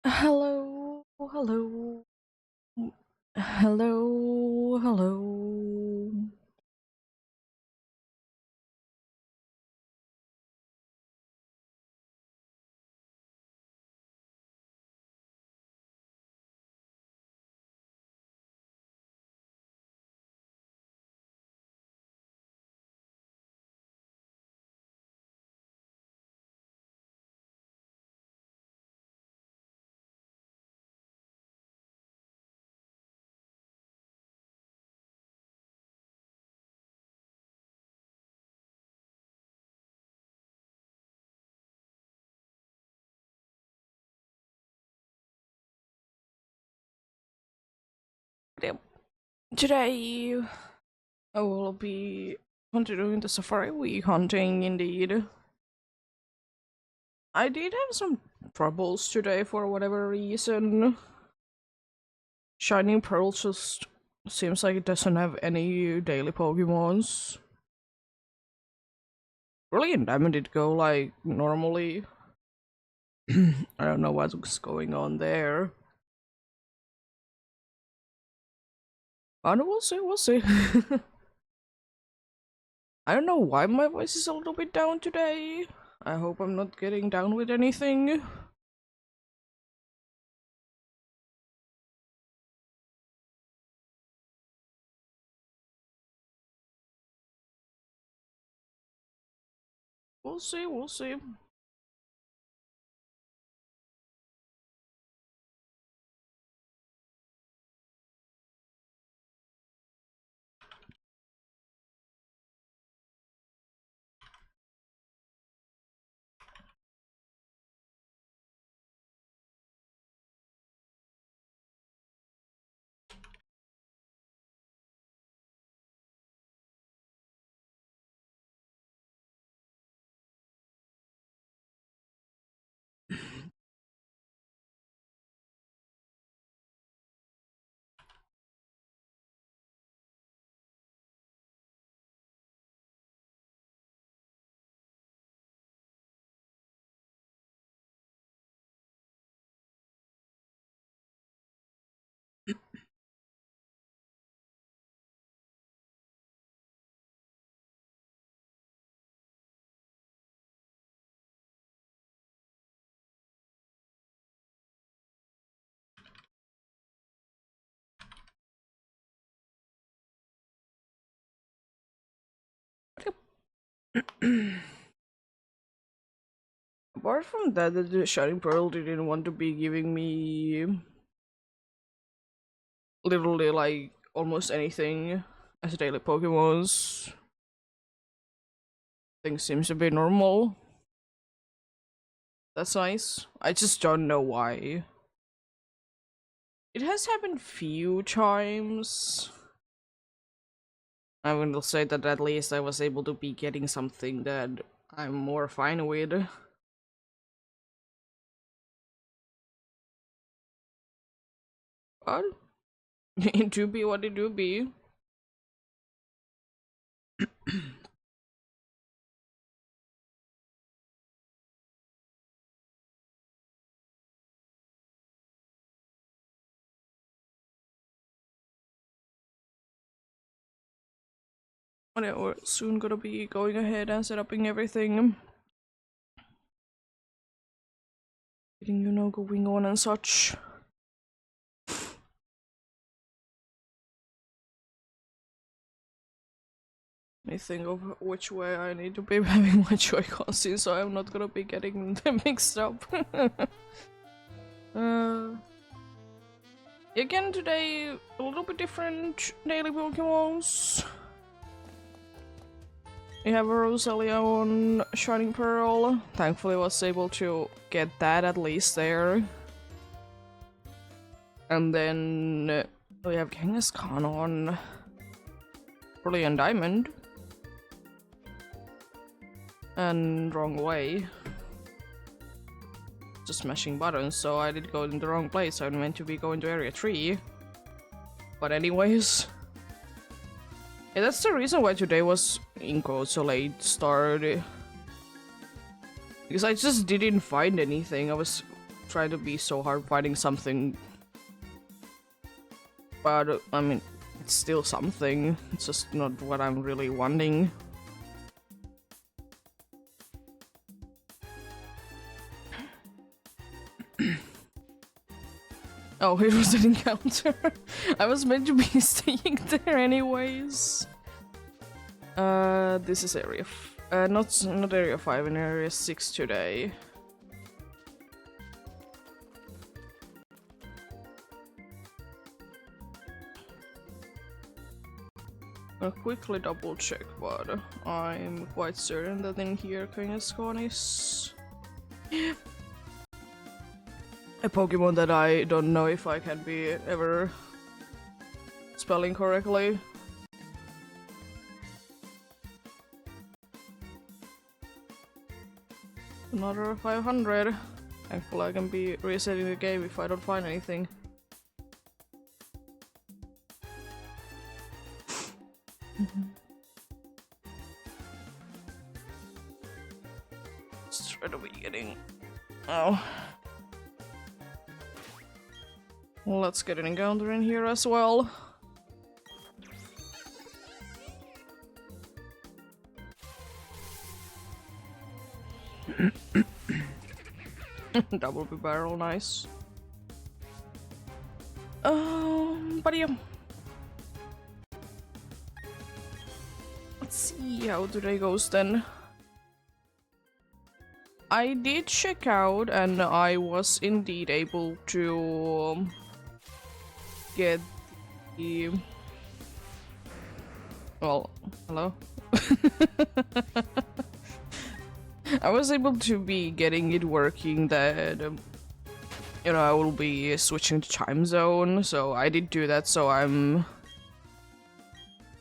Hello, hello, hello, hello. Yep. Today I will be continuing the safari week hunting indeed. I did have some troubles today for whatever reason. Shining Pearl just seems like it doesn't have any daily Pokemons. Brilliant Diamond did go like normally. I don't know what's going on there. But we'll see. I don't know why my voice is a little bit down today. I hope I'm not getting down with anything. We'll see, we'll see. Apart from that, the Shining Pearl didn't want to be giving me literally like almost anything as daily Pokemons. Things seems to be normal. That's nice. I just don't know why. It has happened few times. I will say that at least I was able to be getting something that I'm more fine with. But it do be what it do be. But yeah, we're soon gonna be going ahead and setting everything. Getting, going on and such. I think of which way I need to be having my Joy-Cons in, so I'm not gonna be getting them mixed up. uh, Again today, a little bit different daily Pokemons. We have a Roselia on Shining Pearl. Thankfully was able to get that at least there. And then we have Kangaskhan on Brilliant Diamond. And wrong way. Just smashing buttons, so I did go in the wrong place. I meant to be going to area 3. But anyways. Yeah, that's the reason why today was in quotes so late start. Because I just didn't find anything. I was try to be so hard finding something. But, I mean, it's still something. It's just not what I'm really wanting. Oh, it was an encounter. I was meant to be staying there anyways. This is area not area 5, in area 6 today. I'll quickly double check, but I'm quite certain that in here Kangaskhan is a Pokemon that I don't know if I can be ever spelling correctly. Another 500. Thankfully I can be resetting the game if I don't find anything. Straight away getting... Oh. Let's get an encounter in here as well. Double B barrel, nice. But yeah. Let's see how today goes then. I did check out and I was indeed able to get the... Well, hello? I was able to be getting it working that, you know, I will be switching to time zone, so I did do that, so I'm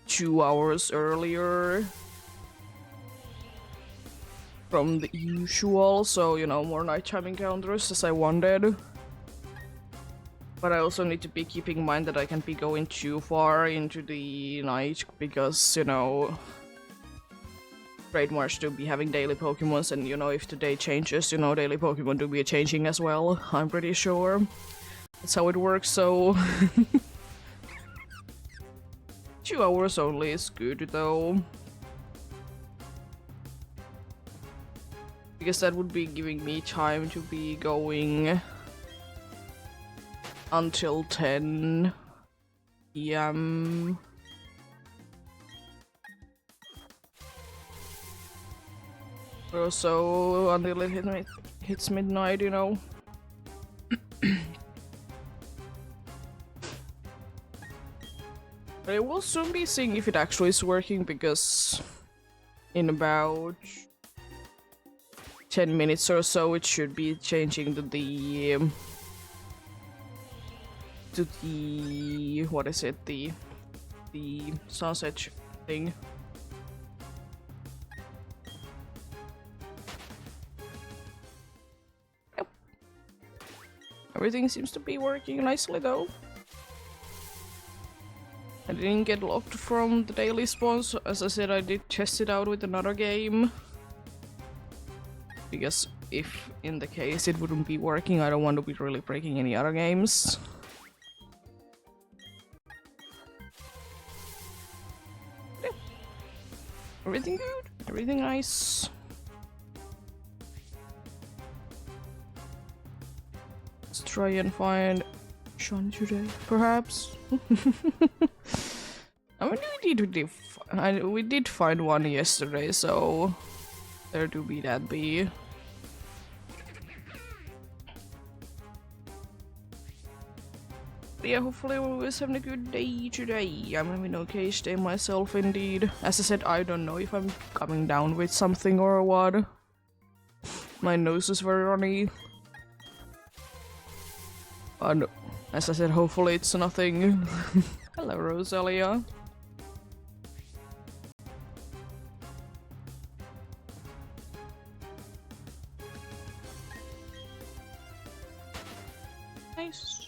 2 hours earlier from the usual, so, you know, more nighttime encounters as I wanted. But I also need to be keeping in mind that I can't be going too far into the night because, you know, Great March to be having daily Pokemons, and you know, if the day changes, you know, daily Pokemon to be changing as well. I'm pretty sure that's how it works, so 2 hours only is good though, because that would be giving me time to be going until 10 PM. Or so until it hits midnight, you know. But I will soon be seeing if it actually is working, because in about 10 minutes or so it should be changing to the what is it, the sunset thing. Yep. Everything seems to be working nicely though. I didn't get locked from the daily spawns. As I said, I did test it out with another game. Because if in the case it wouldn't be working, I don't want to be really breaking any other games. Yeah. Everything good, everything nice. Let's try and find Sean today, perhaps. I mean, we did find one yesterday, so there do be that be. But yeah, hopefully we're having a good day today. I'm having an okay day myself, indeed. As I said, I don't know if I'm coming down with something or what. My nose is very runny. But as I said, hopefully it's nothing. Hello, Rosalia. Nice.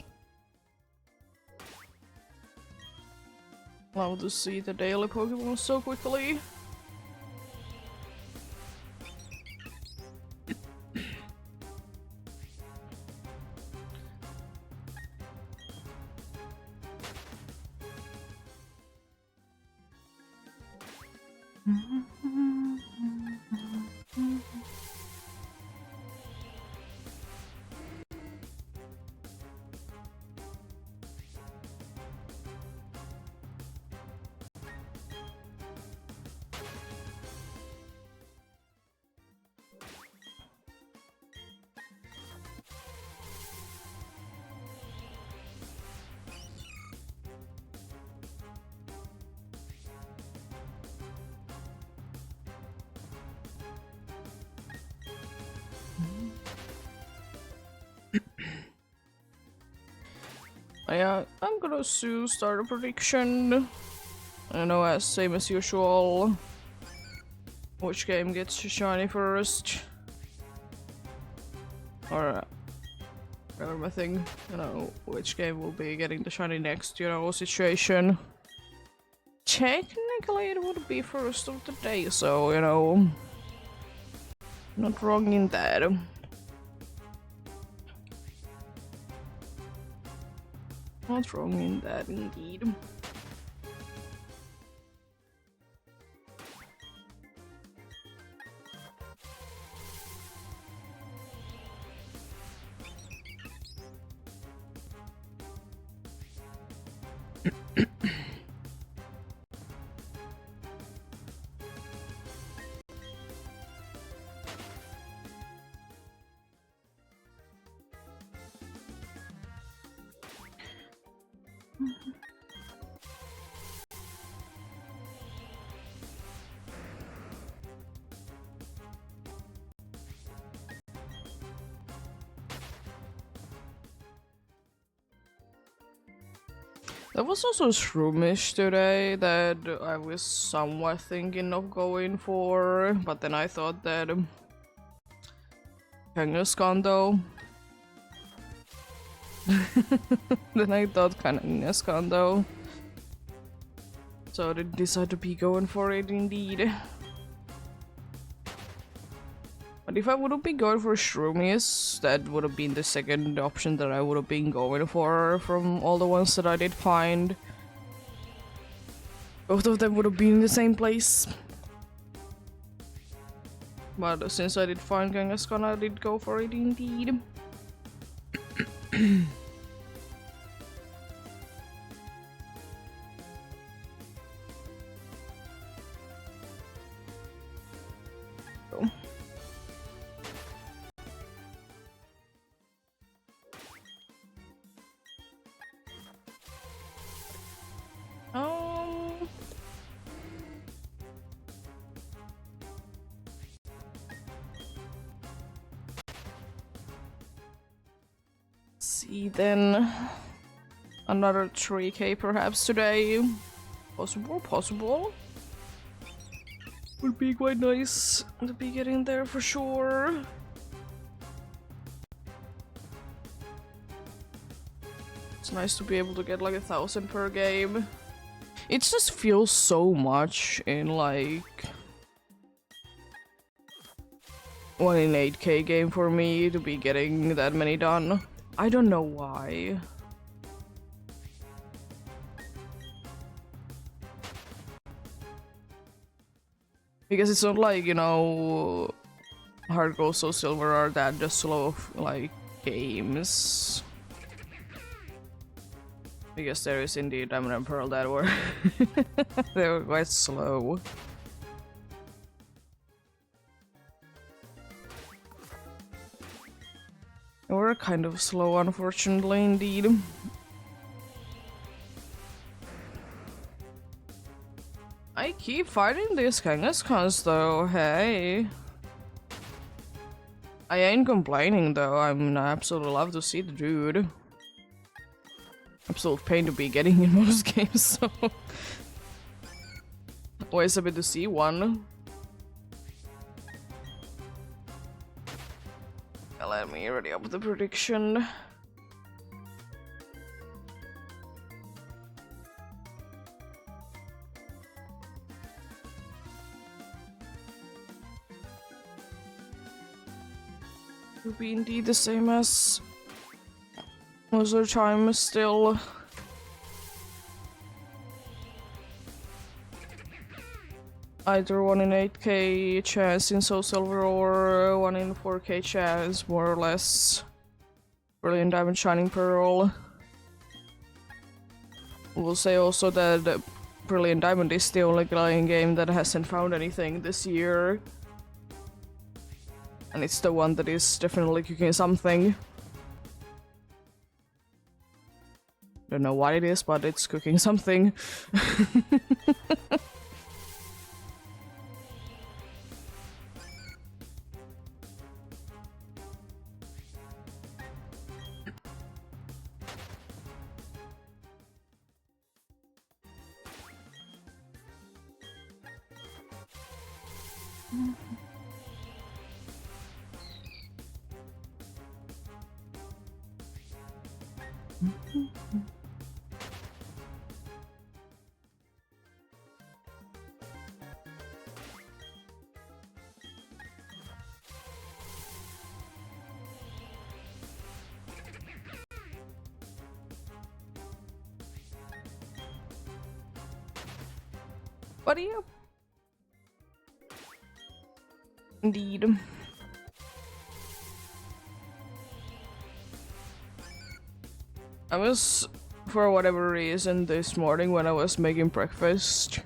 Love to see the daily Pokemon so quickly. Yeah, I'm gonna soon start a prediction. I know, as same as usual. Which game gets shiny first? Or whatever my thing, you know, which game will be getting the shiny next, you know, situation. Technically it would be first of the day, so, you know, not wrong in that. Not wrong in that, indeed. There was also Shroomish today that I was somewhat thinking of going for, but then I thought that Kangaskhan though. Then I thought Kangaskhan though. So I did decide to be going for it indeed. But if I would have been going for Shroomies, that would have been the second option that I would have been going for from all the ones that I did find. Both of them would have been in the same place. But since I did find Kangaskhan, I did go for it indeed. See then, another 3k perhaps today. Possible. Would be quite nice to be getting there for sure. It's nice to be able to get like 1,000 per game. It just feels so much in like 1 in 8k game for me to be getting that many done. I don't know why. Because it's not like, you know, Hard Gold, Soul Silver are that just slow like games. Because there is indeed Diamond and Pearl that were they were quite slow. They were kind of slow, unfortunately, indeed. I keep fighting these Kangaskhan's though, hey. I ain't complaining though, I'm absolutely love to see the dude. Absolute pain to be getting in most games, so... Always a bit to see one. Let me ready up the prediction. Will be indeed the same as most of the time still. Either 1 in 8k chance in Soul Silver or 1 in 4k chance, more or less. Brilliant Diamond Shining Pearl. We'll say also that Brilliant Diamond is the only Gliding game that hasn't found anything this year. And it's the one that is definitely cooking something. Don't know what it is, but it's cooking something. But yeah. Indeed. I was, for whatever reason, this morning when I was making breakfast,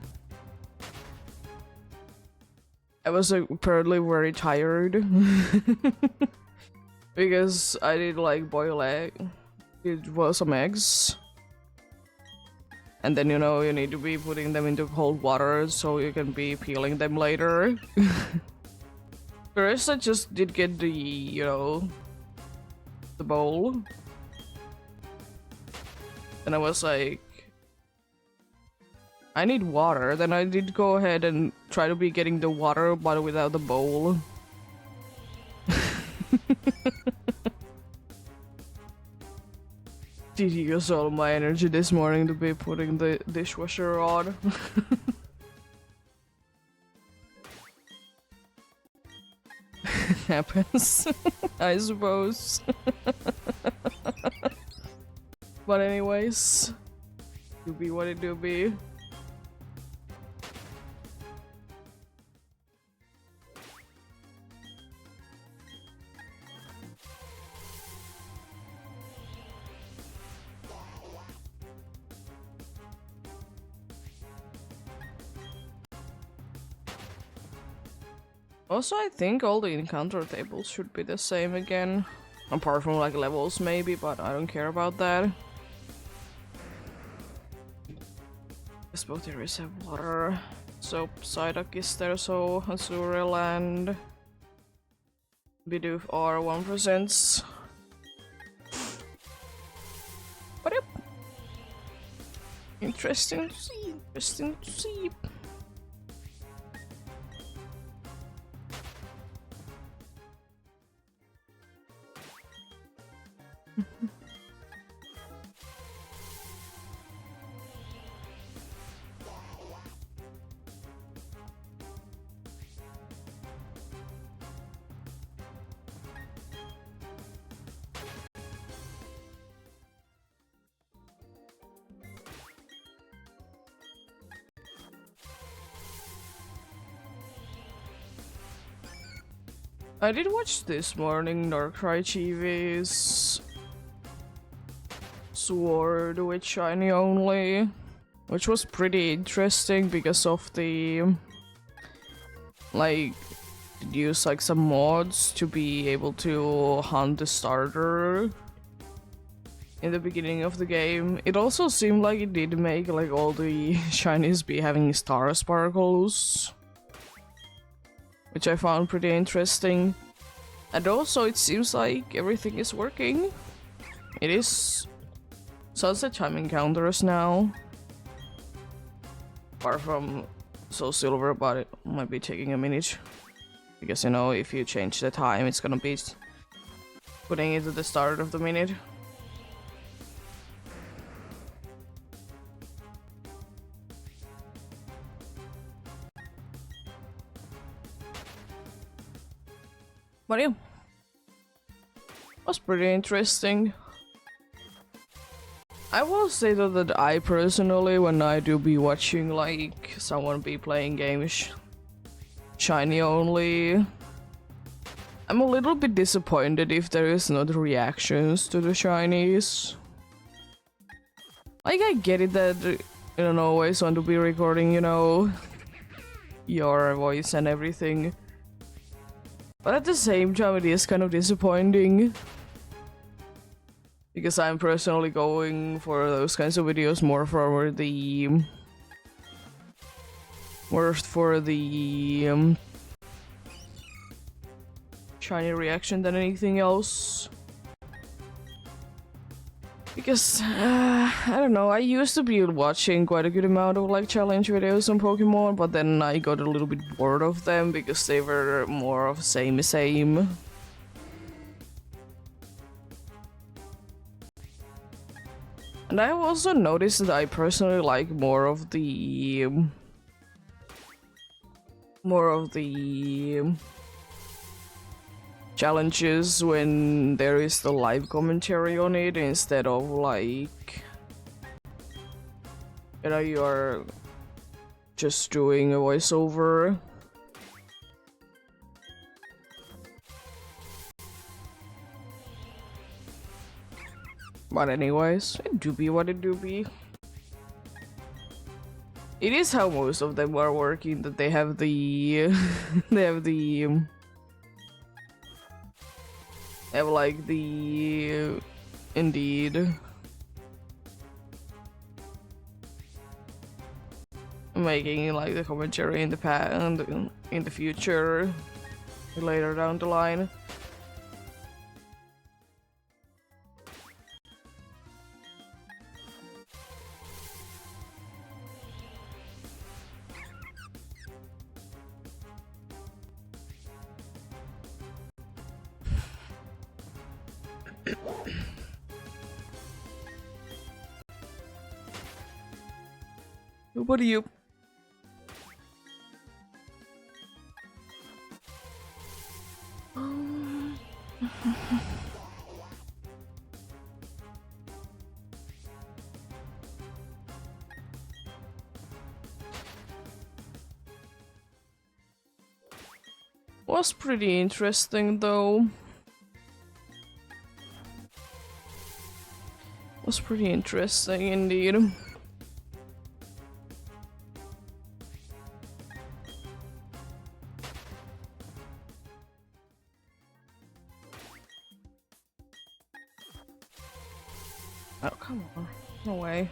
I was apparently very tired. Because I did like boil egg. It was some eggs. And then, you know, you need to be putting them into cold water so you can be peeling them later. First, I just did get the, you know, the bowl. And I was like, I need water. Then I did go ahead and try to be getting the water, but without the bowl. Did use all my energy this morning to be putting the dishwasher on. Happens, I suppose. But anyways, do be what it do be. Also, I think all the encounter tables should be the same again. Apart from like levels maybe, but I don't care about that. Guess both areas have water. So Psyduck is there, so Azurill and Bidoof are 1%. But yep. Interesting to see, interesting to see. I did watch this morning Darkrai Chivi's Sword with shiny only, which was pretty interesting because of the like use like some mods to be able to hunt the starter in the beginning of the game. It also seemed like it did make like all the shinies be having star sparkles, which I found pretty interesting. And also it seems like everything is working. It is sunset time encounters now. Apart from Soul Silver, but it might be taking a minute. Because, you know, if you change the time, it's gonna be putting it at the start of the minute. But yeah, was pretty interesting. I will say though that I personally, when I do be watching like someone be playing games shiny only, I'm a little bit disappointed if there is not reactions to the shinies. Like I get it that you don't always want to be recording, you know, your voice and everything. But at the same time, it is kind of disappointing. Because I'm personally going for those kinds of videos more for the... shiny reaction than anything else. Because, I don't know, I used to be watching quite a good amount of like challenge videos on Pokemon, but then I got a little bit bored of them because they were more of same. And I also noticed that I personally like more of the challenges when there is the live commentary on it instead of like, you know, you're just doing a voiceover. But anyways, it do be what it do be. It is how most of them are working, that they have the they have like the indeed making like the commentary in the past and in the future later down the line. What do you? Was pretty interesting though. Was pretty interesting indeed. Oh, come on. No way.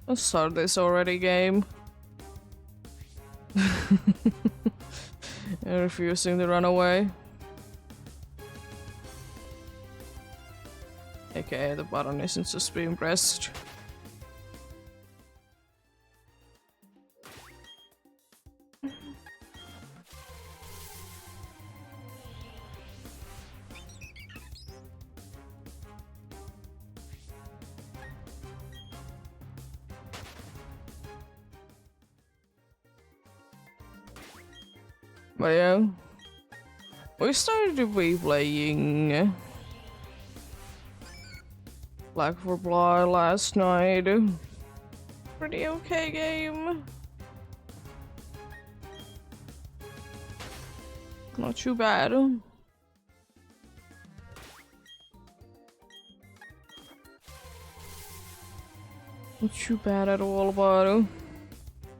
Let's start this already, game. You're refusing to run away. Okay, the button isn't just being pressed. But yeah, we started to be playing Black for Blood last night. Pretty okay game. Not too bad. Not too bad at all, but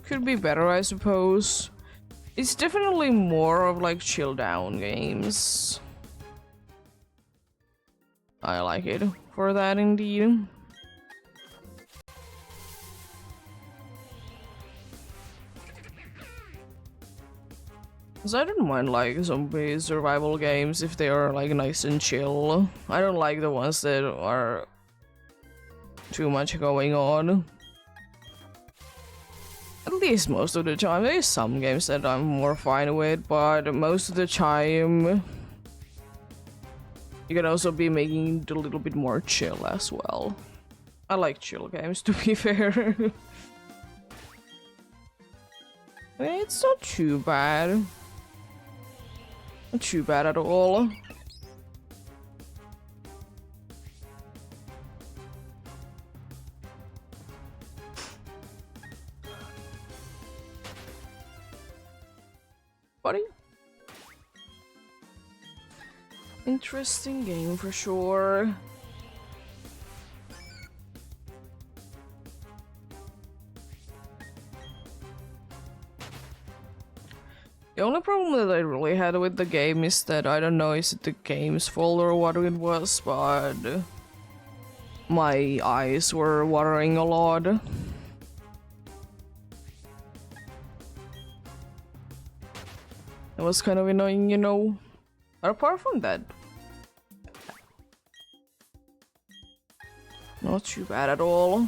could be better, I suppose. It's definitely more of like chill down games. I like it for that indeed. Cause I don't mind like zombie survival games if they are like nice and chill. I don't like the ones that are too much going on. At least most of the time. There's some games that I'm more fine with, but most of the time you can also be making it a little bit more chill as well. I like chill games, to be fair. It's not too bad. Not too bad at all. Buddy? Interesting game for sure. The only problem that I really had with the game is that I don't know, is it the game's fault or what it was, but my eyes were watering a lot. It was kind of annoying, you know. But apart from that, Not too bad at all.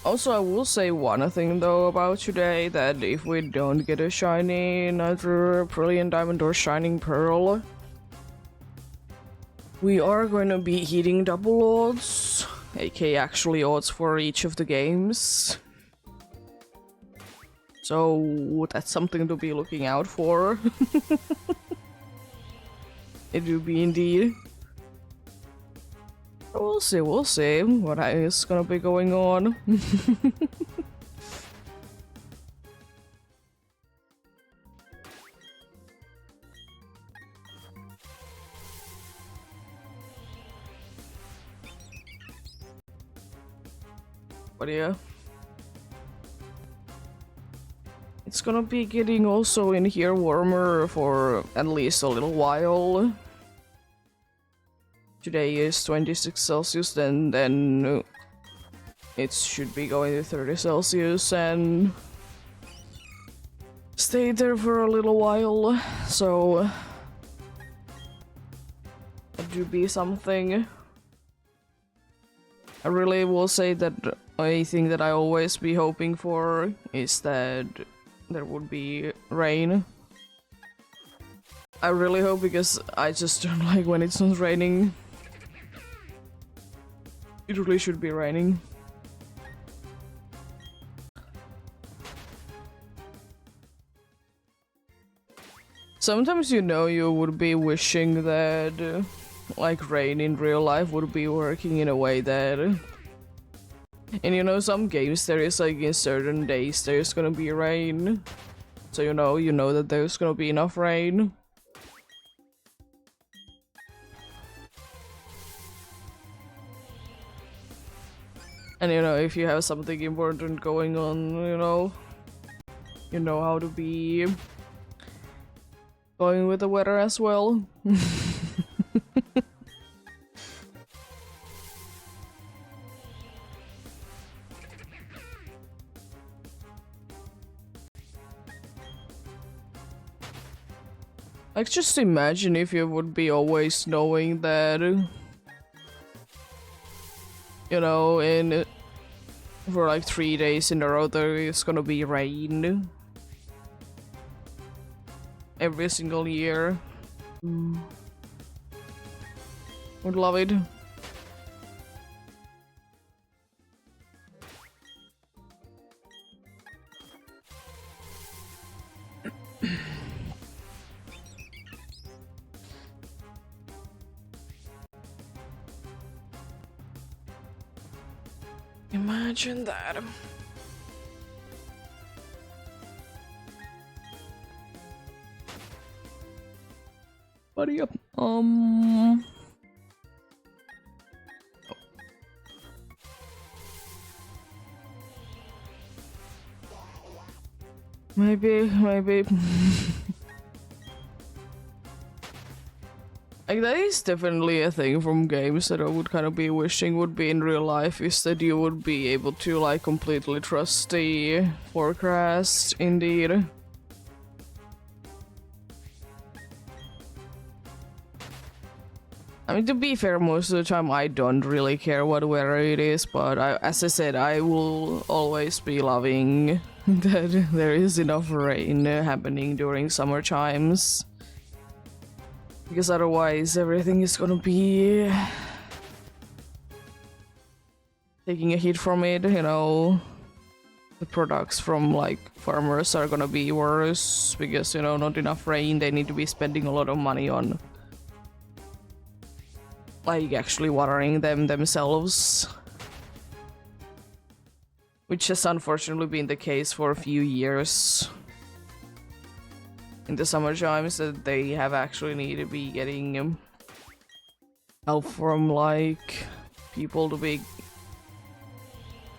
Also, I will say one thing though about today, that if we don't get a shiny, neither Brilliant Diamond or Shining Pearl, we are going to be hitting double odds, aka actually odds for each of the games. So that's something to be looking out for. It will be indeed. We'll see what is gonna be going on. But yeah. It's gonna be getting also in here warmer for at least a little while. Today is 26 Celsius, then it should be going to 30 Celsius and stay there for a little while, so that do be something. I really will say that a thing that I always be hoping for is that there would be rain. I really hope, because I just don't like when it's not raining. It really should be raining. Sometimes, you know, you would be wishing that like rain in real life would be working in a way that, and you know, some games there is like in certain days there's gonna be rain, so you know that there's gonna be enough rain. And you know, if you have something important going on, you know how to be going with the weather as well. Like, just imagine if you would be always knowing that, you know, for like 3 days in a row there is gonna be rain. Every single year. Would love it. Imagine that. But yep. Maybe. Like, that is definitely a thing from games that I would kind of be wishing would be in real life, is that you would be able to like completely trust the forecast, indeed. I mean, to be fair, most of the time I don't really care what weather it is, but as I said, I will always be loving that there is enough rain happening during summer times. Because otherwise everything is gonna be taking a hit from it, you know. The products from like farmers are gonna be worse because, you know, not enough rain, they need to be spending a lot of money on like actually watering them themselves. Which has unfortunately been the case for a few years. in the summer times that they have actually need to be getting help from like people to be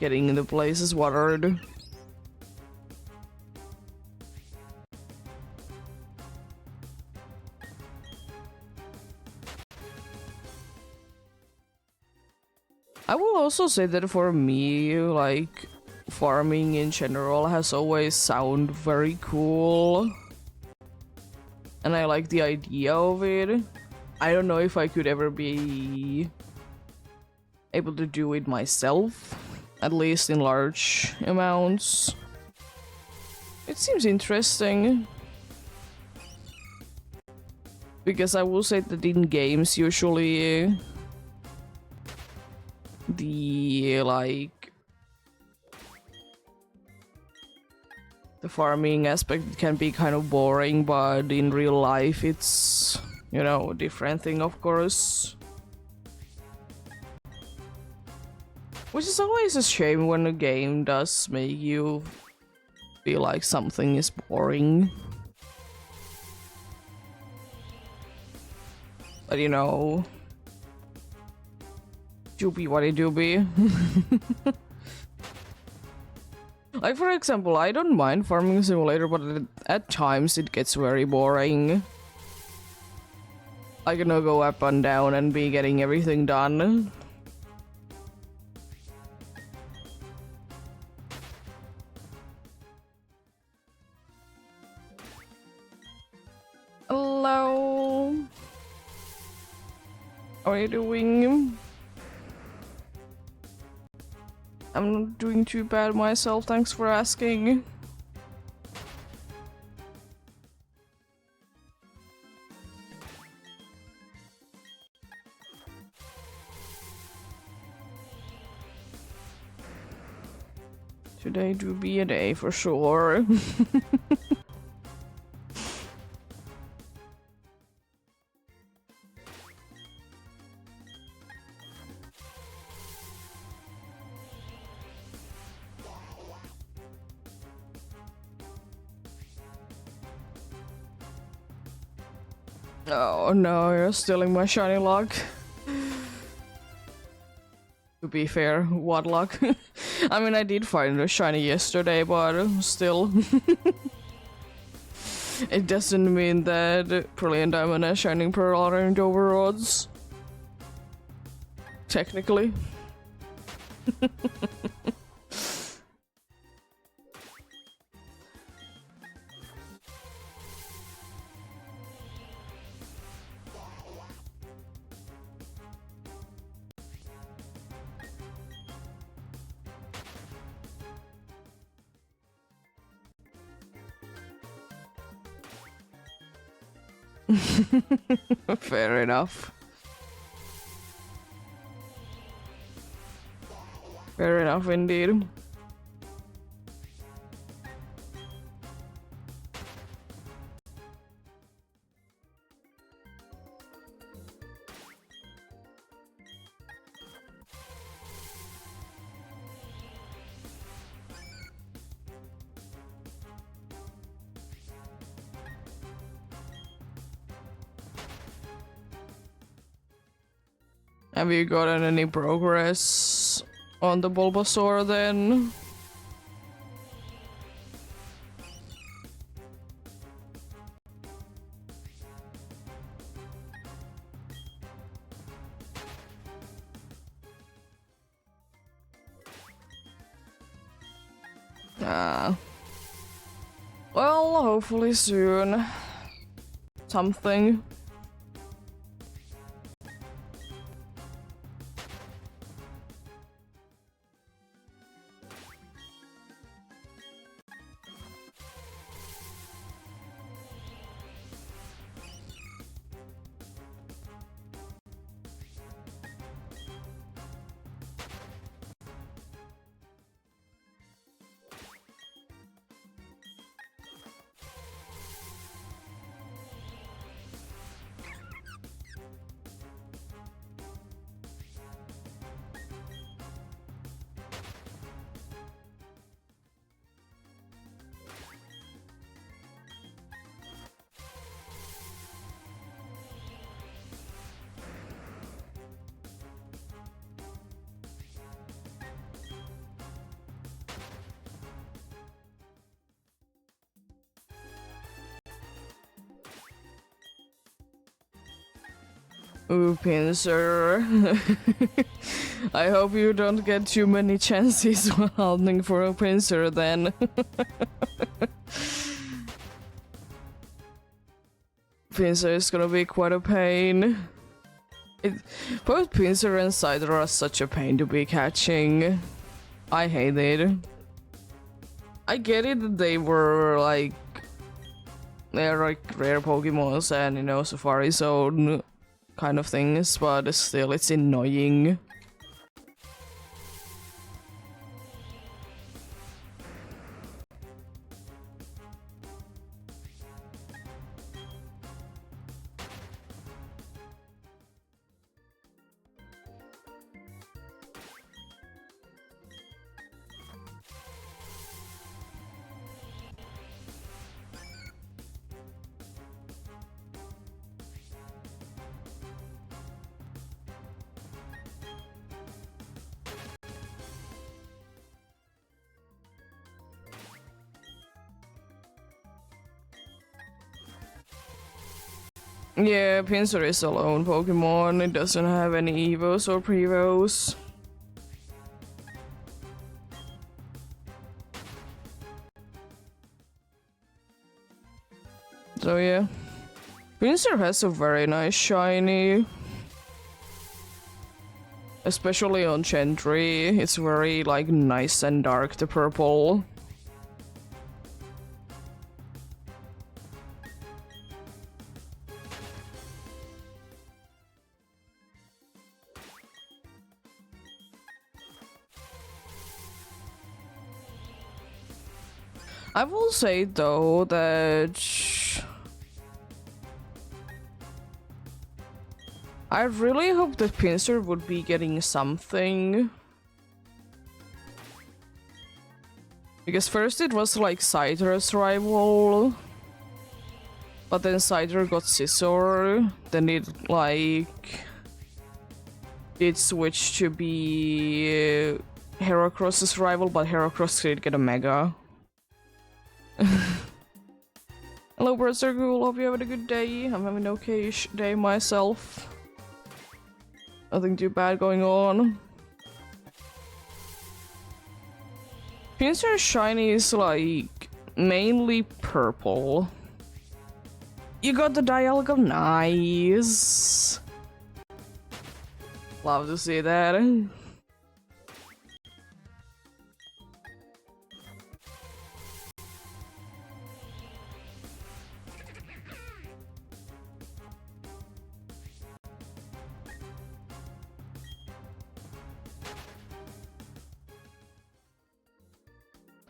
getting the places watered. I will also say that for me, like, farming in general has always sounded very cool. And I like the idea of it. I don't know if I could ever be able to do it myself, at least in large amounts. It seems interesting. Because I will say that in games, usually the farming aspect can be kind of boring, but in real life it's, you know, a different thing, of course. Which is always a shame when a game does make you feel like something is boring. But you know, doobie what it doobie. Like, for example, I don't mind Farming Simulator, but at times it gets very boring. I cannot go up and down and be getting everything done. Hello? How are you doing? I'm not doing too bad myself, thanks for asking. Today do be a day for sure. Oh no, you're stealing my shiny luck. To be fair, what luck? I mean, I did find a shiny yesterday, but still. It doesn't mean that Brilliant Diamond and Shining Pearl aren't overodds. Technically. Fair enough. Fair enough indeed. Have you gotten any progress on the Bulbasaur then? Ah. Well, hopefully soon. Something. Ooh, Pincer. I hope you don't get too many chances while hunting for a Pincer then. Pincer is gonna be quite a pain. Both Pincer and Cider are such a pain to be catching. I hate it. I get it that they were like... they're like rare Pokemons and, you know, Safari Zone kind of things, but still, it's annoying. Yeah, Pinsir is a lone Pokemon, it doesn't have any Evos or Prevos. So yeah. Pinsir has a very nice shiny. Especially on Gentry, it's very like nice and dark, the purple. I will say though that I really hope that Pinsir would be getting something. Because first it was like Cider's rival, but then Cider got Scizor, then it like did switch to be Heracross's rival, but Heracross did get a Mega. Hello, Berserker. Hope you're having a good day. I'm having an okay-ish day myself. Nothing too bad going on. Pinsir's shiny is like mainly purple. You got the Dialga, nice. Love to see that.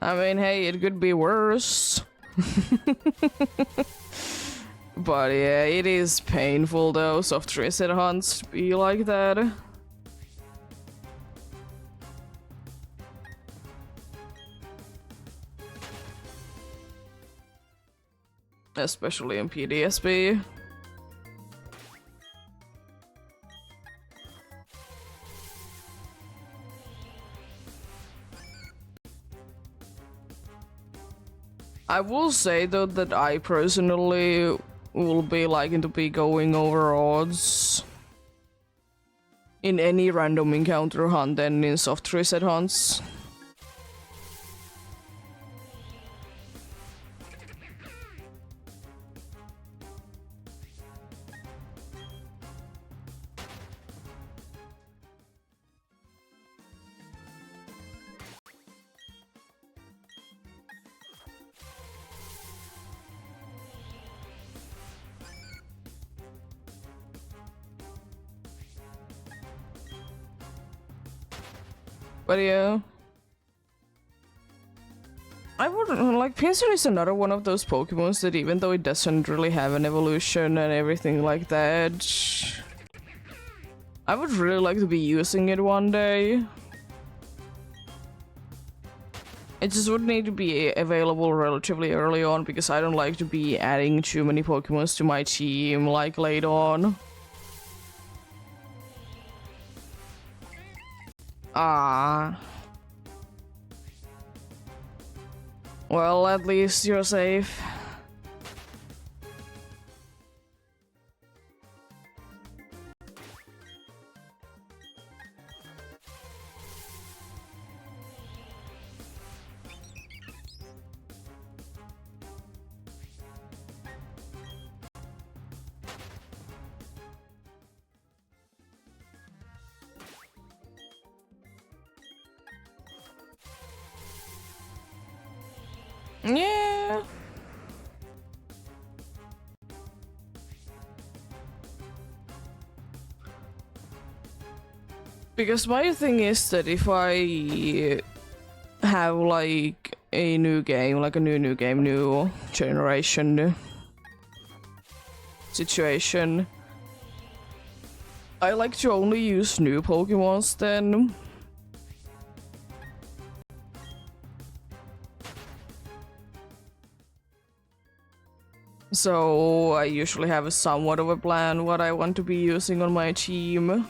I mean, hey, it could be worse. But yeah, it is painful though, soft reset hunts to be like that. Especially in PDSB. I will say though that I personally will be liking to be going over odds in any random encounter hunt and in soft reset hunts. But yeah, I would like Pinsir is another one of those Pokemons that even though it doesn't really have an evolution and everything like that, I would really like to be using it one day. It just would need to be available relatively early on because I don't like to be adding too many Pokemons to my team like late on. Ah. Well, at least you're safe. Yeah. Because my thing is that if I have like a new game, like a new game, new generation, new situation, I like to only use new Pokemons then. So I usually have a somewhat of a plan what I want to be using on my team.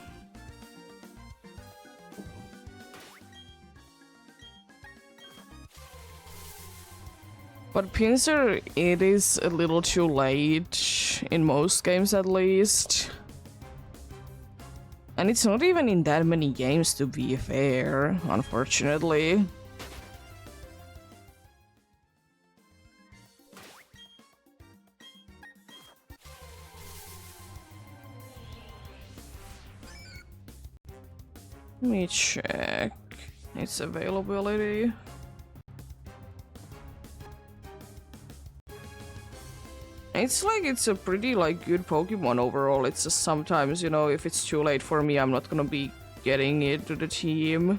But Pinsir, it is a little too late, in most games at least. And it's not even in that many games to be fair, unfortunately. Let me check its availability. It's a pretty like good Pokemon overall. It's just sometimes, you know, if it's too late for me, I'm not gonna be getting it to the team.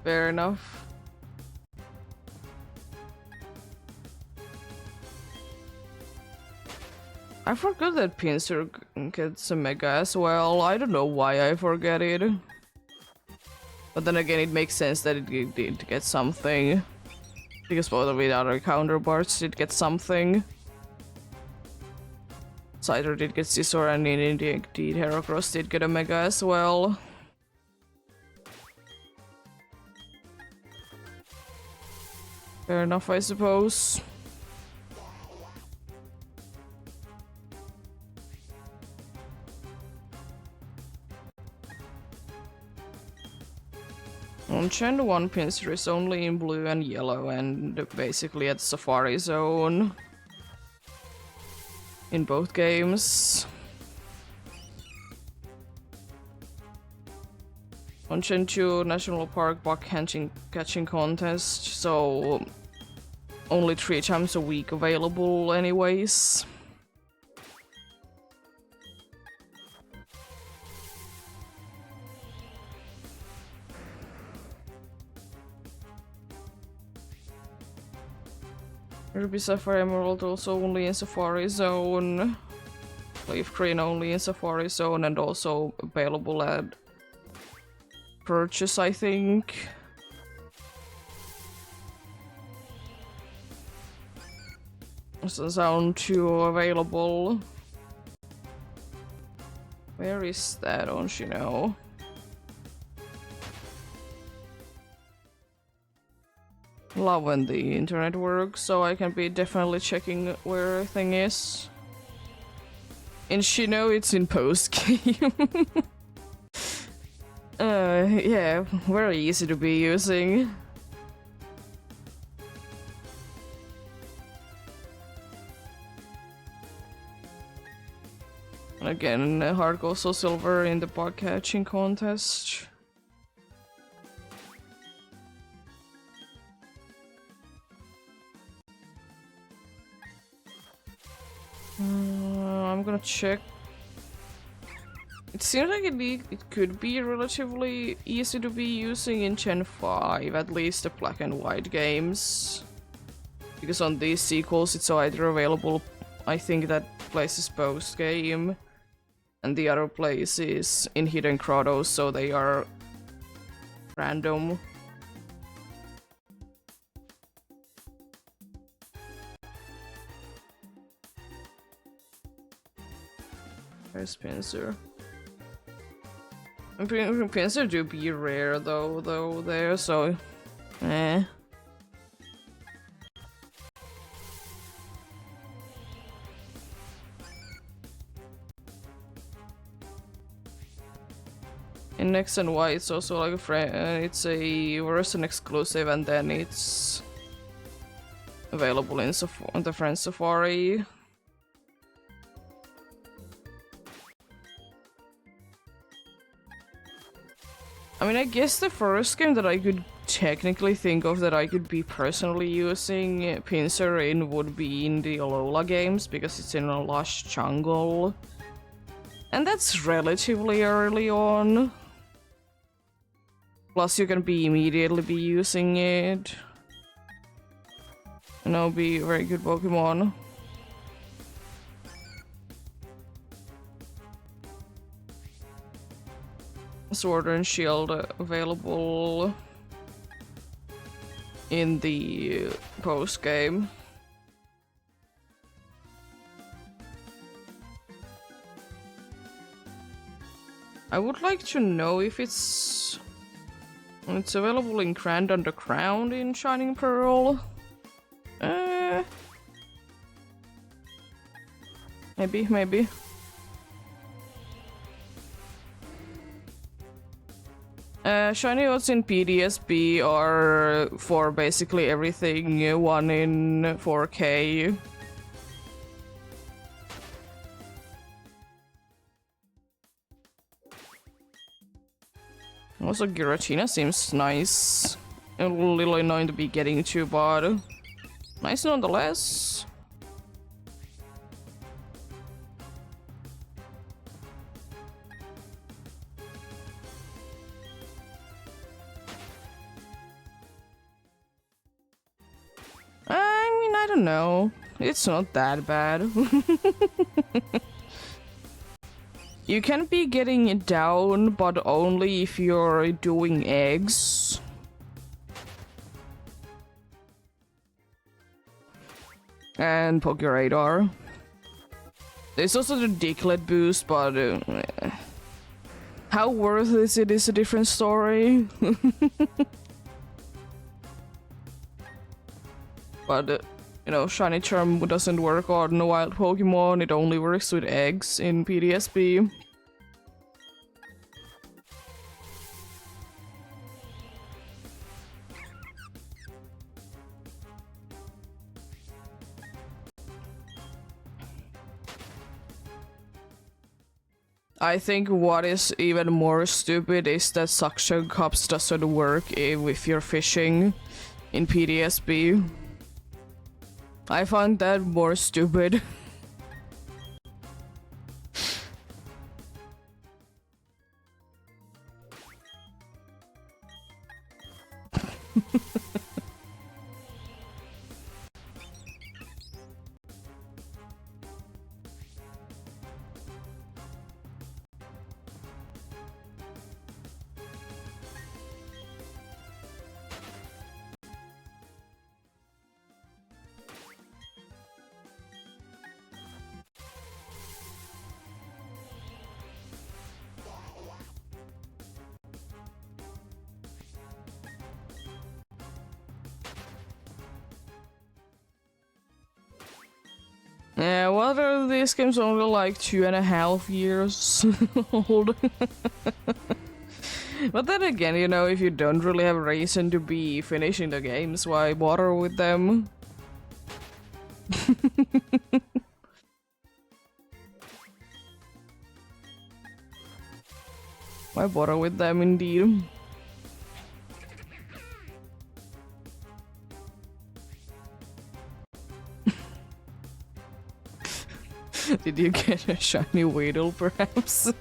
Fair enough. I forgot that Pinsir gets a Mega as well. I don't know why I forget it. But then again, it makes sense that it did get something. Because both of the other counterparts did get something. Cider did get Scizor and indeed Heracross did get a Mega as well. Fair enough, I suppose. On Gen 1, Pinsir is only in blue and yellow and basically at Safari Zone. In both games. On Gen 2, National Park bug catching contest, so only 3 times a week available anyways. Ruby Sapphire Emerald also only in Safari Zone. Leaf Green only in Safari Zone and also available at purchase, I think. So Zone 2 available. Where is that? Don't you know? Love when the internet works, so I can be definitely checking where everything is. In Shino, it's in post-game. Yeah, very easy to be using. Again, Heart Gold Soul Silver in the bug catching contest. I'm gonna check. It seems like it could be relatively easy to be using in Gen 5, at least the black and white games. Because on these sequels it's either available, I think that place is post-game, and the other place is in Hidden Grottos, so they are random. Where's Pinsir? Pinsir do be rare though there, so eh. In X and Y, it's also like it's a version exclusive, and then it's available in the Friend Safari. I mean, I guess the first game that I could technically think of that I could be personally using Pincer in would be in the Alola games, because it's in a lush jungle. And that's relatively early on. Plus you can immediately be using it. And it'll be a very good Pokemon. Sword and Shield available in the post game. I would like to know if it's available in Grand Underground in Shining Pearl. Maybe. Shiny Oats in PDSB are for basically everything 1 in 4K. Also, Giratina seems nice. A little annoying to be getting to, but nice nonetheless. I mean, I don't know. It's not that bad. You can be getting it down, but only if you're doing eggs. And Pokeradar. There's also the Diglett boost, but how worth it is a different story. But you know, Shiny Charm doesn't work on wild Pokemon, it only works with eggs in PDSB. I think what is even more stupid is that suction cups doesn't work if you're fishing in PDSB. I find that more stupid. Yeah, well, these games only like 2.5 years old. But then again, you know, if you don't really have a reason to be finishing the games, why bother with them? Why bother with them, indeed? Did you get a shiny Weedle, perhaps?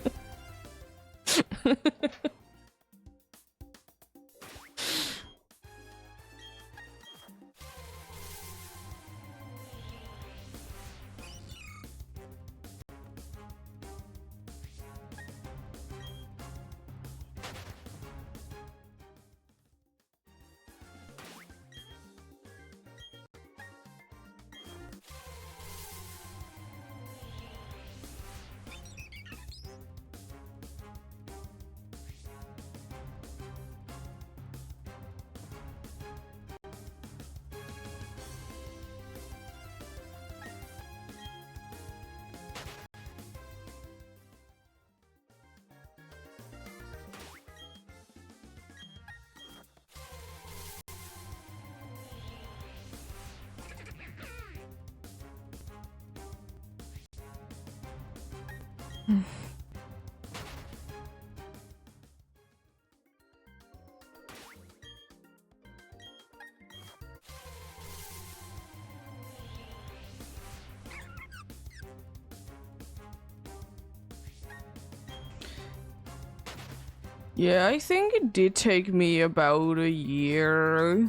Yeah, I think it did take me about a year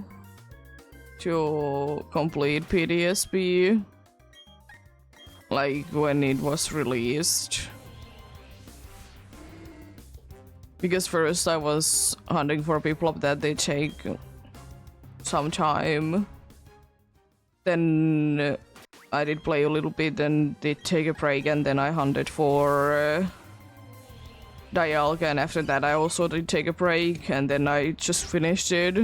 to complete PTSP, like when it was released. Because first I was hunting for people that they take some time. Then I did play a little bit and did take a break, and then I hunted for Dialga, and after that I also did take a break, and then I just finished it.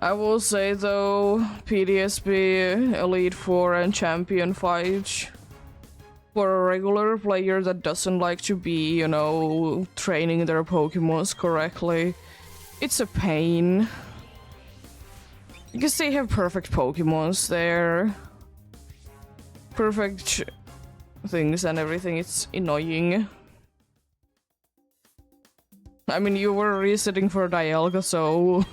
I will say though, PTSP, Elite Four, and Champion fight for a regular player that doesn't like to be, you know, training their Pokemons correctly, it's a pain. Because they have perfect Pokemons there. Perfect things and everything, it's annoying. I mean, you were resetting for Dialga, so...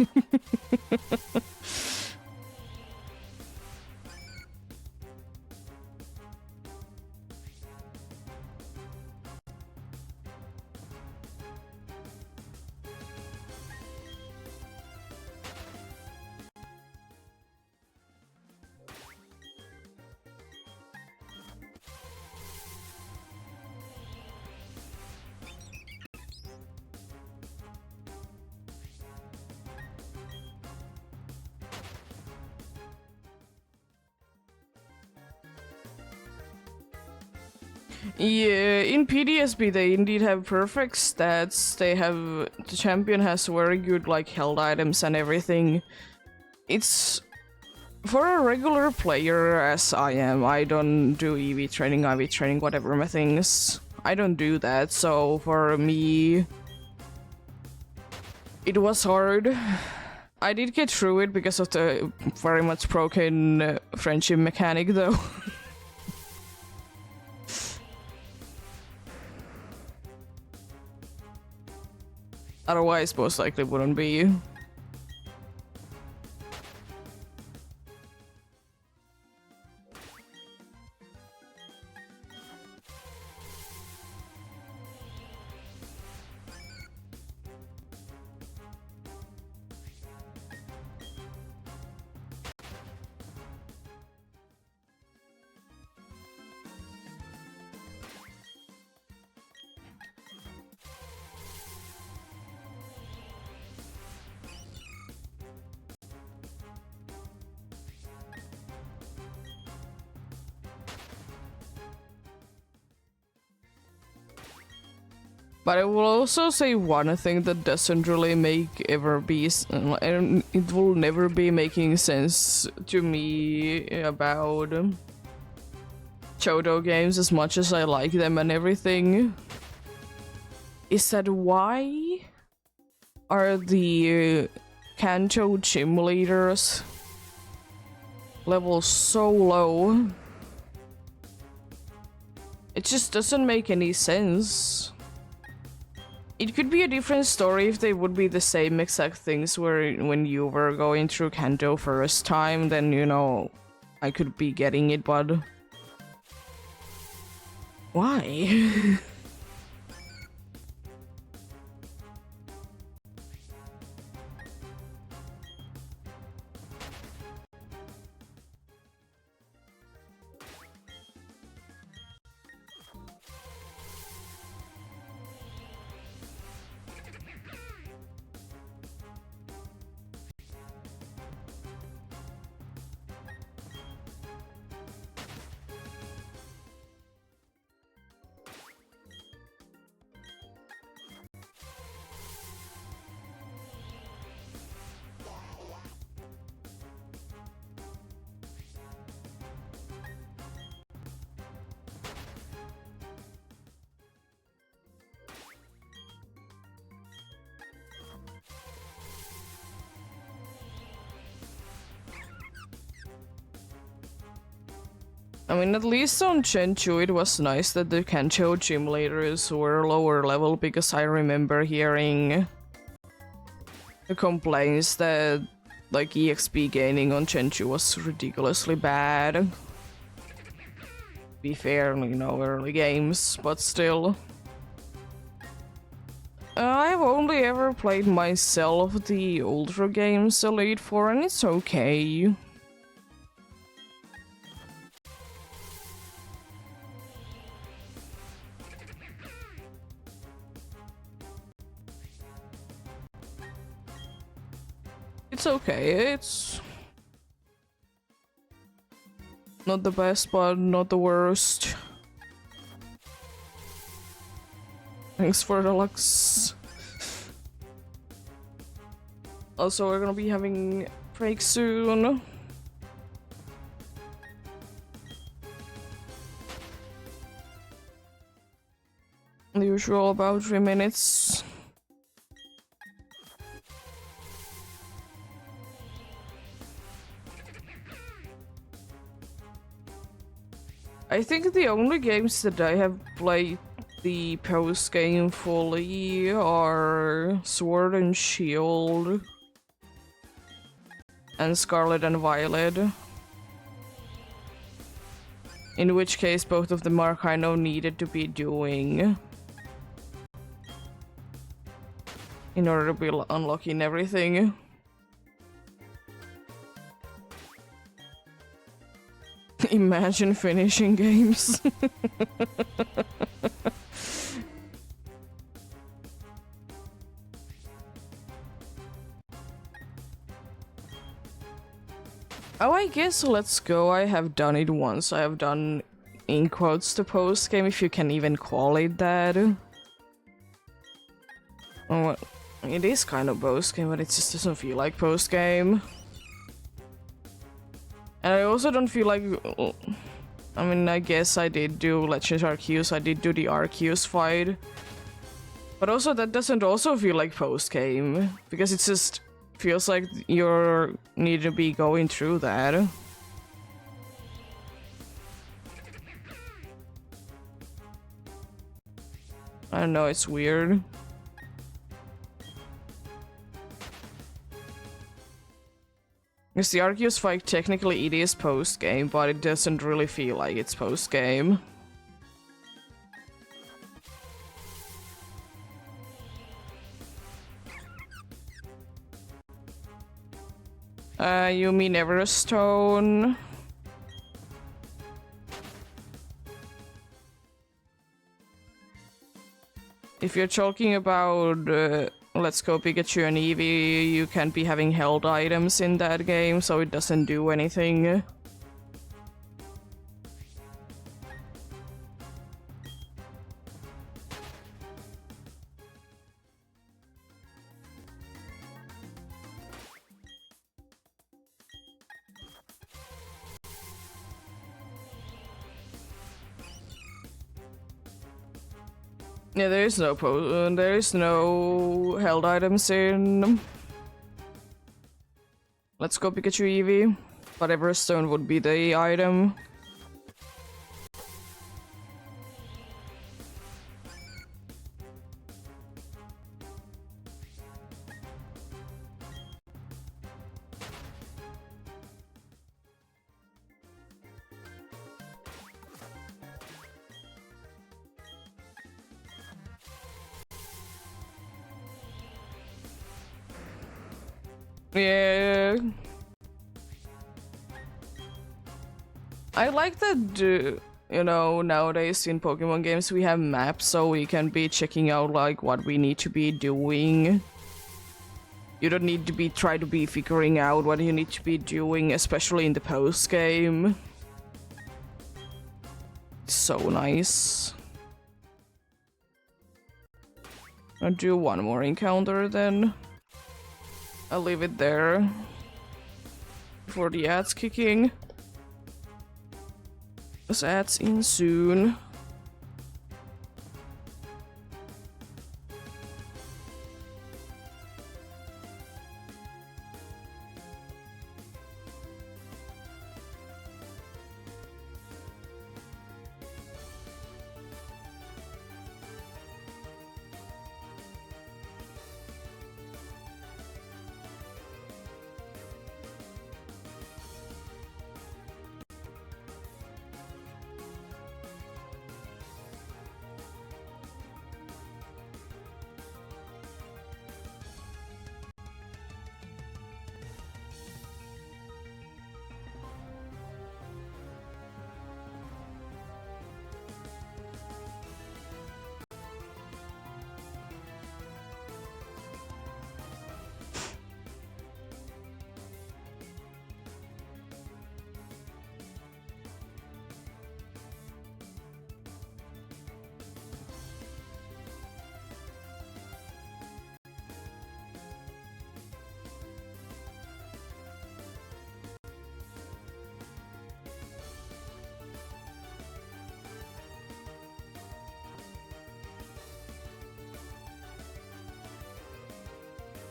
Yeah, in PDSB they indeed have perfect stats. They have... the champion has very good, like, held items and everything. It's... for a regular player as I am, I don't do EV training, IV training, whatever my things. I don't do that, so for me... it was hard. I did get through it because of the very much broken friendship mechanic, though. Otherwise, most likely wouldn't be. But I will also say one thing that doesn't really make ever be, and it will never be making sense to me about Chodo games as much as I like them and everything, is that why are the Kanto gym leaders levels so low? It just doesn't make any sense. It could be a different story if they would be the same exact things where when you were going through Kanto first time, then, you know, I could be getting it, but... why? I mean, at least on Chenchu it was nice that the Kancho gym leaders were lower level, because I remember hearing the complaints that like EXP gaining on Chenchu was ridiculously bad. Be fair, you know, early games, but still. I've only ever played myself the Ultra Games Elite 4, and it's okay. It's okay, it's not the best, but not the worst. Thanks for the lux. Also, we're gonna be having break soon. The usual about 3 minutes. I think the only games that I have played the post game fully are Sword and Shield and Scarlet and Violet. In which case both of them are kind of needed to be doing in order to be unlocking everything. Imagine finishing games. Oh, I guess Let's Go. I have done it once. I have done, in quotes, the post game, if you can even call it that. Oh, it is kind of post game, but it just doesn't feel like post game. And I also don't feel like. I mean, I guess I did do Legends Arceus. I did do the Arceus fight. But also, that doesn't also feel like post game, because it just feels like you're need to be going through that. I don't know, it's weird. Because the Arceus fight, technically it is post game, but it doesn't really feel like it's post game. You mean Everstone? If you're talking about Let's Go Pikachu and Eevee, you can't be having held items in that game, so it doesn't do anything. Yeah, there is no held items in Let's Go Pikachu Eevee, but Everstone would be the item. Yeah. I like that, you know, nowadays in Pokemon games we have maps, so we can be checking out like what we need to be doing. You don't need to be try to be figuring out what you need to be doing, especially in the post game. So nice. I'll do one more encounter then. I'll leave it there before the ads kicking. This ad's in soon.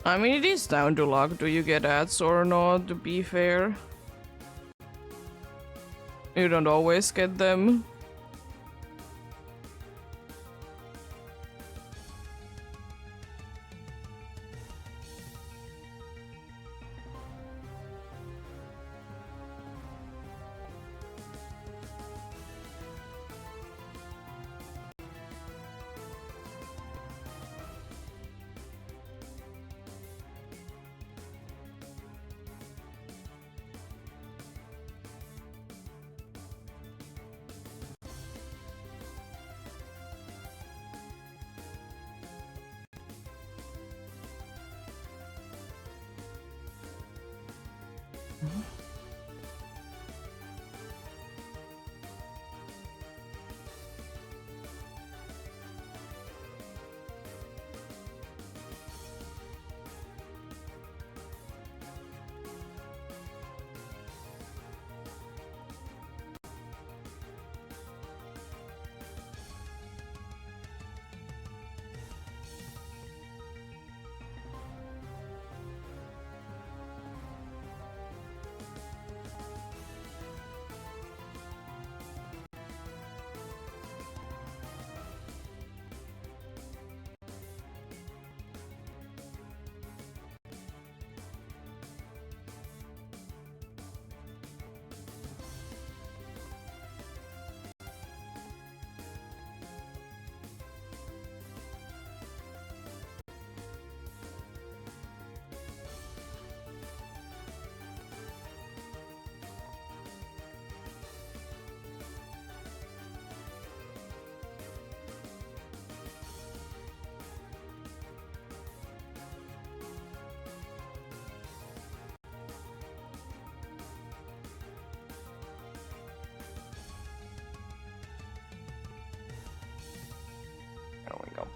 I mean, it is down to luck. Do you get ads or not, to be fair? You don't always get them. There we go.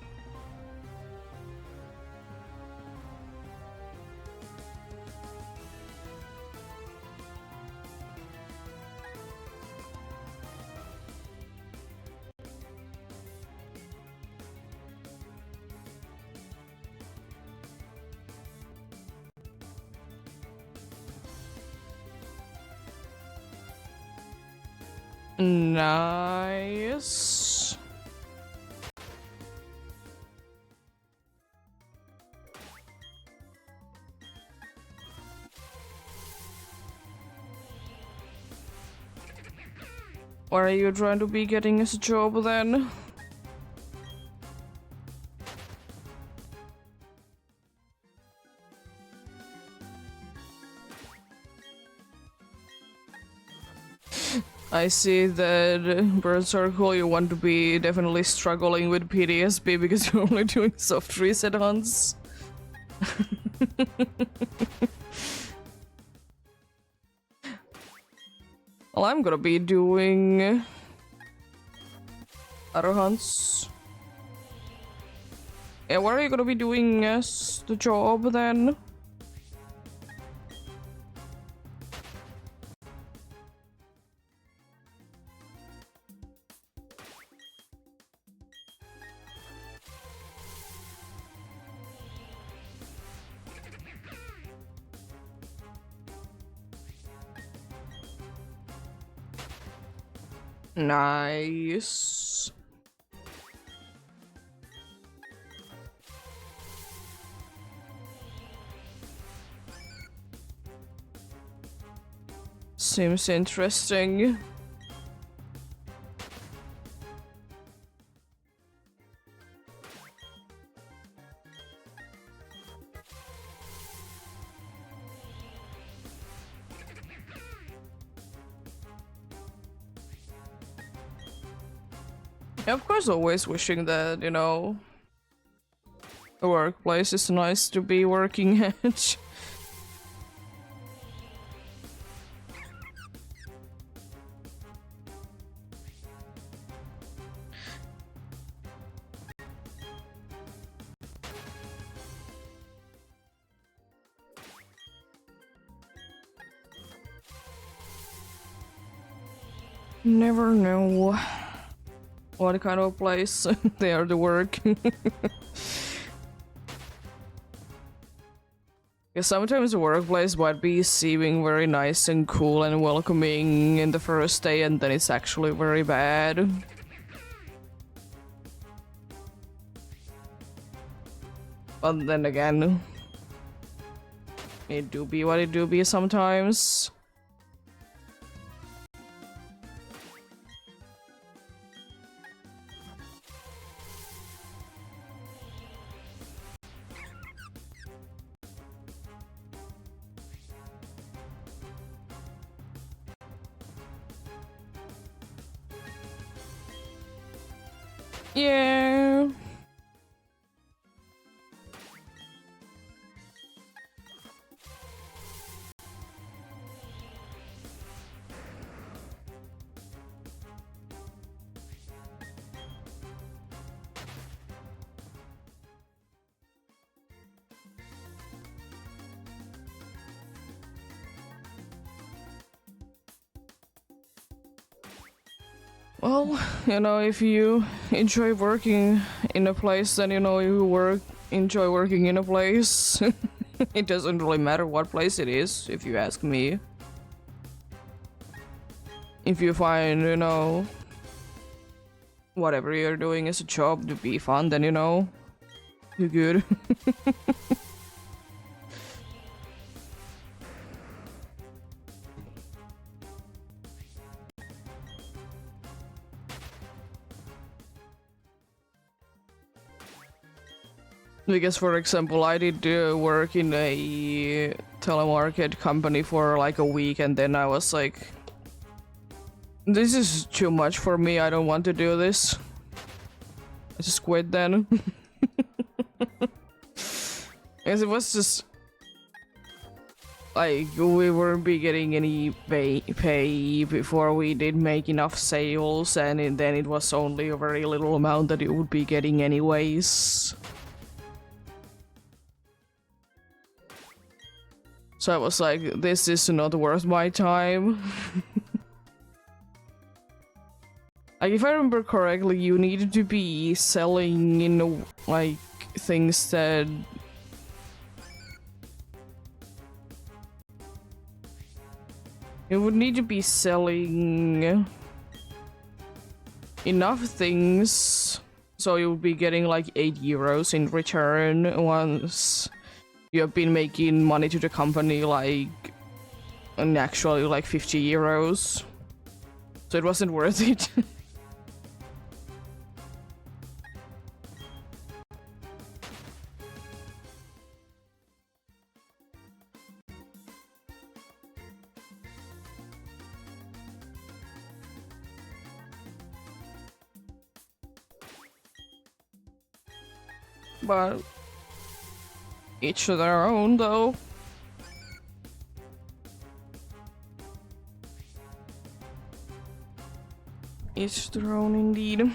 Nice. What are you trying to be getting as a job then? I see that Bird Circle, you want to be definitely struggling with PTSD because you're only doing soft reset hunts. Well, I'm gonna be doing other hunts. Yeah, what are you gonna be doing as the job then? Nice. Seems interesting. Yeah, of course, always wishing that, you know, the workplace is nice to be working at. Never know what kind of place they are to work. Because sometimes the workplace might be seeming very nice and cool and welcoming in the first day, and then it's actually very bad. But then again, it do be what it do be sometimes. Yeah. Well, you know, if you enjoy working in a place, then you know you enjoy working in a place. It doesn't really matter what place it is, if you ask me. If you find, you know, whatever you're doing as a job to be fun, then you know, you're good. Because, for example, I did work in a telemarket company for like a week, and then I was like, this is too much for me, I don't want to do this. I just quit then. Because it was just like we weren't be getting any pay before we did make enough sales, and then it was only a very little amount that it would be getting anyways. So I was like, this is not worth my time. Like, if I remember correctly, you needed to be selling, you know, like, things that... You would need to be selling enough things so you would be getting like 8 euros in return once you have been making money to the company, like, and actually like 50 euros. So it wasn't worth it. But each to their own, though. Each to their own, indeed.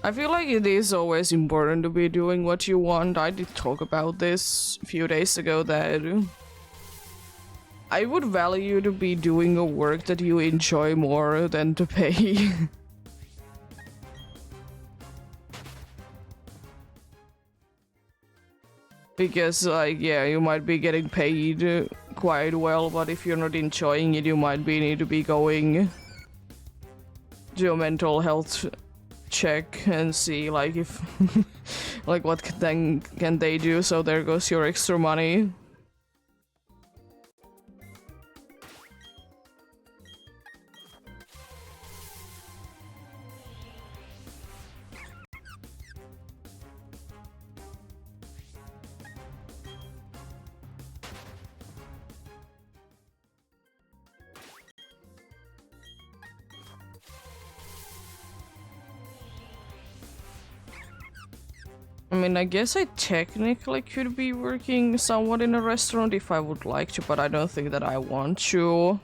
I feel like it is always important to be doing what you want. I did talk about this a few days ago that I would value to be doing a work that you enjoy more than to pay. Because, like, yeah, you might be getting paid quite well, but if you're not enjoying it, you might need to be going to a mental health check and see, like, if, like, what can they do, so there goes your extra money. I mean, I guess I technically could be working somewhat in a restaurant if I would like to, but I don't think that I want to.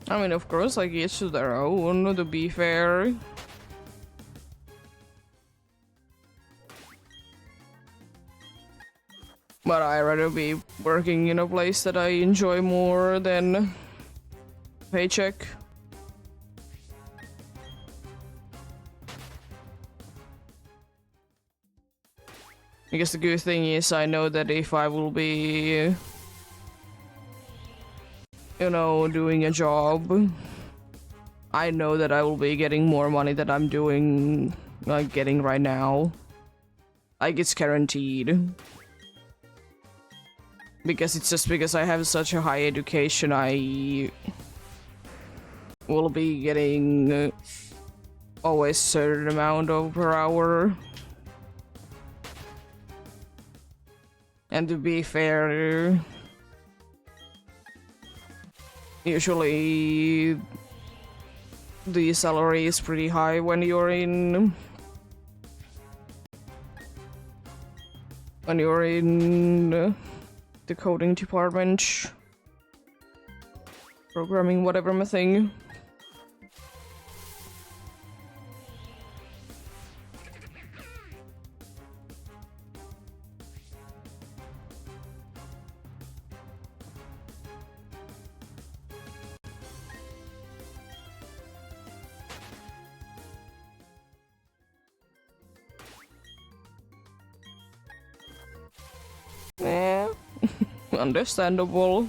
I mean, of course, like, each to their own, to be fair. But I'd rather be working in a place that I enjoy more than paycheck. I guess the good thing is I know that if I will be, you know, doing a job, I know that I will be getting more money than I'm doing, like, getting right now. Like, it's guaranteed. Because it's just because I have such a high education, I will be getting always certain amount of per hour. And to be fair, usually the salary is pretty high when you're in the coding department, programming, whatever my thing. Yeah, understandable.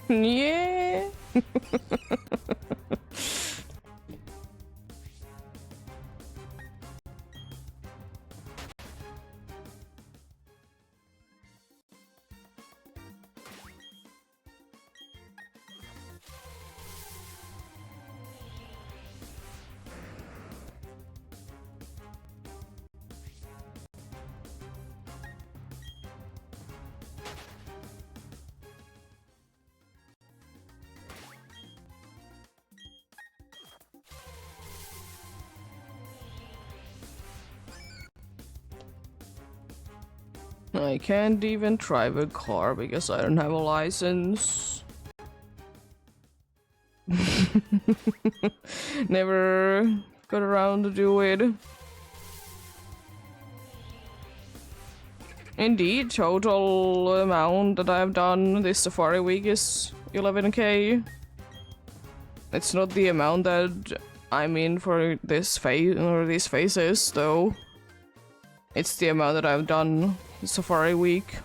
Yeah. I can't even drive a car because I don't have a license. Never got around to do it. Indeed, total amount that I've done this Safari week is 11k. It's not the amount that I'm in for this phase or these phases, though. It's the amount that I've done this Safari week.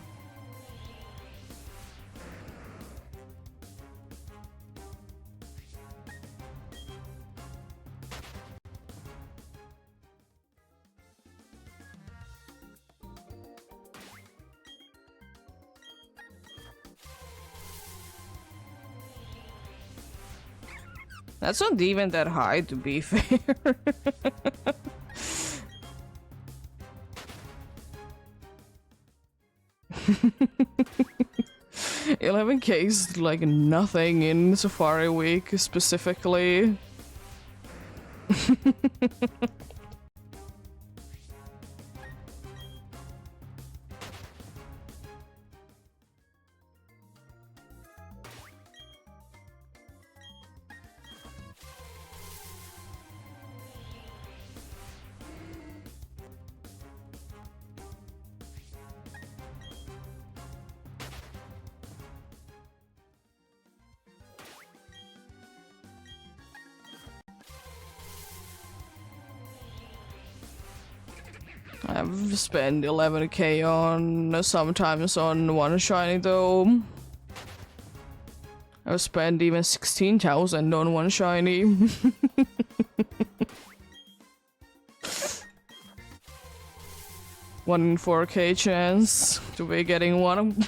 That's not even that high, to be fair. 11k is like nothing in Safari Week specifically. I've spent 11k on sometimes on one shiny though. I've spent even 16,000 on one shiny. One in 4k chance to be getting one.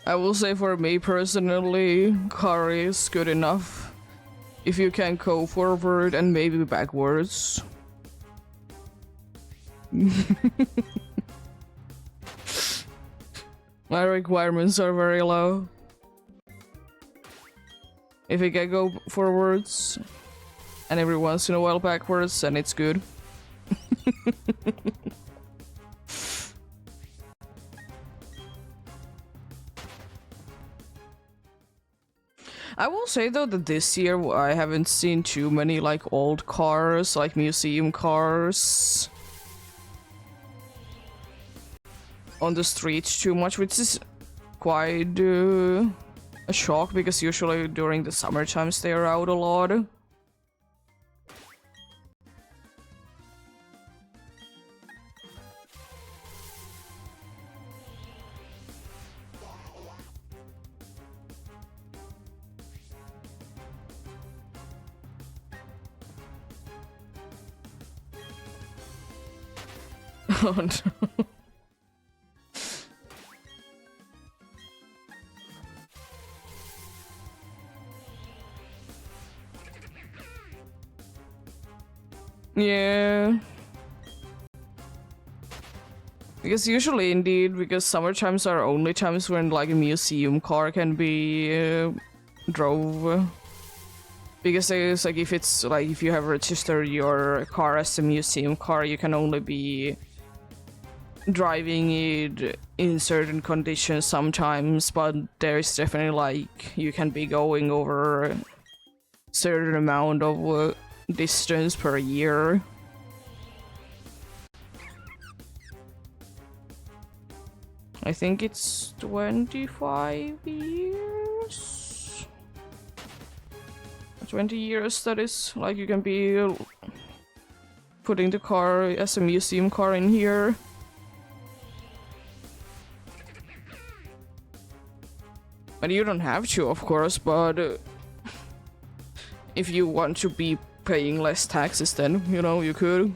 I will say for me personally, car is good enough. If you can go forward and maybe backwards. My requirements are very low. If it can go forwards and every once in a while backwards, then it's good. I will say though that this year I haven't seen too many like old cars, like museum cars on the streets too much, which is quite a shock because usually during the summer times they are out a lot. Oh no. Yeah. Because usually, indeed, because summer times are only times when like a museum car can be drove. Because it's like if you have registered your car as a museum car, you can only be driving it in certain conditions sometimes, but there's definitely like you can be going over a certain amount of distance per year. I think it's 25 years. 20 years, that is. Like you can be putting the car as a museum car in here. But you don't have to, of course, but if you want to be paying less taxes, then, you know, you could.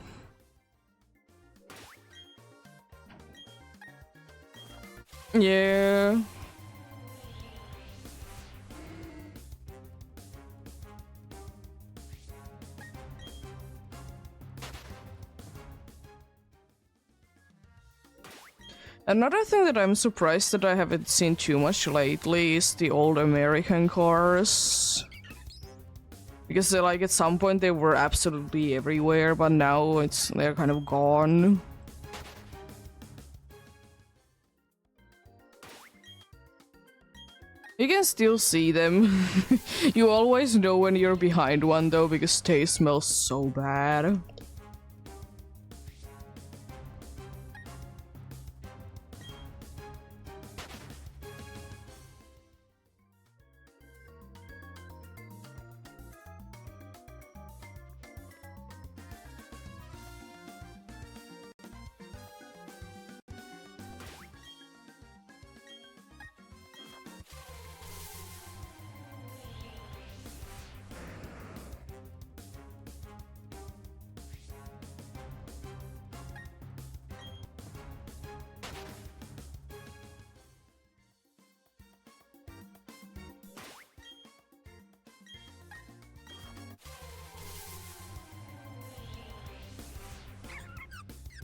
Yeah. Another thing that I'm surprised that I haven't seen too much lately is the old American cars. Because like at some point they were absolutely everywhere, but now they're kind of gone. You can still see them. You always know when you're behind one though, because they smell so bad.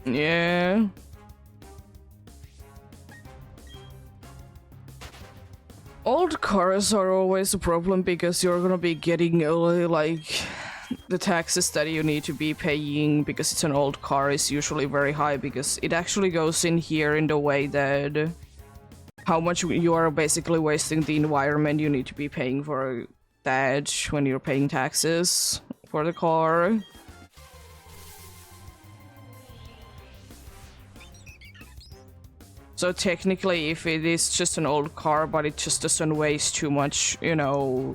Yeah. Old cars are always a problem because you're gonna be getting like the taxes that you need to be paying because it's an old car is usually very high because it actually goes in here in the way that how much you are basically wasting the environment. You need to be paying for that when you're paying taxes for the car. So technically, if it is just an old car, but it just doesn't waste too much, you know,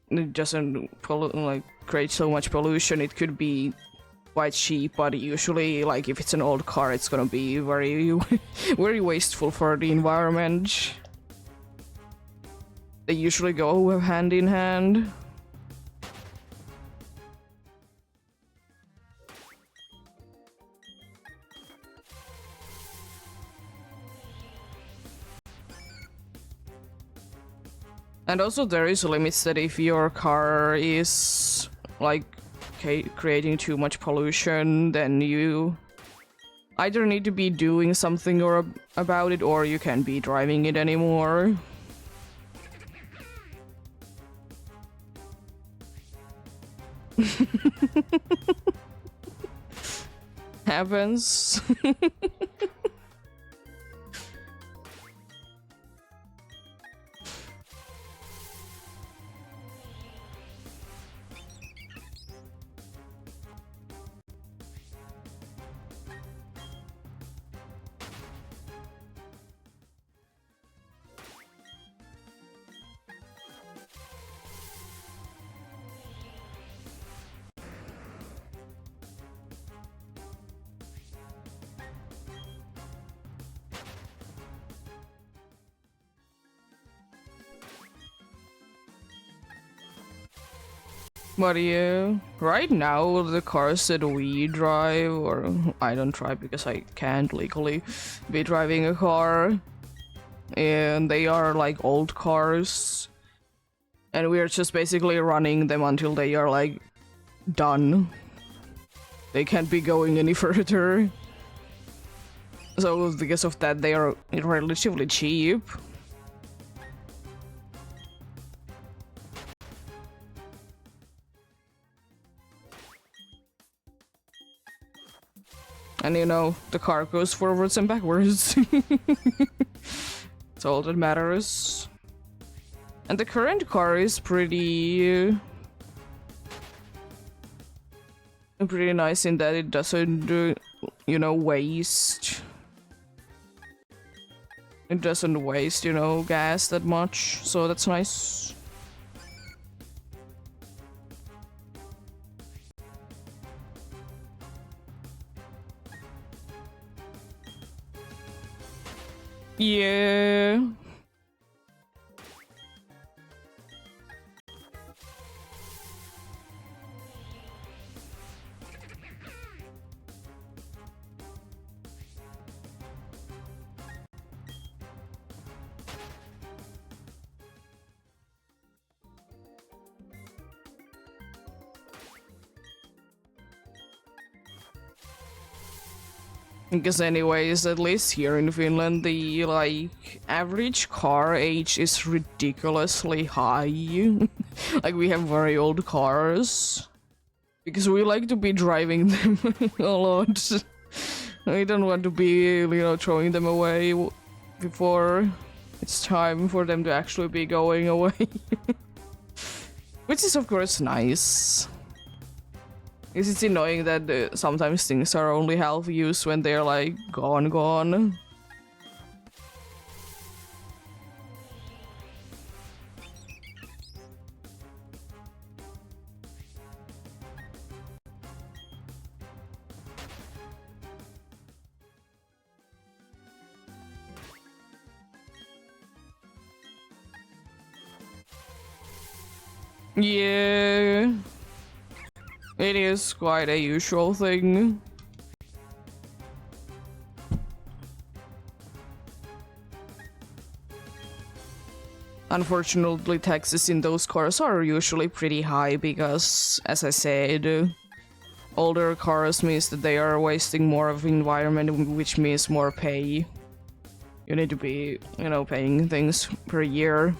it doesn't like create so much pollution, it could be quite cheap. But usually, like if it's an old car, it's gonna be very, very wasteful for the environment. They usually go hand in hand. And also there is limits that if your car is like creating too much pollution, then you either need to be doing something about it, or you can't be driving it anymore. Happens. But yeah, right now the cars that we drive, or I don't drive because I can't legally be driving a car, and they are like old cars, and we're just basically running them until they are like done. They can't be going any further. So because of that, they are relatively cheap. And you know, the car goes forwards and backwards. That's all that matters. And the current car is pretty nice in that it doesn't, you know, waste. It doesn't waste, you know, gas that much, so that's nice. Yeah. Because anyways, at least here in Finland, the like average car age is ridiculously high. Like we have very old cars. Because we like to be driving them a lot. We don't want to be, you know, throwing them away before it's time for them to actually be going away. Which is of course nice. Because it's annoying that sometimes things are only half used when they're like gone. Yeah. It is quite a usual thing. Unfortunately, taxes in those cars are usually pretty high because, as I said, older cars means that they are wasting more of the environment, which means more pay. You need to be, you know, paying things per year.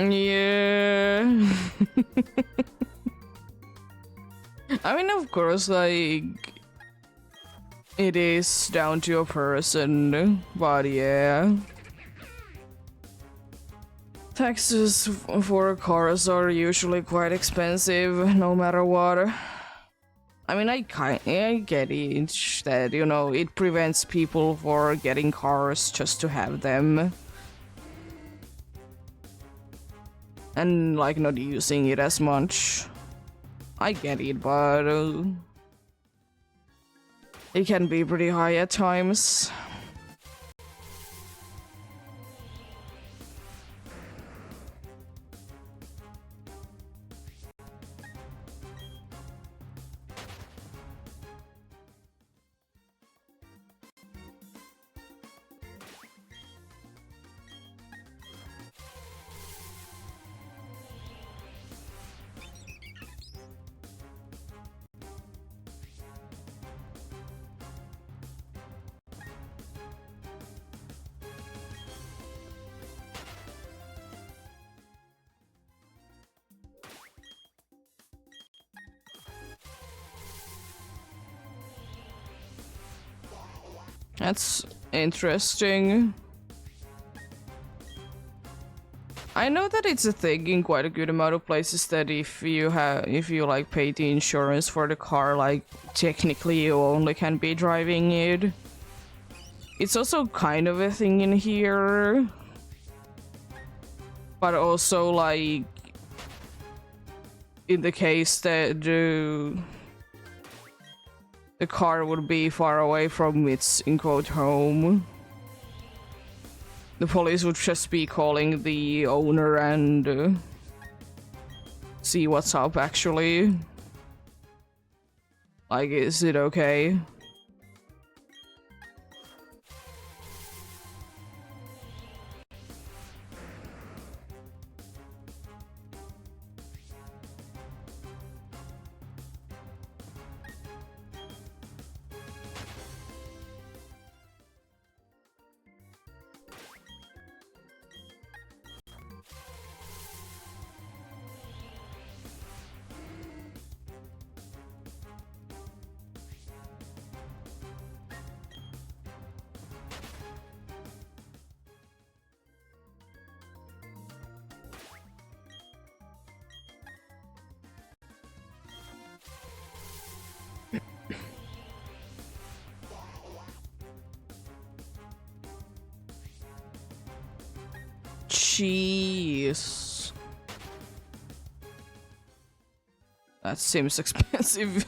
Yeah. I mean, of course, like, it is down to a person, but yeah. Taxes for cars are usually quite expensive, no matter what. I mean, I get it that, you know, it prevents people for getting cars just to have them. And, like, not using it as much. I get it, but it can be pretty high at times. That's interesting. I know that it's a thing in quite a good amount of places that if you like pay the insurance for the car, like technically you only can be driving it. It's also kind of a thing in here. But also like in the case that the car would be far away from its in-quote home, the police would just be calling the owner and see what's up actually. Like, is it okay? Jeez. That seems expensive.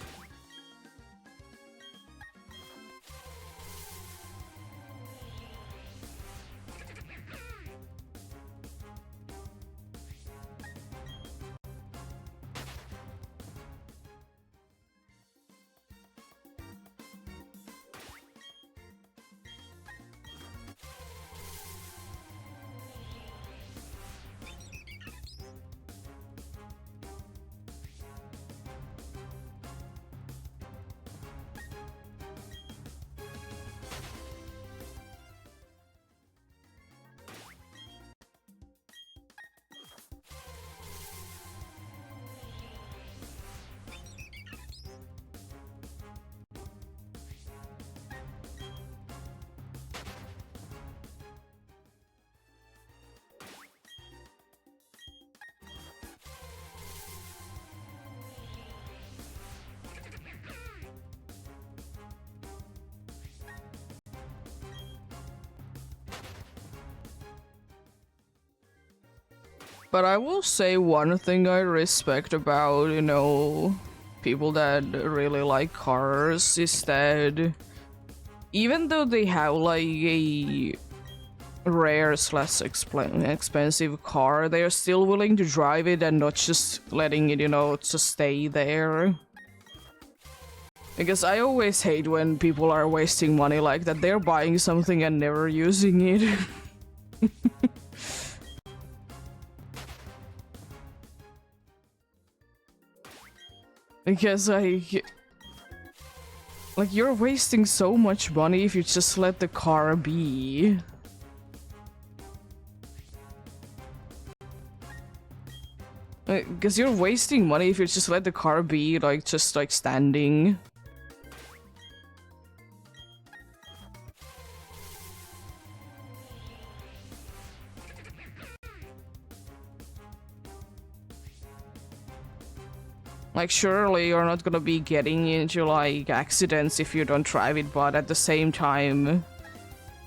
But I will say one thing I respect about, you know, people that really like cars is that even though they have like a rare slash expensive car, they are still willing to drive it and not just letting it, you know, just stay there. Because I always hate when people are wasting money like that. They're buying something and never using it. Because like you're wasting so much money if you just let the car be. Because you're wasting money if you just let the car be, like, just, like, standing. Like, surely you're not gonna be getting into, like, accidents if you don't drive it, but at the same time,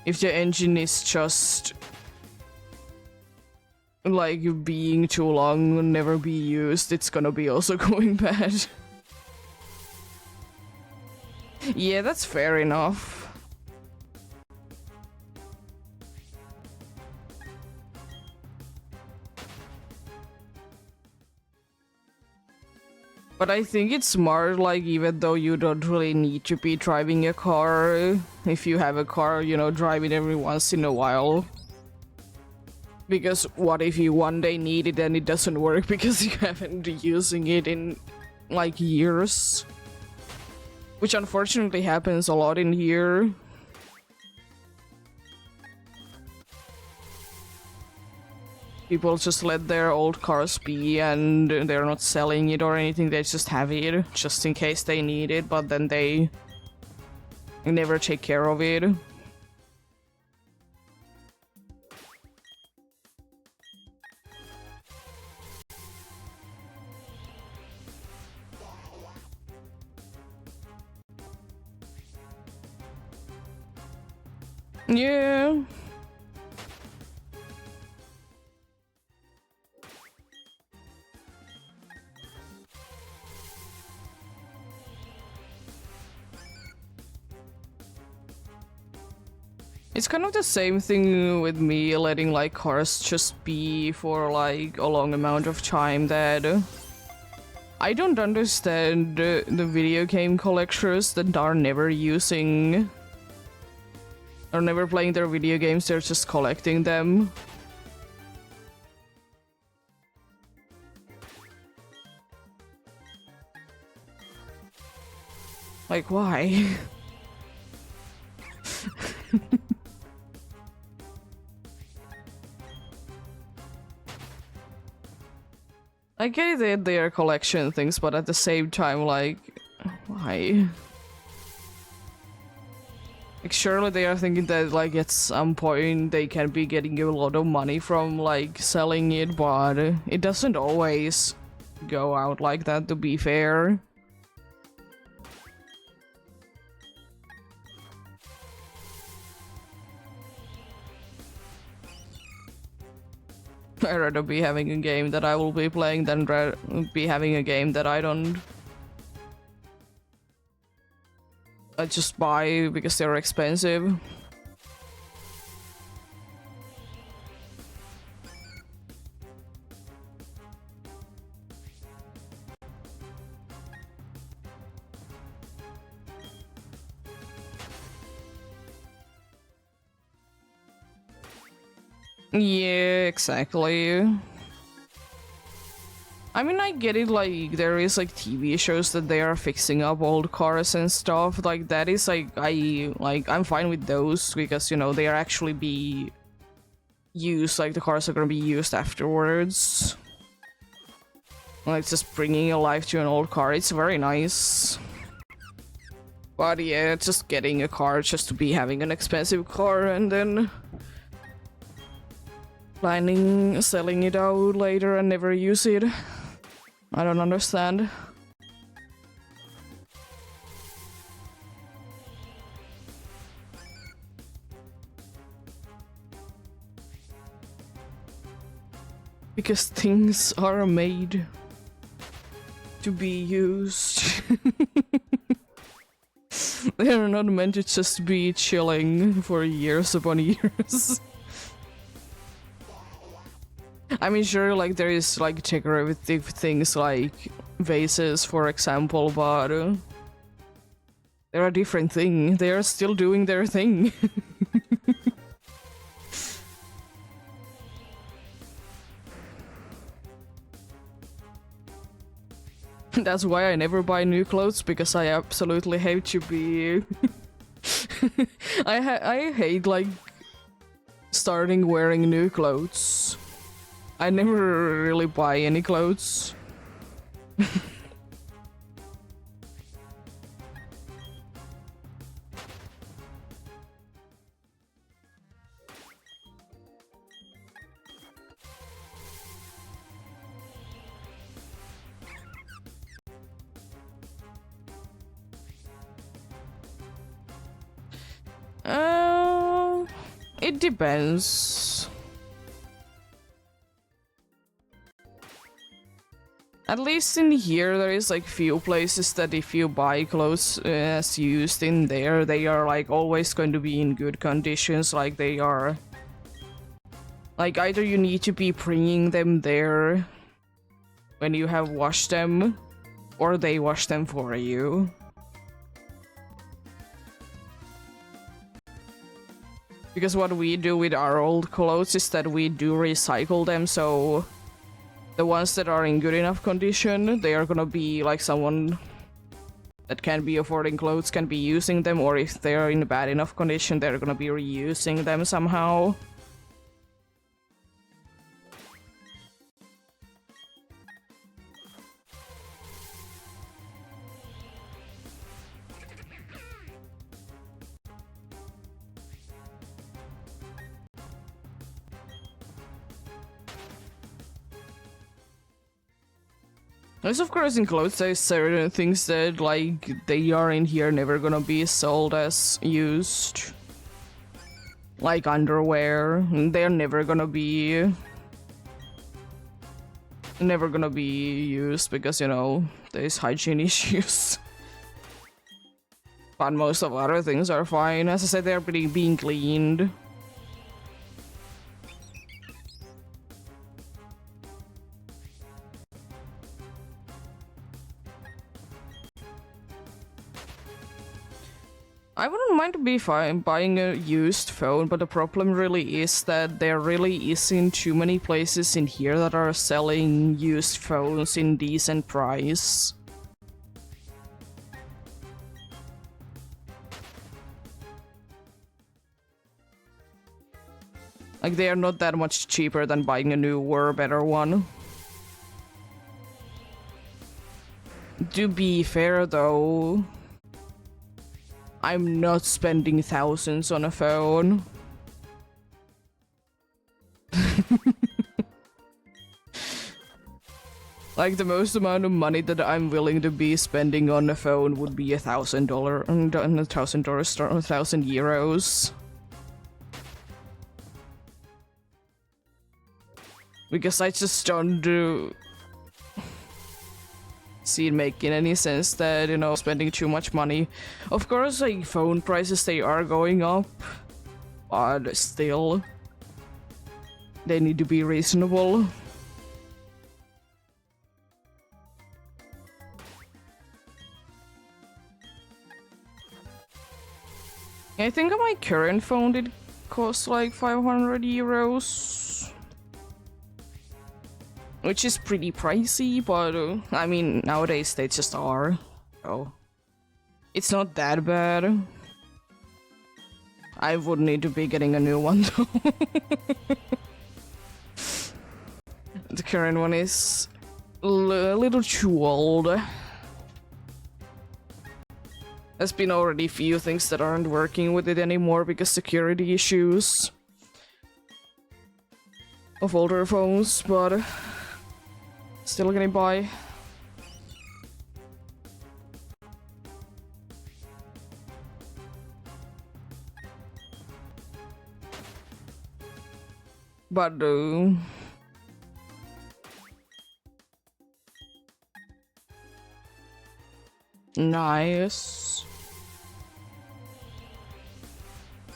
if the engine is just, like, being too long and never be used, it's gonna be also going bad. Yeah, that's fair enough. But I think it's smart, like, even though you don't really need to be driving a car, if you have a car, you know, drive it every once in a while. Because what if you one day need it and it doesn't work because you haven't been using it in, like, years? Which unfortunately happens a lot in here. People just let their old cars be and they're not selling it or anything, they just have it just in case they need it, but then they never take care of it. Yeah. It's kind of the same thing with me letting, like, cars just be for, like, a long amount of time that I don't understand the video game collectors that are never using or never playing their video games, they're just collecting them. Like, why? I get it, they are collection things, but at the same time, like, why? Like, surely they are thinking that, like, at some point they can be getting a lot of money from, like, selling it, but it doesn't always go out like that, to be fair. I'd rather be having a game that I will be playing than be having a game that I don't. I just buy because they're expensive. Yeah, exactly. I mean, I get it, like, there is, like, TV shows that they are fixing up old cars and stuff, like, that is, like, I'm fine with those, because, you know, they are actually be used, like, the cars are gonna be used afterwards. Like, just bringing a life to an old car, it's very nice. But yeah, just getting a car just to be having an expensive car and then planning selling it out later and never use it. I don't understand. Because things are made to be used. They are not meant to just be chilling for years upon years. I mean, sure, like, there is, like, decorative things like vases, for example, but they're a different thing. They are still doing their thing. That's why I never buy new clothes, because I absolutely hate to be... I hate, like, starting wearing new clothes. I never really buy any clothes. It depends. At least in here, there is like few places that if you buy clothes as used in there, they are like always going to be in good conditions. Like they are, like either you need to be bringing them there when you have washed them, or they wash them for you. Because what we do with our old clothes is that we do recycle them, so the ones that are in good enough condition, they are gonna be like someone that can be affording clothes can be using them, or if they're in bad enough condition, they're gonna be reusing them somehow. There's of course in clothes there's certain things that like they are in here never gonna be sold as used. Like underwear, they're never gonna be used because, you know, there's hygiene issues. But most of other things are fine. As I said, they're being cleaned. I wouldn't mind to be fine buying a used phone, but the problem really is that there really isn't too many places in here that are selling used phones in decent price. Like, they are not that much cheaper than buying a newer, better one. To be fair though, I'm not spending thousands on a phone. Like, the most amount of money that I'm willing to be spending on a phone would be $1,000, $1,000 or €1,000. Because I just don't see it making any sense that, you know, spending too much money. Of course, like, phone prices, they are going up, but still, they need to be reasonable. I think my current phone did cost like €500. Which is pretty pricey, but I mean, nowadays they just are. So it's not that bad. I would need to be getting a new one though. The current one is a little too old. There's been already a few things that aren't working with it anymore because security issues of older phones, but still getting by. But nice.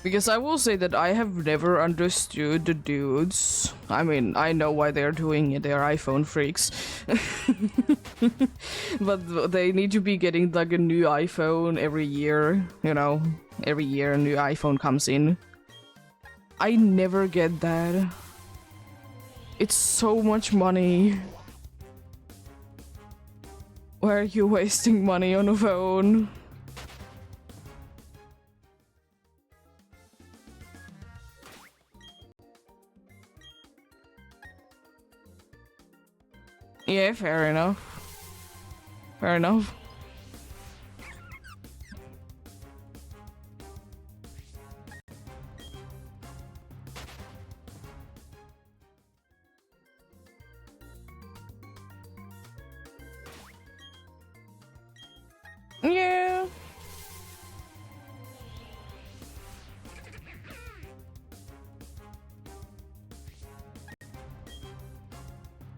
Because I will say that I have never understood the dudes. I mean, I know why they're doing it, they're iPhone freaks. But they need to be getting like a new iPhone every year, you know? Every year a new iPhone comes in. I never get that. It's so much money. Why are you wasting money on a phone? Okay, fair enough. Fair enough. Yeah.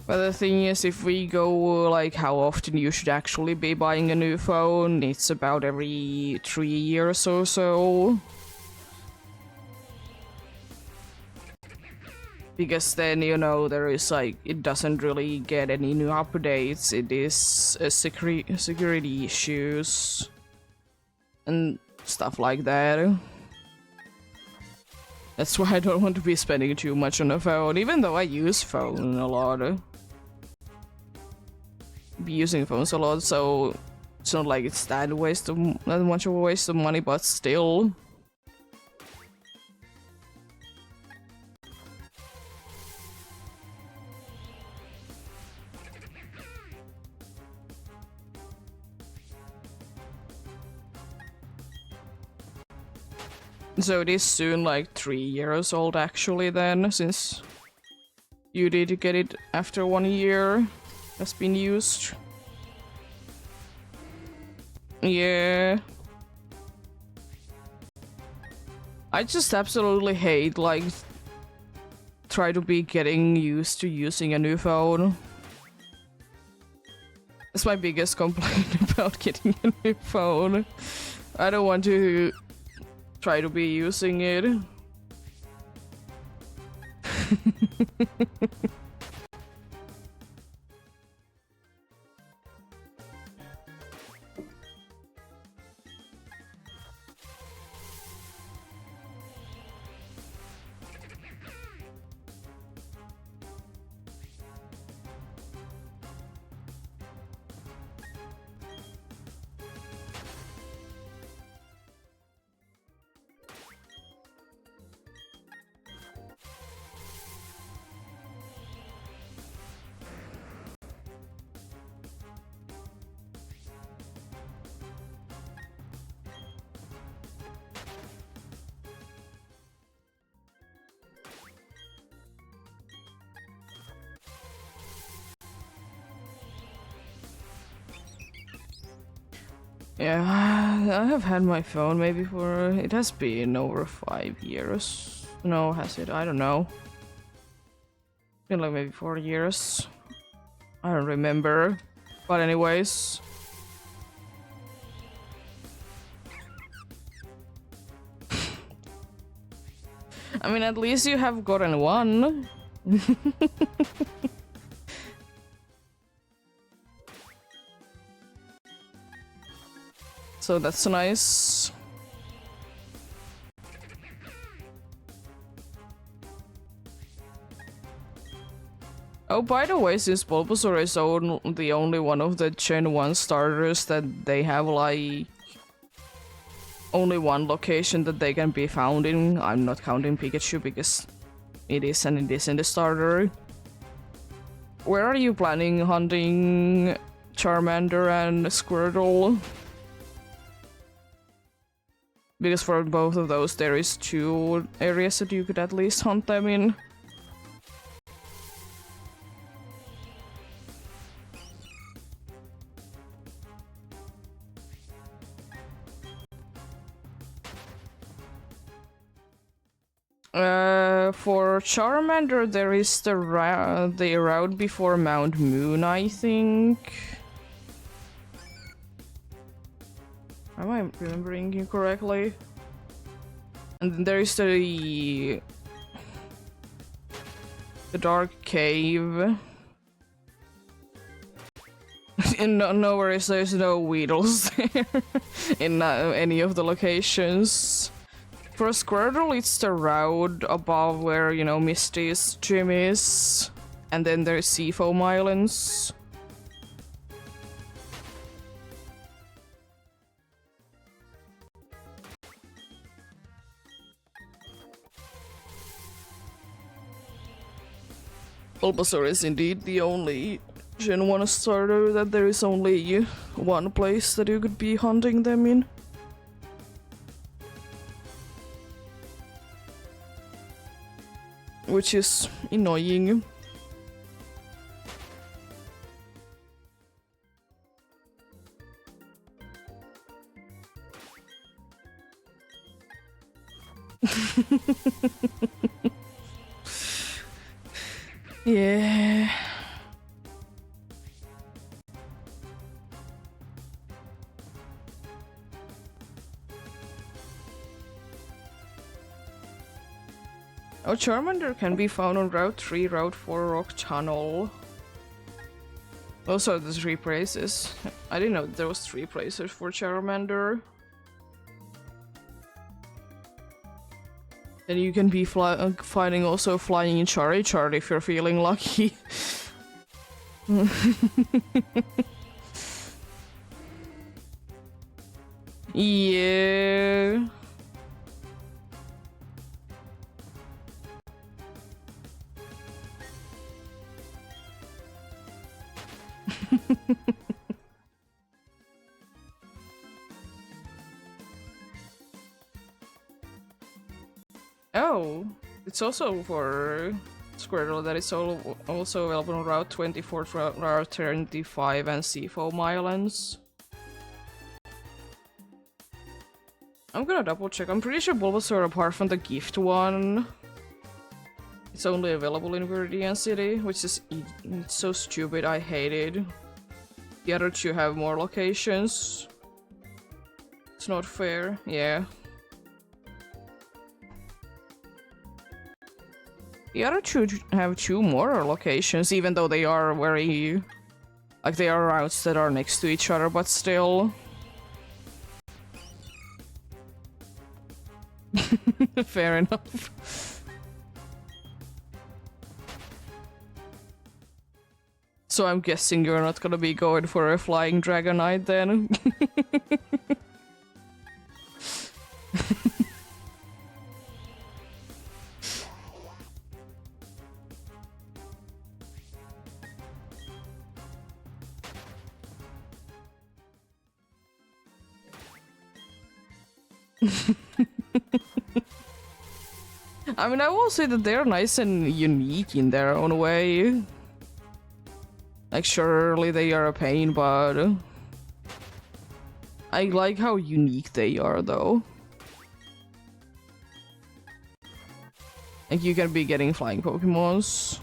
But the thing is, if we go like how often you should actually be buying a new phone, it's about every 3 years or so. Because then, you know, there is like, it doesn't really get any new updates, it is security issues and stuff like that. That's why I don't want to be spending too much on a phone, even though I use phone a lot. Be using phones a lot, so it's not like it's that much of a waste of money, but still. So it is soon like 3 years old actually then, since you did get it after 1 year has been used. Yeah. I just absolutely hate like try to be getting used to using a new phone. That's my biggest complaint about getting a new phone. I don't want to try to be using it. Yeah, I have had my phone maybe for... It has been over 5 years. No, has it? I don't know. Been like maybe 4 years. I don't remember. But anyways. I mean, at least you have gotten one. So that's nice. Oh, by the way, since Bulbasaur is the only one of the Gen 1 starters that they have, like, only one location that they can be found in. I'm not counting Pikachu because it is and it isn't a starter. Where are you planning hunting Charmander and Squirtle? Because for both of those there is 2 areas that you could at least hunt them in. For Charmander there is the route before Mount Moon, I think. Am I remembering it correctly? And then there is the Dark Cave. In no worries, there's no Weedles there in any of the locations. For Squirtle, it's the route above where, you know, Misty's gym is. And then there's Seafoam Islands. Bulbasaur is indeed the only Gen 1 starter that there is only one place that you could be hunting them in. Which is annoying. Yeah. Oh, Charmander can be found on Route 3, Route 4, Rock Tunnel. Those are the 3 places. I didn't know there was 3 places for Charmander. And you can be finding also flying in Charichar if you're feeling lucky. Yeah. Oh, it's also for Squirtle that is also available on Route 24, Route 25 and Seafoam Islands. I'm gonna double check. I'm pretty sure Bulbasaur, apart from the gift one, it's only available in Viridian City, which is it's so stupid. I hate it. The other 2 have more locations. It's not fair. Yeah. The other 2 have 2 more locations, even though they are very... like, they are routes that are next to each other, but still... Fair enough. So I'm guessing you're not gonna be going for a Flying Dragonite then? I mean, I will say that they're nice and unique in their own way. Like, surely they are a pain, but... I like how unique they are, though. Like, you can be getting flying Pokemons.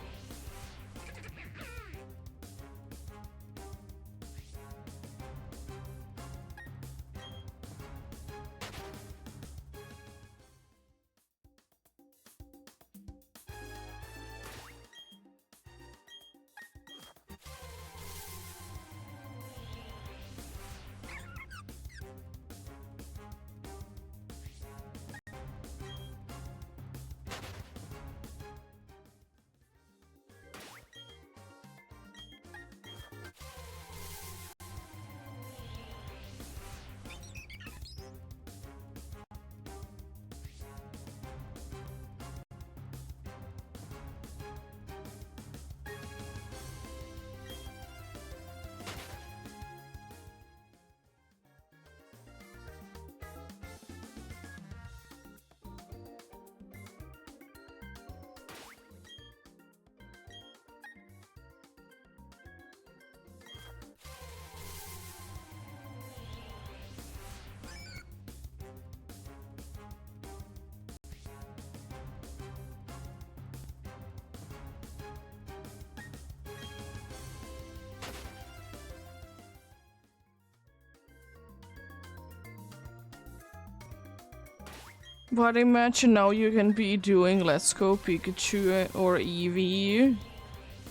But imagine now you can be doing Let's Go Pikachu or Eevee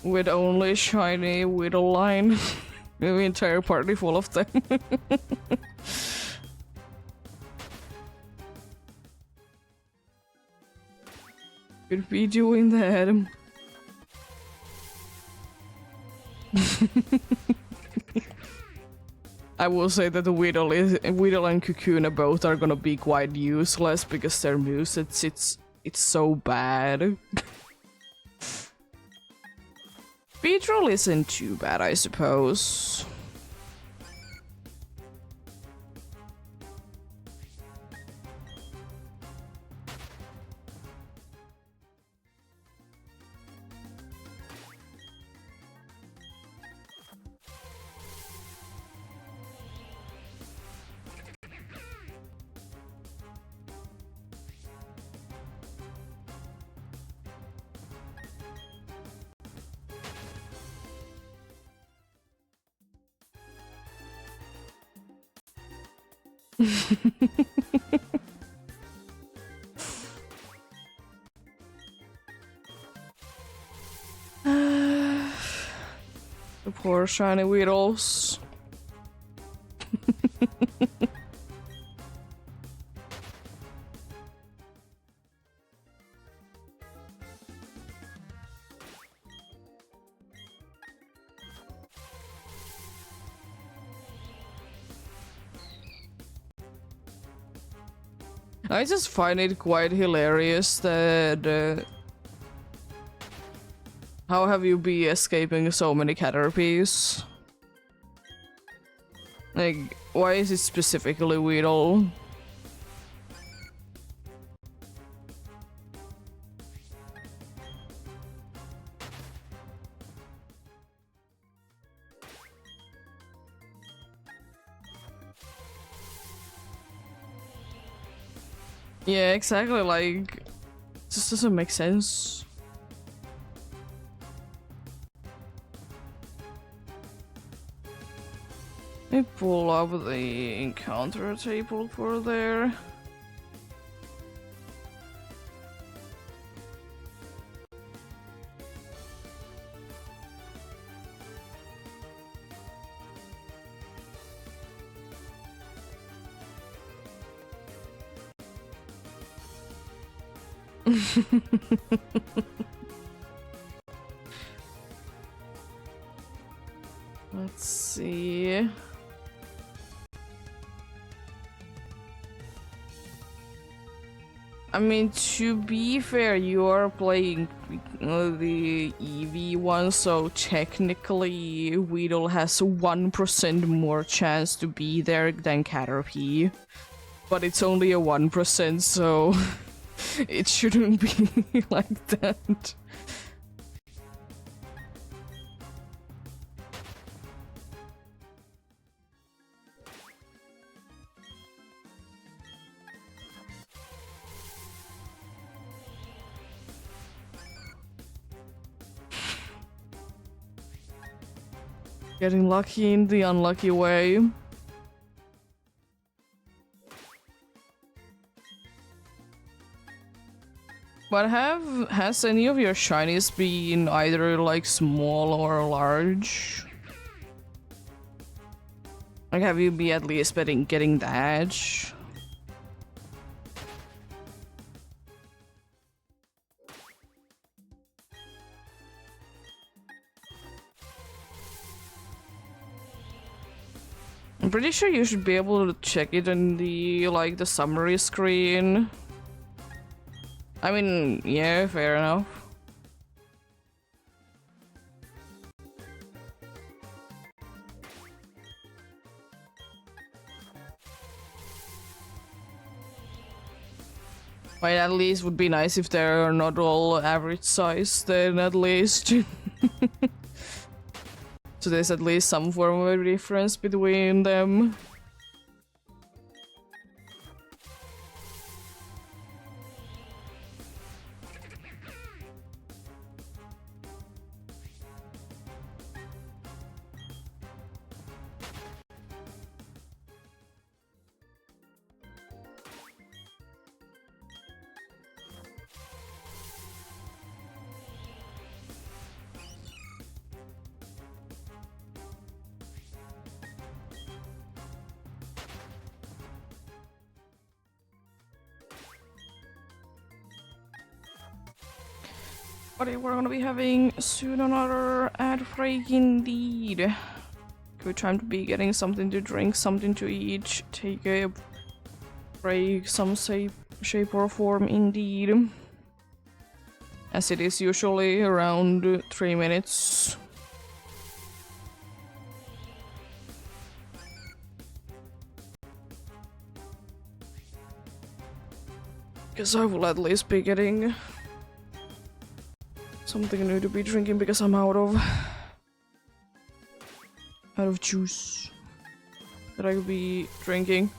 with only shiny Whittle line. The entire party full of them. Could be doing that. I will say that the Whittle and Kakuna both are gonna be quite useless because their moveset it's so bad. Speedroll isn't too bad, I suppose. The poor shiny Weedles. I just find it quite hilarious that how have you been escaping so many Caterpies? Like, why is it specifically Weedle? Yeah, exactly, like, it just doesn't make sense. Let me pull up the encounter table for there. Let's see. I mean, to be fair, you are playing the EV one, so technically Weedle has 1% more chance to be there than Caterpie. But it's only a 1%, so it shouldn't be like that. Getting lucky in the unlucky way. But has any of your shinies been either like small or large? Like, have you been at least getting the edge? I'm pretty sure you should be able to check it in the, like, the summary screen. I mean, yeah, fair enough. But at least would be nice if they're not all average size, then at least. So there's at least some form of a difference between them. But we're gonna be having soon another ad break indeed. Good time to be getting something to drink, something to eat, take a break, some shape or form indeed. As it is usually around 3 minutes. Because I will at least be getting something new to be drinking because I'm out of juice that I could be drinking.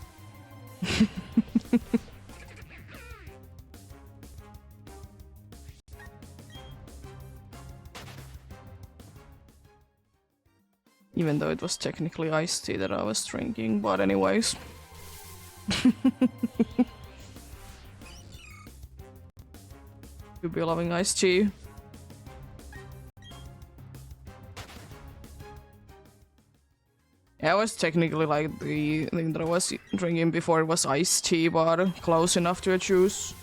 Even though it was technically iced tea that I was drinking, but anyways. You'd be loving iced tea. Yeah, it was technically like the thing that I was drinking before it was iced tea, but close enough to a juice.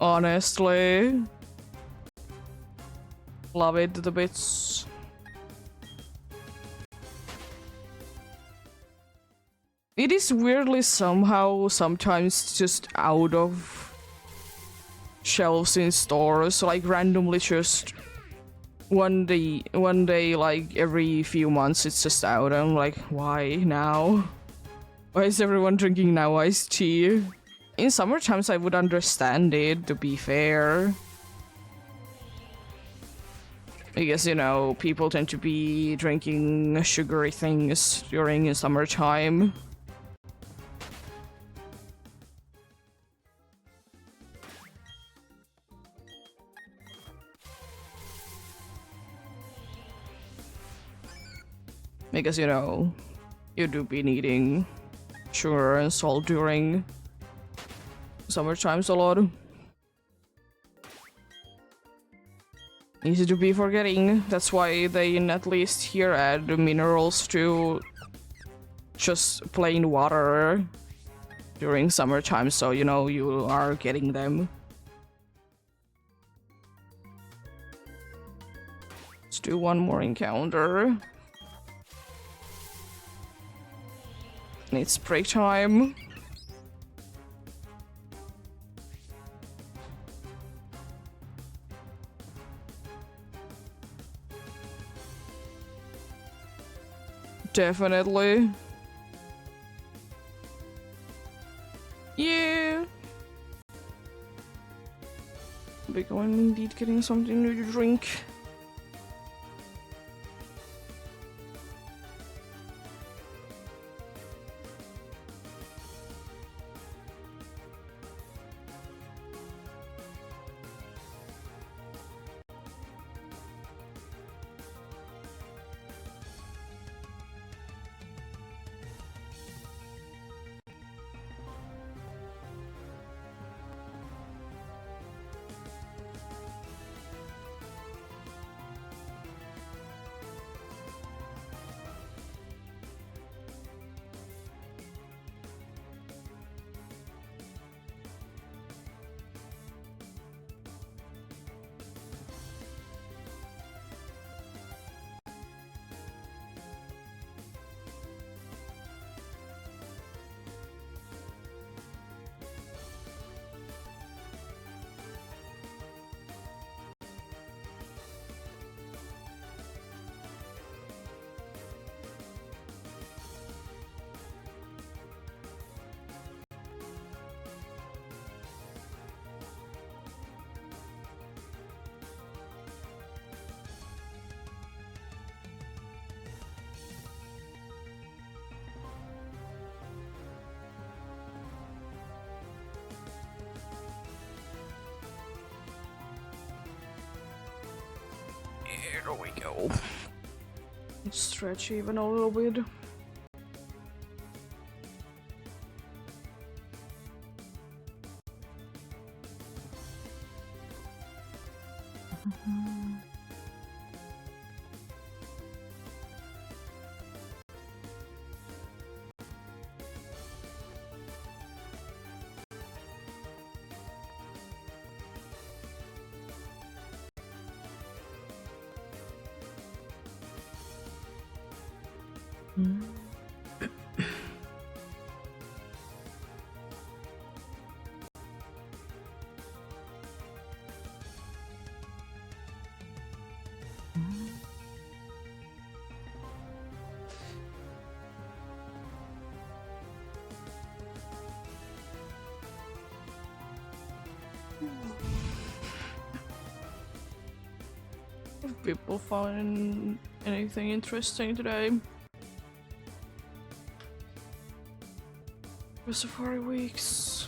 Honestly. Love it to the bits. It is weirdly somehow sometimes just out of shelves in stores, like randomly just one day like every few months it's just out. I'm like, why now? Why is everyone drinking now iced tea? In summer times I would understand it, to be fair. I guess, you know, people tend to be drinking sugary things during summertime. Because, you know, you do be needing sugar and salt during summer times a lot. Easy to be forgetting. That's why they at least here add minerals to just plain water during summertime, so you know you are getting them. Let's do one more encounter. And it's break time. Definitely. Yeah. Be going indeed getting something new to drink. There we go. Let's stretch even a little bit. people found anything interesting today. For Safari weeks.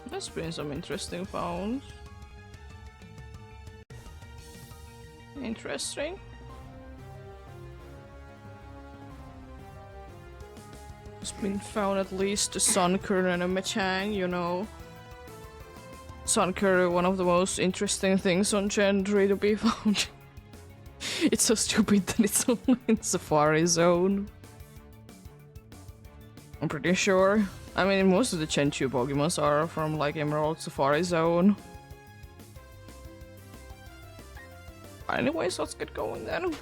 There's been some interesting founds. Interesting. There's been found at least a Suncur and a Machang, you know. Suncur, one of the most interesting things on Gen 3 to be found. It's so stupid that it's only in Safari Zone. I'm pretty sure. I mean, most of the Gen 2 Pokemons are from like Emerald Safari Zone. But anyways, let's get going then.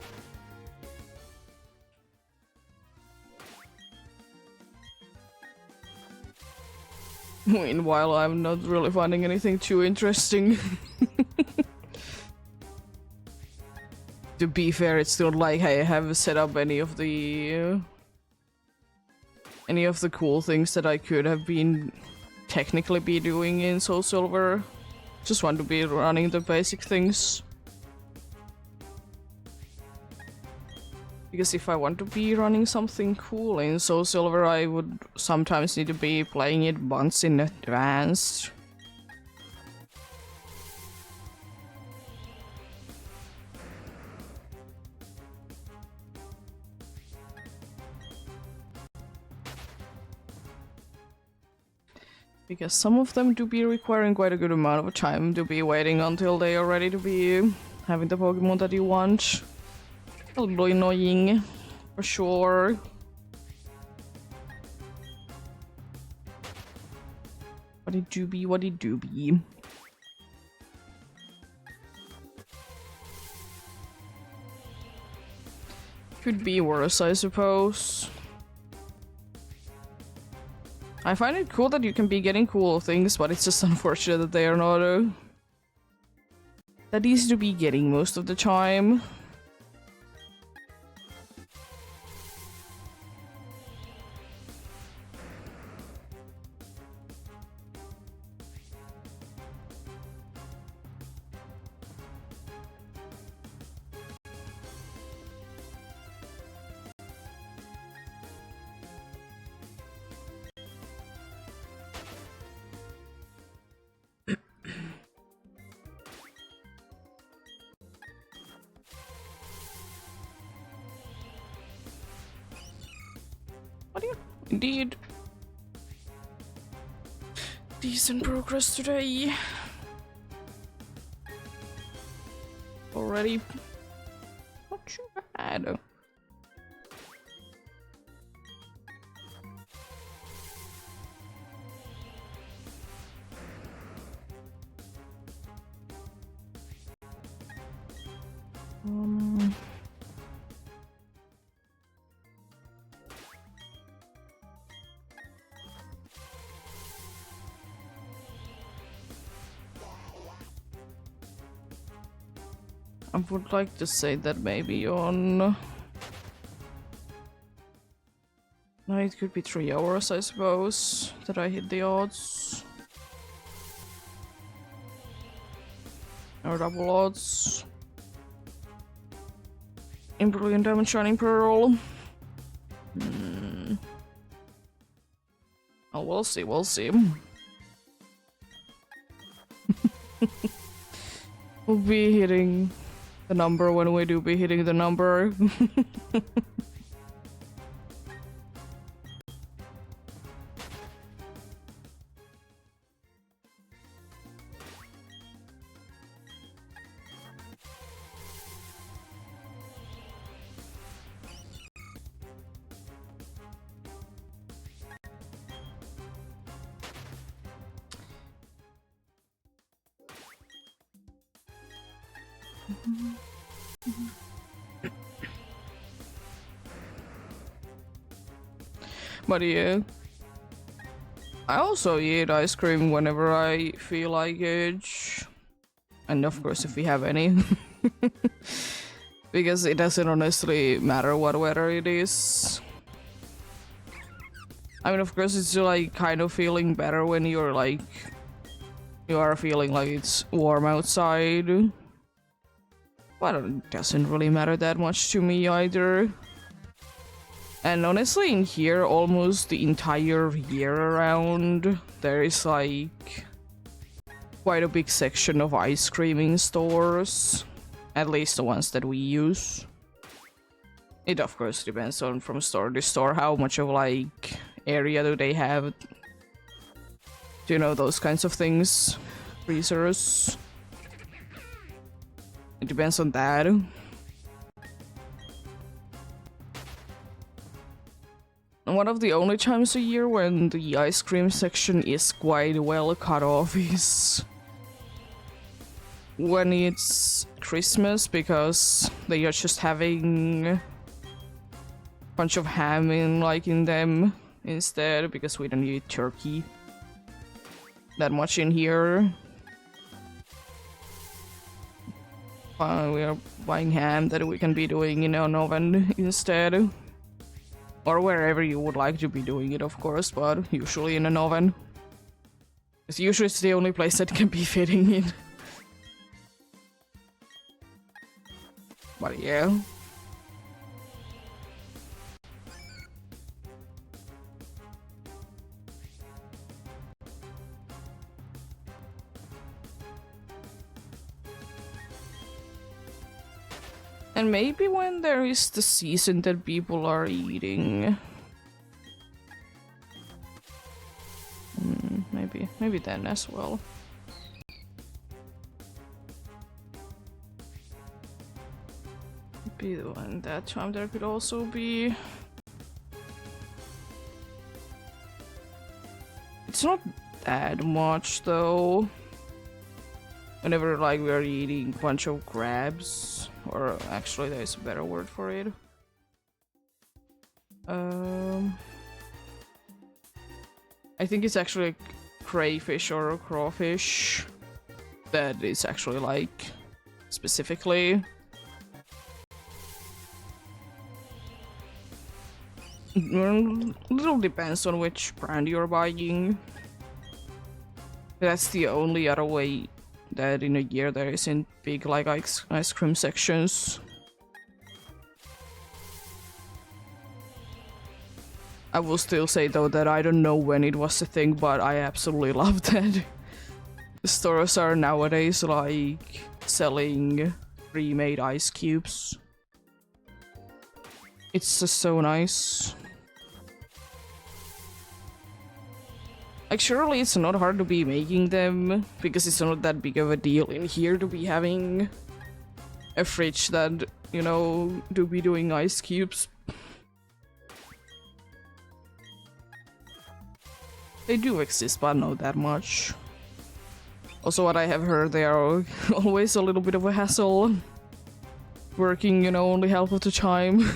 Meanwhile, I'm not really finding anything too interesting. To be fair, it's not like I have set up any of the cool things that I could have been technically be doing in Soul Silver. Just want to be running the basic things. Because if I want to be running something cool in Soul Silver, I would sometimes need to be playing it once in advance. Because some of them do be requiring quite a good amount of time to be waiting until they are ready to be having the Pokemon that you want. A little annoying, for sure. What it do be, what it do be. Could be worse, I suppose. I find it cool that you can be getting cool things, but it's just unfortunate that they are not that easy to be getting most of the time. Indeed. Decent progress today. Already. Not too bad. I would like to say that maybe on... No, it could be 3 hours, I suppose, that I hit the odds. Or double odds. In Brilliant Diamond Shining Pearl. Oh, we'll see, we'll see. We'll be hitting the number when we do be hitting the number. But yeah. I also eat ice cream whenever I feel like it. And of course if we have any. Because it doesn't honestly matter what weather it is. I mean, of course it's like kind of feeling better when you're like... You are feeling like it's warm outside. But it doesn't really matter that much to me either. And honestly, in here, almost the entire year around, there is like quite a big section of ice cream stores. At least the ones that we use. It of course depends on from store to store how much of like area do they have. Do you know those kinds of things? Freezers. It depends on that. One of the only times a year when the ice cream section is quite well cut off is when it's Christmas, because they are just having a bunch of ham in them instead, because we don't eat turkey that much in here. We are buying ham that we can be doing in an oven instead. Or wherever you would like to be doing it, of course, but usually in an oven. Because usually it's the only place that can be fitting in. But yeah. And maybe when there is the season that people are eating. Maybe then as well. Maybe when that time there could also be. It's not that much though. Whenever like we are eating a bunch of crabs, or actually there's a better word for it. I think it's actually crayfish or crawfish that is actually like specifically. Little depends on which brand you're buying. That's the only other way that in a year there isn't big like ice cream sections. I will still say though that I don't know when it was a thing, but I absolutely love that. The stores are nowadays like selling pre-made ice cubes. It's just so nice. Like, surely it's not hard to be making them, because it's not that big of a deal in here to be having a fridge that, you know, to be doing ice cubes. They do exist, but not that much. Also, what I have heard, they are always a little bit of a hassle. Working, you know, only half of the time.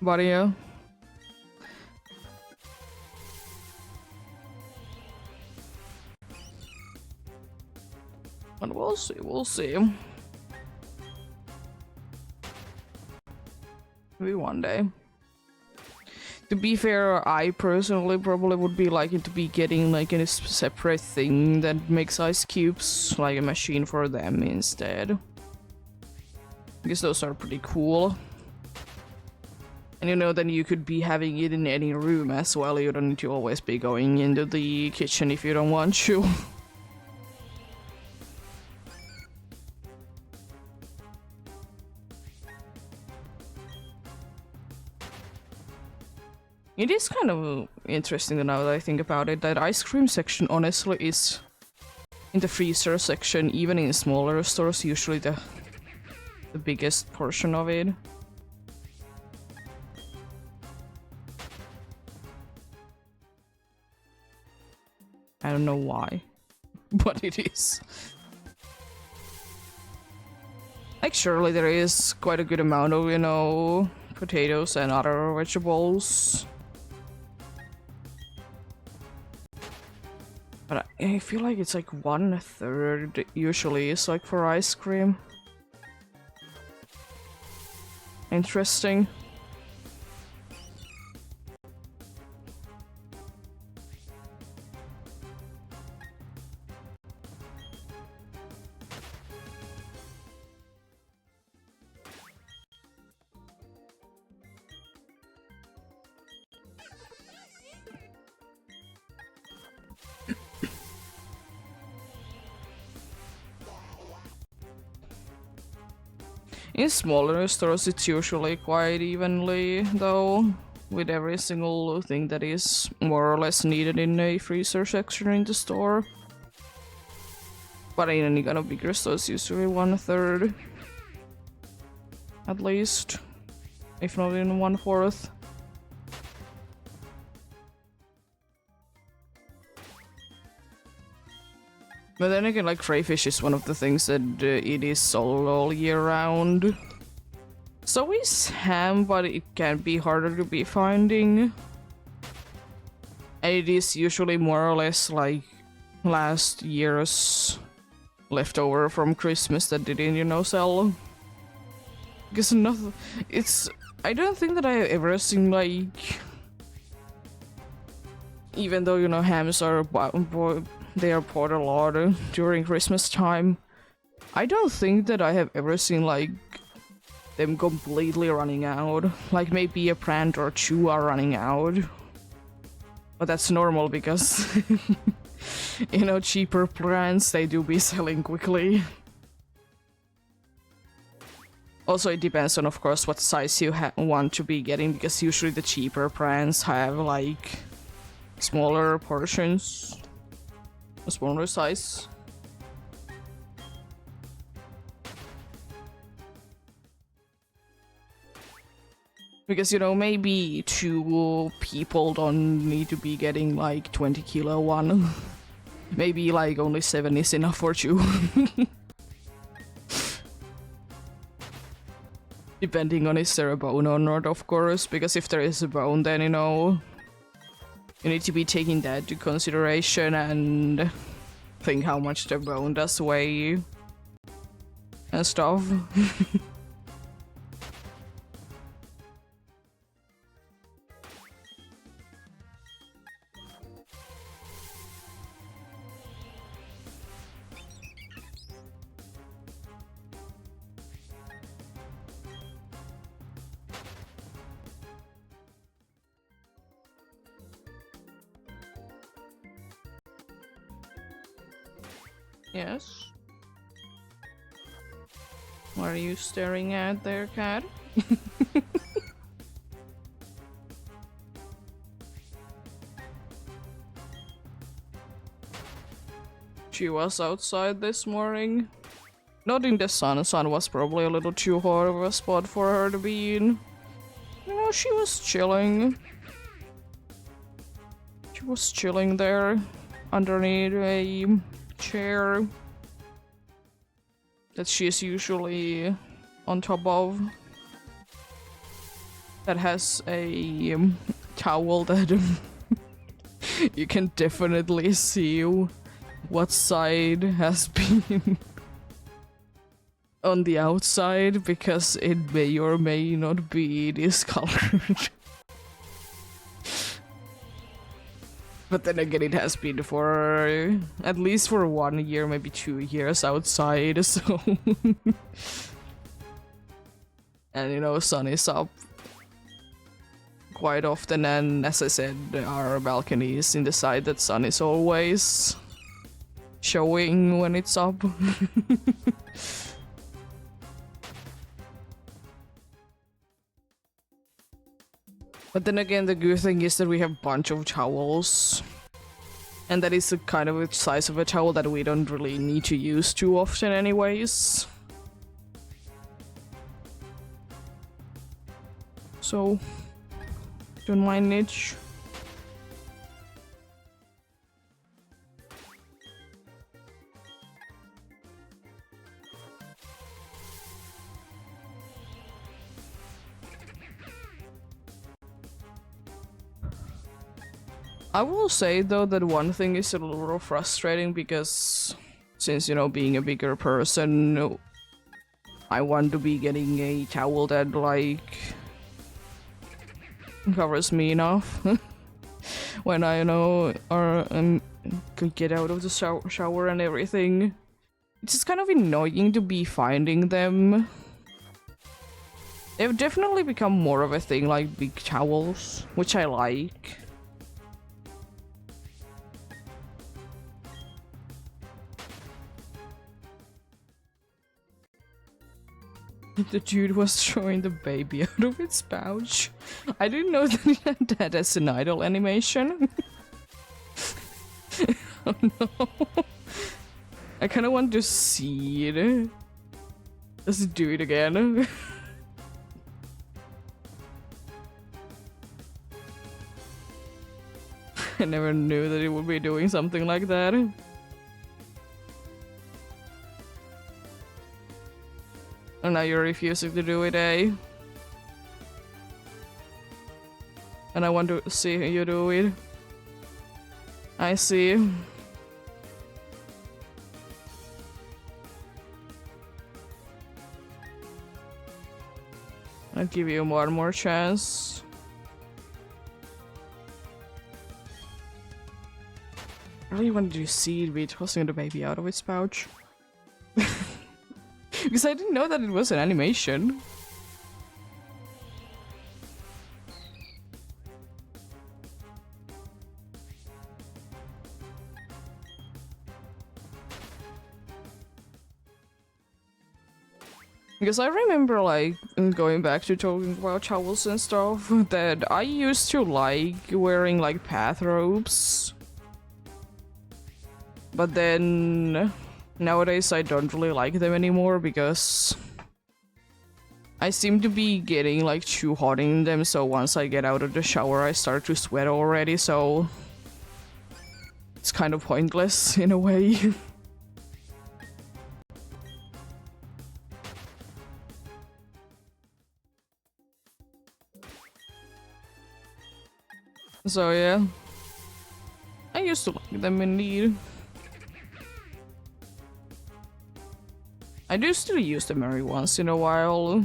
But yeah. And we'll see. Maybe one day. To be fair, I personally probably would be liking to be getting like a separate thing that makes ice cubes, like a machine for them instead. Because those are pretty cool. And you know, then you could be having it in any room as well. You don't need to always be going into the kitchen if you don't want to. It is kind of interesting now that I think about it, that ice cream section honestly is in the freezer section, even in smaller stores, usually the biggest portion of it. I don't know why, but it is. Like, surely there is quite a good amount of, you know, potatoes and other vegetables. But I feel like it's like 1/3 usually is like for ice cream. Interesting. In smaller stores, it's usually quite evenly, though, with every single thing that is more or less needed in a freezer section in the store. But in any kind of bigger stores, usually 1/3, at least, if not in 1/4. But then again, like, crayfish is one of the things that it is sold all year round. So is ham, but it can be harder to be finding. And it is usually more or less like last year's leftover from Christmas that didn't, you know, sell. Because nothing. It's. I don't think that I have ever seen, like. Even though, you know, hams are. They are bought a lot during Christmas time. I don't think that I have ever seen, like, them completely running out. Like, maybe a brand or two are running out. But that's normal because, you know, cheaper brands, they do be selling quickly. Also, it depends on, of course, what size you want to be getting, because usually the cheaper brands have, like, smaller portions. A smaller size. Because, you know, maybe 2 people don't need to be getting like 20-kilo one. Maybe like only 7 is enough for 2. Depending on is there a bone or not, of course, because if there is a bone, then, you know, you need to be taking that into consideration and think how much the bone does weigh and stuff. Yes? What are you staring at there, cat? She was outside this morning. Not in the sun. Sun was probably a little too hot of a spot for her to be in. You know, she was chilling. She was chilling there underneath a chair that she's usually on top of, that has a towel that you can definitely see what side has been on the outside, because it may or may not be discolored. But then again, it has been for at least for 1 year, maybe 2 years outside, so... And, you know, sun is up quite often, and as I said, our balcony is in the side that sun is always showing when it's up. But then again, the good thing is that we have a bunch of towels. And that is the kind of a size of a towel that we don't really need to use too often anyways. So, don't mind it. I will say though that one thing is a little frustrating because since, you know, being a bigger person, I want to be getting a towel that like covers me enough when I, you know, could get out of the shower and everything. It's just kind of annoying to be finding them. They've definitely become more of a thing, like big towels, which I like. The dude was showing the baby out of its pouch. I didn't know that it had that as an idle animation. Oh no. I kinda want to see it. Let's do it again. I never knew that it would be doing something like that. And now you're refusing to do it, eh? And I want to see you do it. I see. I'll give you one more chance. I really wanted to see it be tossing the baby out of its pouch. Because I didn't know that it was an animation. Because I remember, like, going back to talking about towels and stuff, that I used to like wearing, like, bathrobes. But then nowadays I don't really like them anymore because I seem to be getting like too hot in them, so once I get out of the shower I start to sweat already, so it's kind of pointless in a way. So yeah, I used to like them indeed. I do still use them every once in a while.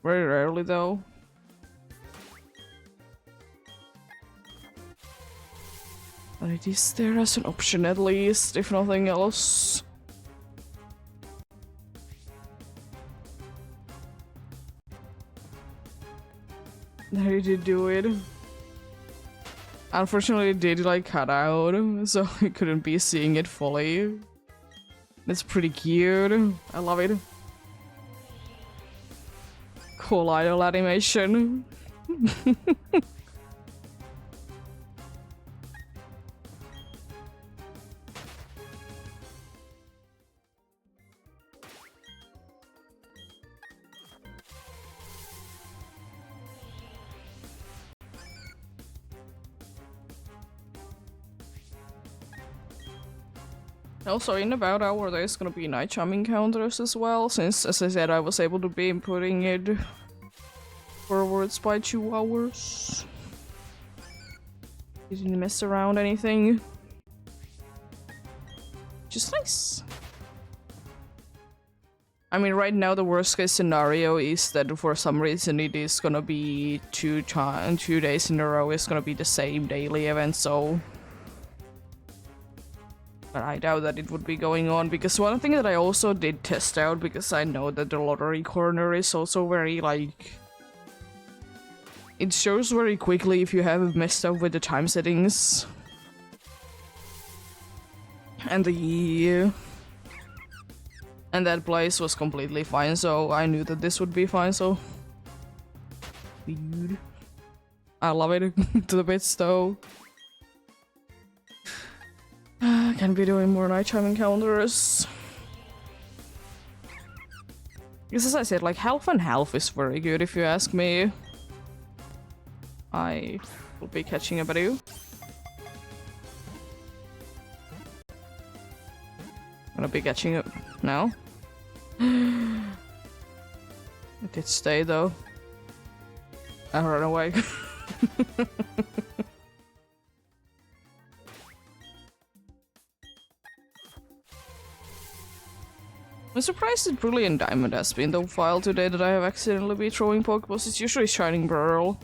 Very rarely though. But it is there as an option at least, if nothing else. There, did do it. Unfortunately it did like cut out, so I couldn't be seeing it fully. It's pretty cute. I love it. Cool idle animation. Also, in about an hour there's gonna be night chime encounters as well, since, as I said, I was able to be inputting it forwards by 2 hours. Didn't mess around anything. Just nice. I mean, right now the worst case scenario is that for some reason it is gonna be 2 days in a row, it's gonna be the same daily event, so... But I doubt that it would be going on, because one thing that I also did test out, because I know that the lottery corner is also very, like... It shows very quickly if you have messed up with the time settings. And and that place was completely fine, so I knew that this would be fine, so... Dude. I love it to the bits, though. Can be doing more night chime encounters. Because as I said, like, half and half is very good if you ask me. I will be catching a Badoo. Gonna be catching it now. It did stay though. I ran away. I'm surprised that Brilliant Diamond has been the file today that I have accidentally been throwing Pokeballs. It's usually Shining Pearl.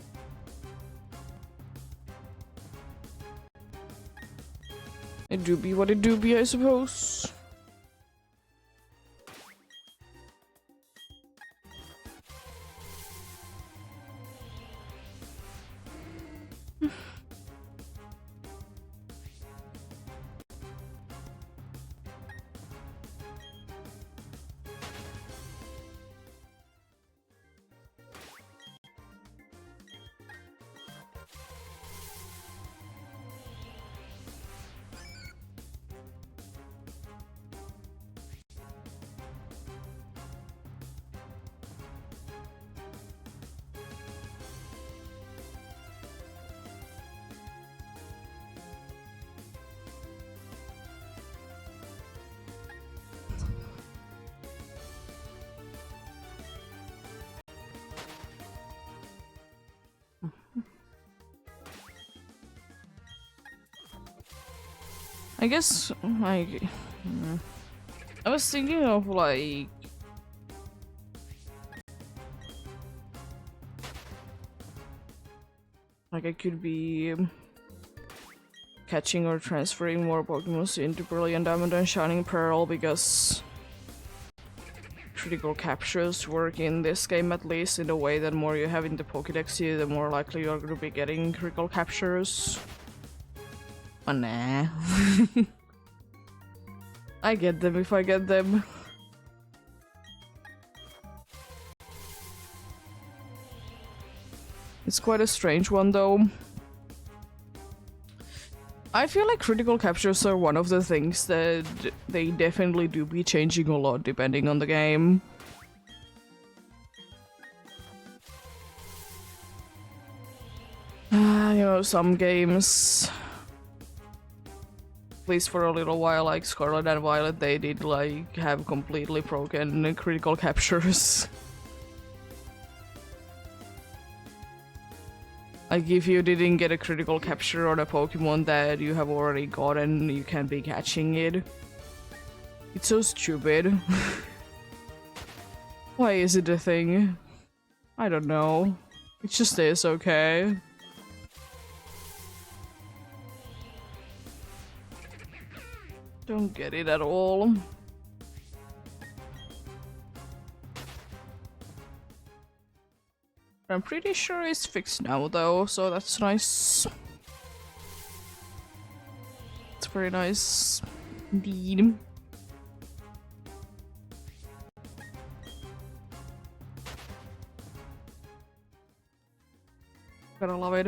It do be what it do be, I suppose. I guess, like, I was thinking of, like, I could be catching or transferring more Pokemon into Brilliant Diamond and Shining Pearl because critical captures work in this game, at least in the way that more you have in the Pokédex here, the more likely you're going to be getting critical captures. Oh nah. I get them if I get them. It's quite a strange one though. I feel like critical captures are one of the things that they definitely do be changing a lot depending on the game. You know, some games, at least for a little while, like Scarlet and Violet, they did like have completely broken critical captures. Like if you didn't get a critical capture on a Pokemon that you have already gotten, you can't be catching it. It's so stupid. Why is it a thing? I don't know. It just is, okay? Don't get it at all. I'm pretty sure it's fixed now though, so that's nice. It's very nice indeed. Gotta love it.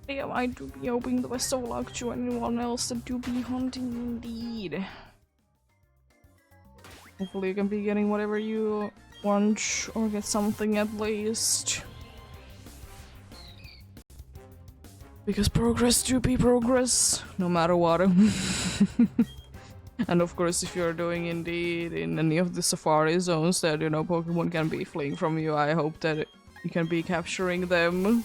Yeah, I do be hoping the best of luck to anyone else that do be hunting indeed. Hopefully you can be getting whatever you want, or get something at least. Because progress do be progress, no matter what. And of course, if you're doing indeed in any of the safari zones that, you know, Pokemon can be fleeing from you, I hope that you can be capturing them.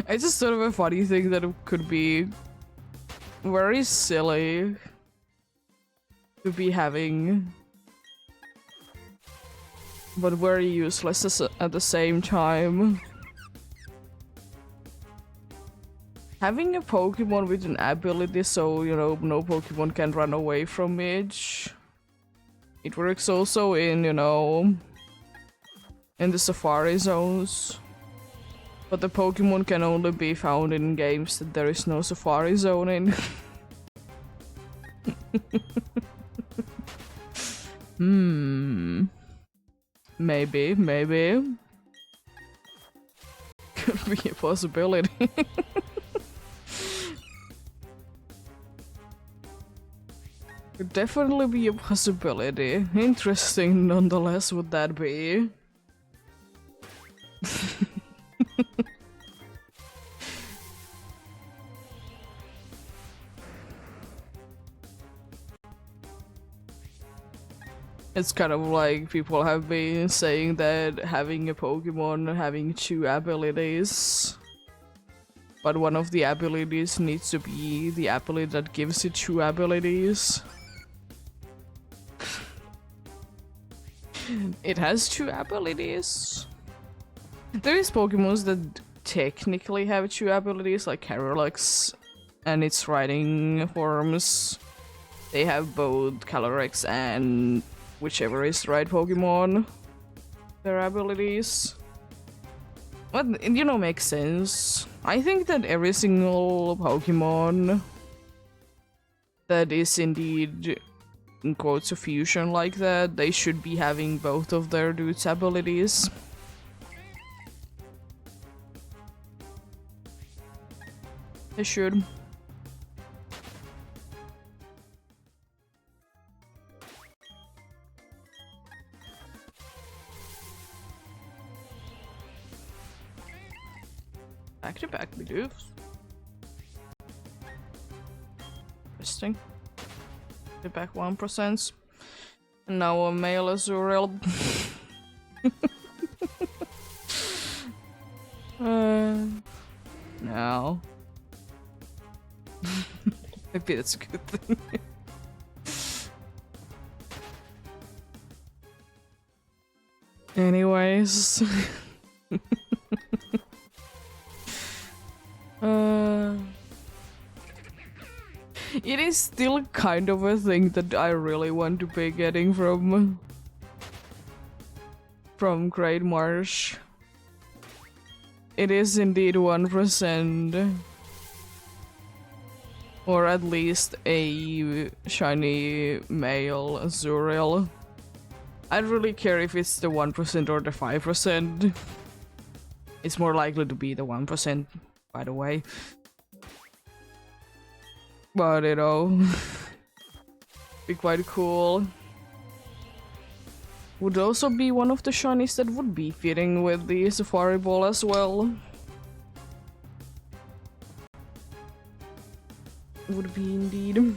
It's just sort of a funny thing that it could be very silly to be having, but very useless at the same time. Having a Pokemon with an ability so, you know, no Pokemon can run away from it. It works also in, you know, in the safari zones. But the Pokemon can only be found in games that there is no safari zone in. Maybe. Could be a possibility. Could definitely be a possibility. Interesting nonetheless would that be. It's kind of like people have been saying that having a Pokemon having 2 abilities, but one of the abilities needs to be the ability that gives it 2 abilities. It has 2 abilities. There is Pokemons that technically have 2 abilities, like Calyrex and its riding forms. They have both Calyrex and whichever is the right Pokemon, their abilities. But, you know, makes sense. I think that every single Pokemon that is indeed, in quotes, a fusion like that, they should be having both of their dudes' abilities. They should. Back to back we do. Interesting. Get back 1%. And now a male Azurill. No. Maybe that's a good thing. Anyways. It is still kind of a thing that I really want to be getting from Great Marsh. It is indeed 1%. Or at least a shiny male Azurill. I don't really care if it's the 1% or the 5%. It's more likely to be the 1%, by the way. But, you know, be quite cool. Would also be one of the shinies that would be fitting with the Safari Ball as well. Would be indeed.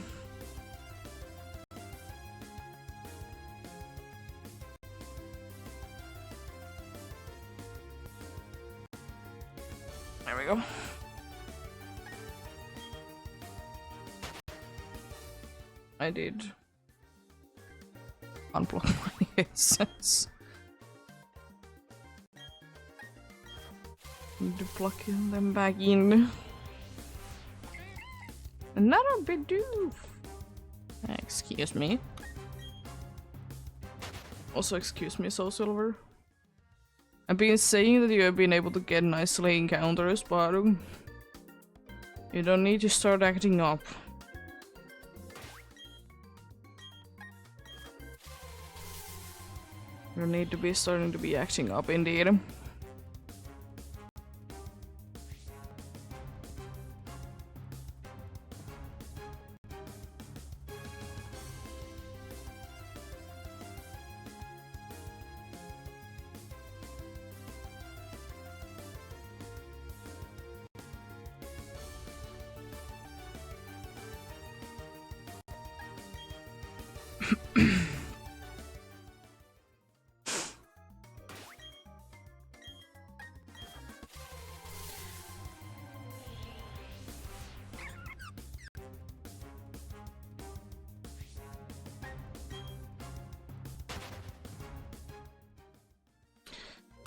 There we go. I did unblock my headsets. Need to plug them back in. Another Bidoof! Excuse me. Also excuse me, Soul Silver. I've been saying that you have been able to get nicely encounters, but you don't need to start acting up. You need to be starting to be acting up indeed.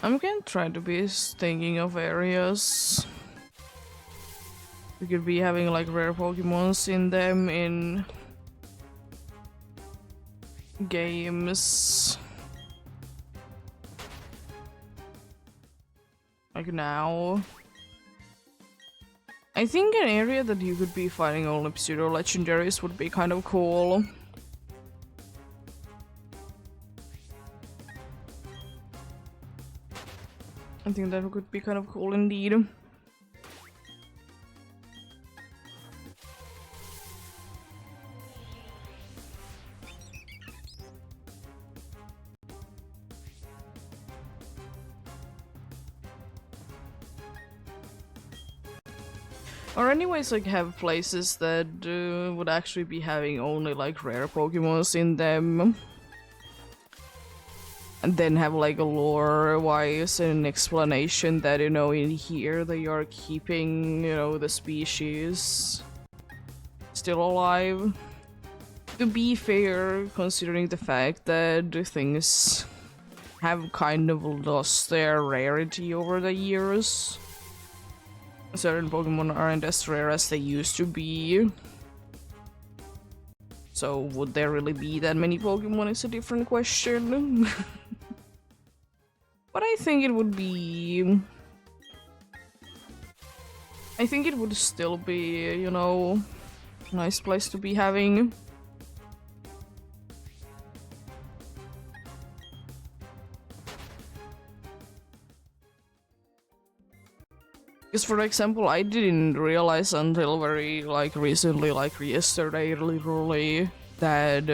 I'm gonna try to be thinking of areas. We could be having like rare Pokemons in them in games. Like now. I think an area that you could be finding only pseudo legendaries would be kind of cool. I think that could be kind of cool indeed. Or anyways, like have places that would actually be having only like rare Pokemons in them. And then have like a lore-wise an explanation that, you know, in here they are keeping, you know, the species still alive. To be fair, considering the fact that things have kind of lost their rarity over the years. Certain Pokemon aren't as rare as they used to be. So would there really be that many Pokemon is a different question. But I think it would be... I think it would still be, you know, a nice place to be having. Because for example, I didn't realize until very like recently, like yesterday literally, that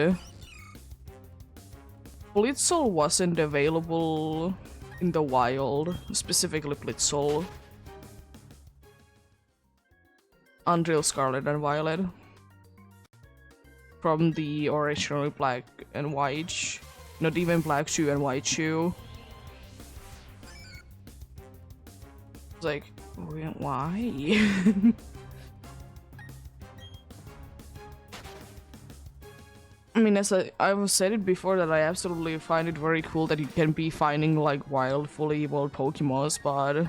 Blitzle wasn't available in the wild, specifically Blitzle, until Scarlet and Violet. From the original Black and White, not even Black Shoe and White Shoe. It's like, why? I mean, as I've said it before, that I absolutely find it very cool that you can be finding like wild, fully evolved Pokemons, but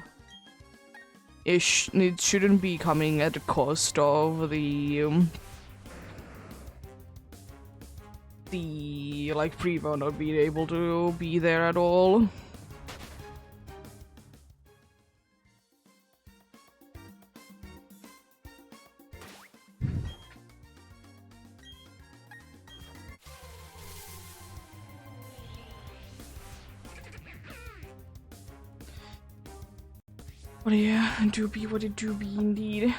it shouldn't be coming at the cost of the like Prevo not being able to be there at all. But yeah, doobie what it do be indeed.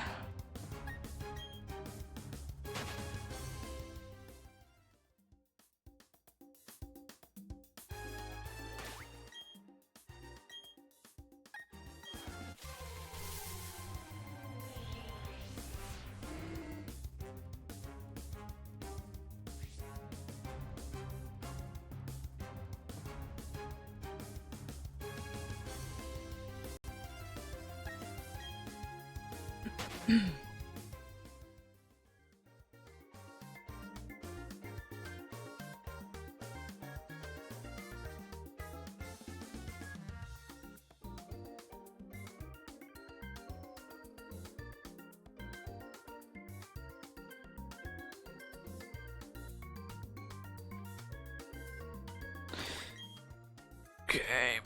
Okay.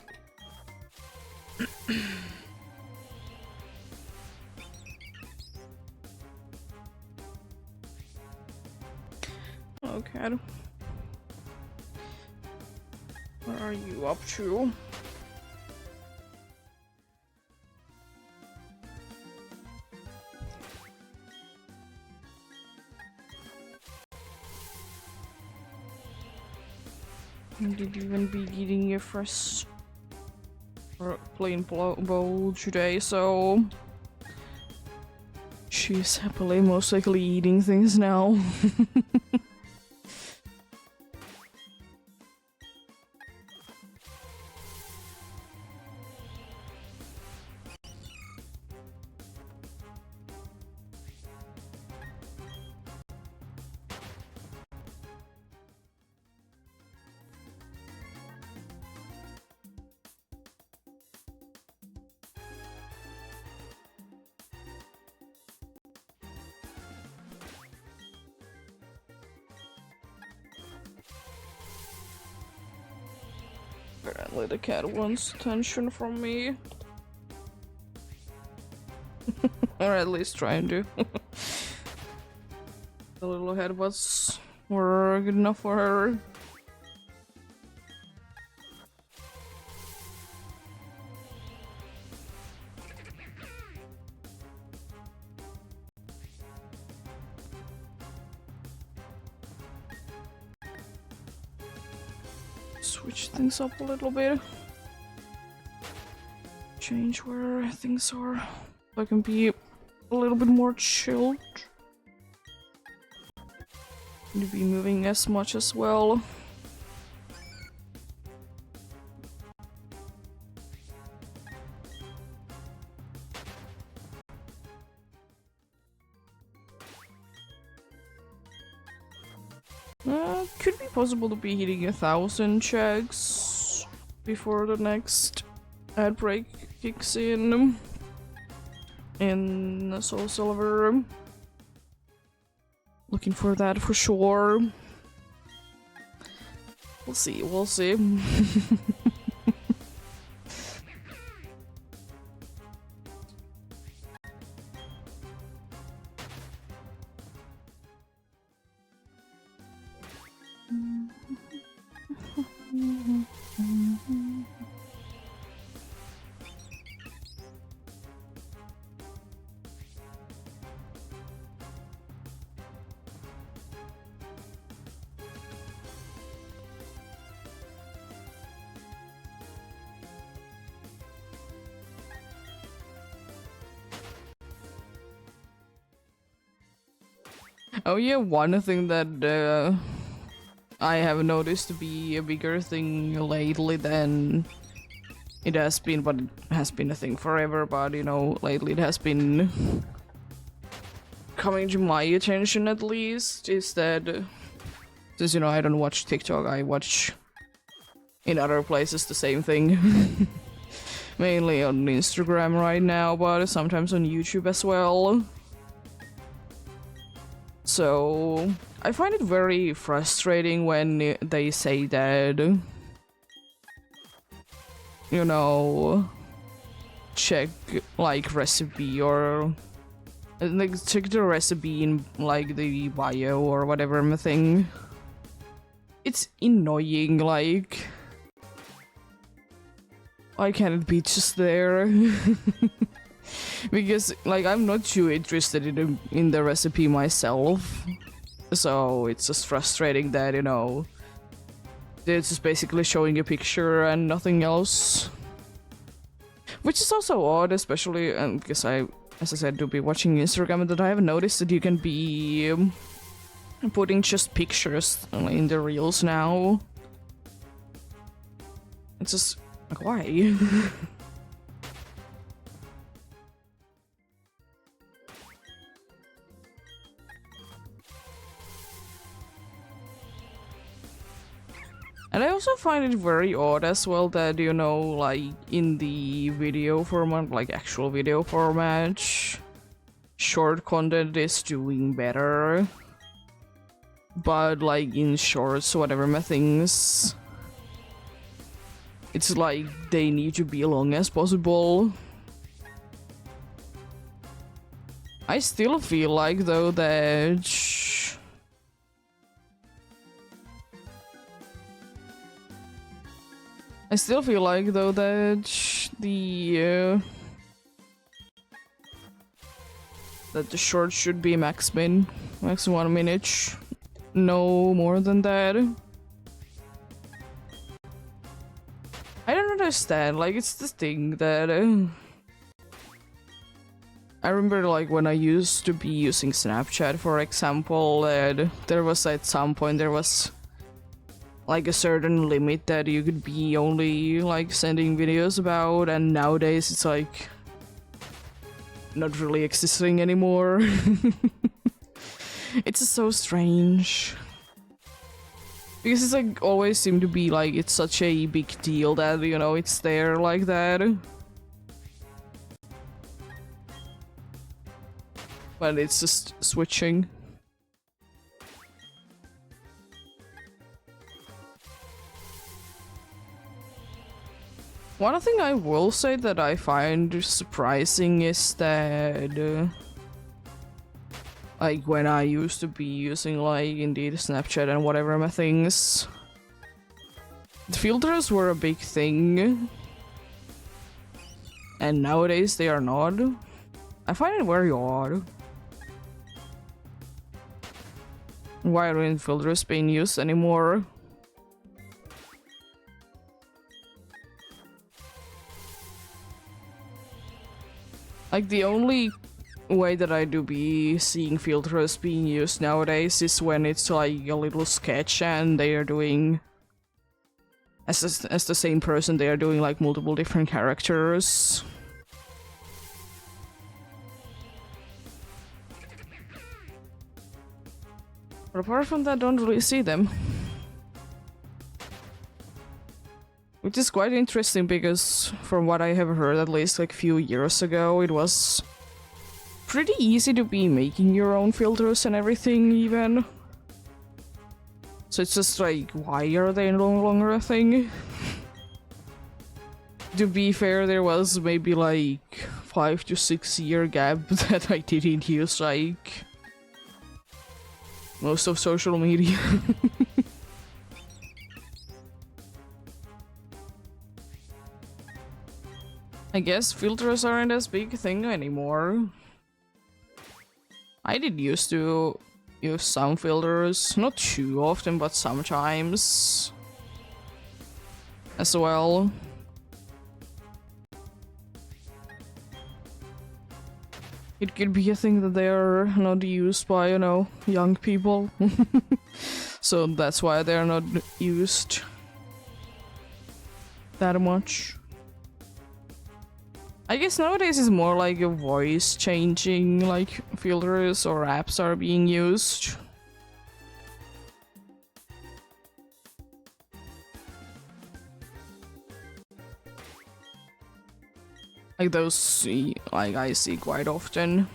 Okay. What are you up to? Did you even be eating your first plain bowl today? So she's happily most likely eating things now. Apparently the cat wants attention from me. Or at least trying to. The little headbutts were good enough for her. Switch things up a little bit. Change where things are. So I can be a little bit more chilled. To be moving as much as well. Could be possible to be hitting 1,000 checks before the next ad break kicks in Soul Silver. Looking for that for sure. We'll see, we'll see. Oh yeah, one thing that I have noticed to be a bigger thing lately than it has been, but it has been a thing forever, but you know, lately it has been coming to my attention at least, is that since, you know, I don't watch TikTok, I watch in other places the same thing. Mainly on Instagram right now, but sometimes on YouTube as well. So I find it very frustrating when they say that, you know, check like recipe or like check the recipe in like the bio or whatever thing. It's annoying, like why can't it be just there? Because like I'm not too interested in the recipe myself, so it's just frustrating that, you know, it's just basically showing a picture and nothing else, which is also odd, especially because I, as I said, do be watching Instagram, and that I have noticed that you can be putting just pictures in the reels now. It's just like, why? And I also find it very odd as well that, you know, like in the video format, like actual video format, short content is doing better. But like in shorts, whatever my things, it's like they need to be long as possible. I still feel like though that the short should be max 1 minute, no more than that. I don't understand, like it's the thing that I remember, like when I used to be using Snapchat, for example, there was at some point there was like a certain limit that you could be only like sending videos about, and nowadays it's like not really existing anymore. It's just so strange. Because it's like always seemed to be like it's such a big deal that, you know, it's there like that. But it's just switching. One thing I will say that I find surprising is that like when I used to be using like indeed Snapchat and whatever my things, the filters were a big thing, and nowadays they are not. I find it very odd. Why aren't filters being used anymore? Like the only way that I do be seeing filters being used nowadays is when it's like a little sketch and they are doing as the same person, they are doing like multiple different characters. But apart from that, I don't really see them. Which is quite interesting because from what I have heard, at least like a few years ago, it was pretty easy to be making your own filters and everything even. So it's just like, why are they no longer a thing? To be fair, there was maybe like 5 to 6 year gap that I didn't use like most of social media. I guess filters aren't as big a thing anymore. I did used to use some filters, not too often, but sometimes as well. It could be a thing that they're not used by, you know, young people. So that's why they're not used that much. I guess nowadays it's more like a voice changing, like filters or apps are being used. Like those, like I see quite often.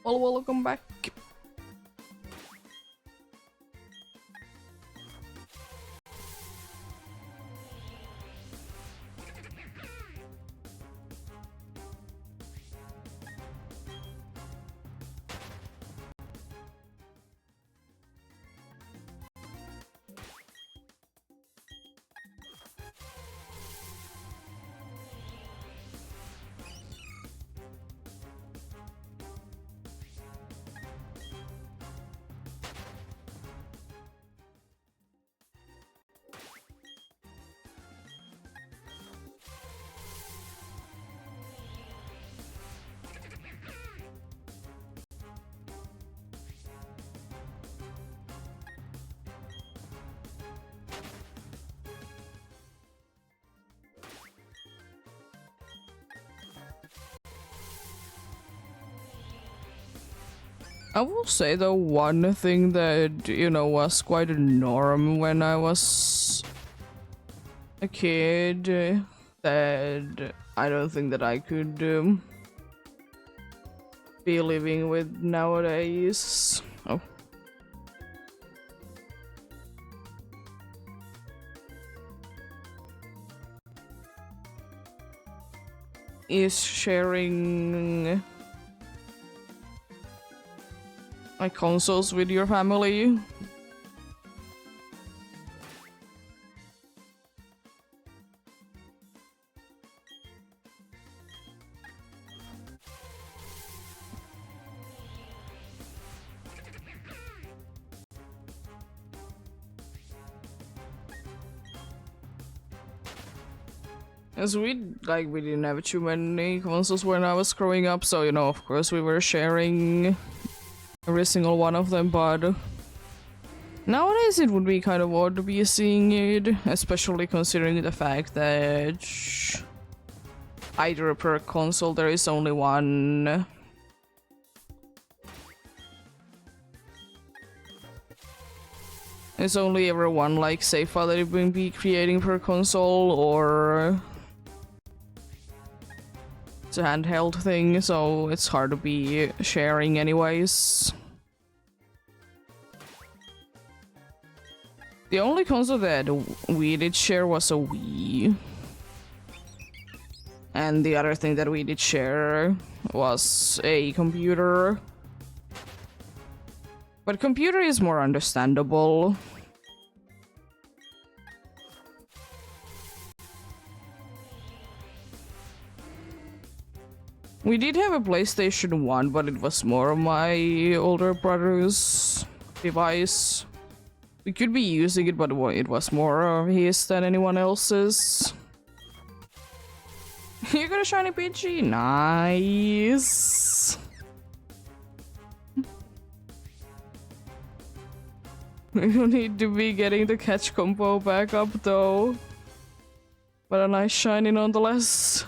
Well, welcome back. I will say though, one thing that, you know, was quite a norm when I was a kid that I don't think that I could be living with nowadays. Oh. Is sharing like consoles with your family. As we didn't have too many consoles when I was growing up, so you know, of course we were sharing every single one of them, but nowadays it would be kind of odd to be seeing it, especially considering the fact that either per console there is only one. There's only ever one like save file that you can be creating per console, or it's a handheld thing, so it's hard to be sharing anyways. The only console that we did share was a Wii. And the other thing that we did share was a computer. But computer is more understandable. We did have a PlayStation 1, but it was more of my older brother's device. We could be using it, but it was more of his than anyone else's. You got a shiny Pidgey? Nice! We don't need to be getting the catch combo back up though. But a nice shiny nonetheless.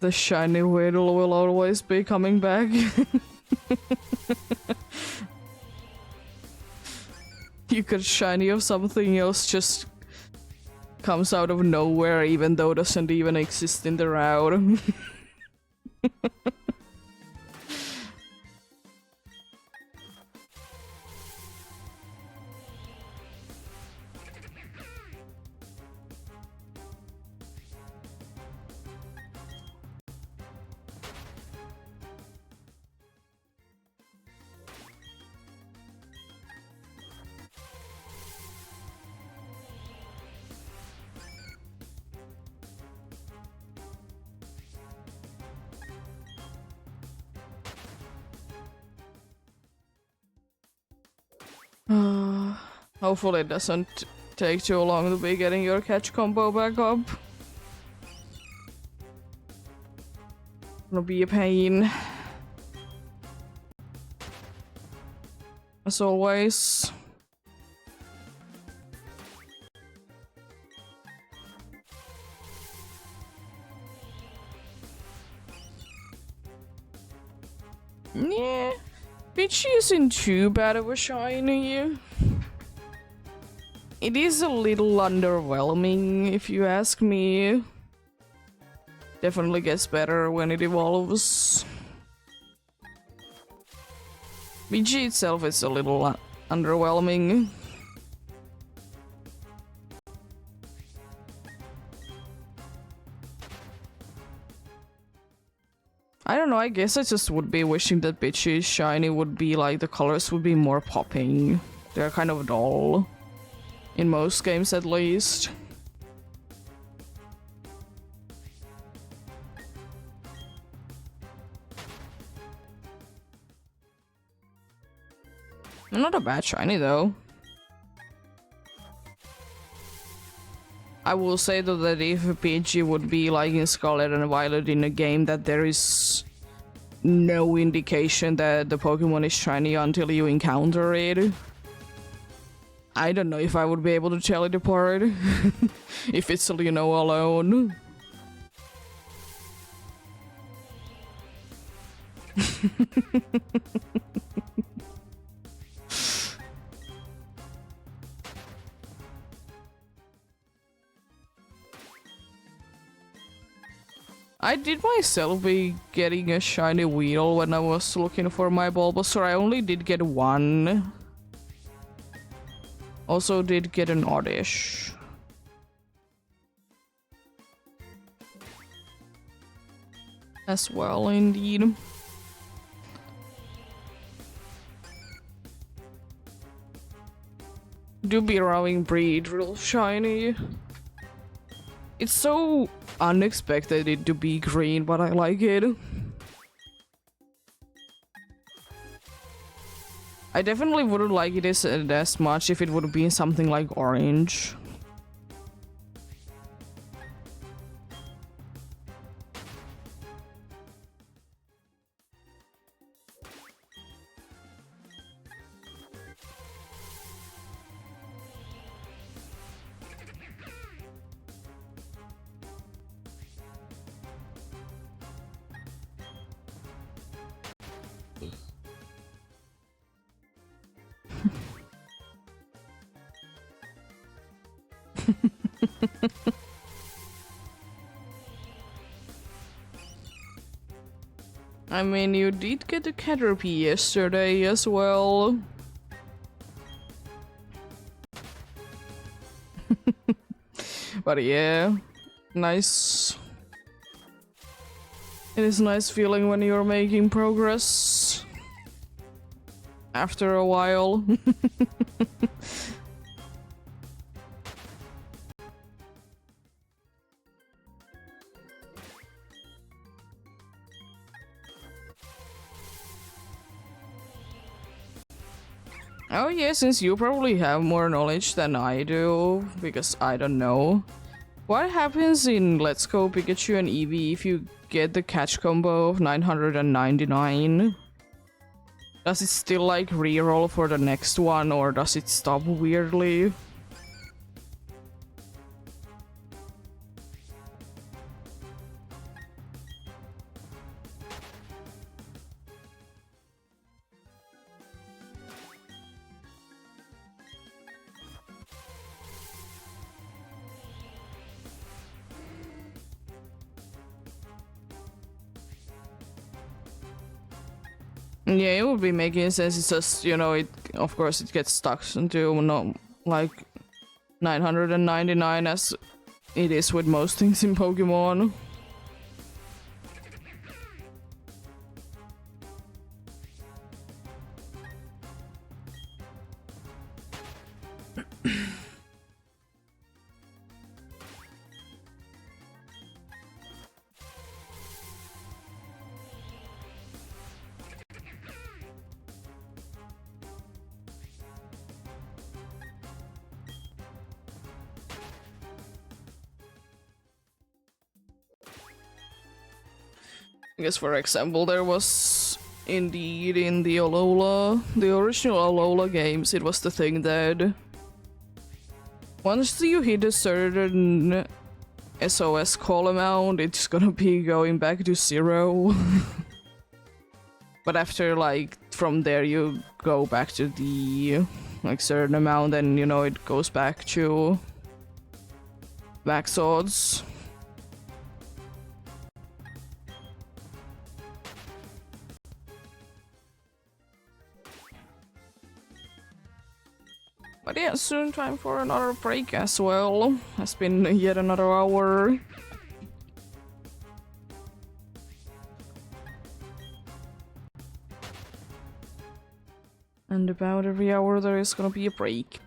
The shiny Weedle will always be coming back. You could shiny of something else just comes out of nowhere even though it doesn't even exist in the route. Hopefully it doesn't take too long to be getting your catch combo back up. It'll be a pain. As always. Yeah, Pidgey isn't too bad of a shiny. It is a little underwhelming, if you ask me. Definitely gets better when it evolves. Pidgey itself is a little underwhelming. I don't know, I guess I just would be wishing that Pidgey's shiny would be like, the colors would be more popping. They're kind of dull. In most games, at least. Not a bad shiny, though. I will say though that if a PG would be like in Scarlet and Violet in a game that there is no indication that the Pokemon is shiny until you encounter it, I don't know if I would be able to tell it apart if it's, you know, alone. I did myself be getting a shiny wheel when I was looking for my Bulbasaur. I only did get one. Also did get an Oddish. As well, indeed. Do be rowing breed real shiny. It's so unexpected it to be green, but I like it. I definitely wouldn't like it as much if it would be something like orange. I mean, you did get a Caterpie yesterday as well. But yeah, nice. It is nice feeling when you're making progress. After a while. Oh yeah, since you probably have more knowledge than I do, because I don't know. What happens in Let's Go Pikachu and Eevee if you get the catch combo of 999? Does it still like reroll for the next one, or does it stop weirdly? Yeah, it would be making sense. It's just, you know, it of course it gets stuck into not like 999 as it is with most things in Pokemon. I guess, for example, there was indeed in the Alola, the original Alola games, it was the thing that once you hit a certain SOS call amount, it's gonna be going back to 0. But after, like, from there you go back to the, like, certain amount and, you know, it goes back to max odds. But yeah, soon time for another break as well. Has been yet another hour. And about every hour there is gonna be a break.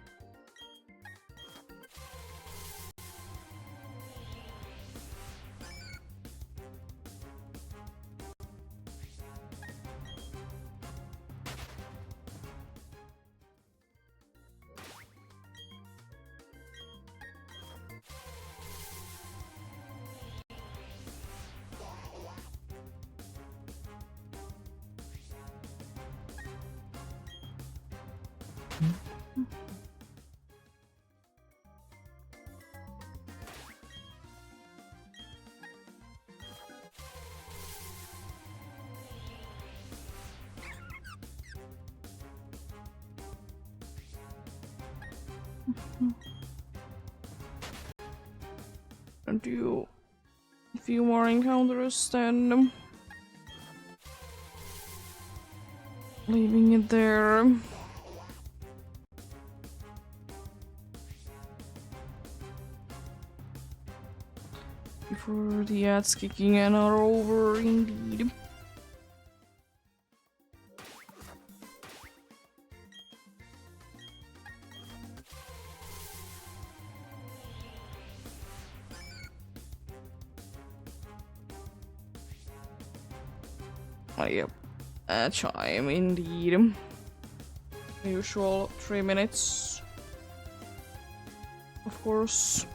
And do a few more encounters, then leaving it there. Before the ads kicking in are over, indeed. Oh, yep. A chime, indeed. The usual 3 minutes. Of course.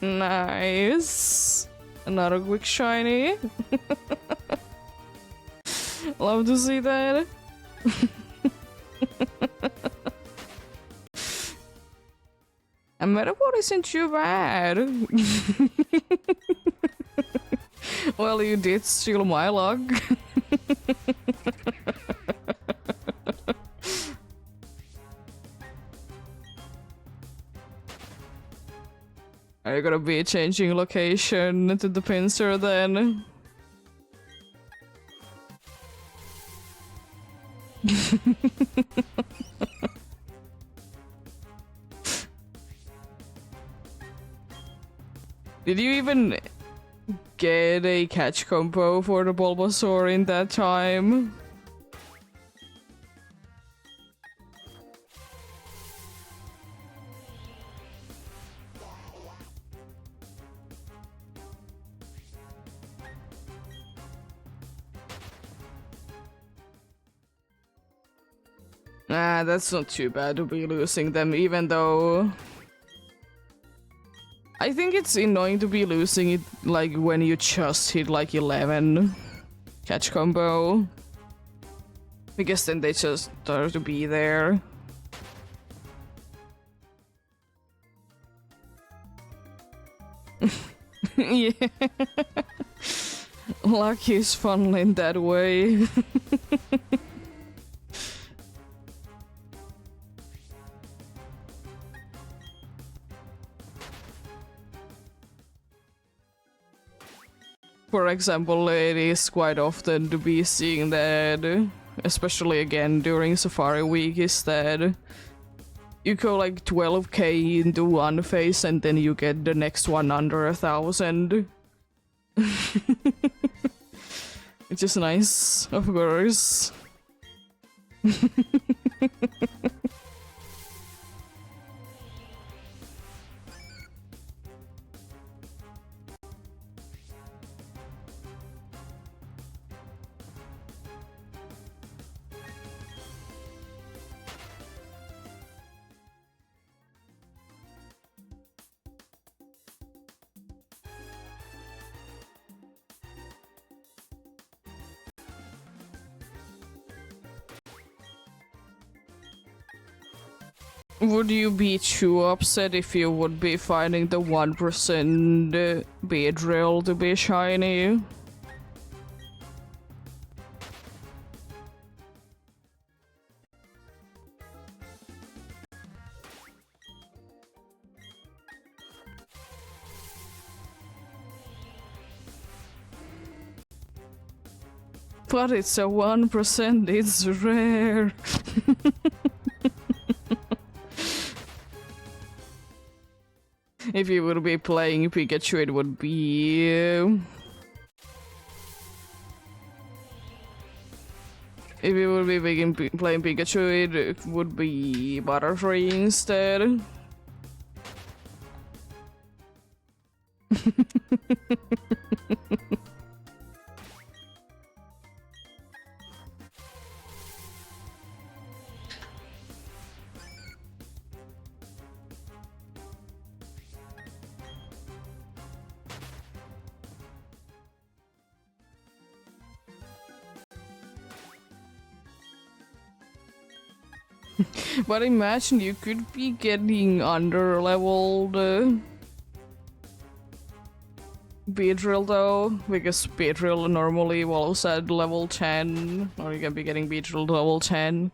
Nice. Another quick shiny. Love to see that. A Metapod isn't too bad. Well, you did steal my luck. Are you gonna be changing location to the pincer then? Did you even get a catch combo for the Bulbasaur in that time? Nah, that's not too bad to be losing them, even though... I think it's annoying to be losing it, like, when you just hit, like, 11 catch combo. Because then they just start to be there. Yeah. Luck is fun in that way. For example, it is quite often to be seeing that, especially again during Safari Week, is that you go like 12k into one phase and then you get the next one under 1,000. Which is nice, of course. Would you be too upset if you would be finding the 1% Beedrill to be shiny? But it's a 1%, it's rare. If you would be playing Pikachu, it would be... If you would be playing Pikachu, it would be Butterfree instead. But imagine you could be getting under-leveled Beedrill though, because Beedrill normally evolves at level 10, or you can be getting Beedrill to level 10.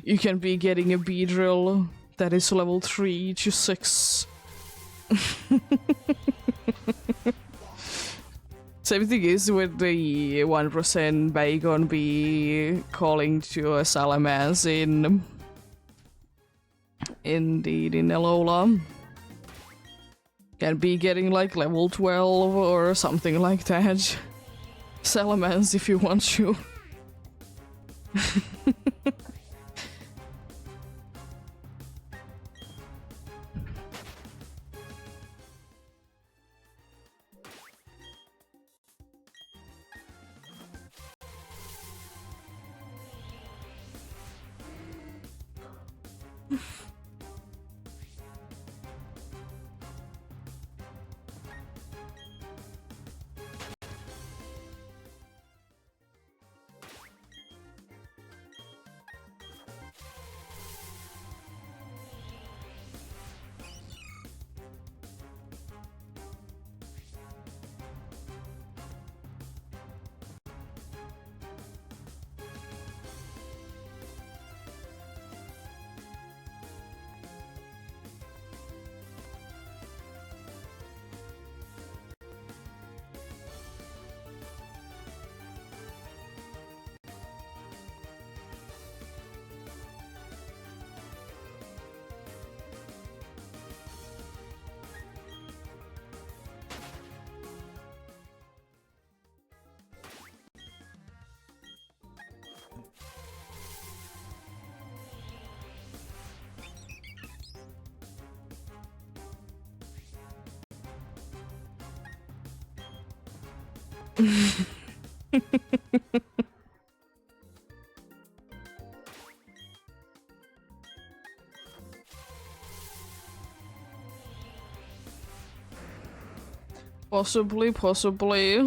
You can be getting a Beedrill that is level 3 to 6. Same thing is with the 1% Bacon be calling to a Salamence in Alola. Can be getting like level 12 or something like that. Salamence if you want to. Possibly, possibly.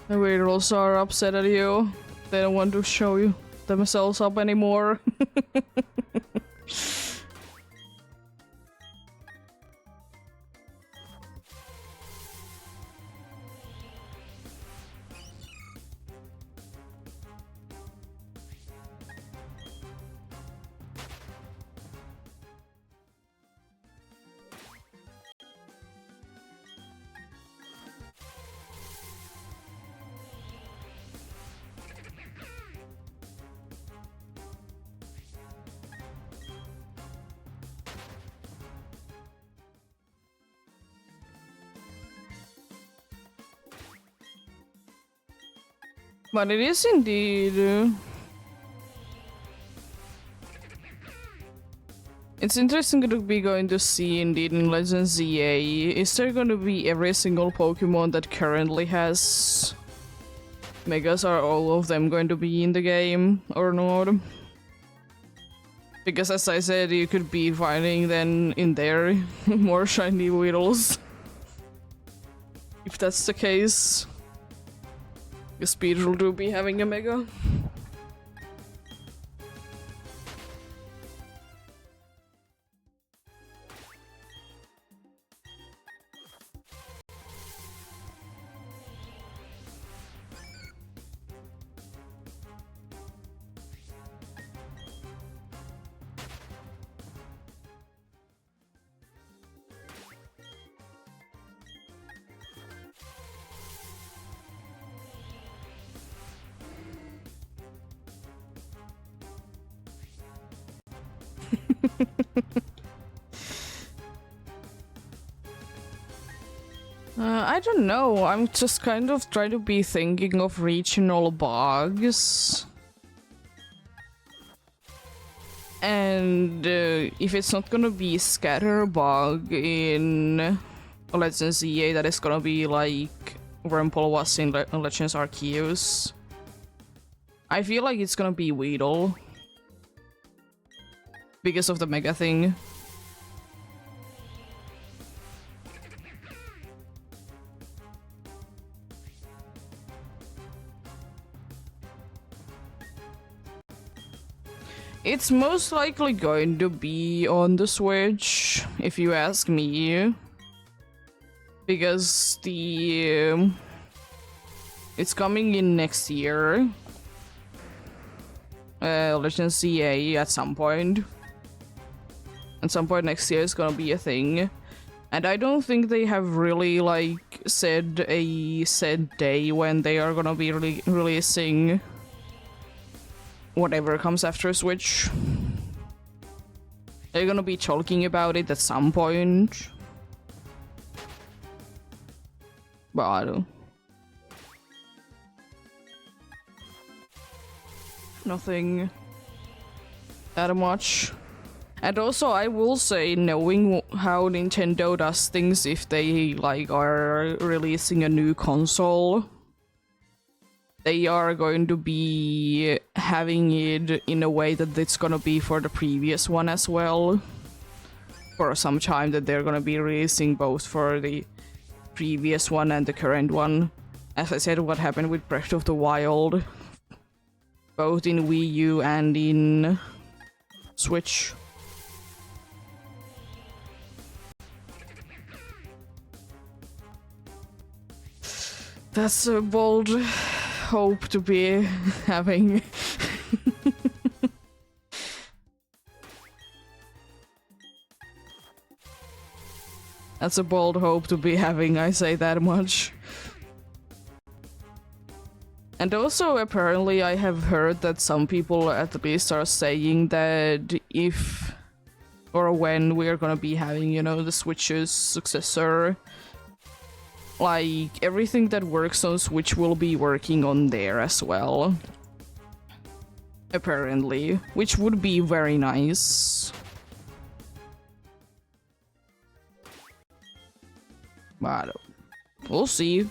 The weirdos are upset at you. They don't want to show you themselves up anymore. But it is indeed. It's interesting to be going to see indeed in Legends ZA. Is there going to be every single Pokemon that currently has Megas? Are all of them going to be in the game or not? Because as I said, you could be finding then in there more shiny Weedles. If that's the case. Because Beedrill do be having a Mega. I don't know, I'm just kind of trying to be thinking of regional bugs. And if it's not gonna be Scatterbug in Legends ZA, that is gonna be like Wurmple was in Legends Arceus. I feel like it's gonna be Weedle. Because of the Mega thing. It's most likely going to be on the Switch, if you ask me. Because it's coming in next year. Legends CA at some point. At some point next year is gonna be a thing. And I don't think they have really, like, said a set day when they are gonna be releasing whatever comes after Switch. They're gonna be talking about it at some point. But nothing that much. And also, I will say, knowing how Nintendo does things if they, like, are releasing a new console, they are going to be having it in a way that it's gonna be for the previous one as well. For some time that they're gonna be releasing both for the previous one and the current one. As I said, what happened with Breath of the Wild, both in Wii U and in Switch. That's a bold hope to be having. That's a bold hope to be having, I say that much. And also, apparently, I have heard that some people at least are saying that if or when we're gonna be having, you know, the Switch's successor, like, everything that works on Switch will be working on there as well. Apparently. Which would be very nice. But we'll see.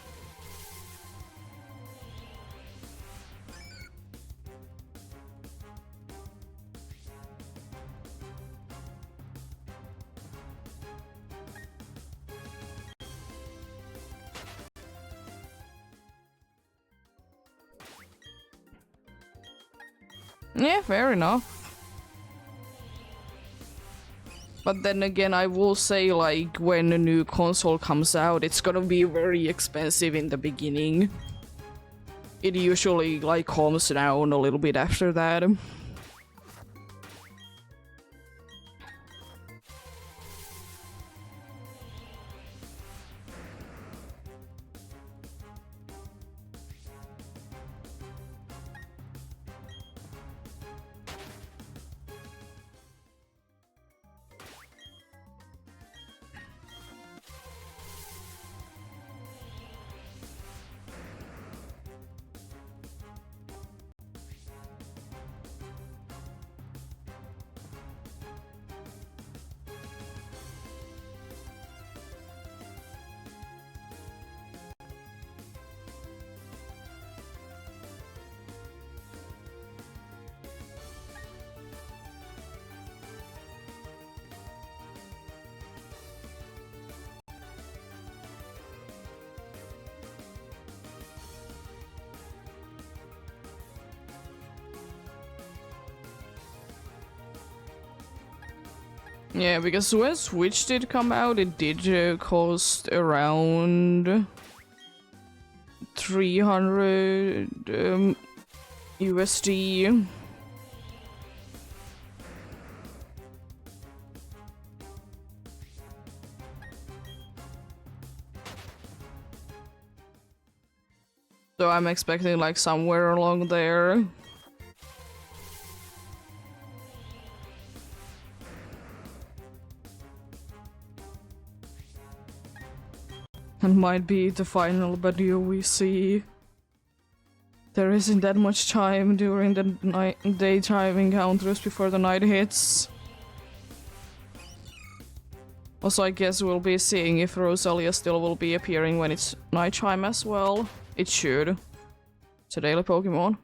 Yeah, fair enough. But then again, I will say, like, when a new console comes out, it's gonna be very expensive in the beginning. It usually, like, calms down a little bit after that. Yeah, because when Switch did come out, it did cost around 300 USD. So I'm expecting like somewhere along there. And might be the final video we see. There isn't that much time during the daytime encounters before the night hits. Also, I guess we'll be seeing if Rosalia still will be appearing when it's nighttime as well. It should. It's a daily Pokemon.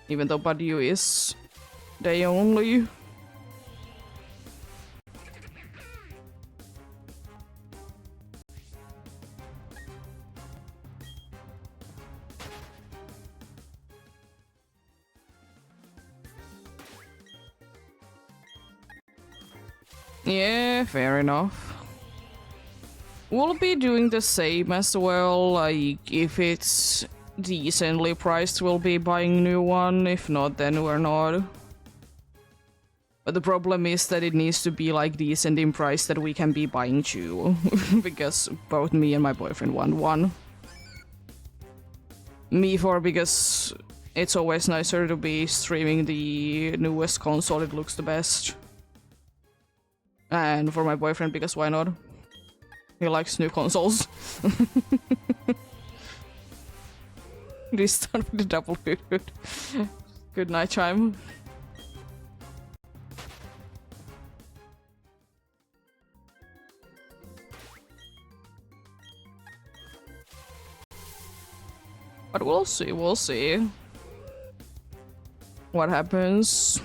Even though Badu is day only. Yeah, fair enough. We'll be doing the same as well, like, if it's decently priced, we'll be buying new one, if not, then we're not. But the problem is that it needs to be, like, decent in price that we can be buying two, because both me and my boyfriend want one. Me for because it's always nicer to be streaming the newest console, it looks the best. And for my boyfriend, because why not? He likes new consoles. Restart with the double hoot. Good night chime. But we'll see. What happens.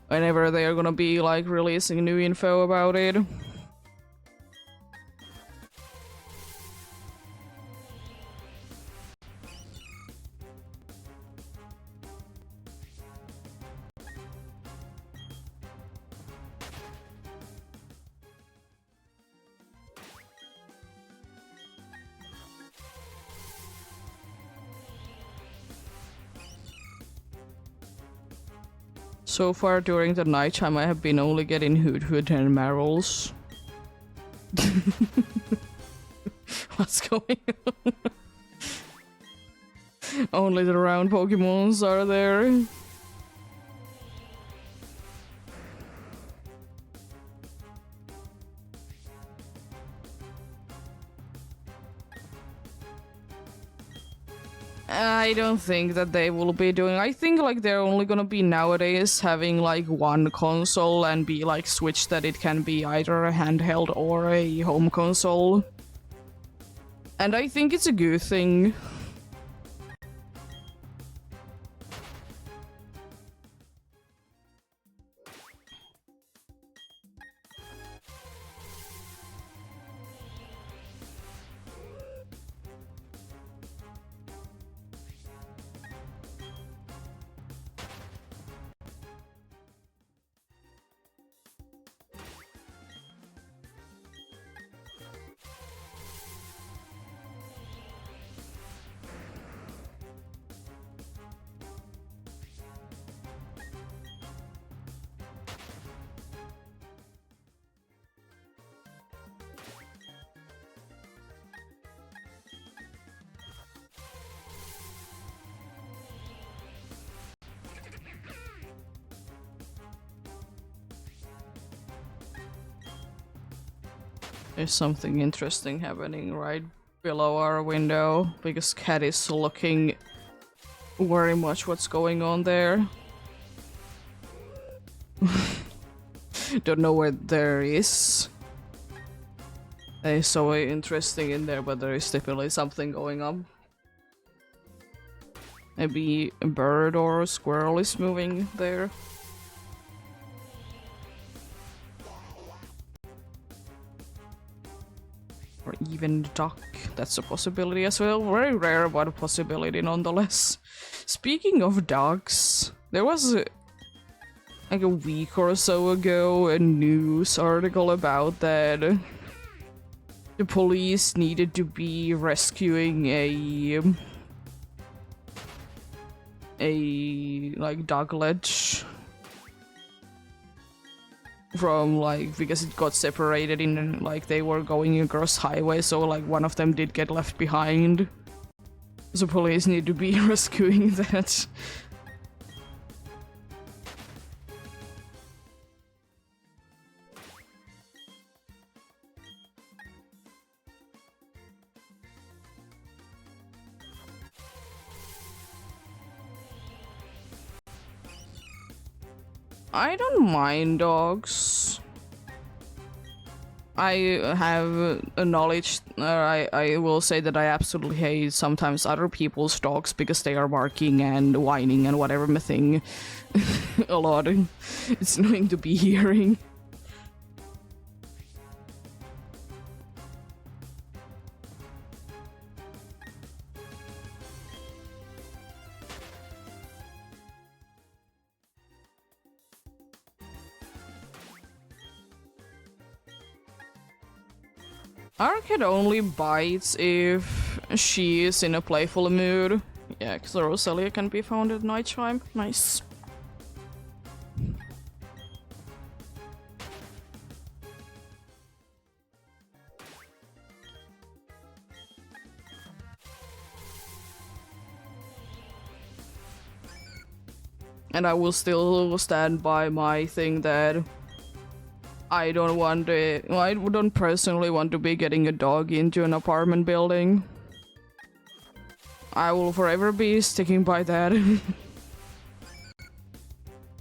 Whenever they are gonna be like releasing new info about it. So far during the nighttime I have been only getting Hoot Hoot and Marrels. What's going on? Only the round Pokemons are there. I don't think that they will be doing. I think like they're only gonna be nowadays having like one console and be like switched that it can be either a handheld or a home console. And I think it's a good thing. There's something interesting happening right below our window because Cat is looking very much what's going on there. Don't know what there is. It's so interesting in there, but there is definitely something going on. Maybe a bird or a squirrel is moving there. Or even duck, that's a possibility as well. Very rare, but a possibility nonetheless. Speaking of ducks, there was like a week or so ago a news article about that the police needed to be rescuing a like doglet from like because it got separated in like they were going across highway, so like one of them did get left behind. So police need to be rescuing that. I don't mind dogs. I have a knowledge, I will say that I absolutely hate sometimes other people's dogs because they are barking and whining and whatever thing a lot. It's annoying to be hearing. Our cat only bites if she is in a playful mood. Yeah, because Rosalia can be found at nighttime. Nice. And I will still stand by my thing that I don't want to. Well, I don't personally want to be getting a dog into an apartment building. I will forever be sticking by that.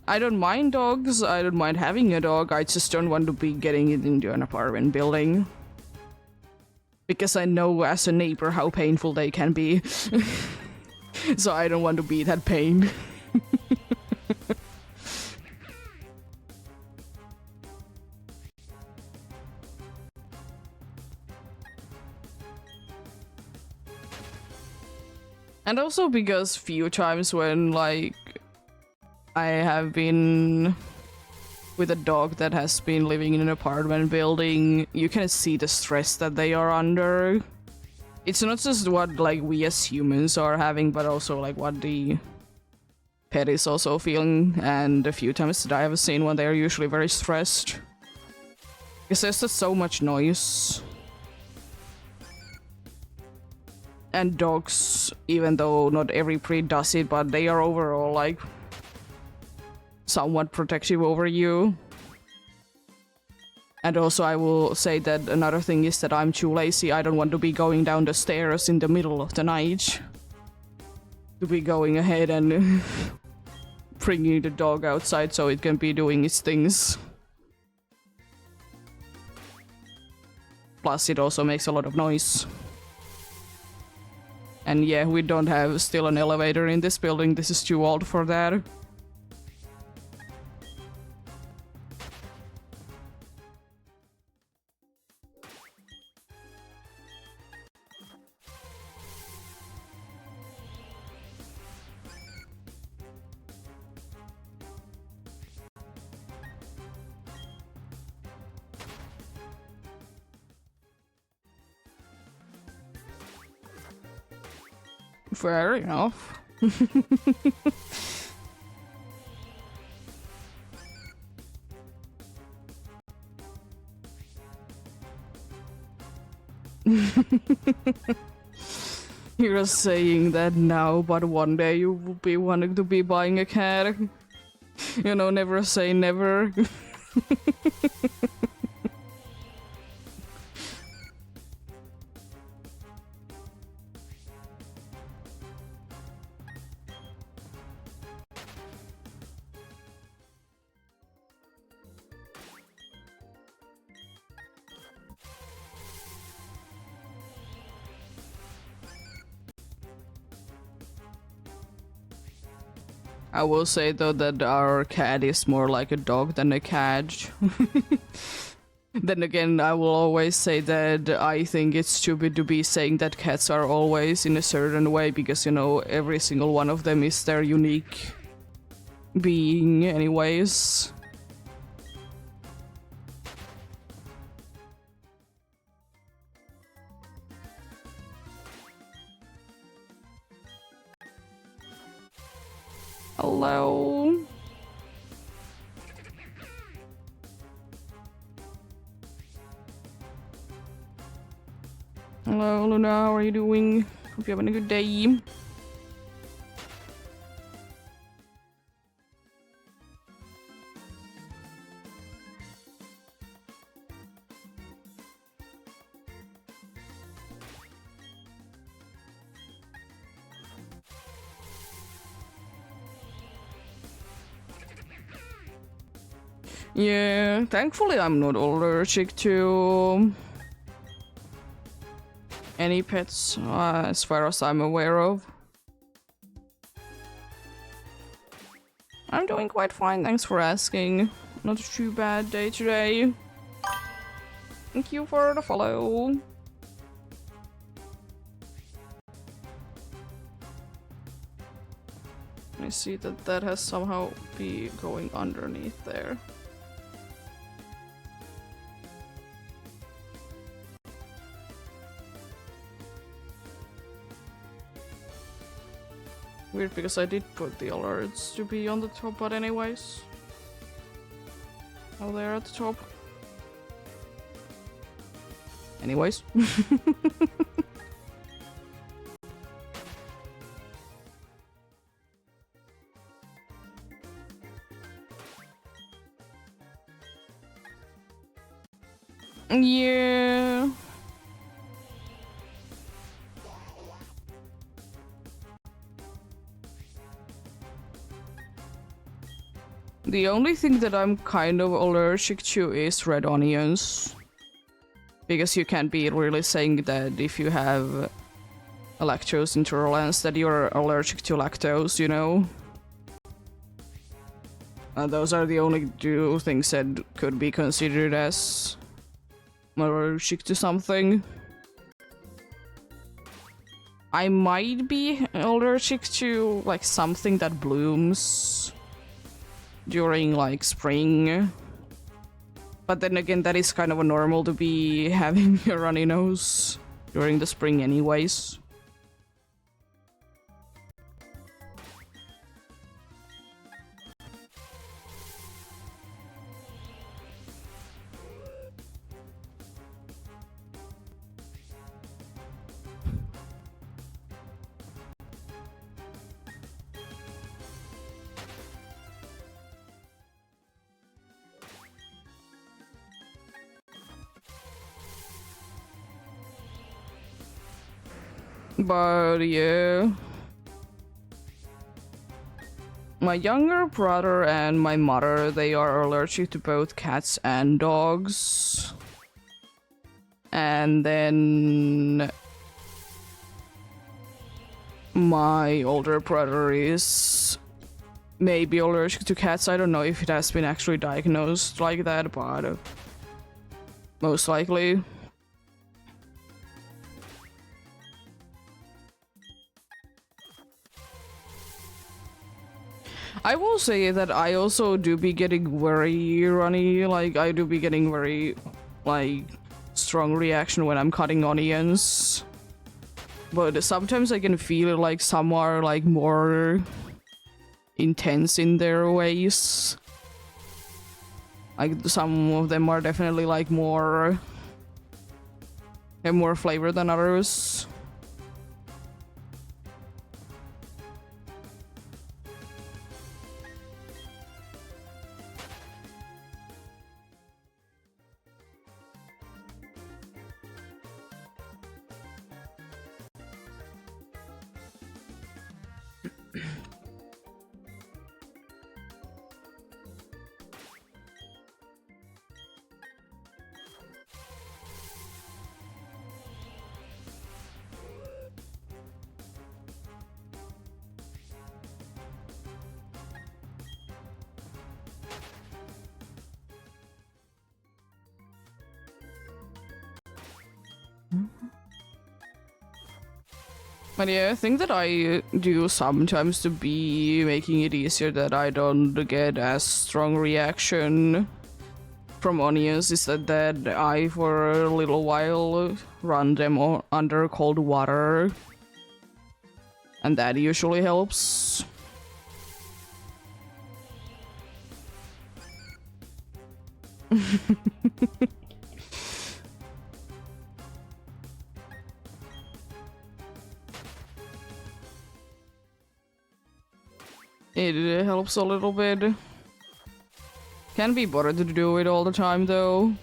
I don't mind dogs, I don't mind having a dog, I just don't want to be getting it into an apartment building. Because I know as a neighbor how painful they can be. So I don't want to be that pain. And also because few times when, like, I have been with a dog that has been living in an apartment building, you can see the stress that they are under. It's not just what, like, we as humans are having, but also, like, what the pet is also feeling. And the few times that I have seen when they are usually very stressed. Because there's just so much noise. And dogs, even though not every breed does it, but they are overall, like, somewhat protective over you. And also I will say that another thing is that I'm too lazy. I don't want to be going down the stairs in the middle of the night. To be going ahead and bringing the dog outside so it can be doing its things. Plus it also makes a lot of noise. And yeah, we don't have still an elevator in this building, this is too old for that. Fair enough. You're saying that now, but one day you will be wanting to be buying a cat. You know, never say never. I will say though that our cat is more like a dog than a cat. Then again, I will always say that I think it's stupid to be saying that cats are always in a certain way because, you know, every single one of them is their unique being anyways. Hello. Hello, Luna, how are you doing? Hope you're having a good day. Yeah, thankfully I'm not allergic to any pets, as far as I'm aware of. I'm doing quite fine, thanks for asking. Not too bad day today. Thank you for the follow. I see that that has somehow be going underneath there. Weird because I did put the alerts to be on the top, but anyways. Oh, they're at the top. Anyways. Yeah. The only thing that I'm kind of allergic to is red onions. Because you can't be really saying that if you have a lactose intolerance that you're allergic to lactose, you know? Those are the only two things that could be considered as allergic to something. I might be allergic to like something that blooms during like spring. But then again, that is kind of a normal to be having a runny nose during the spring anyways. But yeah. My younger brother and my mother, they are allergic to both cats and dogs. And then my older brother is maybe allergic to cats. I don't know if it has been actually diagnosed like that, but most likely. I will say that I also do be getting very runny, like I do be getting very, like, strong reaction when I'm cutting onions. But sometimes I can feel like some are like more intense in their ways. Like some of them are definitely like more, have more flavor than others. But yeah, I think that I do sometimes to be making it easier that I don't get as strong reaction from onions is that I for a little while run them under cold water, and that usually helps. It helps a little bit. Can't be bothered to do it all the time though.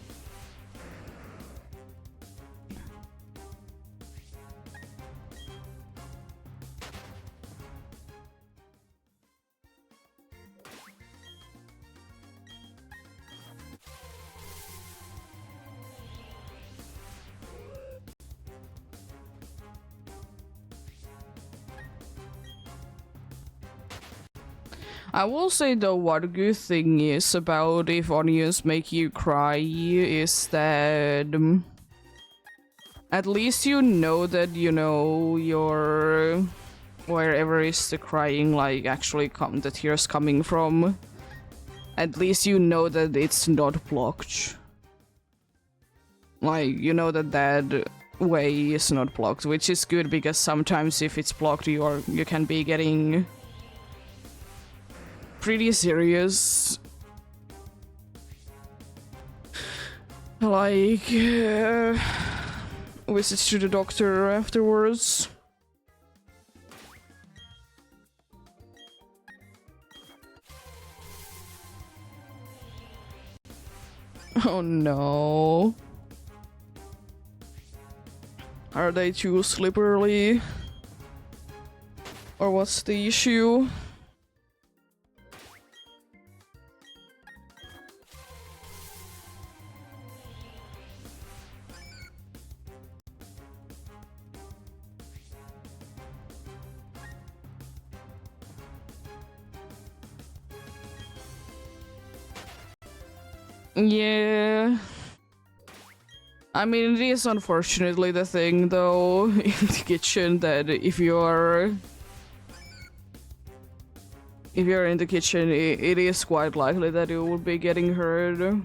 I will say though, one good thing is about if onions make you cry is that at least you know that, you know, your wherever is the crying like actually the tears coming from. At least you know that it's not blocked. Like, you know that that way is not blocked, which is good because sometimes if it's blocked you can be getting pretty serious, like visits to the doctor afterwards. Oh no. Are they too slippery? Or what's the issue? Yeah. I mean, it is unfortunately the thing, though, in the kitchen that if you're in the kitchen, it is quite likely that you will be getting hurt.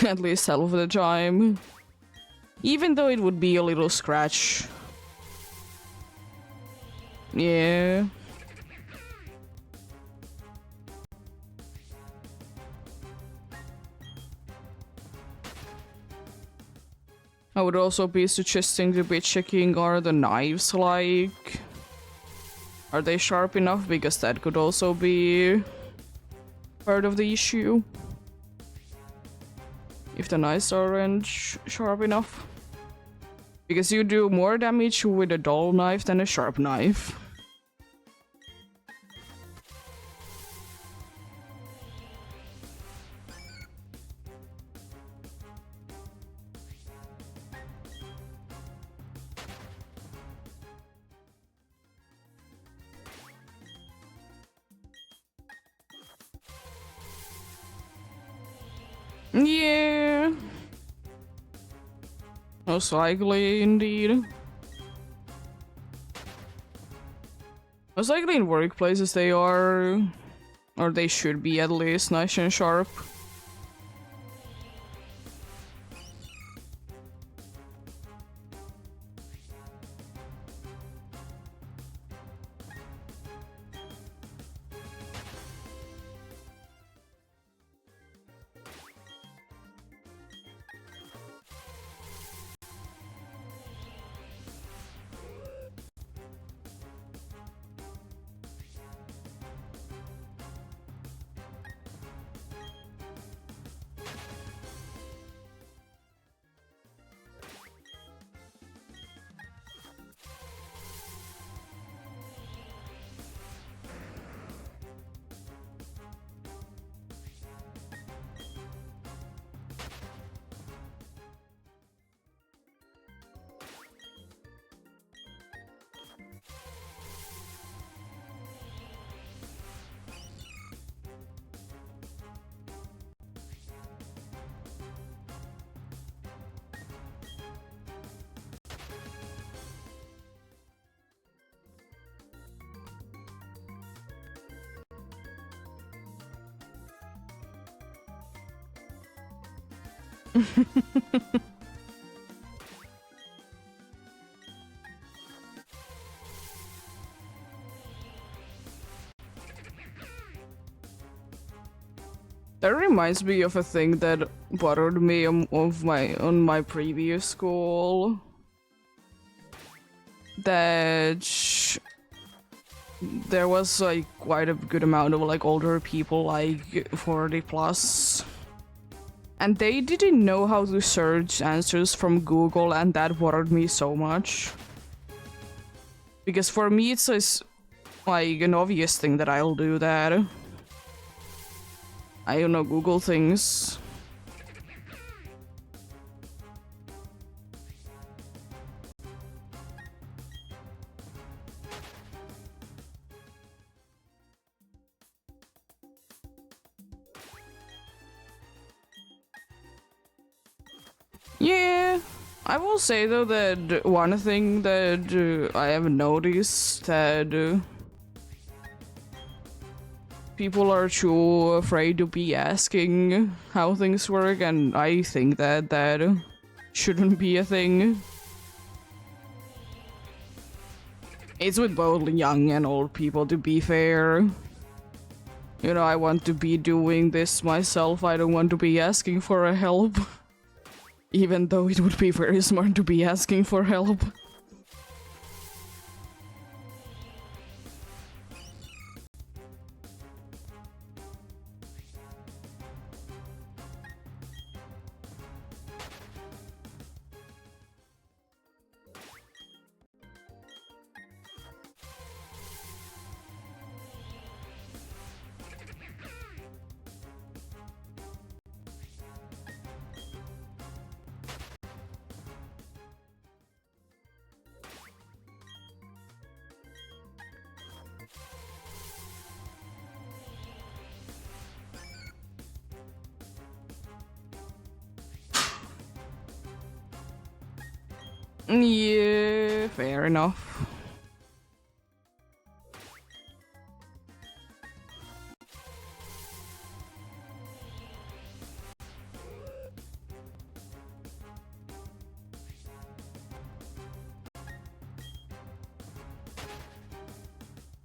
At least half of the time. Even though it would be a little scratch. Yeah. I would also be suggesting to be checking, are the knives like... Are they sharp enough? Because that could also be part of the issue. If the knives aren't sharp enough. Because you do more damage with a dull knife than a sharp knife. Yeah. Most likely, indeed. Most likely in workplaces they are, or they should be at least, nice and sharp. That reminds me of a thing that bothered me on my previous school. That there was like quite a good amount of like older people, like 40 plus, and they didn't know how to search answers from Google, and that bothered me so much. Because for me it's just like an obvious thing that I'll do that. I don't know, Google things. Yeah, I will say though that one thing that I have noticed that people are too afraid to be asking how things work, and I think that that shouldn't be a thing. It's with both young and old people, to be fair. You know, I want to be doing this myself, I don't want to be asking for a help. Even though it would be very smart to be asking for help. Yeah, fair enough.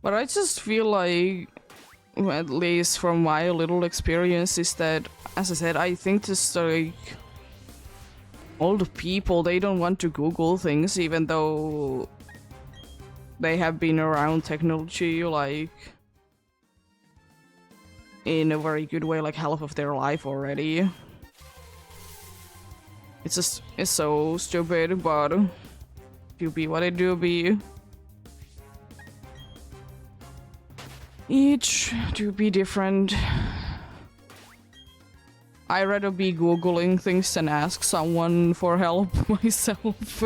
But I just feel like, at least from my little experience, is that, as I said, I think just like old people, they don't want to Google things even though they have been around technology like in a very good way like half of their life already. It's just, it's so stupid, but do be what it do be. Each to be different. I'd rather be Googling things than ask someone for help myself.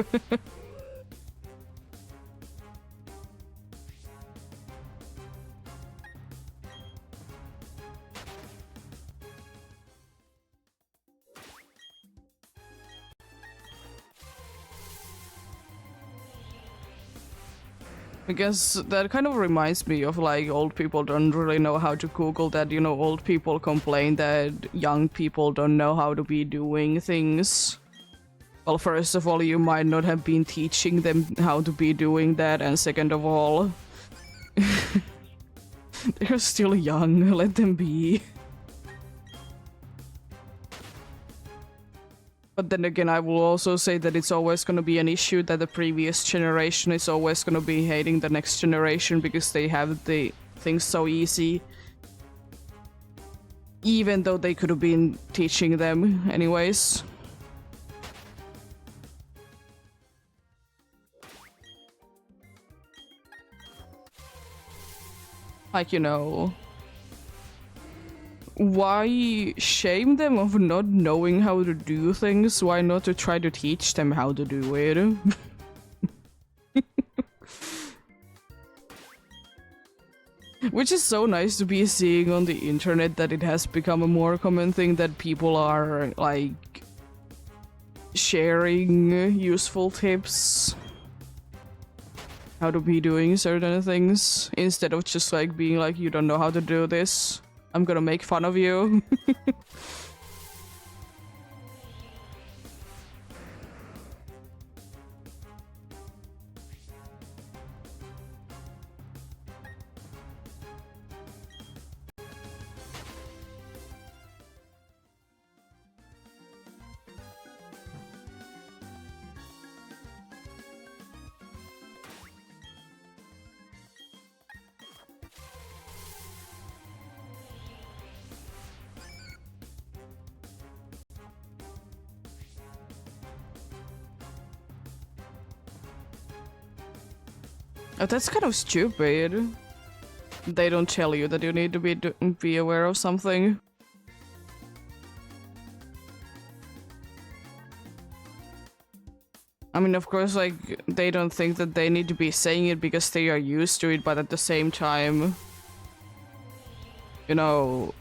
Because that kind of reminds me of like old people don't really know how to Google that, you know, old people complain that young people don't know how to be doing things. Well, first of all, you might not have been teaching them how to be doing that, and second of all, they're still young, let them be. But then again, I will also say that it's always going to be an issue that the previous generation is always going to be hating the next generation because they have the things so easy. Even though they could have been teaching them anyways. Like, you know... Why shame them of not knowing how to do things? Why not to try to teach them how to do it? Which is so nice to be seeing on the internet, that it has become a more common thing that people are, like, sharing useful tips. How to be doing certain things, instead of just, like, being like, you don't know how to do this. I'm gonna make fun of you. Oh, that's kind of stupid. They don't tell you that you need to be aware of something. I mean, of course, like, they don't think that they need to be saying it because they are used to it, but at the same time, you know,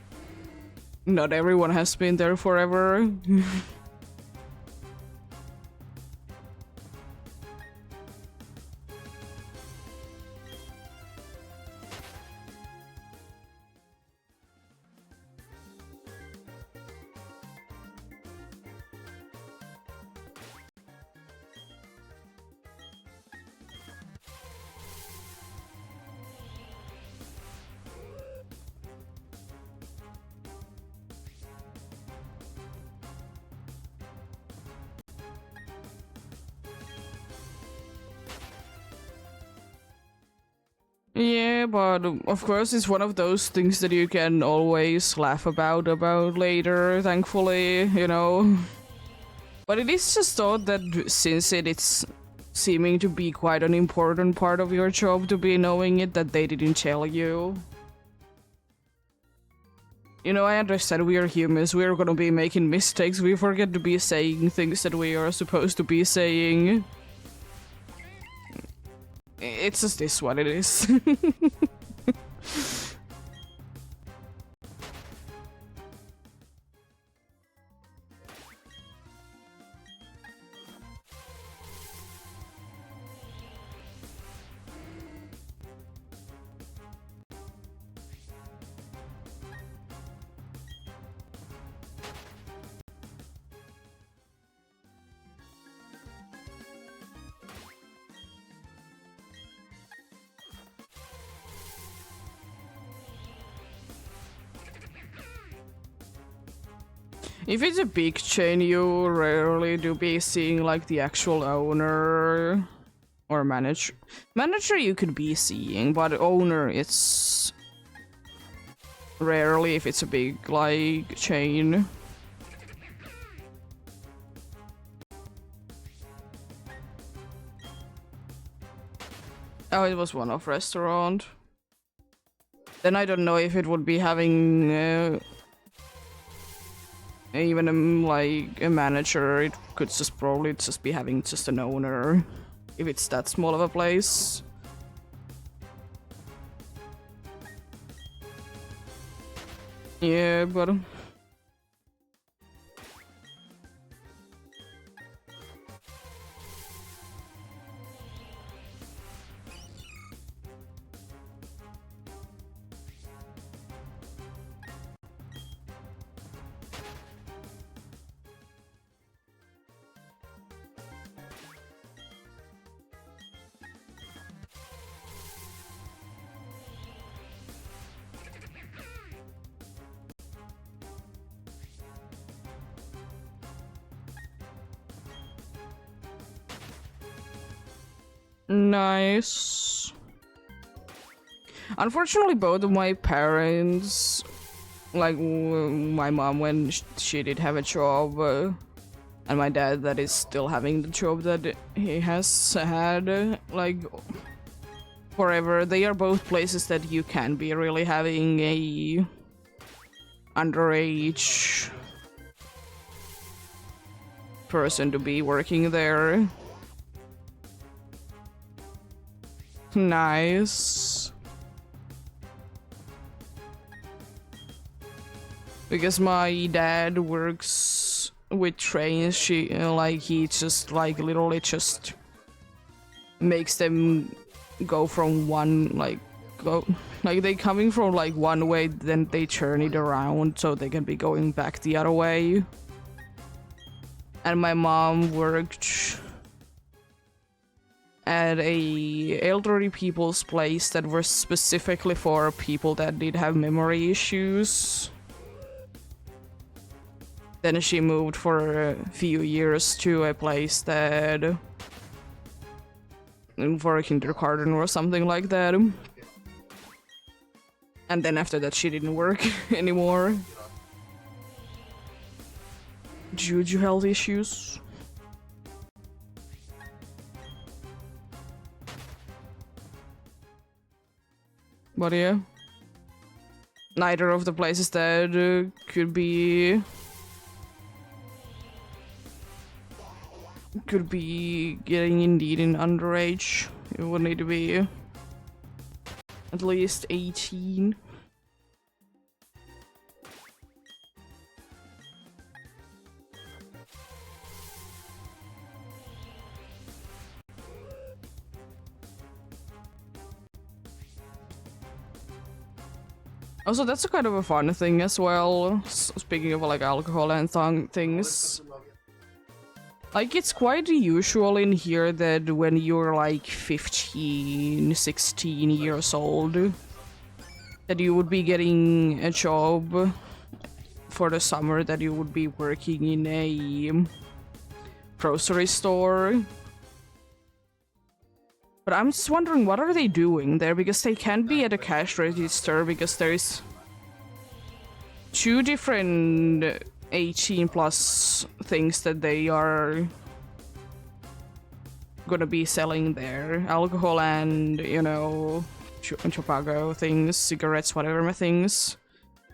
not everyone has been there forever. Yeah, but of course it's one of those things that you can always laugh about later, thankfully, you know. But it is just thought that since it's seeming to be quite an important part of your job to be knowing it, that they didn't tell you. You know, I understand we are humans, we are gonna be making mistakes, we forget to be saying things that we are supposed to be saying. It's just this what it is. If it's a big chain, you rarely do be seeing like the actual owner or manager. Manager you could be seeing, but owner it's rarely if it's a big like chain. Oh, it was one-off restaurant. Then I don't know if it would be having even like a manager. It could just probably just be having just an owner if it's that small of a place. Yeah, but nice. Unfortunately, both of my parents, like my mom when she did have a job, and my dad that is still having the job that he has had, like forever. They are both places that you can be really having a underage person to be working there. Nice. Because my dad works with trains, he just like literally just makes them go from one they coming from like one way, then they turn it around so they can be going back the other way. And my mom worked at a elderly people's place that was specifically for people that did have memory issues. Then she moved for a few years to a place that for a kindergarten or something like that. And then after that she didn't work anymore due to health issues. But yeah. Neither of the places that could be getting indeed in underage. It would need to be at least 18. Also, that's a kind of a fun thing as well. Speaking of like alcohol and things. Like, it's quite usual in here that when you're like 15, 16 years old, that you would be getting a job for the summer, that you would be working in a grocery store. But I'm just wondering, what are they doing there? Because they can't be at a cash register, because there's 2 different 18 plus things that they are gonna be selling there. Alcohol and, you know, tobacco things, cigarettes, whatever things.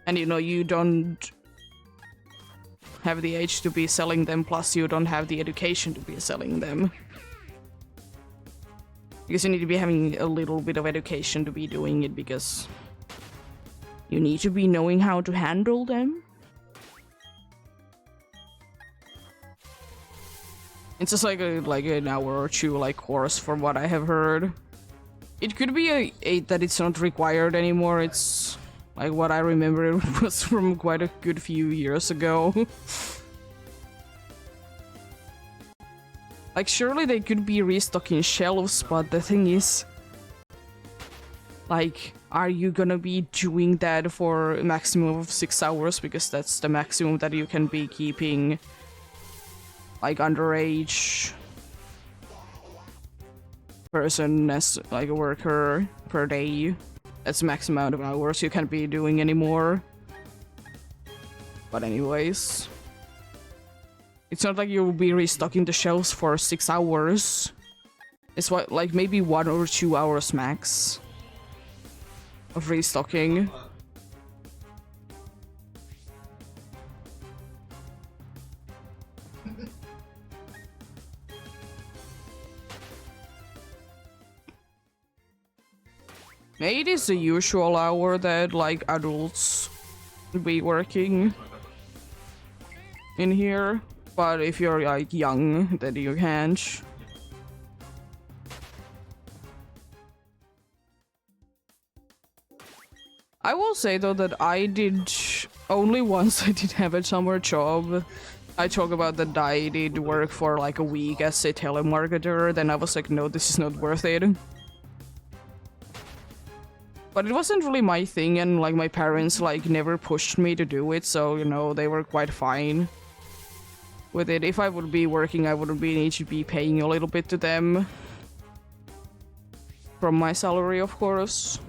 And, you know, you don't have the age to be selling them, plus you don't have the education to be selling them. Because you need to be having a little bit of education to be doing it, because you need to be knowing how to handle them. It's just like an hour or 2 like course from what I have heard. It could be that it's not required anymore. It's like what I remember it was from quite a good few years ago. Like, surely they could be restocking shelves, but the thing is, like, are you gonna be doing that for a maximum of 6 hours? Because that's the maximum that you can be keeping, like, underage person as, like, a worker per day. That's the max amount of hours you can't be doing anymore. But anyways. It's not like you'll be restocking the shelves for 6 hours. It's what, like maybe 1 or 2 hours max of restocking. It is the usual hour that like adults be working in here. But if you're like young, then you can't. I will say though that I did only once I did have a summer job. I talk about that I did work for like a week as a telemarketer, then I was like, no, this is not worth it. But it wasn't really my thing, and like my parents like never pushed me to do it, so you know, they were quite fine with it. If I would be working, I wouldn't need to be paying a little bit to them from my salary, of course.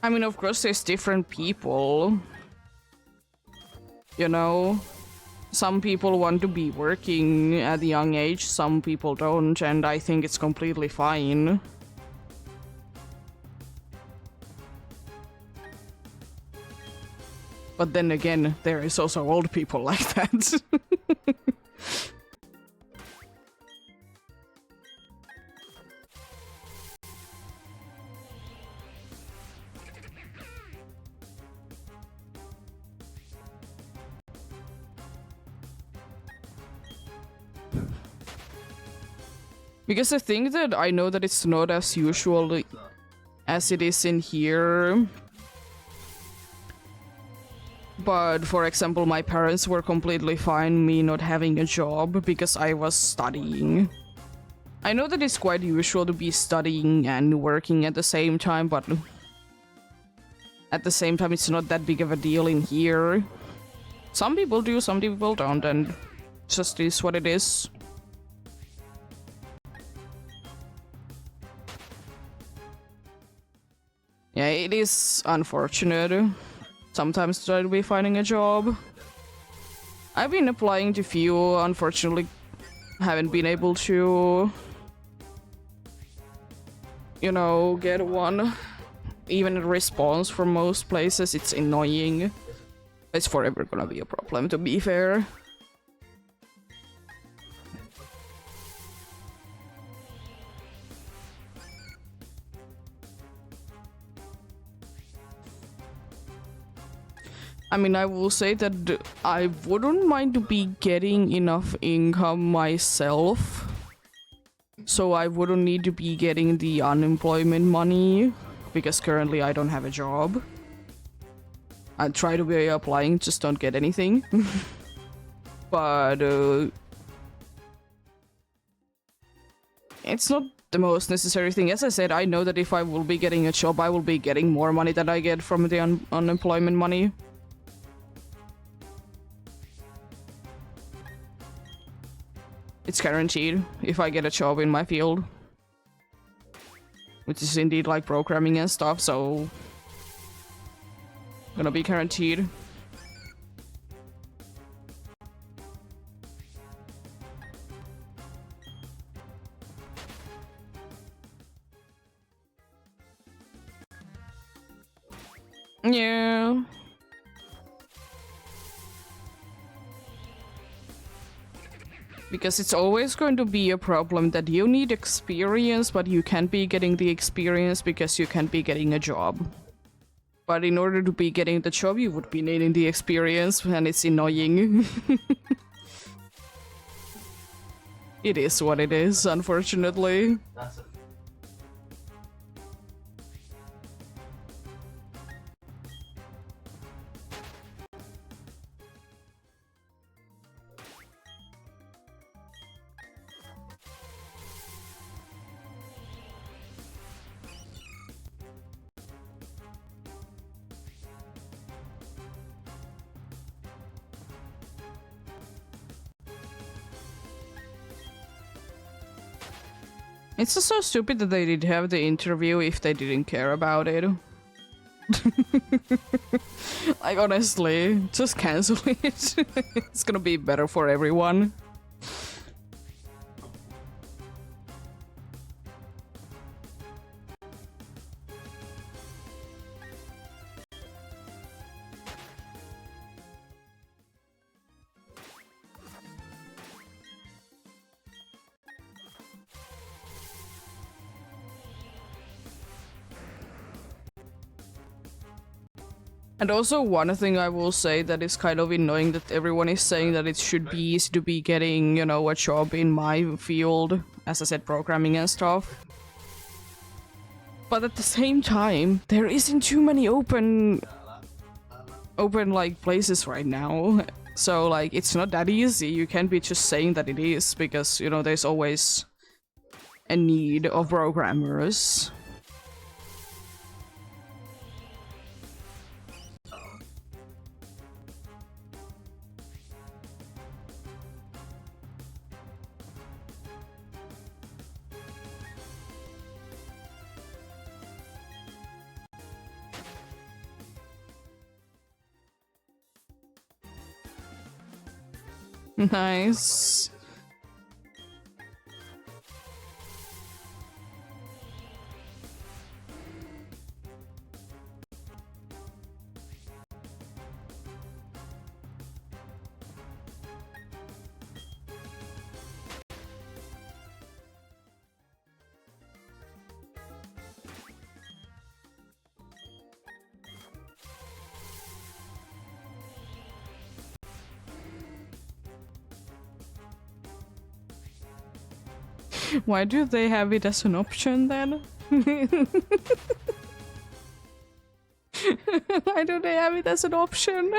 I mean, of course, there's different people. You know, some people want to be working at a young age, some people don't, and I think it's completely fine. But then again, there is also old people like that. Because the thing that I know that it's not as usual as it is in here. But, for example, my parents were completely fine me not having a job because I was studying. I know that it's quite usual to be studying and working at the same time, but at the same time it's not that big of a deal in here. Some people do, some people don't, and it just is what it is. Yeah, it is unfortunate. Sometimes try to be finding a job. I've been applying to few, unfortunately haven't been able to, you know, get one. Even a response from most places, it's annoying. It's forever gonna be a problem, to be fair. I mean, I will say that I wouldn't mind to be getting enough income myself. So I wouldn't need to be getting the unemployment money. Because currently I don't have a job. I try to be applying, just don't get anything. But it's not the most necessary thing. As I said, I know that if I will be getting a job, I will be getting more money than I get from the unemployment money. It's guaranteed if I get a job in my field. Which is indeed like programming and stuff, so gonna be guaranteed. Yeah. Because it's always going to be a problem that you need experience, but you can't be getting the experience because you can't be getting a job. But in order to be getting the job, you would be needing the experience, and it's annoying. It is what it is, unfortunately. It's just so stupid that they did have the interview if they didn't care about it. Like, honestly, just cancel it. It's gonna be better for everyone. And also one thing I will say that is kind of annoying that everyone is saying that it should be easy to be getting, you know, a job in my field, as I said, programming and stuff. But at the same time, there isn't too many open like places right now. So like it's not that easy. You can't be just saying that it is because, you know, there's always a need of programmers. Nice. Why do they have it as an option then? Why do they have it as an option?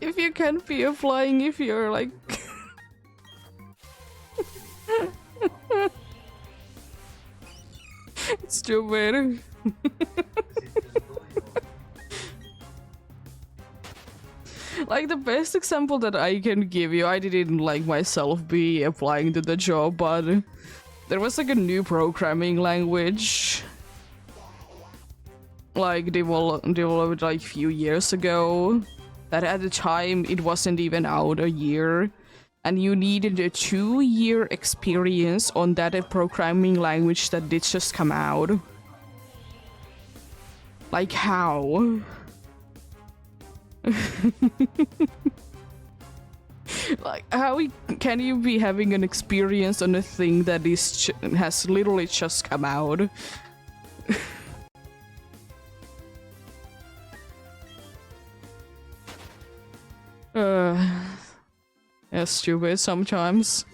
If you can't be applying if you're like... It's stupid. Like the best example that I can give you, I didn't like myself be applying to the job, but there was like a new programming language like developed like few years ago that at the time it wasn't even out a year, and you needed a 2-year experience on that programming language that did just come out. Like, how? Like, how can you be having an experience on a thing that has literally just come out? Yeah, stupid sometimes.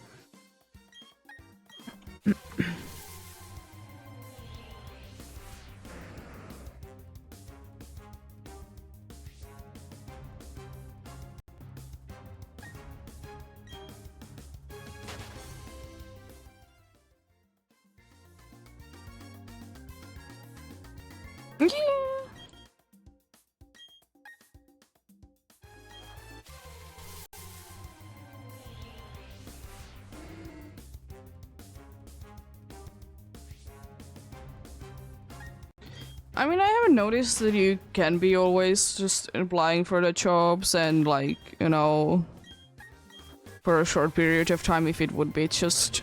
Yeah. I mean, I haven't noticed that you can be always just applying for the jobs and, like, you know, for a short period of time if it would be just...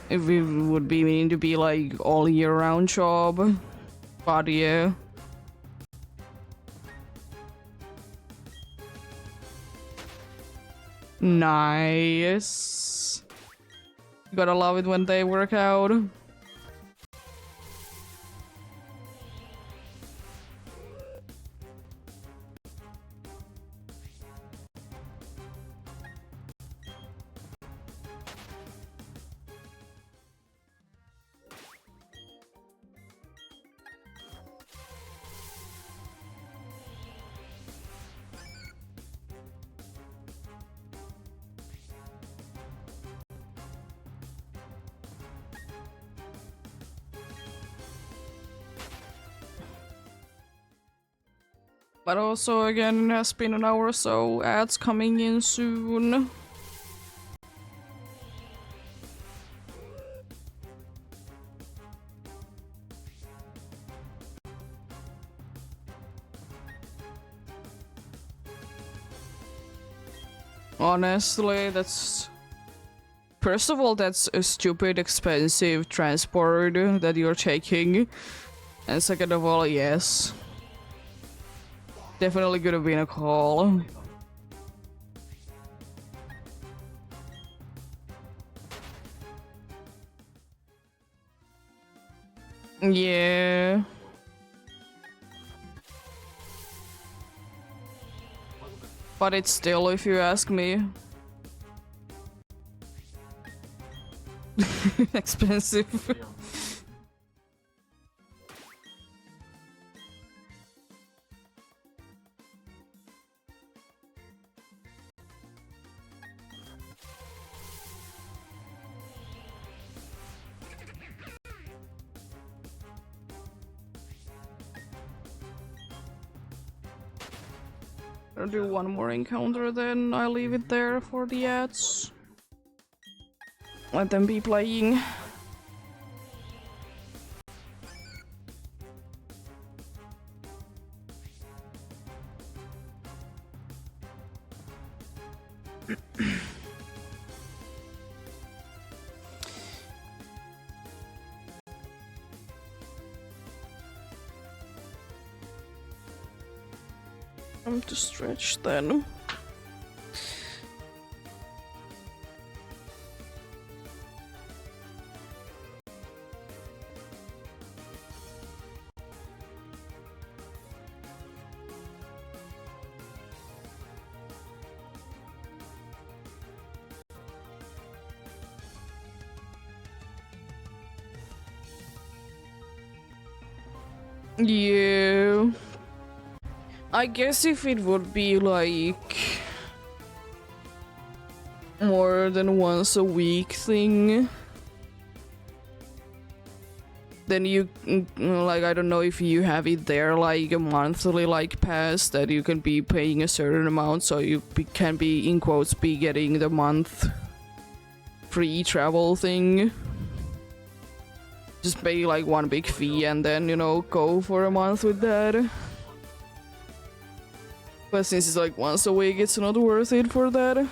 if it would be mean to be, like, all year round job. But yeah. Nice. You gotta love it when they work out. But also, again, it has been an hour or so. Ads coming in soon. Honestly, that's... First of all, that's a stupid expensive transport that you're taking. And second of all, yes. Definitely could have been a call. Yeah. But it's still, if you ask me. Expensive. I'll do one more encounter, then I'll leave it there for the ads. Let them be playing. I'm to stretch then. Yeah. I guess if it would be like more than once a week thing, then you like, I don't know if you have it there like a monthly like pass that you can be paying a certain amount, so you can be in quotes be getting the month free travel thing. Just pay like one big fee and then, you know, go for a month with that. But since it's like once a week, it's not worth it for that.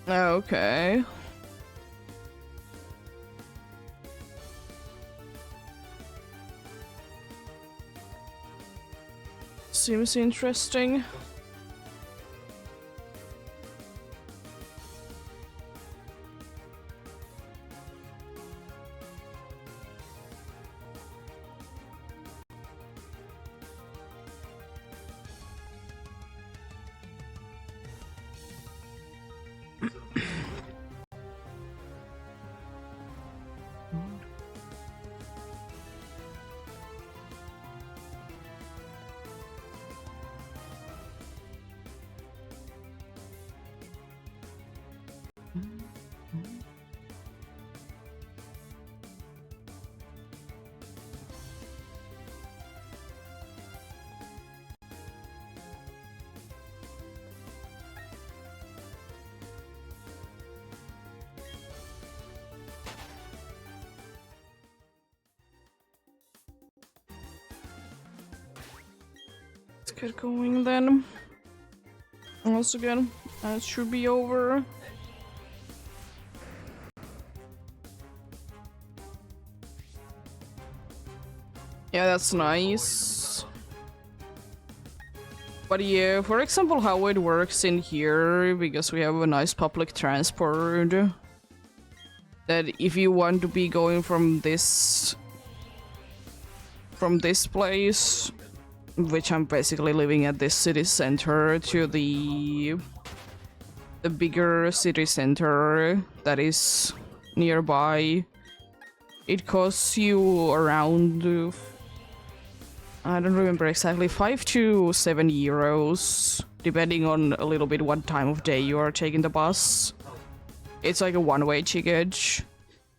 Okay. Seems interesting. Let's get going then. Once again, it should be over. Yeah, that's nice. But yeah, for example, how it works in here, because we have a nice public transport, that if you want to be going from this place, which I'm basically living at this city center, to the bigger city center that is nearby, it costs you around, I don't remember exactly, 5 to 7 euros, depending on a little bit what time of day you are taking the bus. It's like a one-way ticket.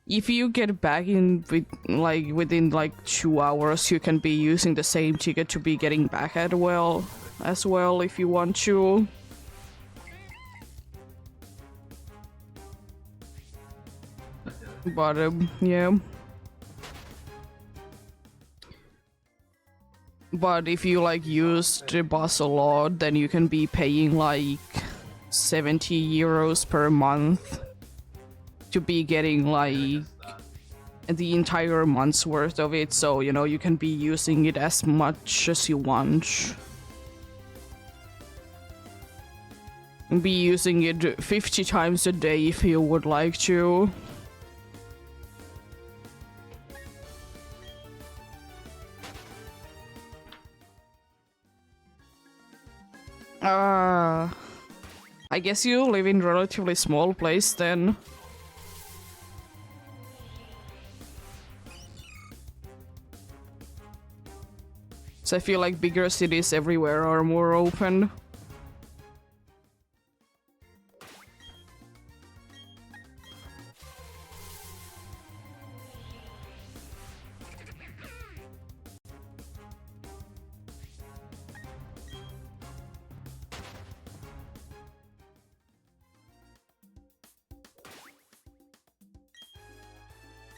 If you get back in within 2 hours, you can be using the same ticket to be getting back as well if you want to. But yeah. But if you use the bus a lot, then you can be paying 70 euros per month to be getting the entire month's worth of it, so you can be using it as much as you want. Be using it 50 times a day if you would like to. I guess you live in a relatively small place then. So I feel like bigger cities everywhere are more open.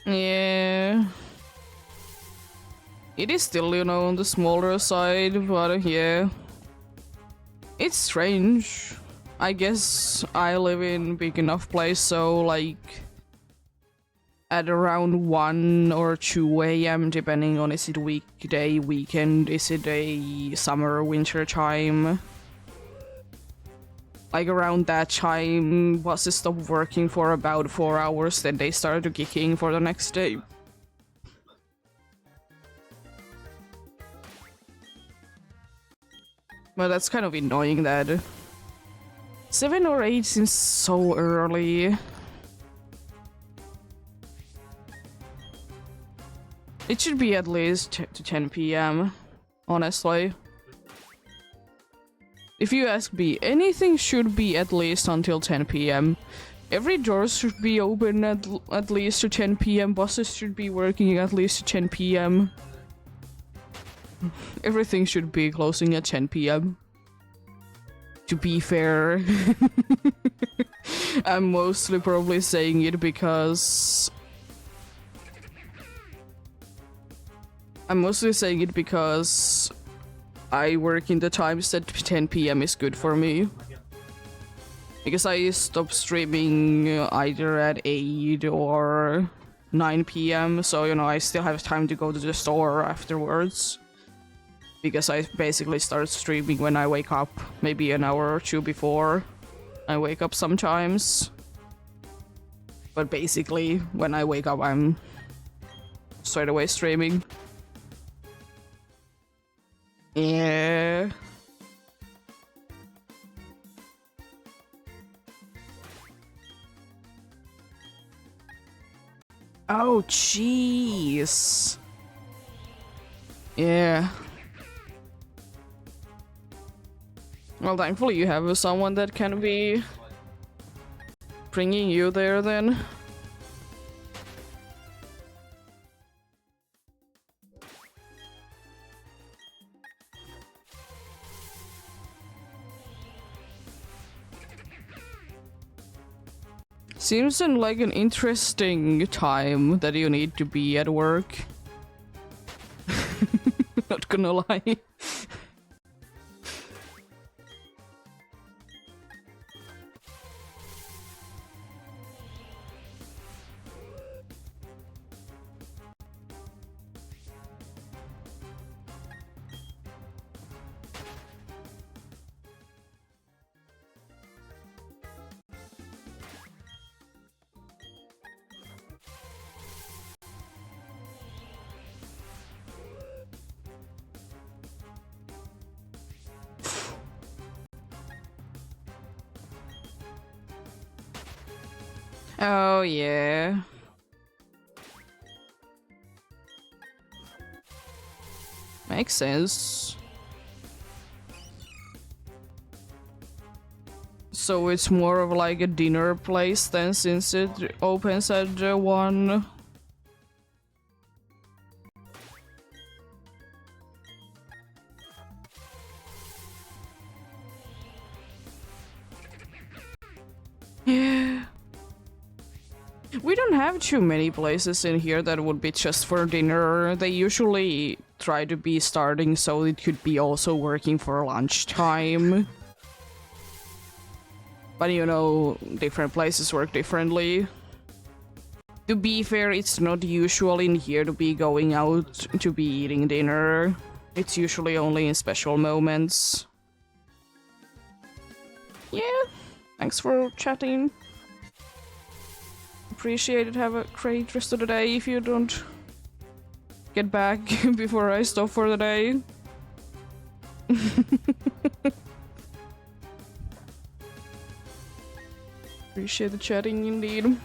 Yeah. It is still, on the smaller side, but yeah. It's strange. I guess I live in a big enough place, so at around 1 or 2 a.m, depending on is it weekday, weekend, is it a summer or winter time. Around that time, buses stop working for about 4 hours, then they start kicking for the next day. But that's kind of annoying that 7 or 8 seems so early. It should be at least to 10 p.m, honestly. If you ask me, anything should be at least until 10 p.m. Every door should be open at least to 10 p.m. Buses should be working at least to 10 p.m. Everything should be closing at 10 p.m. To be fair. I'm mostly probably saying it because... I work in the times that 10 p.m. is good for me. Because I stop streaming either at 8 or 9 p.m. So, you know, I still have time to go to the store afterwards. Because I basically start streaming when I wake up, maybe an hour or two before I wake up sometimes. But basically, when I wake up, I'm straight away streaming. Yeah. Oh, jeez. Yeah. Well, thankfully you have someone that can be bringing you there then. Seems like an interesting time that you need to be at work. Not gonna lie. Oh, yeah. Makes sense. So it's more of like a dinner place then, since it opens at 1. Yeah. We don't have too many places in here that would be just for dinner. They usually try to be starting so it could be also working for lunchtime. But you know, different places work differently. To be fair, it's not usual in here to be going out to be eating dinner. It's usually only in special moments. Yeah, thanks for chatting. Appreciate it. Have a great rest of the day if you don't get back before I stop for the day. Appreciate the chatting indeed.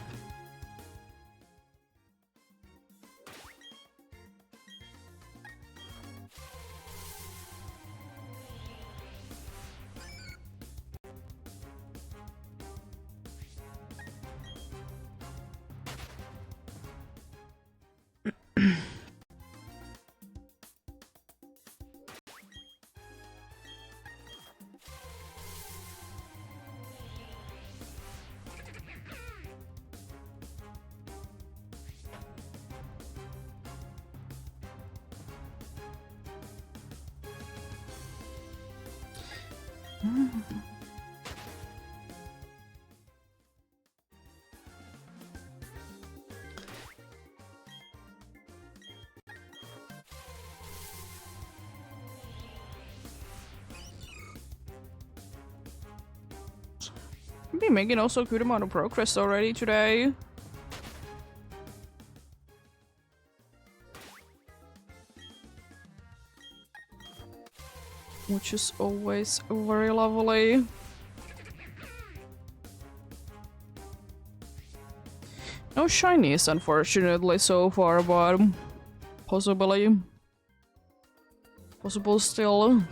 I've been making also a good amount of progress already today. Which is always very lovely. No shinies, unfortunately, so far, but possibly. Possible still.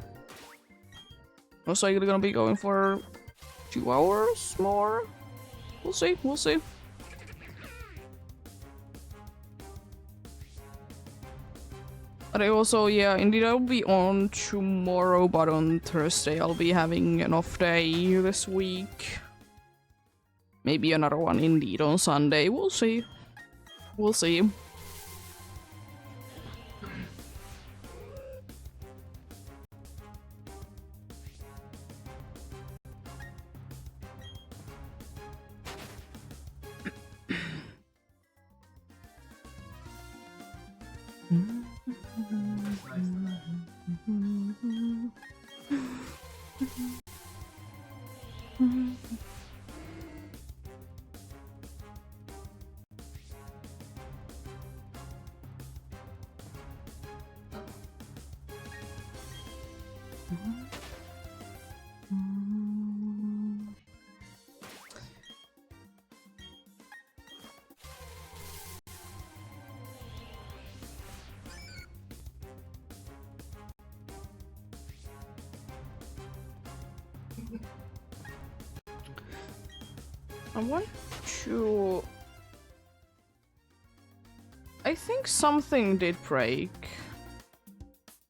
Most likely gonna be going for 2 hours more. We'll see, we'll see. But I also, yeah, indeed I'll be on tomorrow, but on Thursday I'll be having an off day this week. Maybe another one indeed on Sunday, we'll see. We'll see. I want to... I think something did break,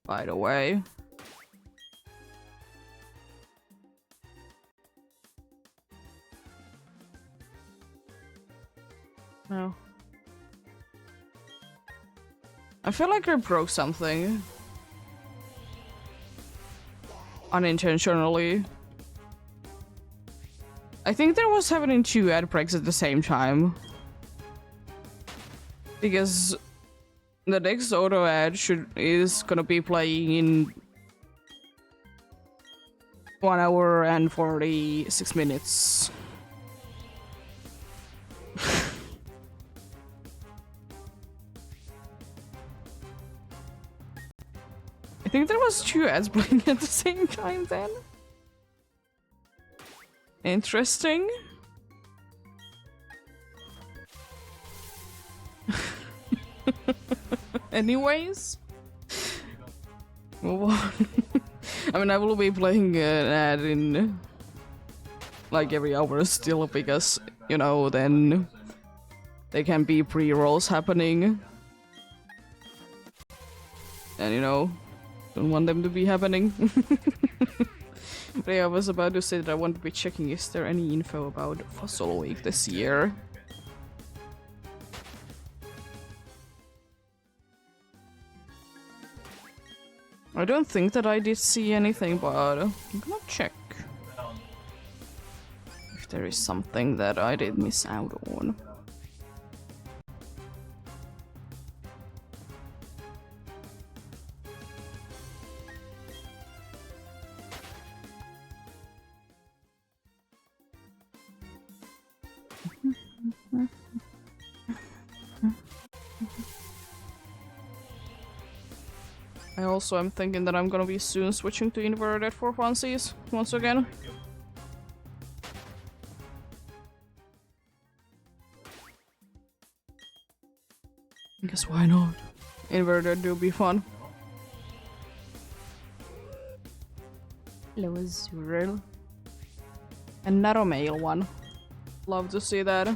by the way. No. I feel like I broke something. Unintentionally. I think there was happening 2 ad breaks at the same time. Because the next auto ad is gonna be playing in 1 hour and 46 minutes. I think there was 2 ads playing at the same time then. Interesting. Anyways, move on. I mean, I will be playing an ad in like every hour still because, you know, then there can be pre-rolls happening. And, you know, don't want them to be happening. But yeah, I was about to say that I want to be checking is there any info about Fossil Week this year. I don't think that I did see anything, but I'm gonna check if there is something that I did miss out on. I also am thinking that I'm gonna be soon switching to inverted for funsies once again. Because why not? Inverted do be fun. Hello, Zuril. Another male one. Love to see that.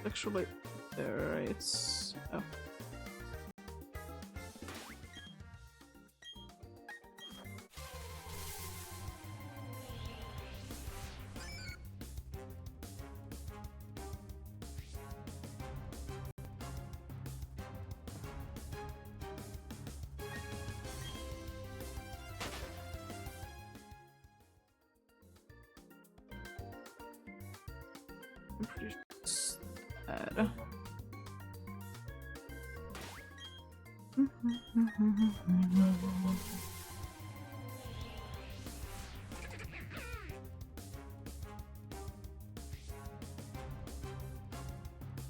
Actually, there it's... Oh. I'm pretty sure it's that.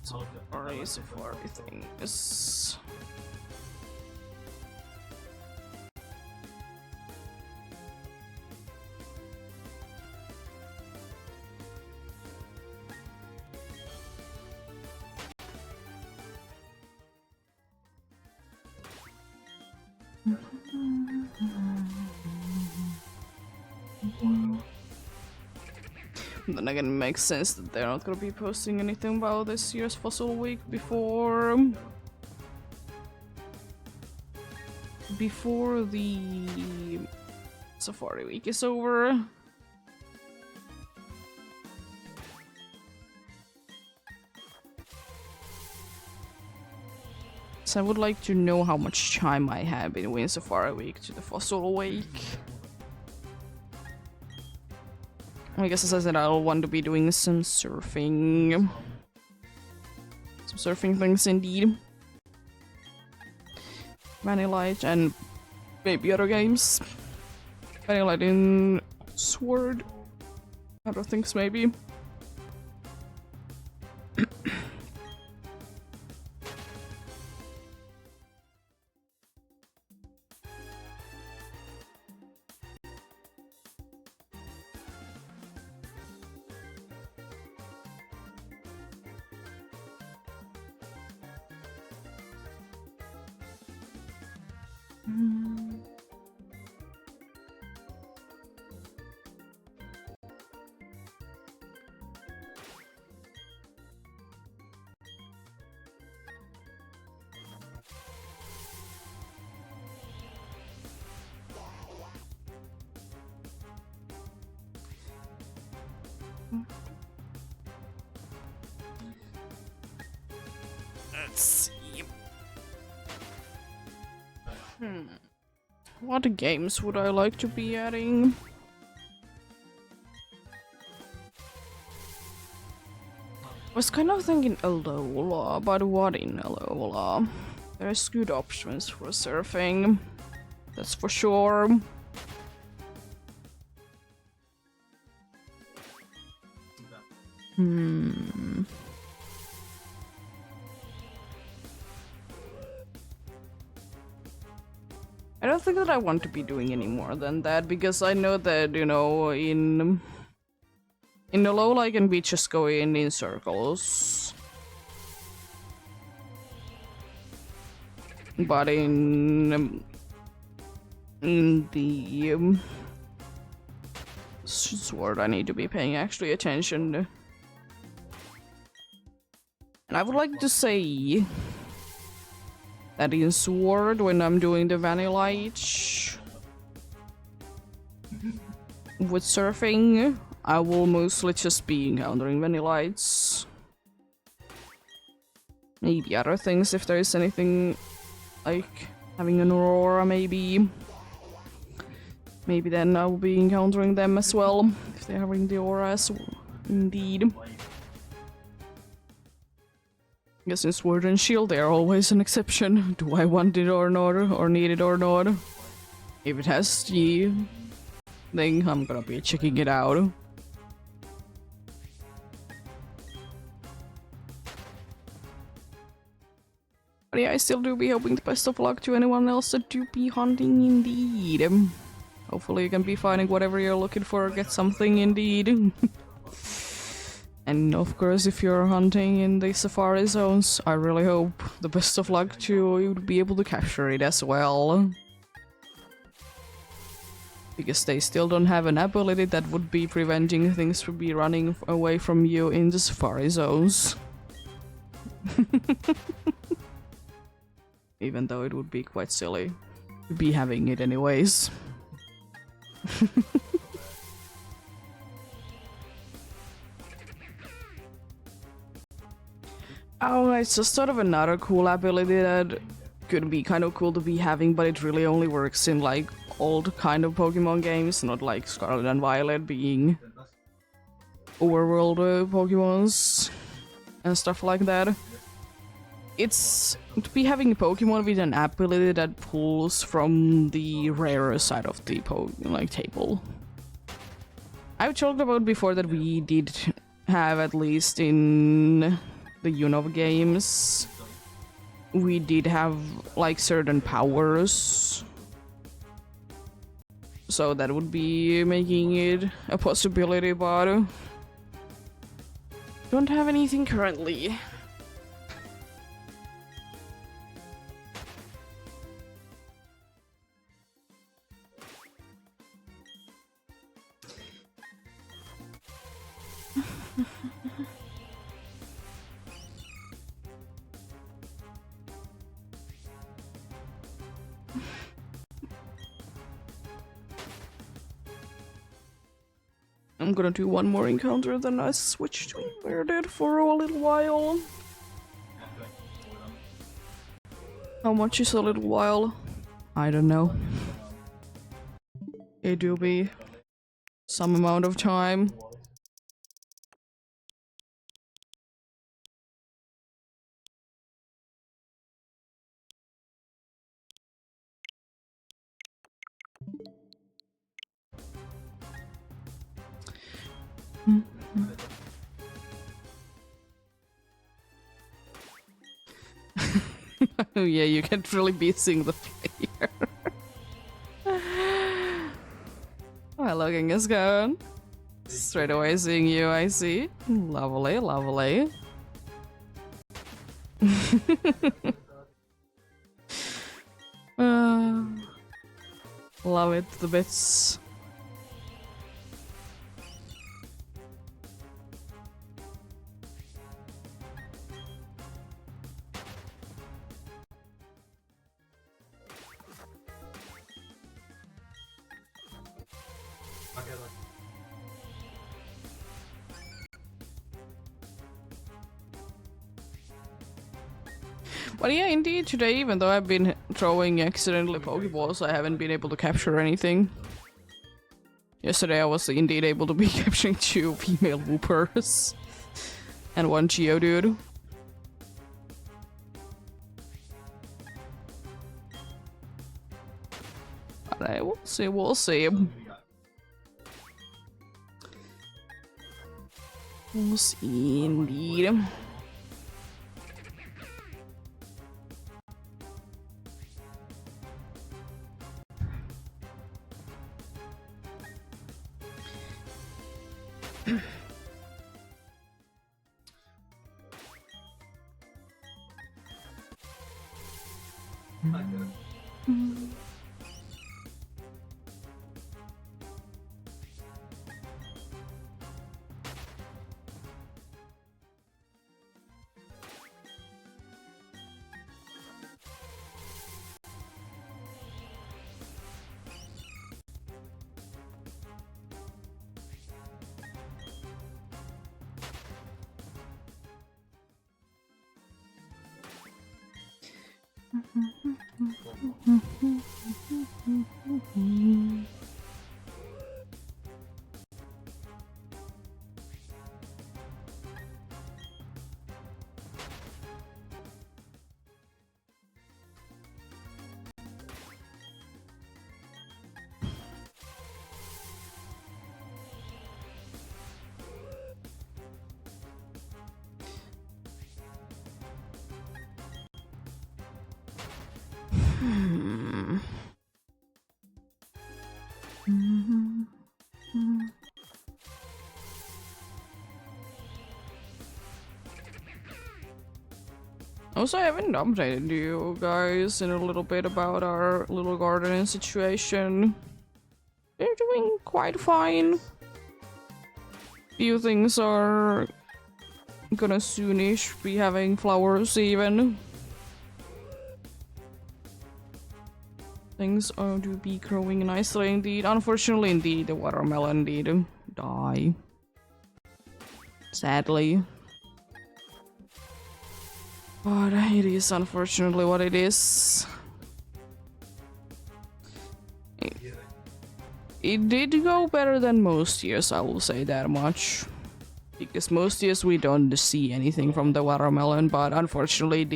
So already so far everything is then again, it makes sense that they're not gonna be posting anything about this year's Fossil Week before the Safari Week is over. So I would like to know how much time I have between Safari Week to the Fossil Week. I guess as I said, I'll want to be doing some surfing. Some surfing things indeed. Vanillite and maybe other games. Vanillite in Sword. Other things maybe. Let's see. What games would I like to be adding? Was kind of thinking Alola, but what in Alola? There's good options for surfing, that's for sure. I don't think that I want to be doing any more than that, because I know that, you know, in Alola I can be just going in circles. But in the Sword I need to be paying actually attention. And I would like to say that in Sword, when I'm doing the Vanillite with surfing, I will mostly just be encountering Vanillites. Maybe other things if there is anything like having an Aurora, maybe. Maybe then I will be encountering them as well, if they're having the Auras, indeed. Guess in Sword and Shield they are always an exception. Do I want it or not, or need it or not? If it has the thing, I'm gonna be checking it out. But yeah, I still do be hoping the best of luck to anyone else that do be hunting indeed. Hopefully you can be finding whatever you're looking for, get something indeed. And of course, if you're hunting in the safari zones, I really hope the best of luck to you to be able to capture it as well. Because they still don't have an ability that would be preventing things from be running away from you in the safari zones. Even though it would be quite silly to be having it anyways. Oh, it's just sort of another cool ability that could be kind of cool to be having, but it really only works in like old kind of Pokemon games, not like Scarlet and Violet being overworld Pokemons and stuff like that. It's to be having a Pokemon with an ability that pulls from the rarer side of the table. I've talked about before that we did have, at least in the Unova games, we did have like certain powers. So that would be making it a possibility, but don't have anything currently. I'm gonna do one more encounter, then I switch to Inverted for a little while. How much is a little while? I don't know. It will be some amount of time. Oh yeah, you can't really be seeing the player. Hello, Genghis Khan. Straight away seeing you, I see. Lovely, lovely. Love it to the bits. But yeah, indeed, today, even though I've been throwing accidentally Pokeballs, I haven't been able to capture anything. Yesterday I was indeed able to be capturing 2 female Whoopers. And 1 Geodude. But we'll see, we'll see. We'll see, indeed. Also, I haven't updated you guys in a little bit about our little gardening situation. They're doing quite fine. Few things are gonna soonish be having flowers even. Things are to be growing nicely indeed. Unfortunately, indeed, the watermelon did die. Sadly. But it is unfortunately what it is. It did go better than most years, I will say that much. Because most years we don't see anything from the watermelon, but unfortunately it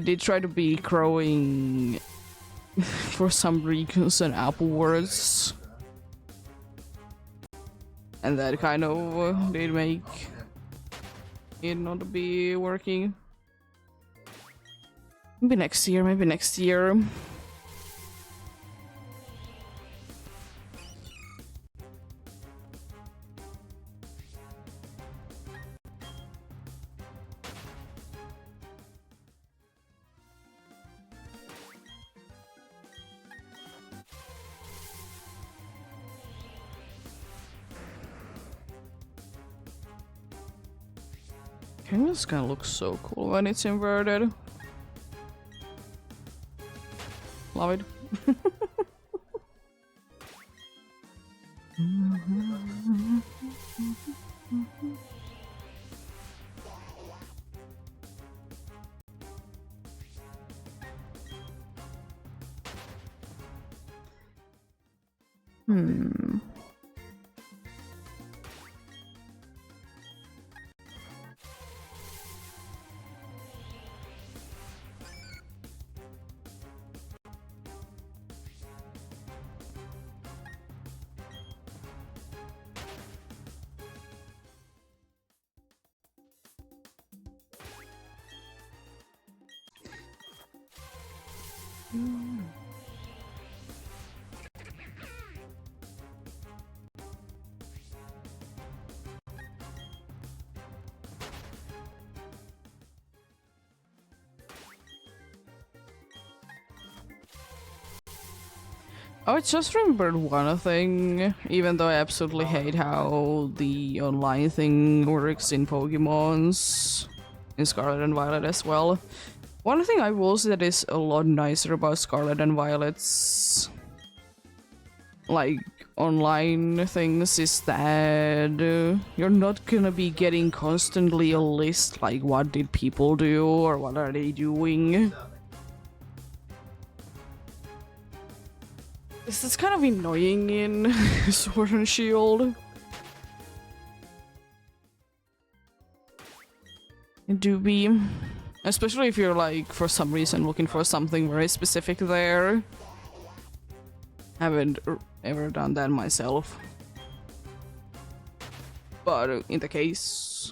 did try to be growing for some reason upwards. And that kind of did make it not be working. Maybe next year, maybe next year. This kind of looks so cool when it's inverted. Love it. Oh, I just remembered one thing, even though I absolutely hate how the online thing works in Pokemon's, in Scarlet and Violet as well. One thing I will say that is a lot nicer about Scarlet and Violet's like online things is that you're not gonna be getting constantly a list like what did people do or what are they doing. This is kind of annoying in Sword and Shield. It do be. Especially if you're like, for some reason, looking for something very specific there. Haven't ever done that myself. But in the case...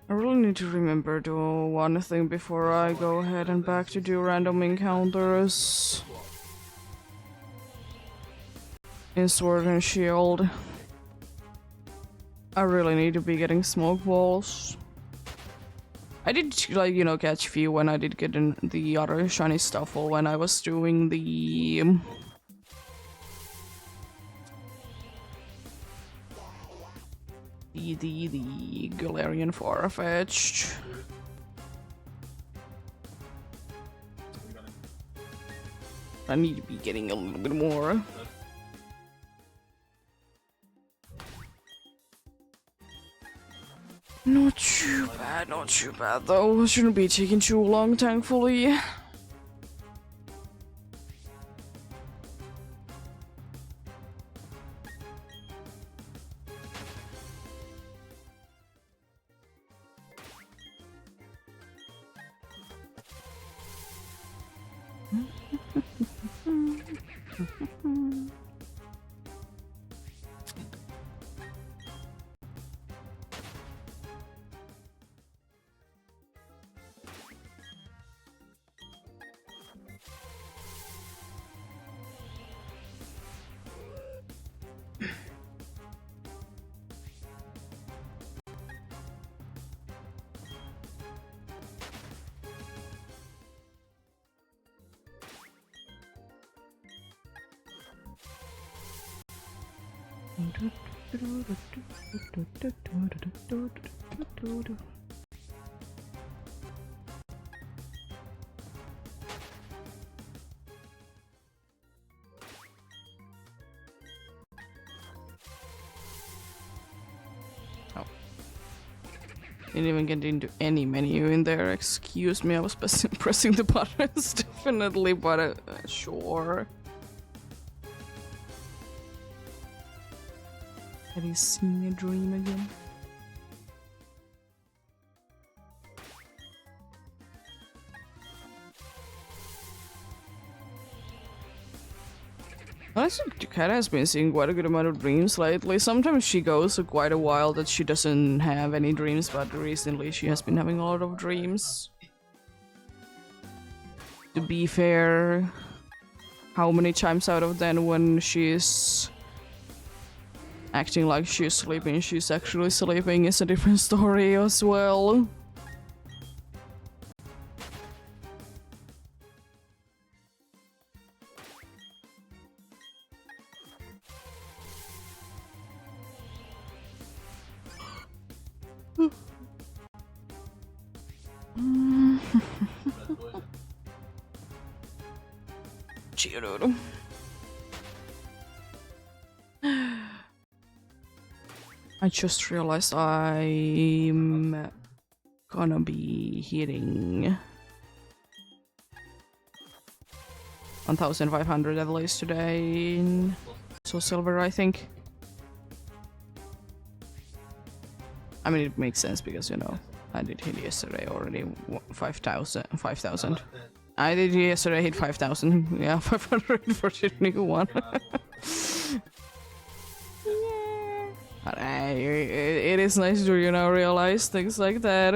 I really need to remember to do one thing before I go ahead and back to do random encounters in Sword and Shield. I really need to be getting smoke balls. I did, like, you know, catch few when I did get in the other shiny stuff or when I was doing the Galarian Farfetch'd. I need to be getting a little bit more. Not too bad though. Shouldn't be taking too long, thankfully. Didn't even get into any menu in there, excuse me, I was pressing the buttons definitely, but sure. Have you seen a dream again? Honestly, Kat has been seeing quite a good amount of dreams lately. Sometimes she goes for quite a while that she doesn't have any dreams, but recently she has been having a lot of dreams. To be fair, how many times out of 10 when she's acting like she's sleeping, she's actually sleeping is a different story as well. I just realized I'm gonna be hitting 1,500 at least today. So silver, I think. I mean, it makes sense because, you know, I did hit yesterday already 5,000. I did yesterday hit 5,000. Yeah, 500 for the new one. Yeah. But it is nice to, you know, realize things like that.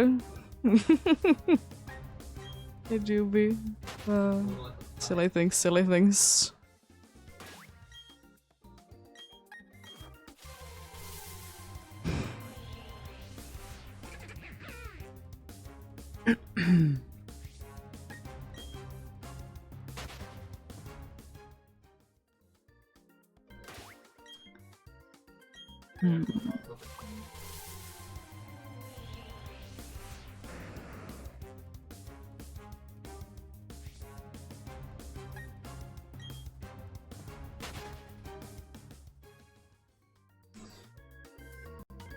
It do be. Silly things, silly things.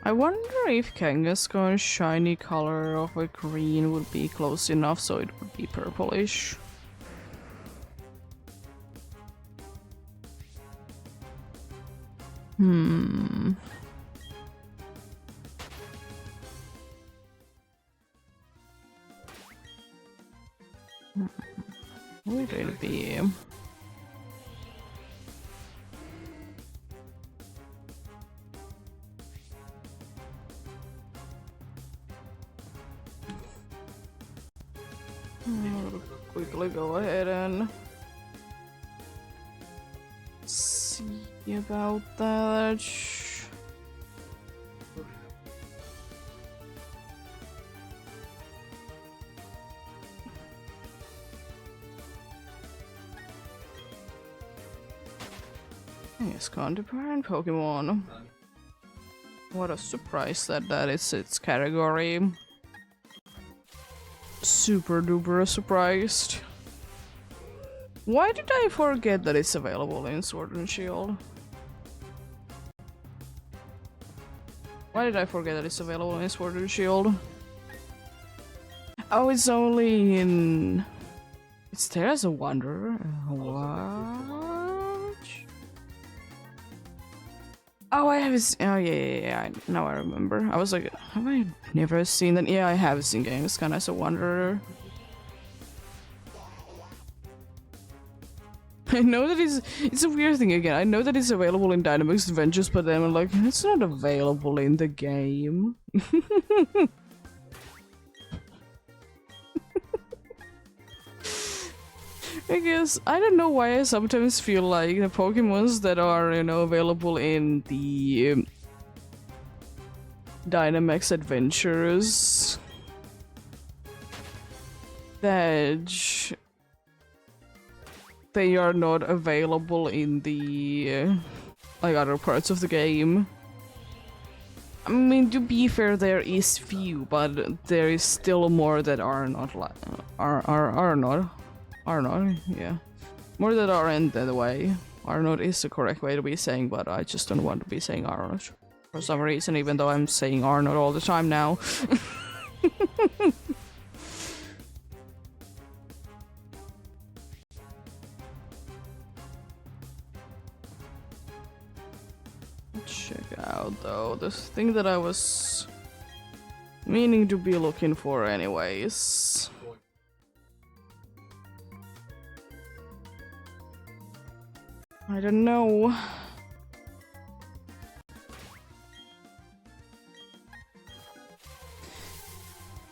I wonder if Kangaskhan's shiny color of a green would be close enough so it would be purplish. Would it be? Quickly go ahead and see about that. Yes, contemporary Pokemon. What a surprise that is its category. Super duper surprised. Why did I forget that it's available in Sword and Shield? Why did I forget that it's available in Sword and Shield? Oh, it's only in... It's there as a Wanderer? What? Oh, I have seen... Oh, yeah. Now I remember. I was like, have I never seen that? Yeah, I have seen Kangaskhan as a Wanderer. I know that it's a weird thing again. I know that it's available in Dynamax Adventures, but then I'm like, it's not available in the game. I guess, I don't know why I sometimes feel like the Pokemons that are, you know, available in the Dynamax Adventures that they are not available in the like other parts of the game. I mean, to be fair, there is few, but there is still more that are not like are not, yeah. More that aren't that way. Are not is the correct way to be saying, but I just don't want to be saying are not for some reason, even though I'm saying are not all the time now. Check out though, the thing that I was meaning to be looking for anyways. I don't know.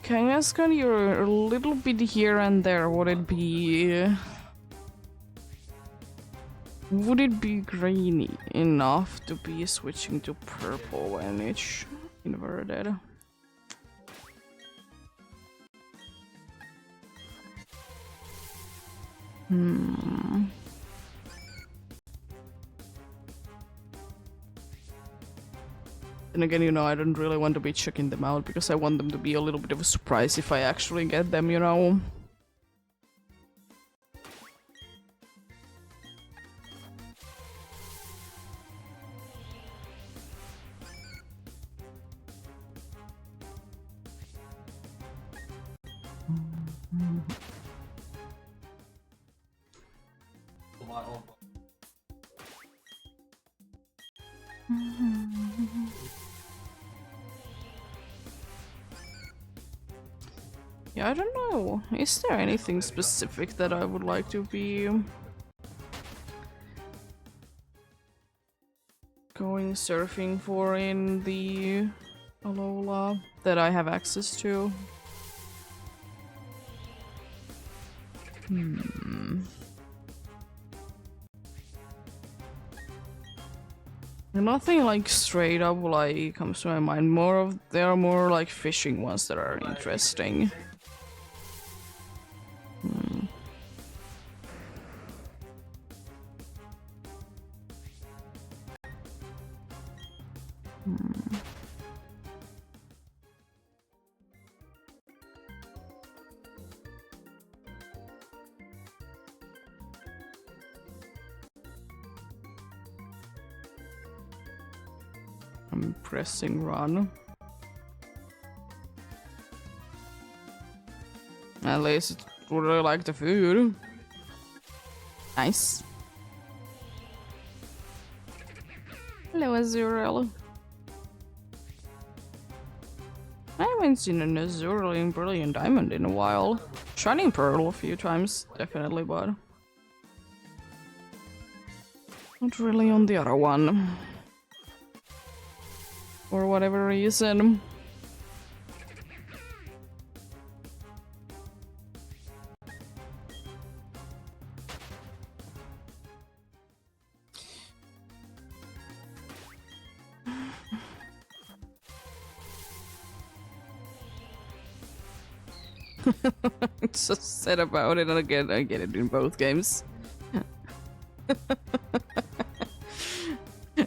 Kangaskhan, you're a little bit here and there. Would it be green enough to be switching to purple when it's inverted? And again, you know, I don't really want to be checking them out because I want them to be a little bit of a surprise if I actually get them, you know. Yeah, I don't know. Is there anything specific that I would like to be going surfing for in the Alola that I have access to? Nothing like straight up like comes to my mind. There are more like fishing ones that are interesting. I'm pressing run. At least it really like the food. Nice. Hello, Azuriel. I haven't seen an Azurian Brilliant Diamond in a while. Shining Pearl a few times, definitely, but not really on the other one. For whatever reason. It's so sad about it, and again, I get it in both games.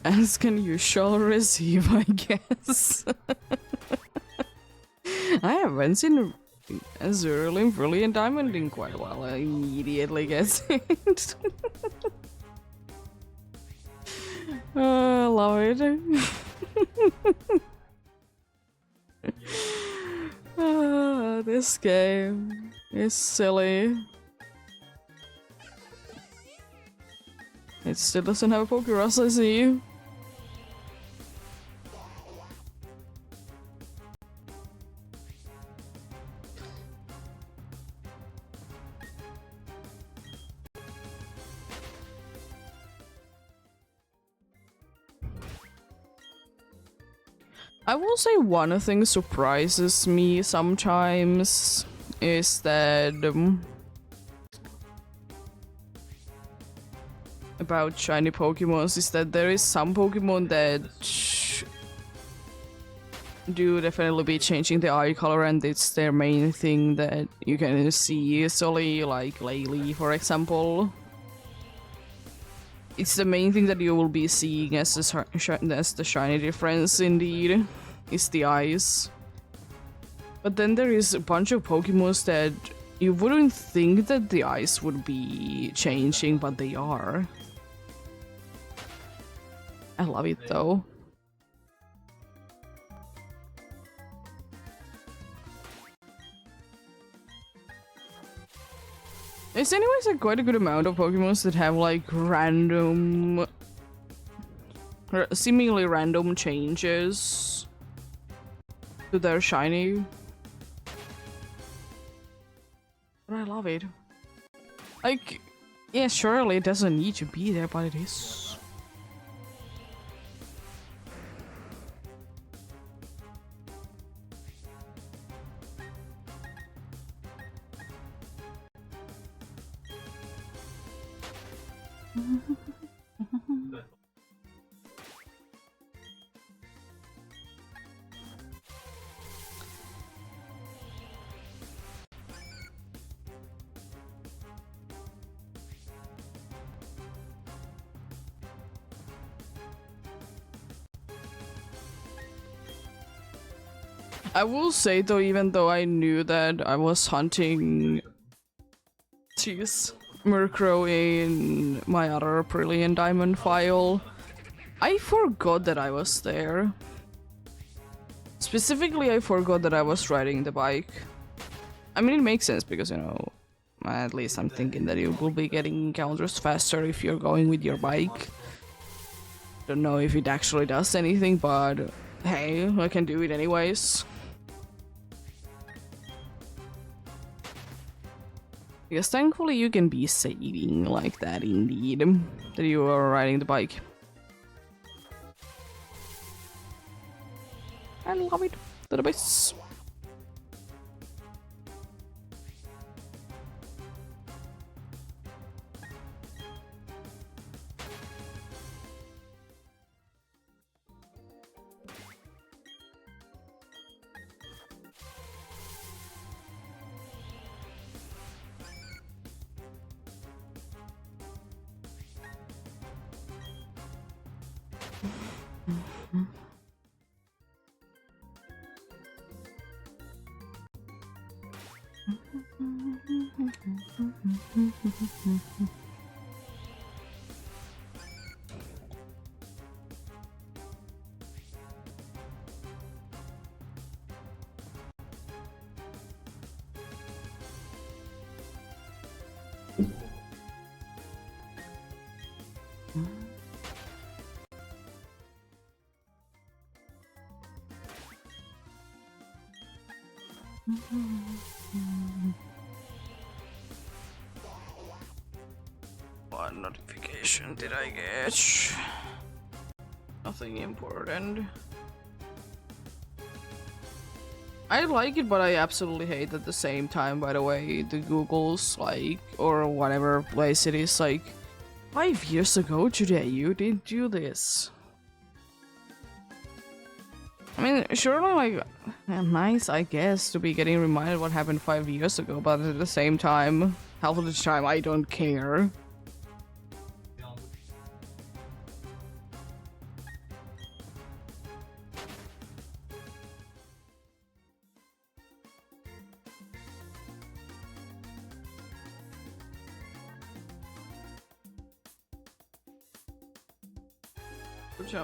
Ask and you shall receive, I guess. I haven't seen Azurian Brilliant Diamond in quite a while. I immediately guess it. I love it. This game is silly. It still doesn't have a Pokeross, I see. I will say one thing surprises me sometimes is that about shiny Pokemons is that there is some Pokemon that do definitely be changing the eye color, and it's their main thing that you can see easily, like Laylee, for example. It's the main thing that you will be seeing as the shiny difference, indeed, is the eyes. But then there is a bunch of Pokemons that you wouldn't think that the eyes would be changing, but they are. I love it though. There's anyways like quite a good amount of Pokemons that have like random, seemingly random changes to their shiny. But I love it. Like, yeah, surely it doesn't need to be there, but it is. I will say though, even though I knew that I was hunting Murkrow in my other Brilliant Diamond file, I forgot that I was there. Specifically, I forgot that I was riding the bike. I mean, it makes sense because, you know, at least I'm thinking that you will be getting encounters faster if you're going with your bike. Don't know if it actually does anything, but hey, I can do it anyways. Because thankfully you can be saving like that indeed, that you are riding the bike. I love it to the base. What notification did I get? Nothing important. I like it, but I absolutely hate at the same time, by the way, the Google's like, or whatever place it is, like, 5 years ago today you did do this. I mean, surely, like, nice, I guess, to be getting reminded what happened 5 years ago, but at the same time, half of the time I don't care.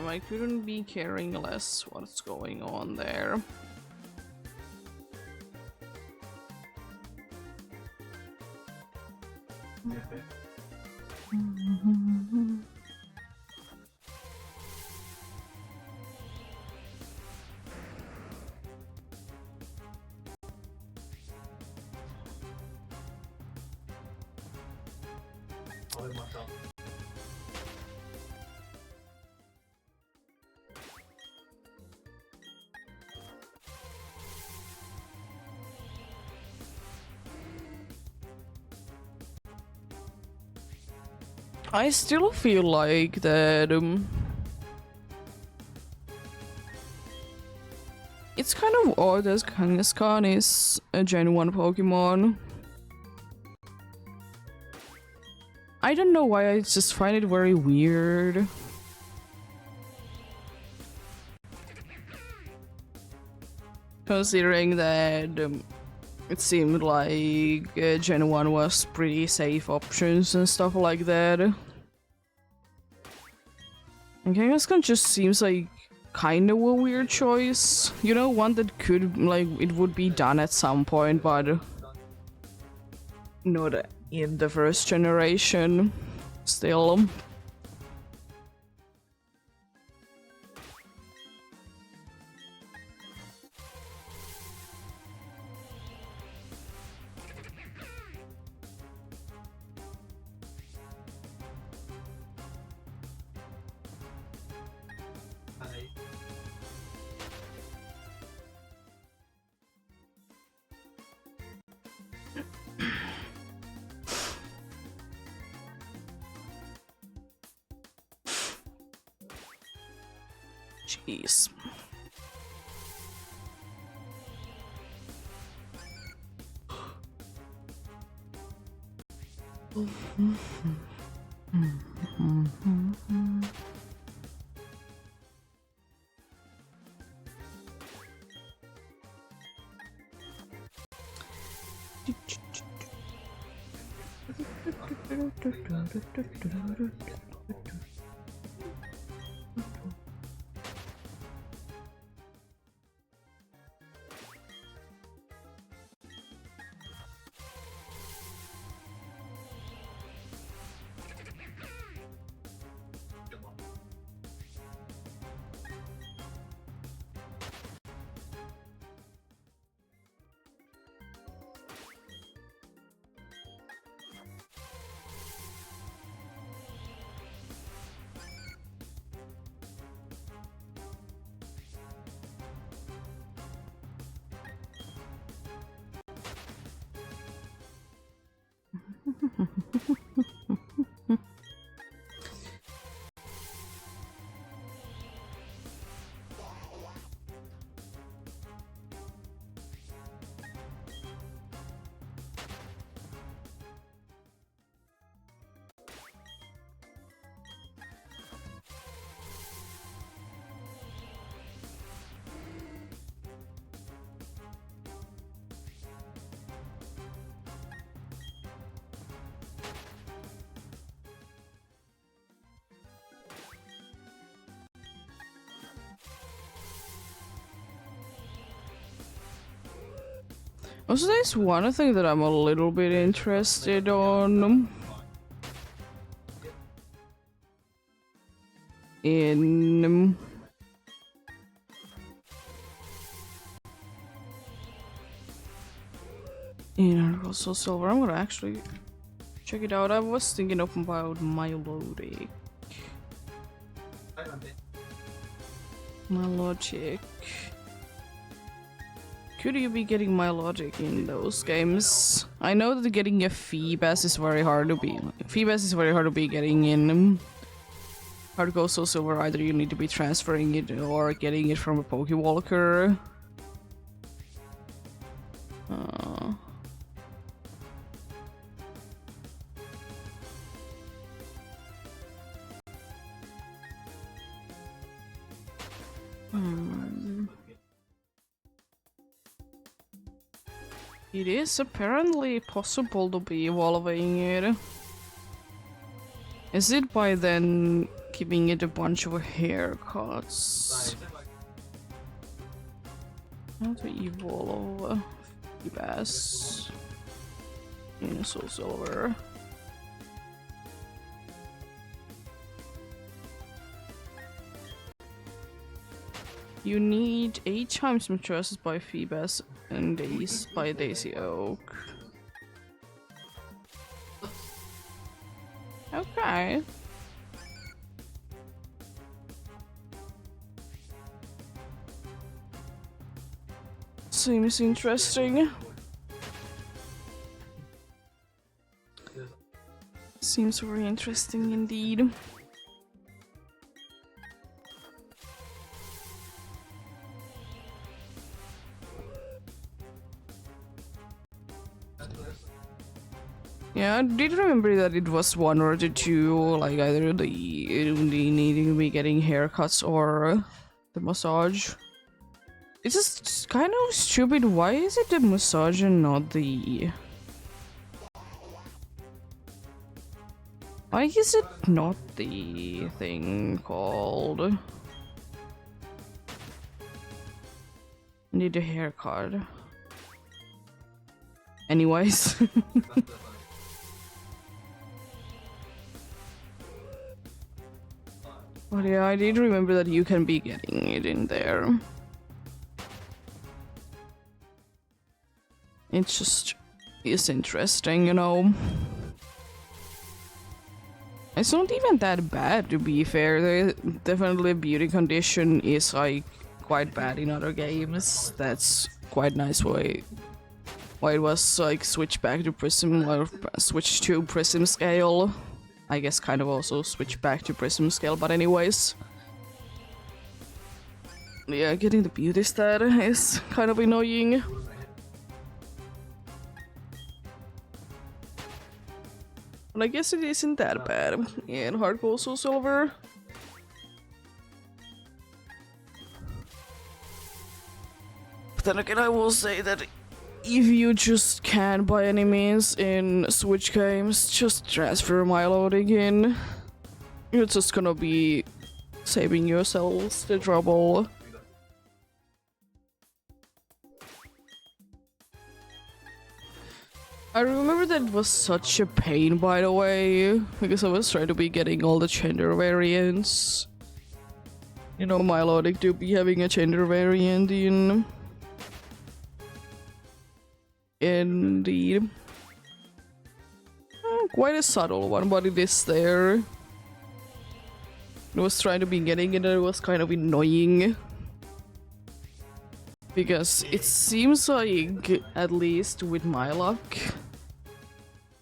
I couldn't be caring less what's going on there. I still feel like that it's kind of odd as Kangaskhan is a Gen 1 Pokemon. I don't know why, I just find it very weird. Considering that it seemed like Gen 1 was pretty safe options and stuff like that. And Kangaskhan just seems like kind of a weird choice. You know, one that could, like, it would be done at some point, but not in the first generation. Still. Jeez. Also, there's one thing that I'm a little bit interested on. In also silver. I'm gonna actually check it out. I was thinking about Milotic. Milotic. Could you be getting Milotic in those games? I know that getting a Feebas is very hard to be. Feebas is very hard to be getting in. Hard Gold Soul Silver, either you need to be transferring it or getting it from a Pokewalker. It is apparently possible to be evolving it. Is it by then giving it a bunch of haircuts? How to evolve Feebas in Soul Silver? You need 8 times matresses by Feebas and Days by Daisy Oak. Okay. Seems interesting. Seems very interesting indeed. Yeah, I did remember that it was one or the two, like either the needing to be getting haircuts or the massage. It's just kind of stupid. Why is it the massage and not the... Why is it not the thing called... Need a haircut. Anyways. But yeah, I did remember that you can be getting it in there. It just is interesting, you know. It's not even that bad, to be fair. Definitely beauty condition is like quite bad in other games. That's quite nice why it was like switched back to Prism or switched to Prism scale. I guess kind of also switch back to Prism scale, but anyways. Yeah, getting the beauty stat is kind of annoying. But I guess it isn't that bad in Hard Gold Soul Silver. But then again, I will say that if you just can't by any means in Switch games, just transfer Milotic in. You're just gonna be saving yourselves the trouble. I remember that it was such a pain, by the way, because I was trying to be getting all the gender variants. You know, Milotic to be having a gender variant in... Indeed. Quite a subtle one, but it is there. I was trying to be getting it and it was kind of annoying. Because it seems like, at least with my luck,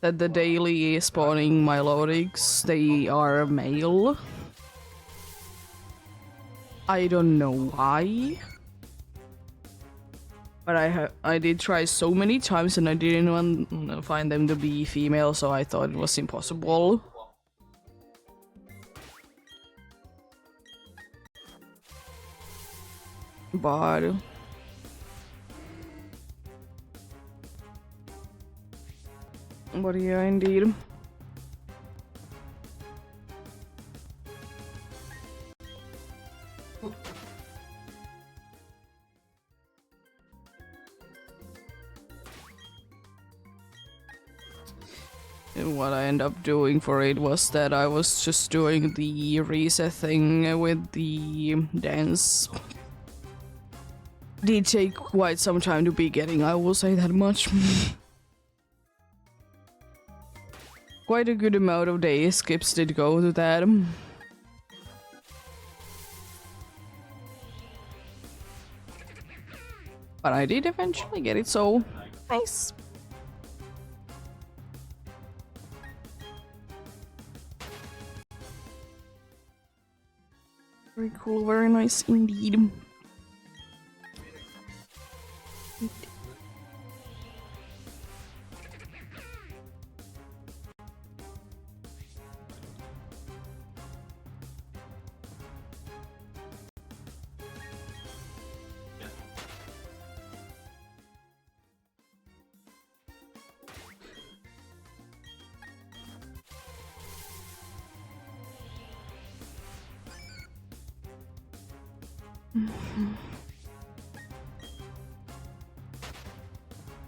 that the daily spawning Milotics, they are male. I don't know why. But I did try so many times and I didn't find them to be female, so I thought it was impossible. But... But yeah, indeed. what I ended up doing for it was that I was just doing the reset thing with the dance. Did take quite some time to be getting, I will say that much. Quite a good amount of day skips did go to that. But I did eventually get it, so nice. Very cool, very nice indeed.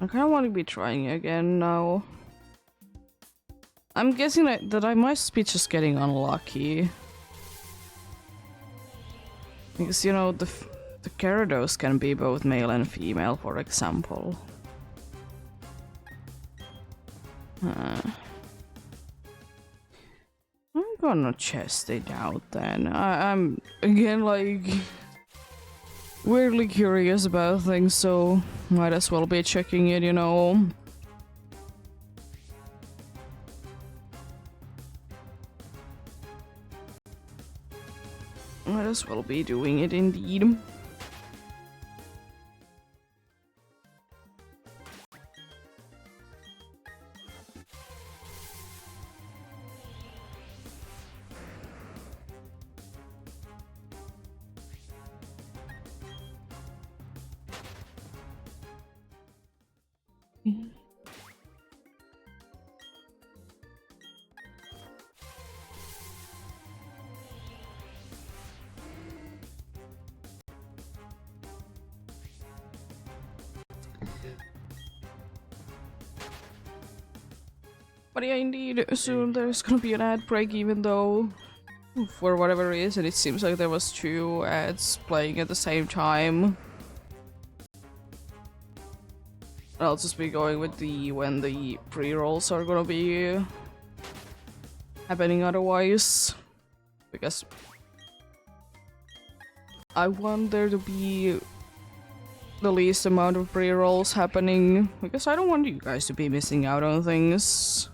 I kind of want to be trying again now. I'm guessing that I might be just getting unlucky. Because, you know, the Gyarados can be both male and female, for example. I'm gonna test it out then. I'm again like weirdly curious about things, so might as well be checking it, you know. Might as well be doing it indeed. But yeah, indeed, soon there's gonna be an ad break, even though for whatever reason it seems like there was 2 ads playing at the same time. I'll just be going with when the pre-rolls are gonna be happening otherwise, because I want there to be the least amount of pre-rolls happening, because I don't want you guys to be missing out on things.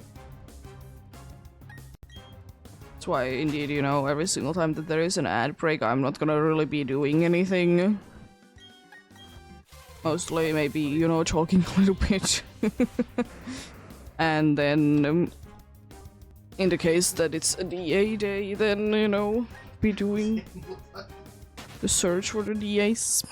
That's why, indeed, you know, every single time that there is an ad break, I'm not gonna really be doing anything. Mostly, maybe, you know, talking a little bit. And then, in the case that it's a DA day, then, you know, be doing the search for the DAs.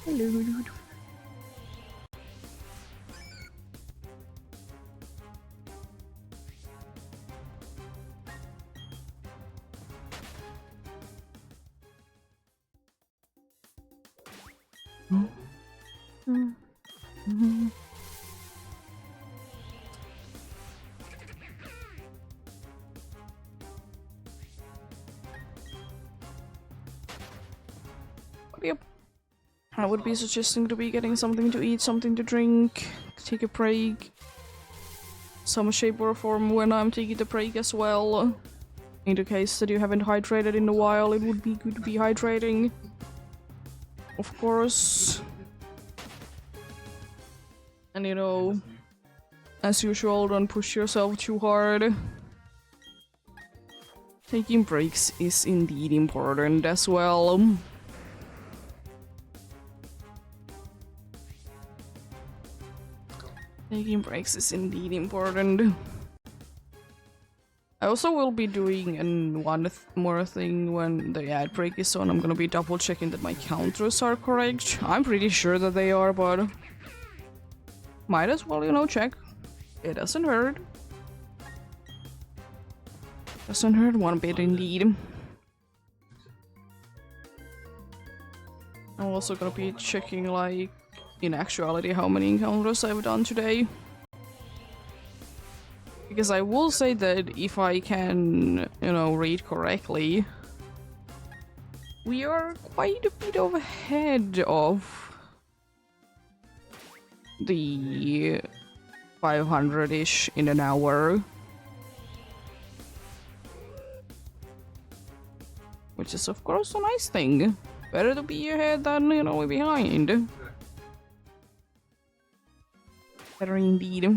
Hello, dude. Yep. I would be suggesting to be getting something to eat, something to drink, take a break, some shape or form when I'm taking the break as well. In the case that you haven't hydrated in a while, it would be good to be hydrating. Of course. And you know, as usual, don't push yourself too hard. Taking breaks is indeed important as well. Taking breaks is indeed important. I also will be doing one more thing when the ad break is on. I'm gonna be double checking that my counters are correct. I'm pretty sure that they are, but might as well, you know, check. It doesn't hurt. Doesn't hurt one bit indeed. I'm also gonna be checking, like, in actuality how many encounters I've done today. Because I will say that if I can, you know, read correctly, we are quite a bit of ahead of the 500-ish in an hour. Which is of course a nice thing. Better to be ahead than, you know, behind. Better indeed.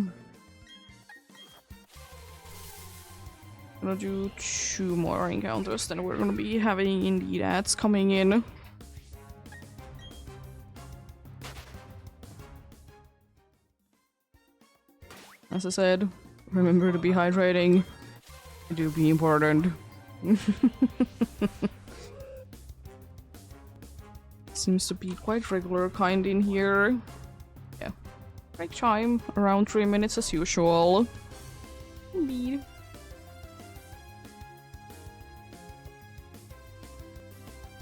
Gonna do 2 more encounters, then we're gonna be having indeed ads coming in. As I said, remember to be hydrating. It do be important. Seems to be quite regular kind in here. Yeah. Break time, around 3 minutes as usual. Indeed.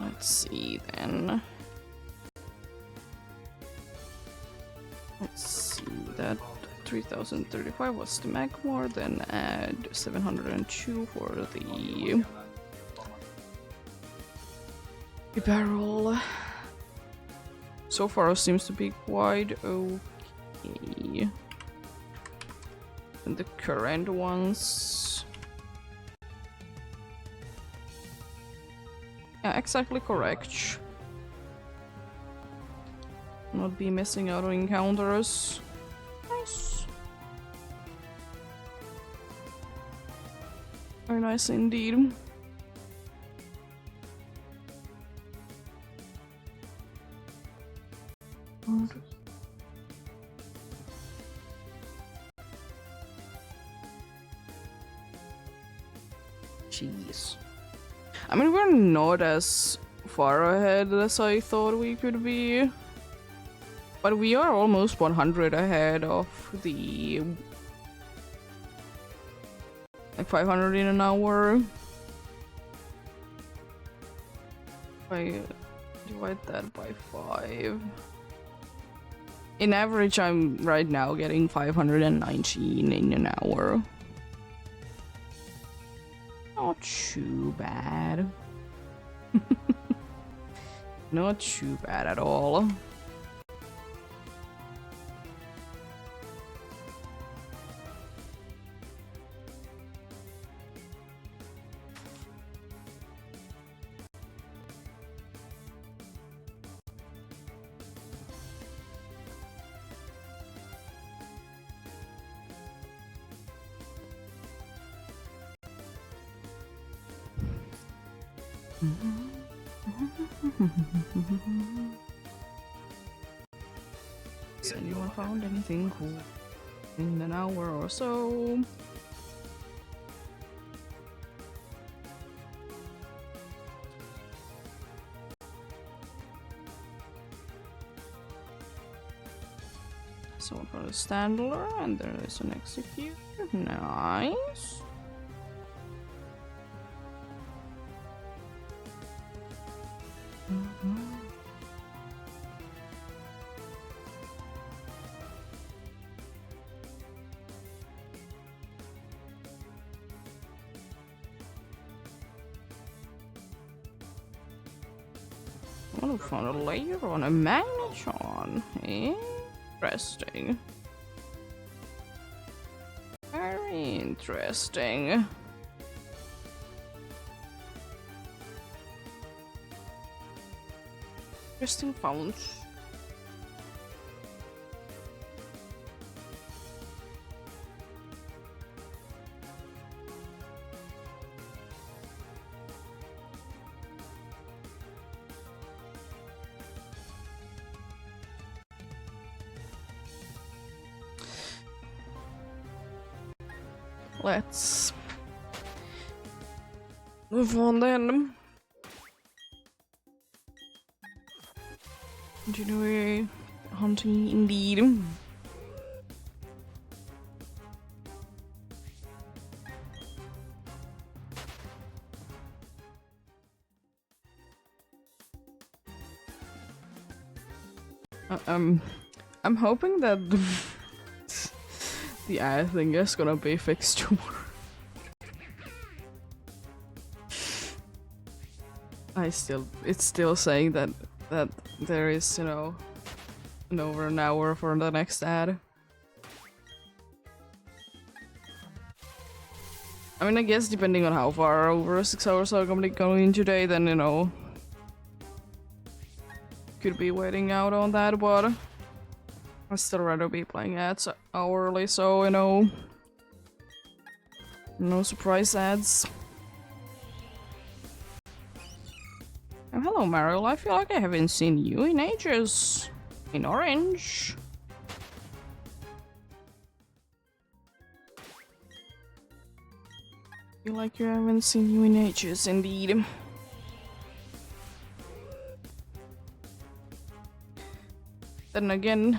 Let's see then. Let's see, that 3035 was the Magmore, then add 702 for the barrel. So far seems to be quite okay. And the current ones. Yeah, exactly correct. Not be missing out on encounters. Nice. Very nice indeed. Jeez. I mean, we're not as far ahead as I thought we could be. But we are almost 100 ahead of the... like 500 in an hour. If I divide that by 5... in average, I'm right now getting 519 in an hour. Not too bad. Not too bad at all. Has anyone found anything cool in an hour or so? Someone found a Standler, and there is an Executor. Nice. I found a layer on a magnetron. Interesting. Very interesting. Interesting founds. Let's move on then. Continue hunting indeed. I'm hoping that the ad thing is gonna be fixed tomorrow. It's still saying that there is, you know, over an hour for the next ad. I mean, I guess depending on how far over 6 hours are going today, then, you know, could be waiting out on that, but I'd still rather be playing ads hourly, so, you know, no surprise ads. Oh, hello, Mariel. I feel like I haven't seen you in ages. In orange. Feel like I haven't seen you in ages, indeed. Then again,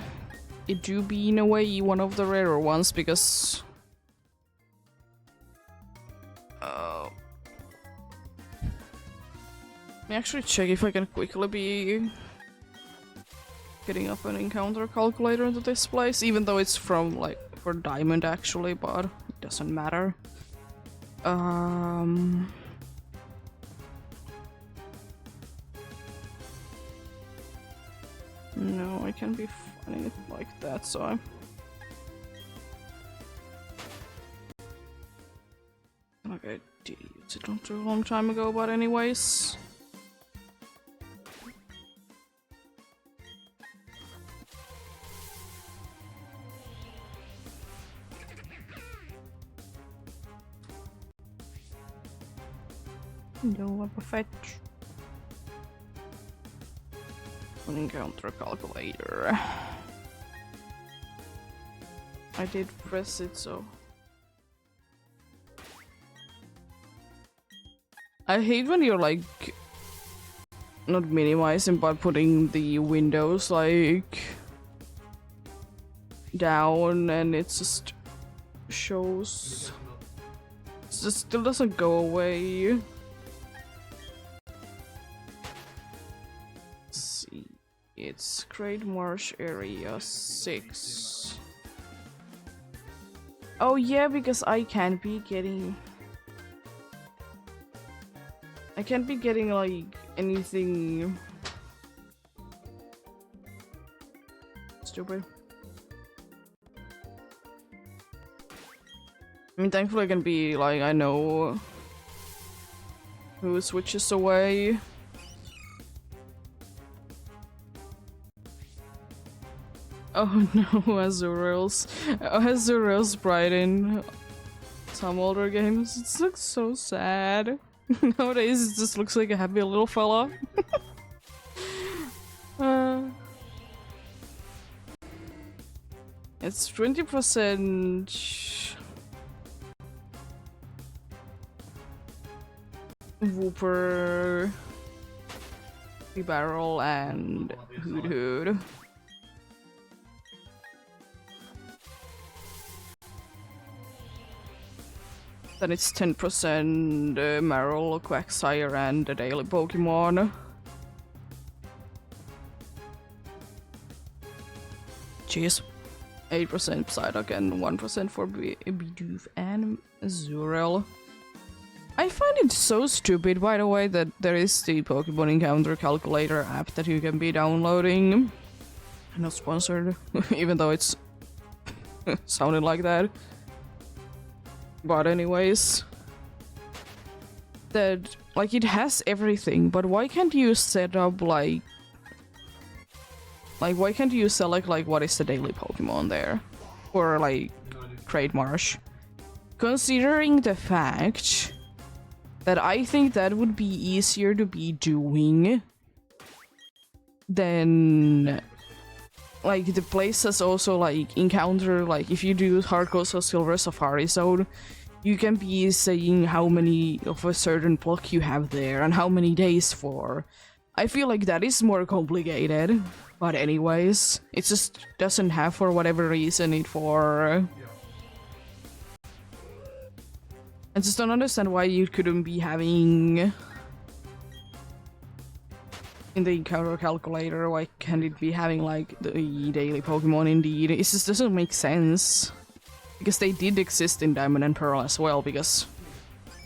it do be in a way one of the rarer ones because let me actually check if I can quickly be getting up an encounter calculator into this place, even though it's from like for diamond actually, but it doesn't matter. No, I can't be finding it like that, so I'm like I did use it not too long time ago, but anyways. No, a fetch. An encounter calculator. I did press it, so I hate when you're like not minimizing but putting the windows like down and it just shows. It just still doesn't go away. It's Great Marsh Area 6. Oh yeah, because I can't be getting like anything stupid. I mean, thankfully I can be like, I know who switches away. Oh no, Azuriel's bright in some older games. It looks so sad. Nowadays it just looks like a happy little fella. It's 20% Whooper, Barrel, and Hood Hood. Then it's 10% Marill, Quagsire, and the daily Pokemon. Jeez. 8% Psyduck and 1% for Bidoof and Azuriel. I find it so stupid, by the way, that there is the Pokemon Encounter Calculator app that you can be downloading. Not sponsored, even though it's sounded like that. But anyways, that like it has everything, but why can't you set up like why can't you select like what is the daily Pokemon there, or like Great Marsh? Considering the fact that I think that would be easier to be doing than like the place has also like encounter, like if you do Hardcore or Silver Safari Zone, you can be saying how many of a certain block you have there and how many days for. I feel like that is more complicated, but anyways, it just doesn't have for whatever reason it for. I just don't understand why you couldn't be having in the encounter calculator, why can't it be having like the daily Pokemon indeed? It just doesn't make sense. Because they did exist in Diamond and Pearl as well, because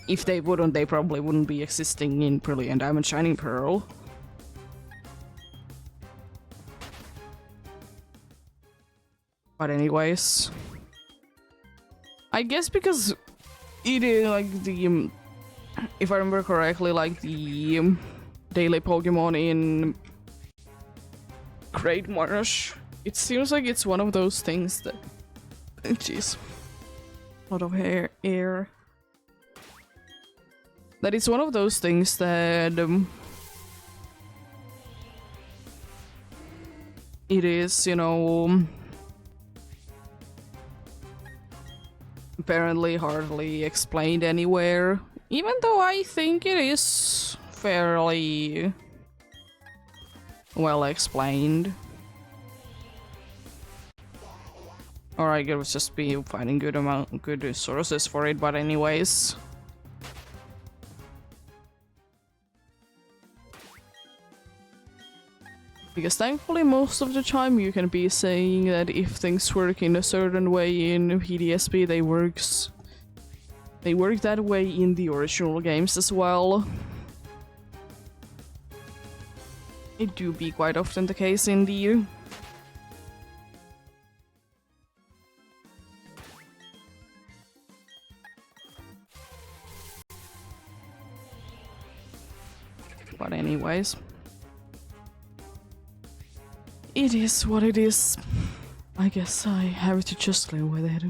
if they wouldn't, they probably wouldn't be existing in Brilliant Diamond Shining Pearl. But anyways, I guess because it is like the, if I remember correctly, like the daily Pokemon in Great Marsh, it seems like it's one of those things that, jeez, a lot of air. That it's one of those things that it is, you know, apparently hardly explained anywhere, even though I think it is fairly well explained. Or I could just be finding good sources for it, but anyways. Because thankfully most of the time you can be saying that if things work in a certain way in PDSP, they work that way in the original games as well. It do be quite often the case indeed. But anyways. It is what it is. I guess I have to just live with it.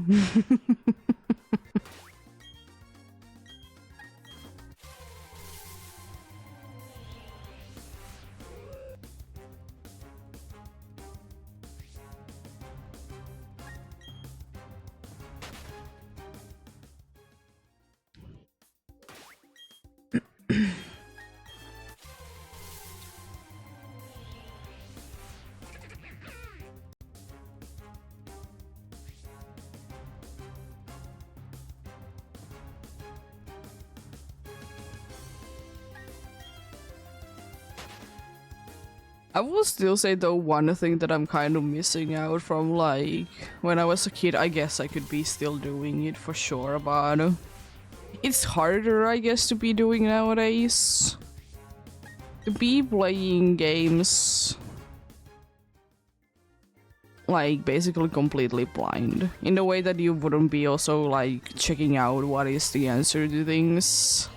I will still say though, one thing that I'm kind of missing out from, like, when I was a kid, I guess I could be still doing it for sure, but it's harder, I guess, to be doing nowadays. To be playing games like basically completely blind, in a way that you wouldn't be also like checking out what is the answer to things.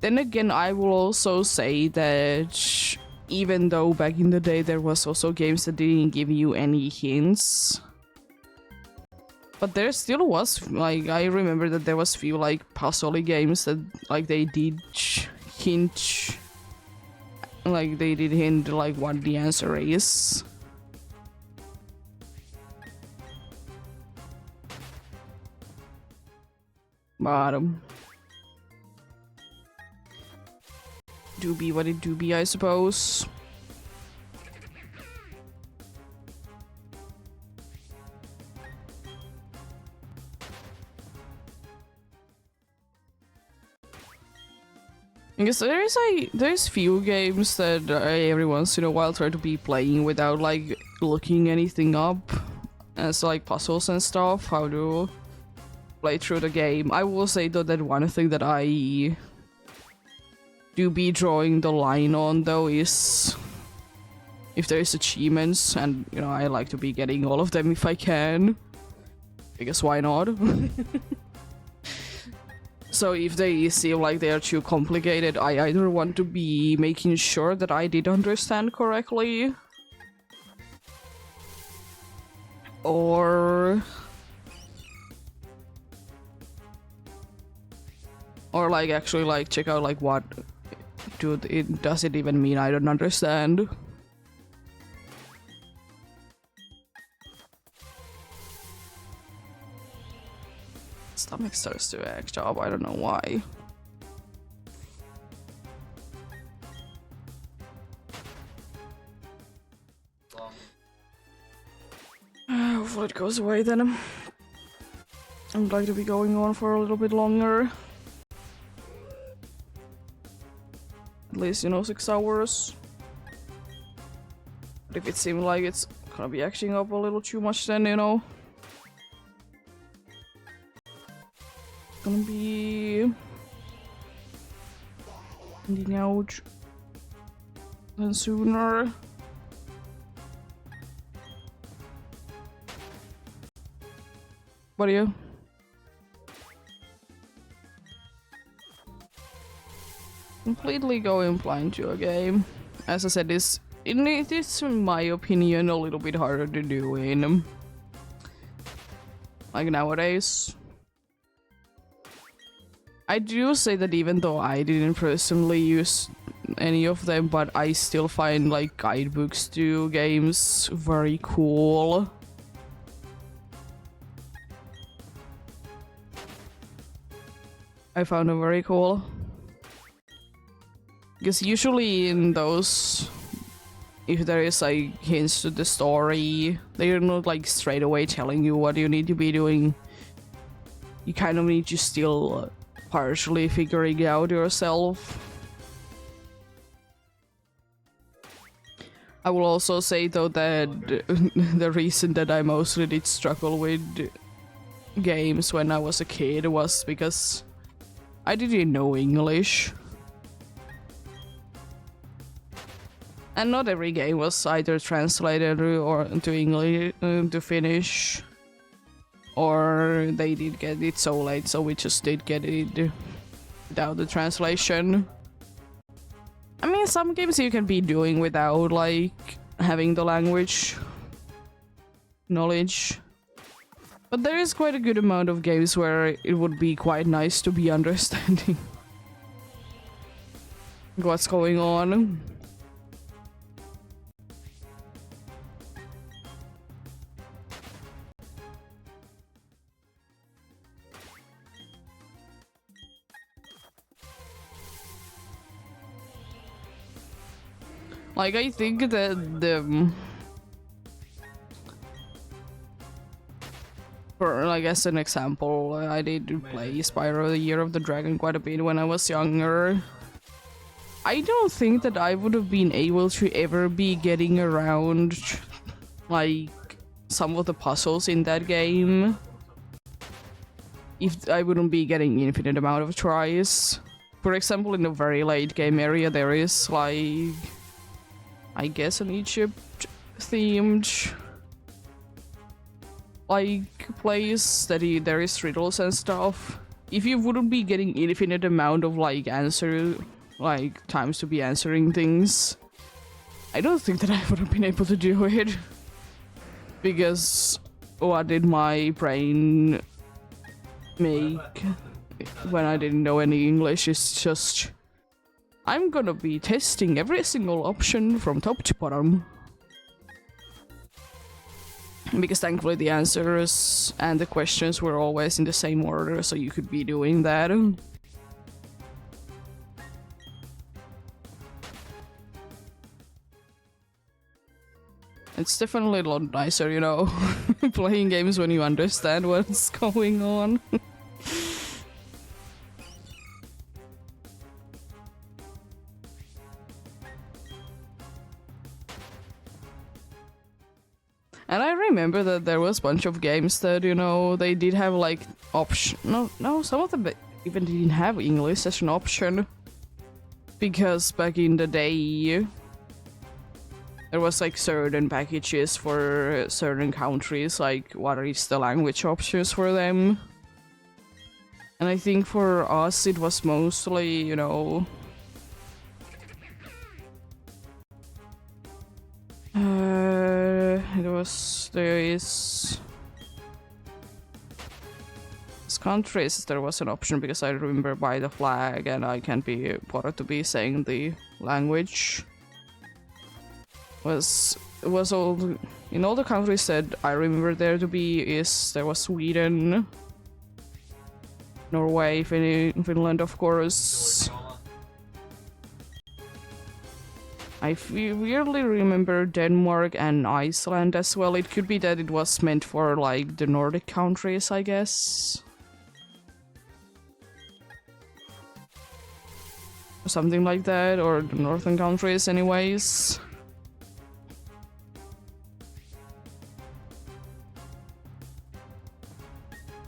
Then again, I will also say that even though back in the day there was also games that didn't give you any hints, but there still was, like, I remember that there was few like puzzle games that like they did hint, like they did hint like what the answer is. But do be what it do be, I suppose. Because there's few games that I every once in a while try to be playing without like looking anything up as like puzzles and stuff, how to play through the game. I will say though that one thing that I do be drawing the line on though is if there's achievements, and you know, I like to be getting all of them if I can, because why not? So if they seem like they are too complicated, I either want to be making sure that I did understand correctly, or like actually like check out like what does it even mean I don't understand. Stomach starts to act up, I don't know why. Hopefully it goes away then. I'm glad to be going on for a little bit longer. At least, you know, 6 hours. But if it seems like it's gonna be acting up a little too much, then, you know, gonna be ending out then sooner. What are you? Completely going blind to a game. As I said, it is, in my opinion, a little bit harder to do in like nowadays. I do say that even though I didn't personally use any of them, but I still find like guidebooks to games very cool. I found them very cool. Because usually in those, if there is like hints to the story, they're not like straight away telling you what you need to be doing. You kind of need to still partially figure it out yourself. I will also say though that the reason that I mostly did struggle with games when I was a kid was because I didn't know English. And not every game was either translated or to English, to Finnish, or they did get it so late, so we just did get it without the translation. I mean, some games you can be doing without, like, having the language knowledge. But there is quite a good amount of games where it would be quite nice to be understanding what's going on. Like, I think that for, like, as an example, I did play Spyro the Year of the Dragon quite a bit when I was younger. I don't think that I would have been able to ever be getting around, like, some of the puzzles in that game if I wouldn't be getting infinite amount of tries. For example, in the very late game area, there is, like, I guess an Egypt-themed, like, place that there is riddles and stuff. If you wouldn't be getting infinite amount of, like, times to be answering things, I don't think that I would have been able to do it. Because what did my brain make when I didn't know any English is just, I'm gonna be testing every single option from top to bottom. Because thankfully the answers and the questions were always in the same order, so you could be doing that. It's definitely a lot nicer, you know, playing games when you understand what's going on. And I remember that there was a bunch of games that, you know, they did have like option. No, some of them even didn't have English as an option. Because back in the day, there was like certain packages for certain countries, like what is the language options for them. And I think for us it was mostly, you know, there is countries there was an option because I remember by the flag and I can't be bothered to be saying the language. Was all in all the countries that I remember there to be there was Sweden, Norway, Finland, of course. I weirdly remember Denmark and Iceland as well. It could be that it was meant for like the Nordic countries, I guess. something like that, or the northern countries anyways.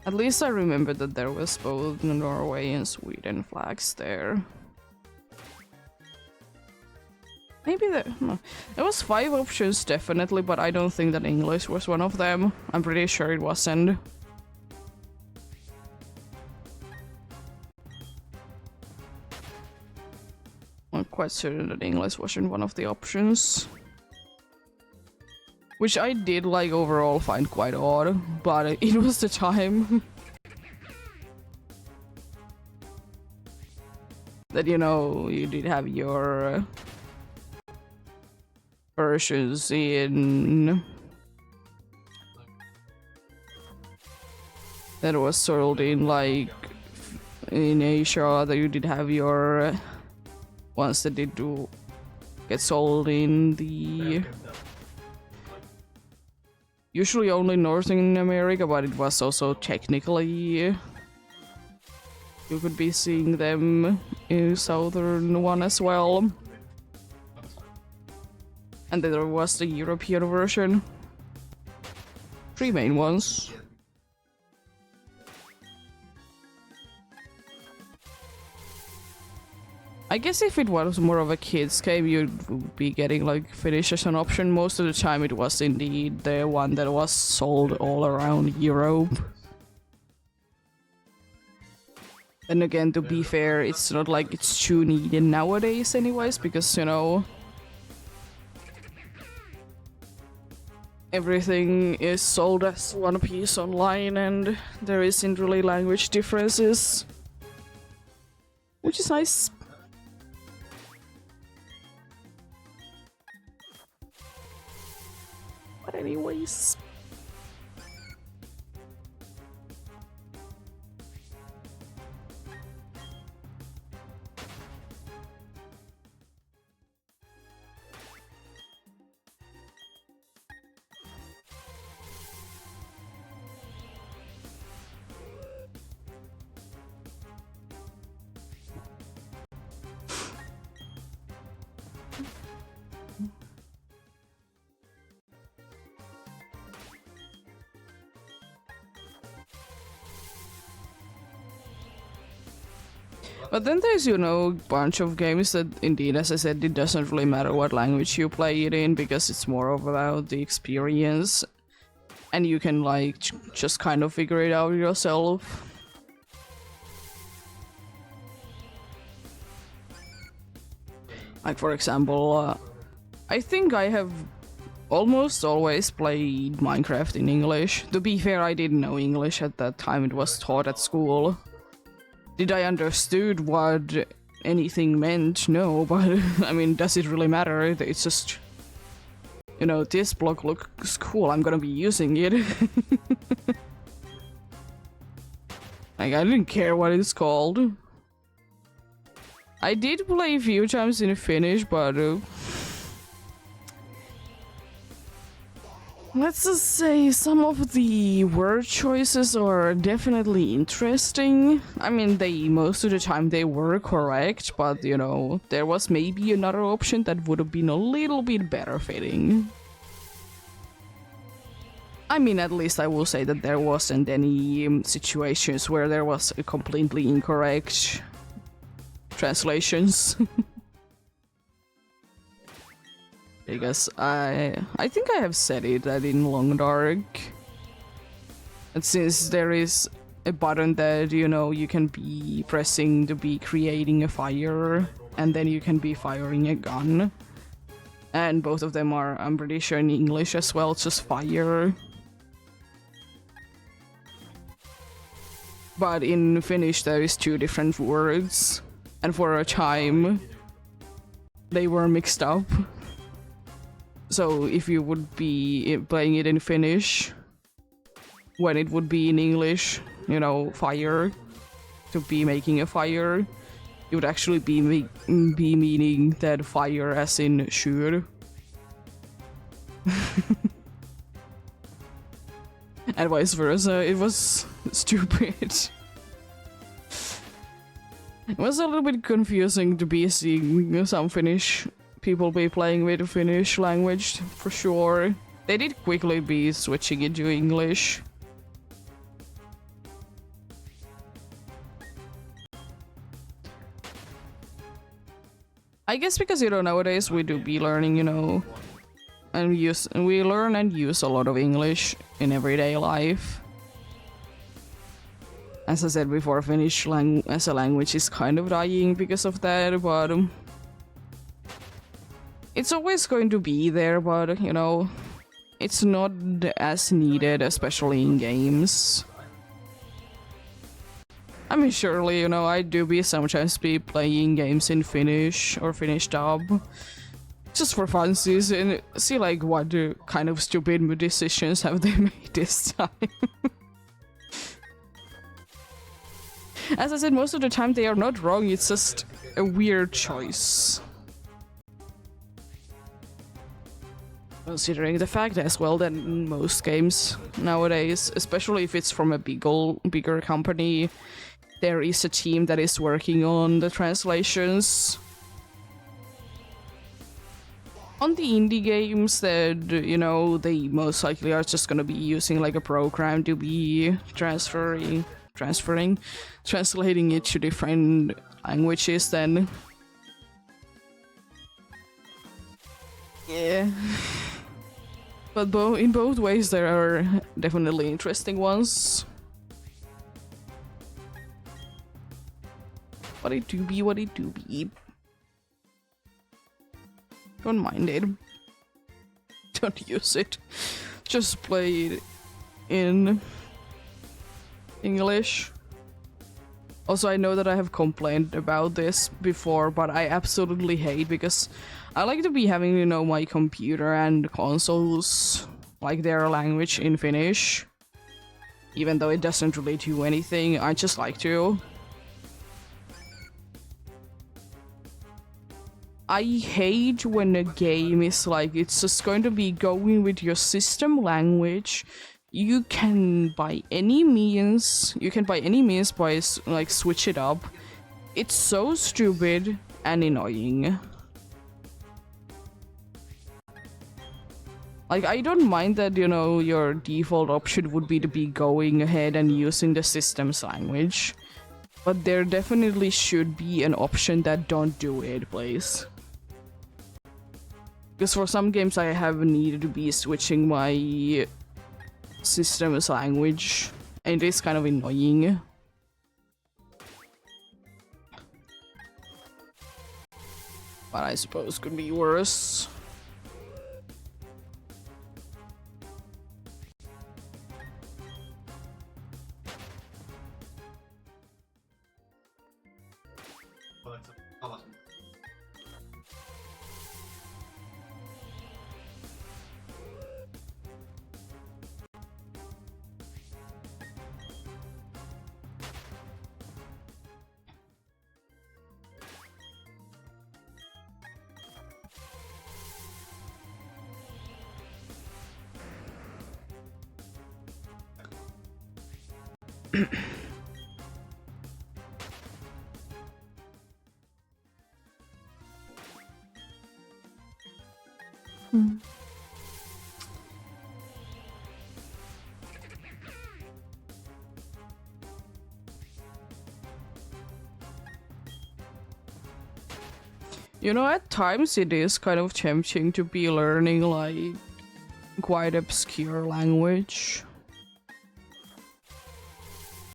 At least I remember that there was both Norway and Sweden flags there. Maybe there was 5 options definitely, but I don't think that English was one of them. I'm pretty sure it wasn't. I'm quite certain that English wasn't one of the options. Which I did, like, overall find quite odd, but it was the time. That, you know, you did have your versions in... that was sold in, like, in Asia, that you did have your ones that did do get sold in the... usually only Northern America, but it was also technically... you could be seeing them in Southern one as well. And then there was the European version. 3 main ones. I guess if it was more of a kids game, you'd be getting like Finnish as an option. Most of the time it was indeed the one that was sold all around Europe. And again, to be fair, it's not like it's too needed nowadays anyways, because, you know, everything is sold as one piece online and there isn't really language differences. Which is nice. But anyways... But then there's, you know, a bunch of games that, indeed, as I said, it doesn't really matter what language you play it in, because it's more about the experience. And you can, like, just kind of figure it out yourself. Like, for example, I think I have almost always played Minecraft in English. To be fair, I didn't know English at that time, it was taught at school. Did I understood what anything meant? No, but I mean, does it really matter? It's just, you know, this block looks cool, I'm gonna be using it. Like, I didn't care what it's called. I did play a few times in Finnish, but... let's just say some of the word choices are definitely interesting. I mean, most of the time they were correct, but, you know, there was maybe another option that would have been a little bit better fitting. I mean, at least I will say that there wasn't any situations where there was a completely incorrect translations. Because I think I have said it that in Long Dark, and since there is a button that, you know, you can be pressing to be creating a fire, and then you can be firing a gun, and both of them are, I'm pretty sure, in English as well, it's just fire. But in Finnish there is 2 different words, and for a time they were mixed up. So if you would be playing it in Finnish, when it would be in English, you know, fire, to be making a fire, it would actually be meaning that fire as in sure. And vice versa, it was stupid. It was a little bit confusing to be seeing some Finnish people be playing with Finnish language, for sure. They did quickly be switching into English. I guess because, you know, nowadays we do be learning, you know, and we learn and use a lot of English in everyday life. As I said before, Finnish as a language is kind of dying because of that, but it's always going to be there, but, you know, it's not as needed, especially in games. I mean, surely, you know, I do be sometimes be playing games in Finnish or Finnish dub. Just for funsies and see like what kind of stupid decisions have they made this time. As I said, most of the time they are not wrong, it's just a weird choice. Considering the fact as well that in most games nowadays, especially if it's from a bigger company, there is a team that is working on the translations. On the indie games that, you know, they most likely are just gonna be using like a program to be translating it to different languages then. Yeah. But in both ways there are definitely interesting ones. What it do be. Don't mind it. Don't use it. Just play it in English. Also, I know that I have complained about this before, but I absolutely hate because I like to be having, you know, my computer and consoles like their language in Finnish. Even though it doesn't really do anything, I just like to. I hate when a game is like, it's just going to be going with your system language. You can by any means by like switch it up. It's so stupid and annoying. Like, I don't mind that, you know, your default option would be to be going ahead and using the system's language. But there definitely should be an option that don't do it, please. Because for some games I have needed to be switching my system's language, and it is kind of annoying. But I suppose could be worse. You know, at times it is kind of tempting to be learning like quite obscure language.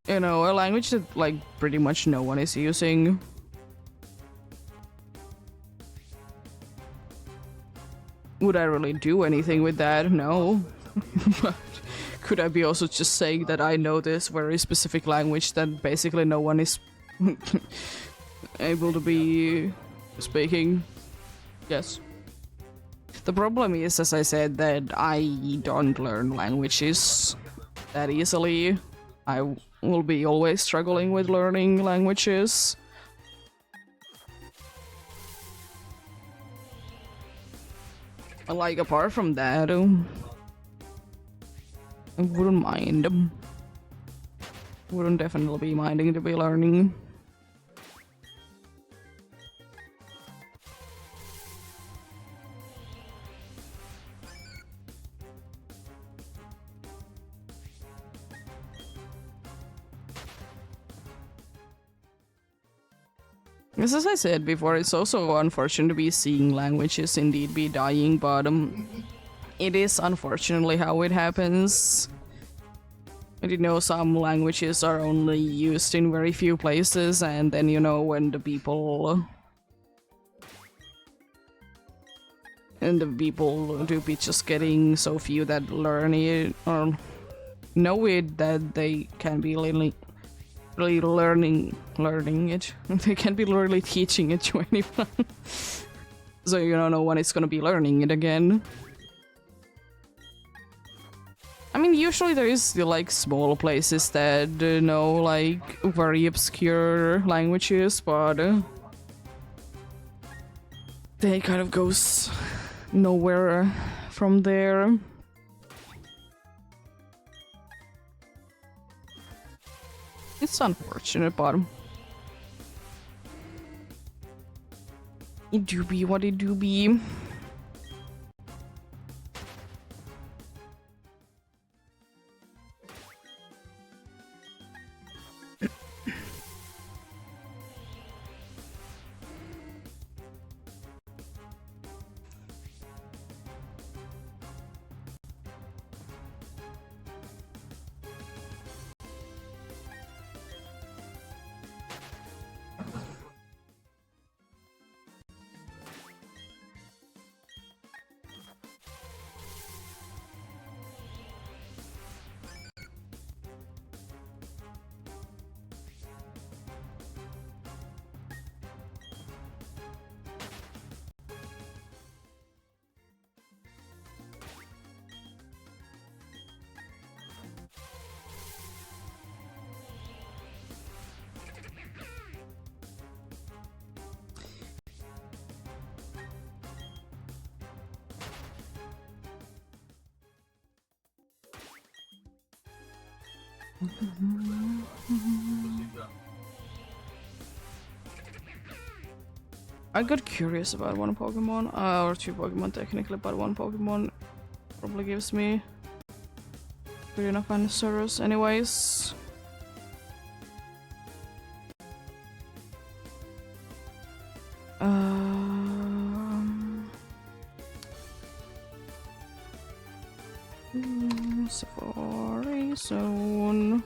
You know, a language that like pretty much no one is using. Would I really do anything with that? No. But could I be also just saying that I know this very specific language that basically no one is able to be speaking? Yes. The problem is, as I said, that I don't learn languages that easily. I will be always struggling with learning languages. Like, apart from that, I wouldn't mind. Wouldn't definitely be minding to be learning. As I said before, it's also unfortunate to be seeing languages indeed be dying, but it is unfortunately how it happens. And you know, some languages are only used in very few places, and then you know, when the people do be just getting so few that learn it or know it, that they can be really learning it. They can be literally teaching it to anyone. So you don't know when it's gonna be learning it again. I mean, usually there is still like small places that know like very obscure languages, but they kind of goes nowhere from there. It's unfortunate, but it do be what it do be. I got curious about one Pokemon, or two Pokemon technically, but one Pokemon probably gives me good enough answers anyways. Safari Zone.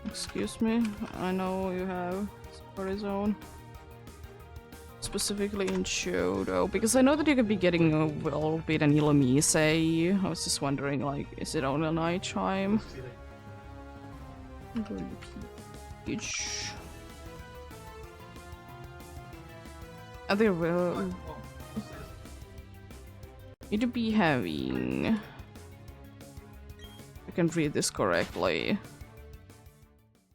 Excuse me, I know you have Safari Zone. Specifically in Shoto, because I know that you could be getting a little bit an Illumise. I was just wondering, like, is it on a night time? Peach. I think will need to be having. I can read this correctly.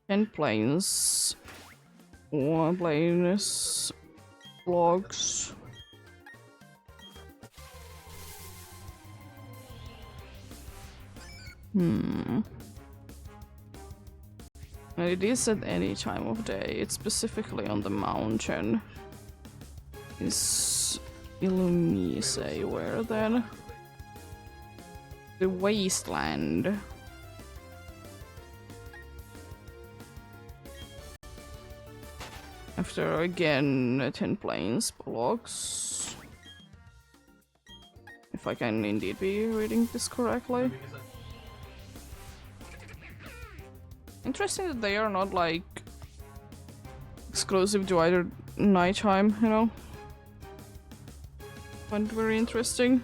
10 planes, 1 planes, blocks. And it is at any time of day. It's specifically on the mountain. Is Illumise where then? The wasteland. After again 10 planes blocks. If I can indeed be reading this correctly. Interesting that they are not like exclusive to either nighttime, you know? Find it very interesting.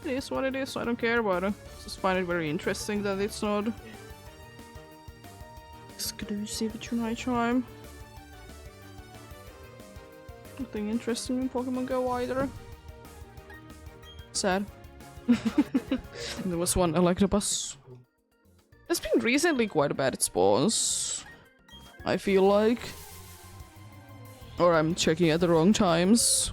It is what it is, I don't care about it. Just find it very interesting that it's not exclusive to nighttime. Nothing interesting in Pokemon Go either. Sad. There was one Electabuzz. It's been recently quite bad at spawns, I feel like. Or I'm checking at the wrong times.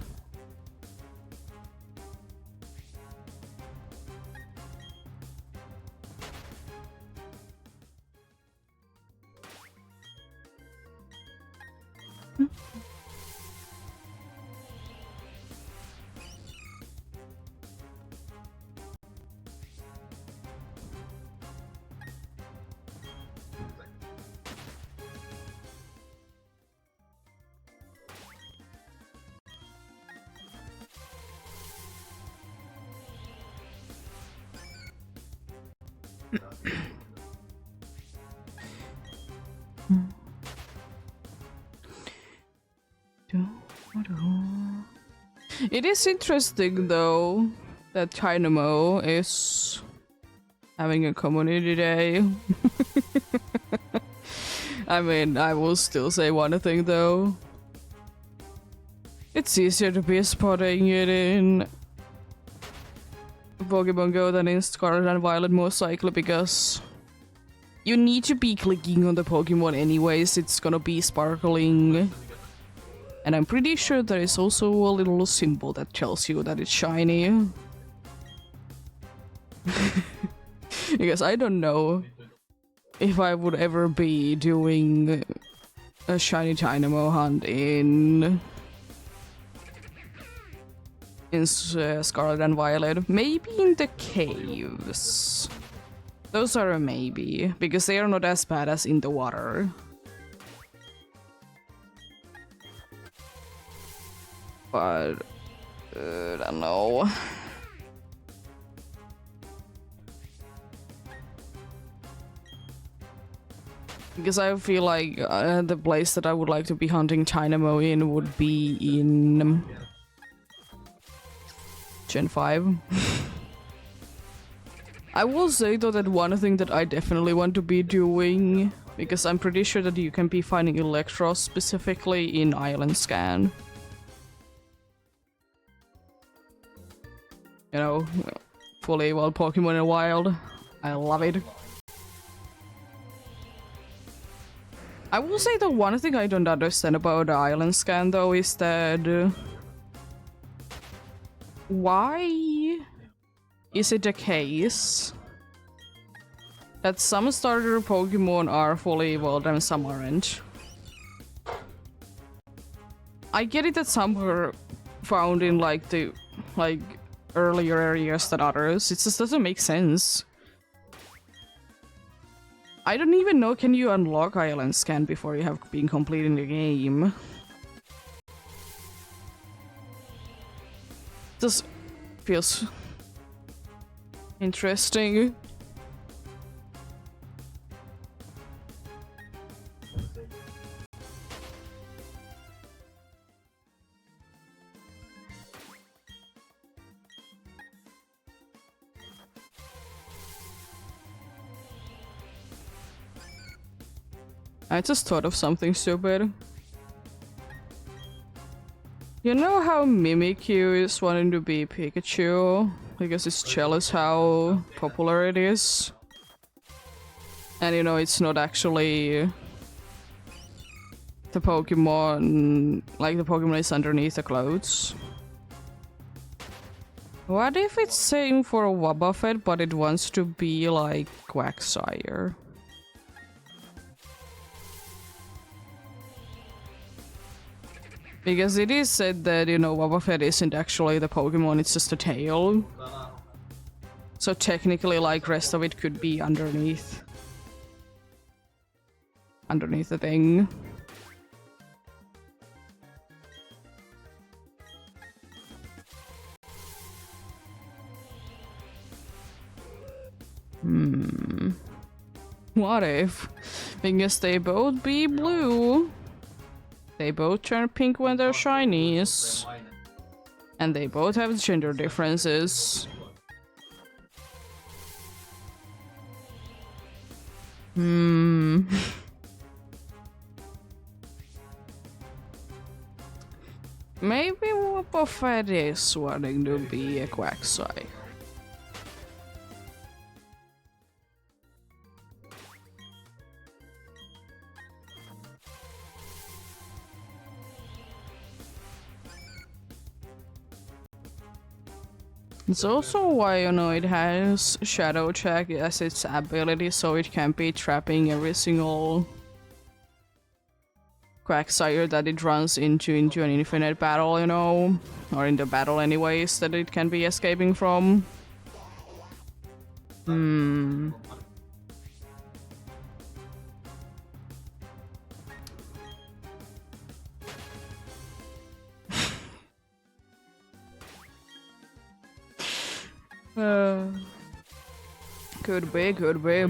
It is interesting though that Dynamo is having a community day. I mean, I will still say one thing though. It's easier to be spotting it in Pokemon Go than in Scarlet and Violet, most likely, because you need to be clicking on the Pokemon anyways, it's gonna be sparkling. And I'm pretty sure there is also a little symbol that tells you that it's shiny. Because I don't know if I would ever be doing a shiny Dynamo hunt in Scarlet and Violet. Maybe in the caves. Those are a maybe, because they are not as bad as in the water. But I don't know. Because I feel like the place that I would like to be hunting Dynamo in would be in Gen 5. I will say though that one thing that I definitely want to be doing, because I'm pretty sure that you can be finding Electros specifically in Island Scan. You know, fully wild Pokemon in the wild. I love it. I will say the one thing I don't understand about the Island Scan though is that why is it the case that some starter Pokemon are fully evolved and some aren't? I get it that some were found in like the earlier areas than others. It just doesn't make sense. I don't even know, can you unlock Island Scan before you have been completing the game? Just feels interesting. I just thought of something stupid. You know how Mimikyu is wanting to be Pikachu? Because it's jealous how popular it is. And you know, it's not actually the Pokemon, like the Pokemon is underneath the clothes. What if it's same for Wobbuffet, but it wants to be like Quagsire? Because it is said that, you know, Wobbuffet isn't actually the Pokemon, it's just a tail. So technically, like, rest of it could be underneath. Underneath the thing. What if? Because they both be blue. They both turn pink when they're shinies. And they both have gender differences. Maybe Wobbuffet is wanting to be a Quagsire. It's also why, you know, it has Shadow Check as its ability, so it can be trapping every single Quagsire that it runs into an infinite battle, you know? Or in the battle anyways, that it can be escaping from. Could be, could be.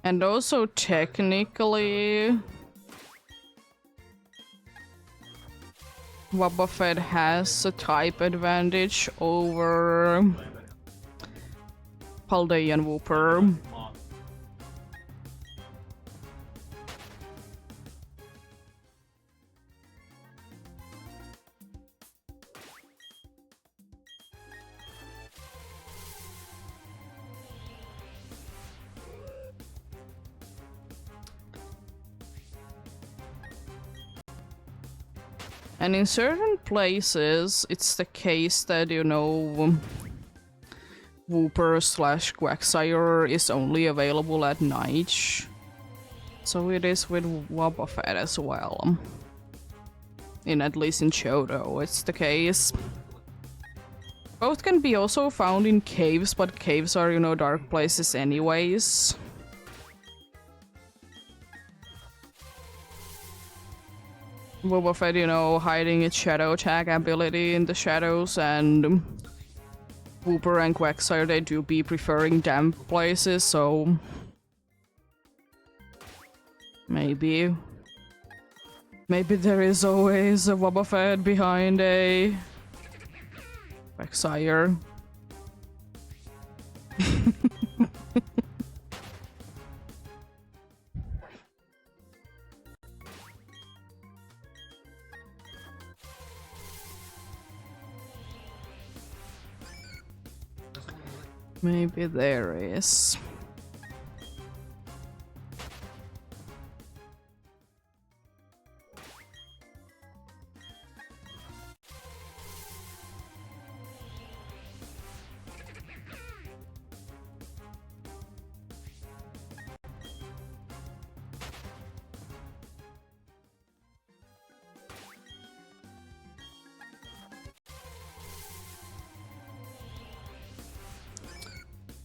And also technically Boba Fett has a type advantage over Paldean Wooper. And in certain places, it's the case that, you know, Wooper slash Quagsire is only available at night. So it is with Boba Fett as well. At least in Johto, it's the case. Both can be also found in caves, but caves are, you know, dark places anyways. Boba Fett, you know, hiding its shadow tag ability in the shadows, and Wooper and Quagsire, they do be preferring damp places, so maybe there is always a Boba Fett behind a Quagsire. Maybe there is.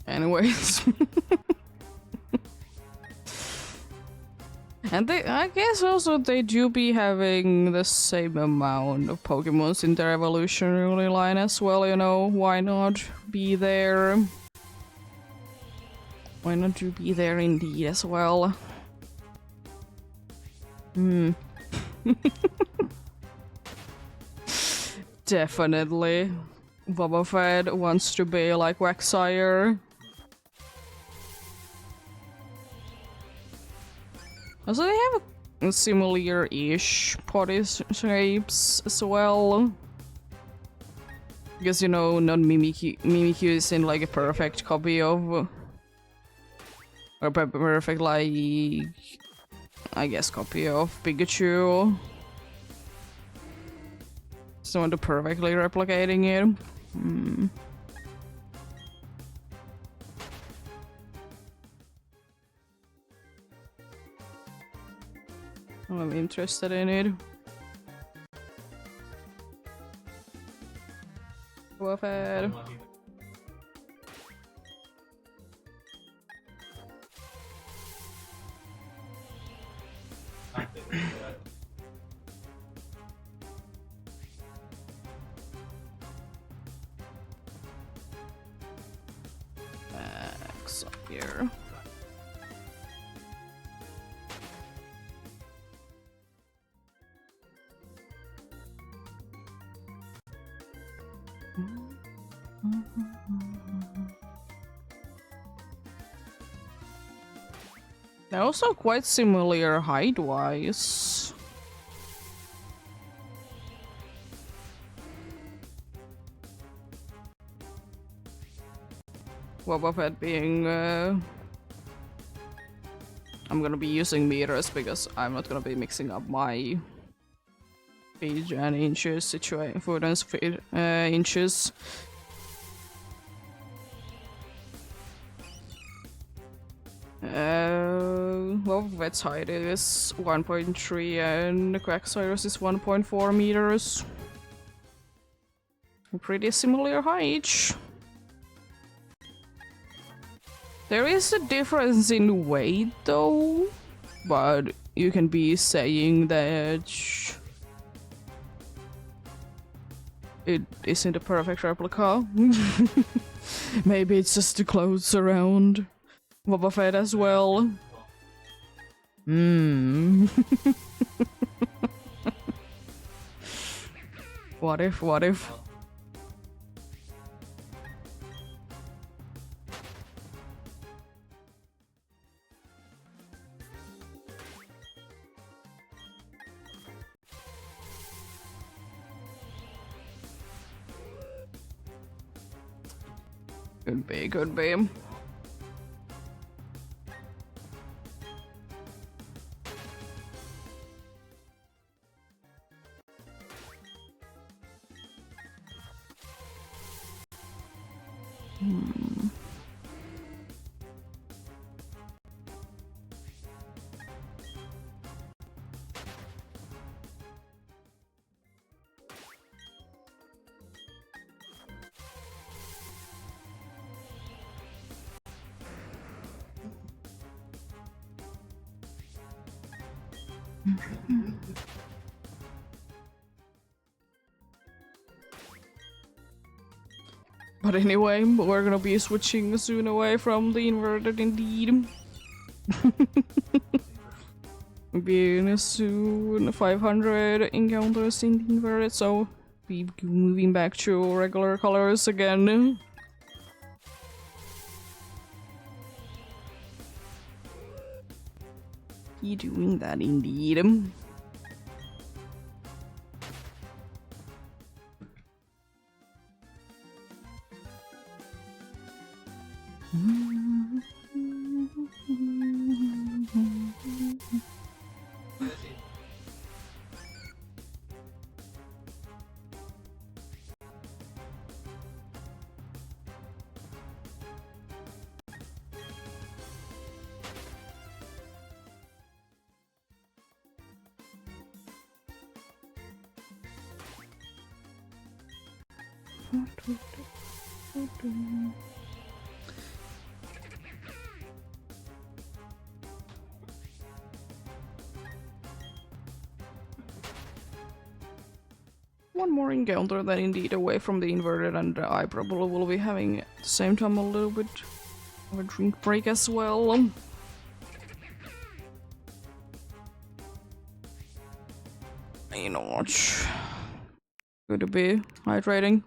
Anyways. And I guess also they do be having the same amount of Pokemons in their evolutionary line as well, you know, why not be there? Why not you be there indeed as well? Definitely. Boba Fett wants to be like Quagsire. Also, they have a similar-ish body shapes as well. Because, you know, Mimikyu is in like a perfect copy of... Or perfect, like... I guess copy of Pikachu. Someone to perfectly replicating it. I'm interested in it. Go ahead. Max up here. They're also quite similar height-wise. Boba Fett being... I'm gonna be using meters because I'm not gonna be mixing up my feet and inches situation. Foot and feet, inches. Boba Fett's height is 1.3 and Quagsire's is 1.4 meters. Pretty similar height. There is a difference in weight though, but you can be saying that it isn't a perfect replica. Maybe it's just the clothes around Boba Fett as well. What if, what if? Could be, could be. But anyway, we're gonna be switching soon away from the inverted indeed. Being soon 500 encounters in the inverted, so be moving back to regular colors again. Be doing that indeed. One more encounter then indeed away from the inverted, and I probably will be having at the same time a little bit of a drink break as well. You know what? Good to be hydrating.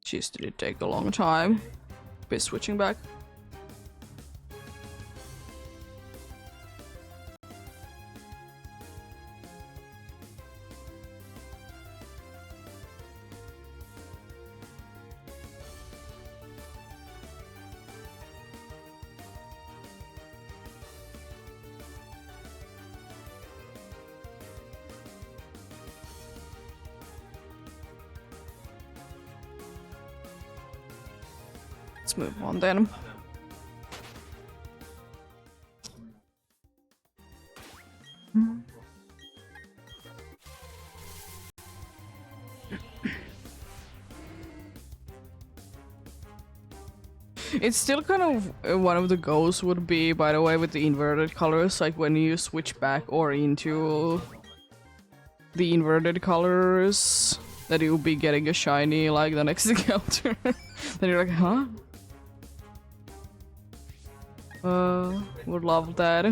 Jeez, did it take a long time? Be switching back. Let's move on then. It's still kind of one of the goals would be, by the way, with the inverted colors, like when you switch back or into the inverted colors, that you'll be getting a shiny like the next encounter. Then you're like, huh? Would love that.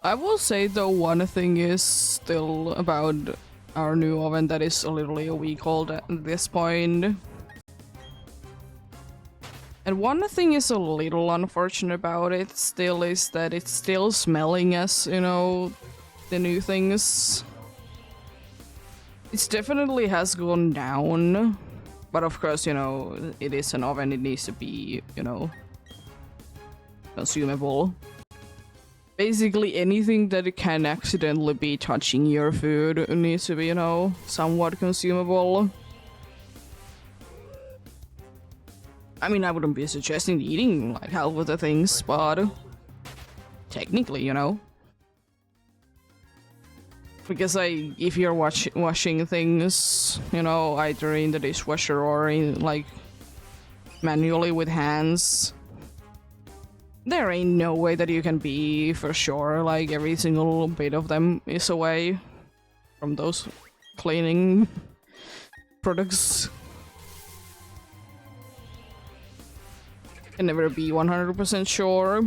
I will say though, one thing is still about our new oven that is literally a week old at this point. And one thing is a little unfortunate about it still is that it's still smelling as, you know, the new things. It definitely has gone down. But of course, you know, it is an oven, it needs to be, you know, consumable. Basically anything that can accidentally be touching your food needs to be, you know, somewhat consumable. I mean, I wouldn't be suggesting eating like half of the things, but technically, you know. Because if you're washing things, you know, either in the dishwasher or in, like, manually with hands, there ain't no way that you can be for sure, like, every single bit of them is away from those cleaning products. Can never be 100% sure.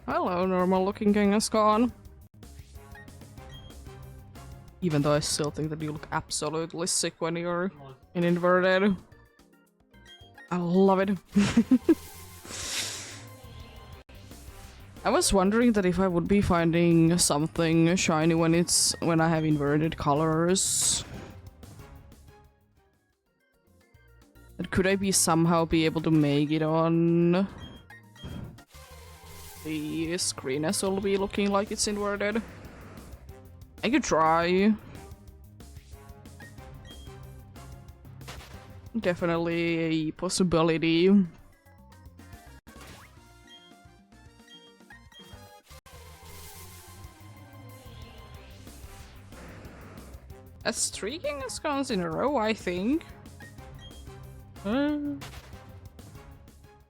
Hello, normal looking Kangaskhan. Even though I still think that you look absolutely sick when you're in inverted. I love it. I was wondering that if I would be finding something shiny when I have inverted colors. But could I somehow be able to make it on the screen as will be looking like it's inverted? I could try. Definitely a possibility. That's 3 Kangaskhan's in a row, I think.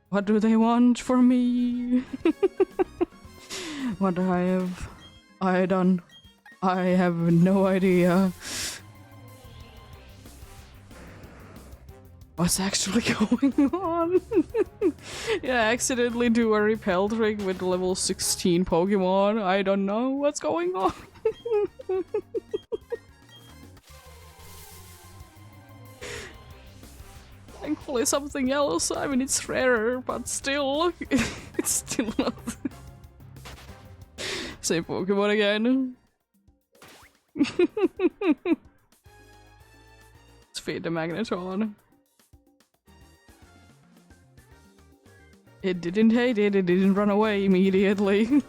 What do they want from me? What have I done? I have no idea. What's actually going on? Yeah, I accidentally do a repel trick with level 16 Pokemon. I don't know what's going on. Thankfully something else. I mean, it's rarer, but still, it's still not same Pokemon again. Let's feed the Magneton. It didn't hate it, it didn't run away immediately.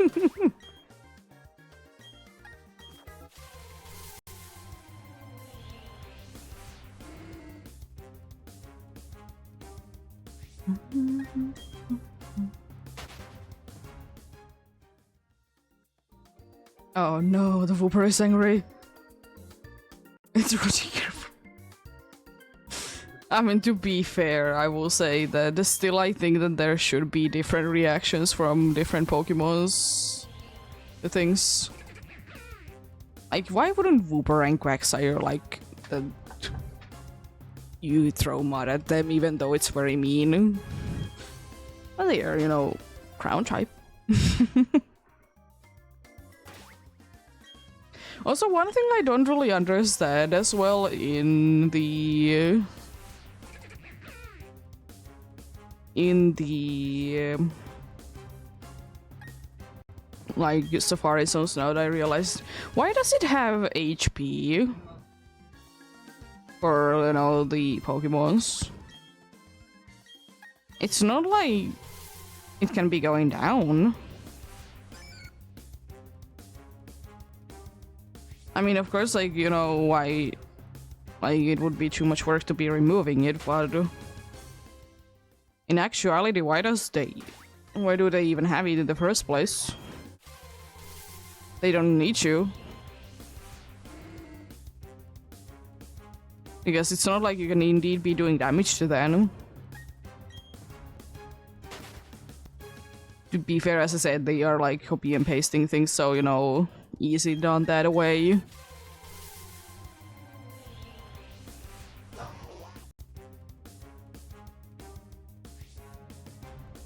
Oh no, the Wooper is angry. It's really careful. I mean, to be fair, I will say that still I think that there should be different reactions from different Pokemons to things. Like, why wouldn't Wooper and Quagsire like the you throw mud at them even though it's very mean? Well, they are, you know, ground type. Also, one thing I don't really understand as well in the like Safari Zones now that I realized, why does it have HP for, you know, the Pokemons? It's not like it can be going down. I mean, of course, like, you know, why, like, it would be too much work to be removing it, but in actuality, why do they even have it in the first place? They don't need you. Because it's not like you can indeed be doing damage to them. To be fair, as I said, they are like copy and pasting things, so you know, easy done that way.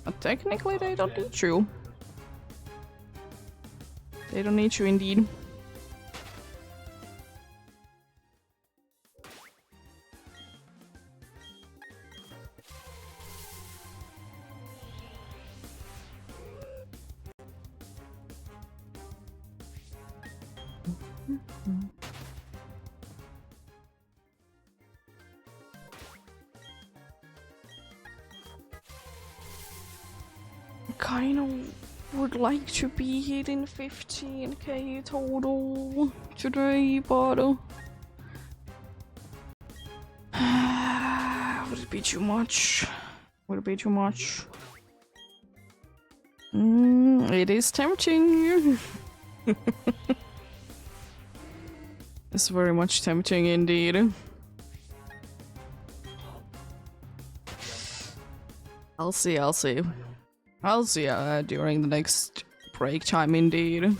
But technically, they don't need you. They don't need you indeed. Kind of would like to be hitting 15k total today, but would it be too much? Would it be too much? It is tempting. It's very much tempting indeed. I'll see, I'll see. I'll see during the next break time indeed.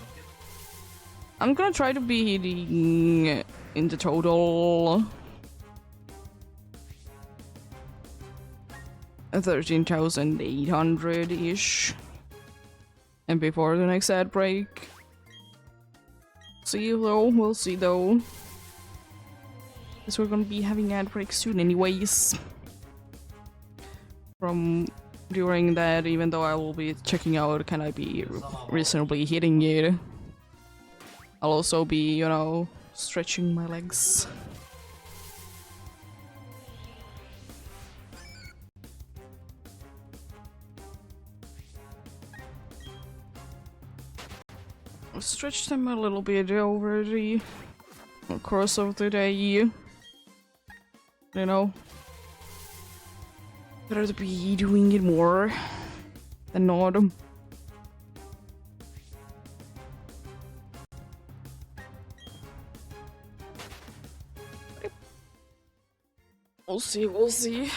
I'm gonna try to be hitting in the total 13,800-ish. And before the next ad break. See though, we'll see though. Because we're gonna be having ad breaks soon anyways. From during that, even though I will be checking out can I be reasonably hitting it. I'll also be, you know, stretching my legs. I'll stretch them a little bit over the course of the day. You know. Better to be doing it more than not. We'll see, we'll see.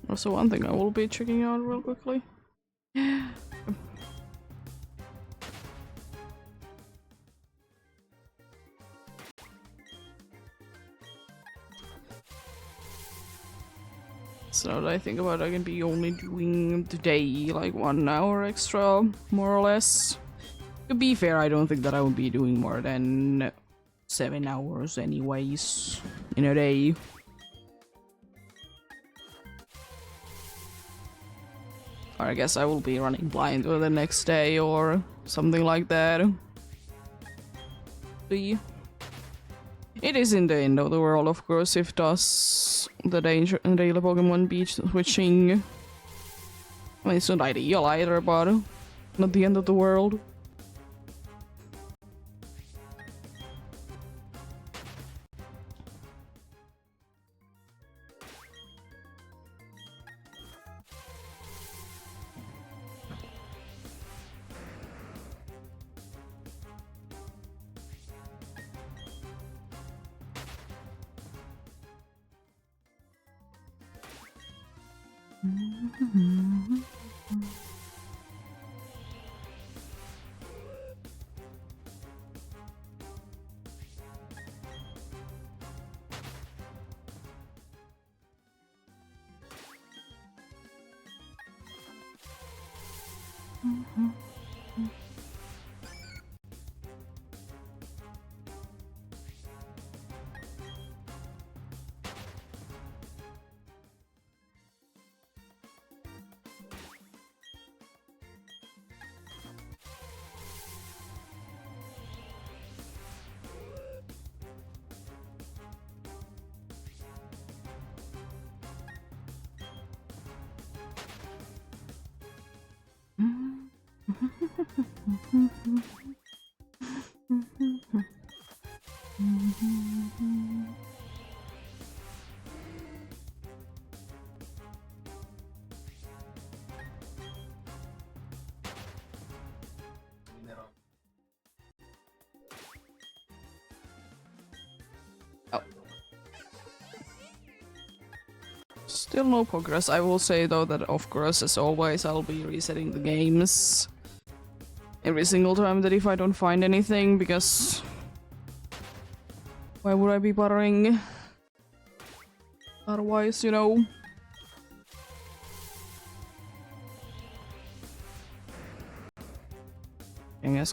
Also, one thing I will be checking out real quickly. So now that I think about it, I can be only doing today like 1 hour extra, more or less. To be fair, I don't think that I will be doing more than 7 hours anyways in a day. Or I guess I will be running blind the next day or something like that. See? It is in the end of the world, of course, if does the daily Pokemon be switching. I mean, it's not ideal either, but not the end of the world. Oh. Still no progress. I will say though that of course, as always, I'll be resetting the games every single time that if I don't find anything, because why would I be bothering otherwise, you know?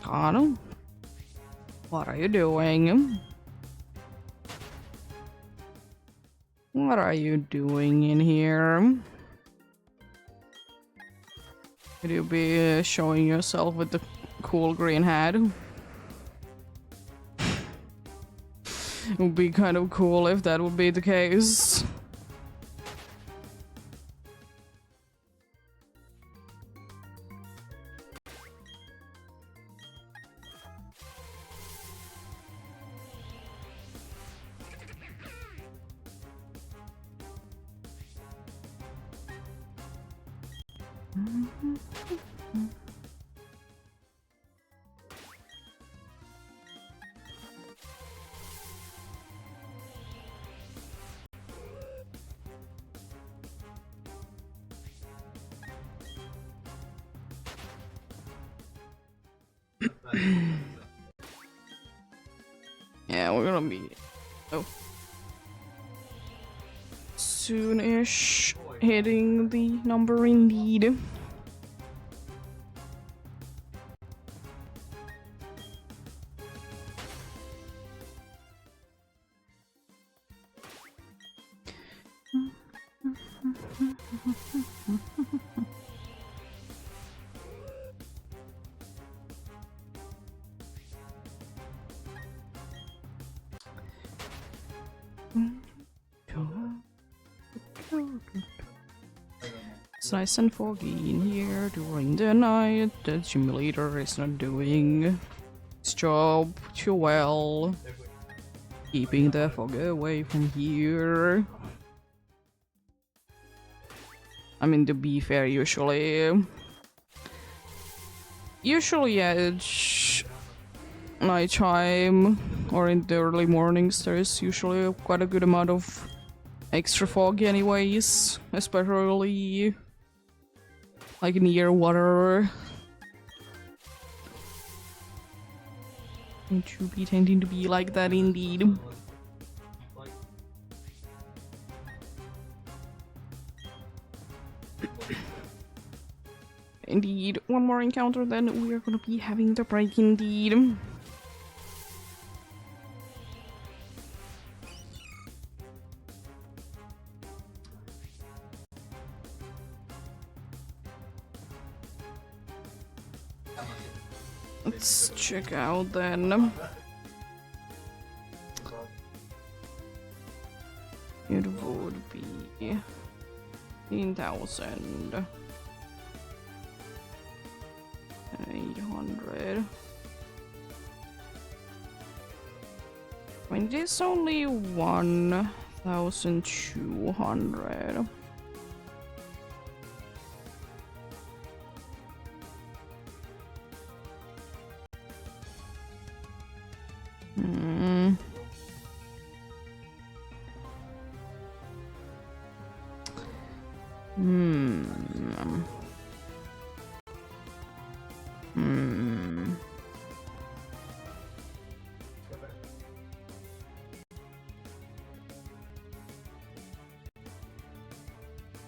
Kano, what are you doing? What are you doing in here? Could you be showing yourself with the cool green hat? It would be kind of cool if that would be the case. Yeah, we're gonna be soon-ish hitting the number indeed. It's nice and foggy in here during the night. The simulator is not doing its job too well, keeping the fog away from here. I mean, to be fair, usually at nighttime or in the early mornings, there's usually quite a good amount of extra fog anyways, especially like near water. It should be tending to be like that indeed. Indeed, one more encounter, then we are gonna be having the break indeed. Let's check out then. It would be 15,800. I mean, it is only 1,200.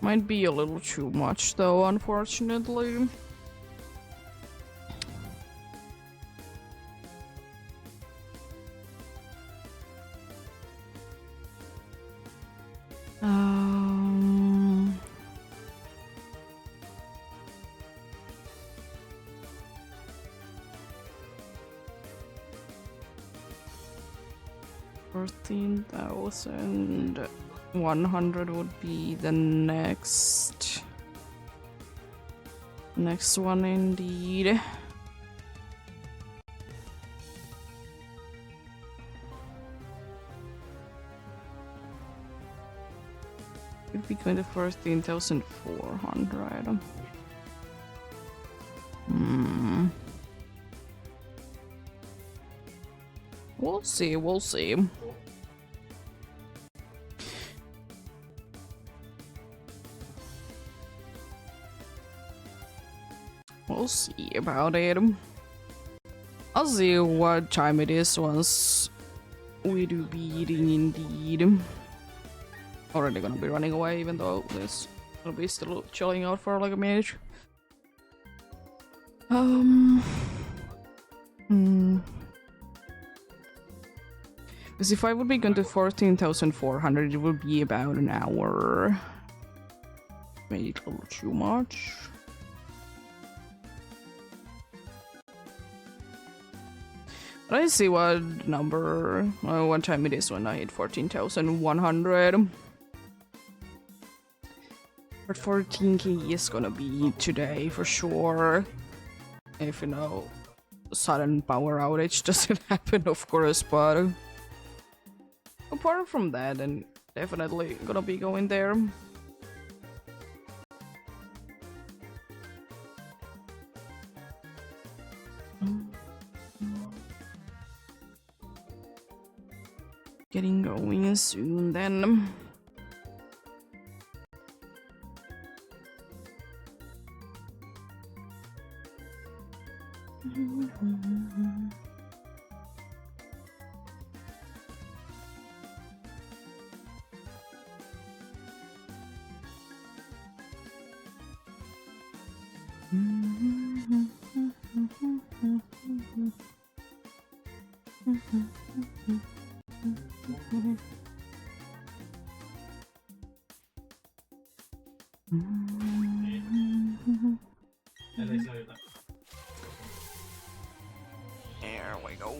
Might be a little too much though, unfortunately. $14,100 would be the next. Next one indeed. Could be going to 14,400. We'll see, we'll see. We'll see about it. I'll see what time it is once we do be eating indeed. Already gonna be running away, even though this will be still chilling out for like a minute. Because if I would be going to 14,400, it would be about an hour. Maybe a little too much. But I see what number, what time it is when I hit 14,100. But 14k is gonna be today for sure. If you know, sudden power outage doesn't happen, of course, but apart from that, then definitely gonna be going there. Getting going soon then. There we go.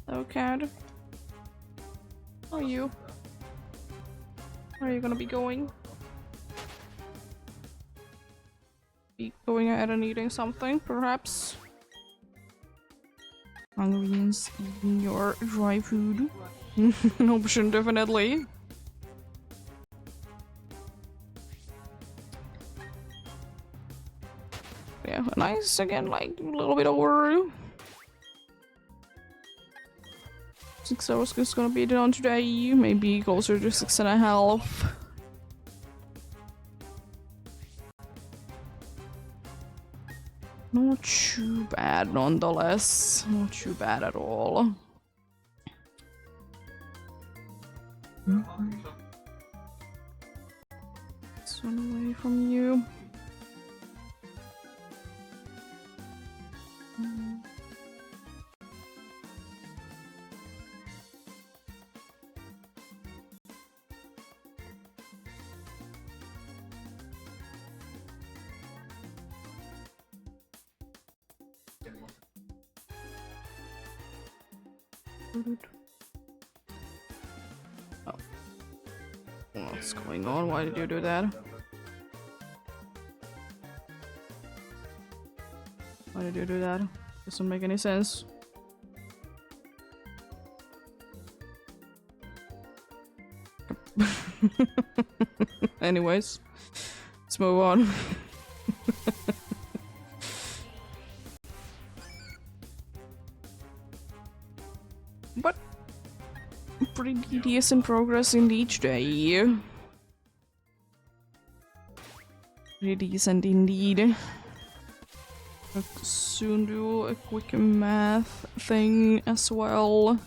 Hello, cat. How are you? Where are you gonna be going? Be going ahead and eating something, perhaps? Hungry and eating your dry food? An option, definitely. Yeah, nice again, like a little bit over 6 hours is gonna be done today, maybe closer to 6.5. Not too bad nonetheless, not too bad at all. This one away from you. Oh. What's going on? Why did you do that? Why did you do that? Doesn't make any sense. Anyways, let's move on. But pretty decent progress indeed today. Pretty decent indeed. I'll soon do a quick math thing as well.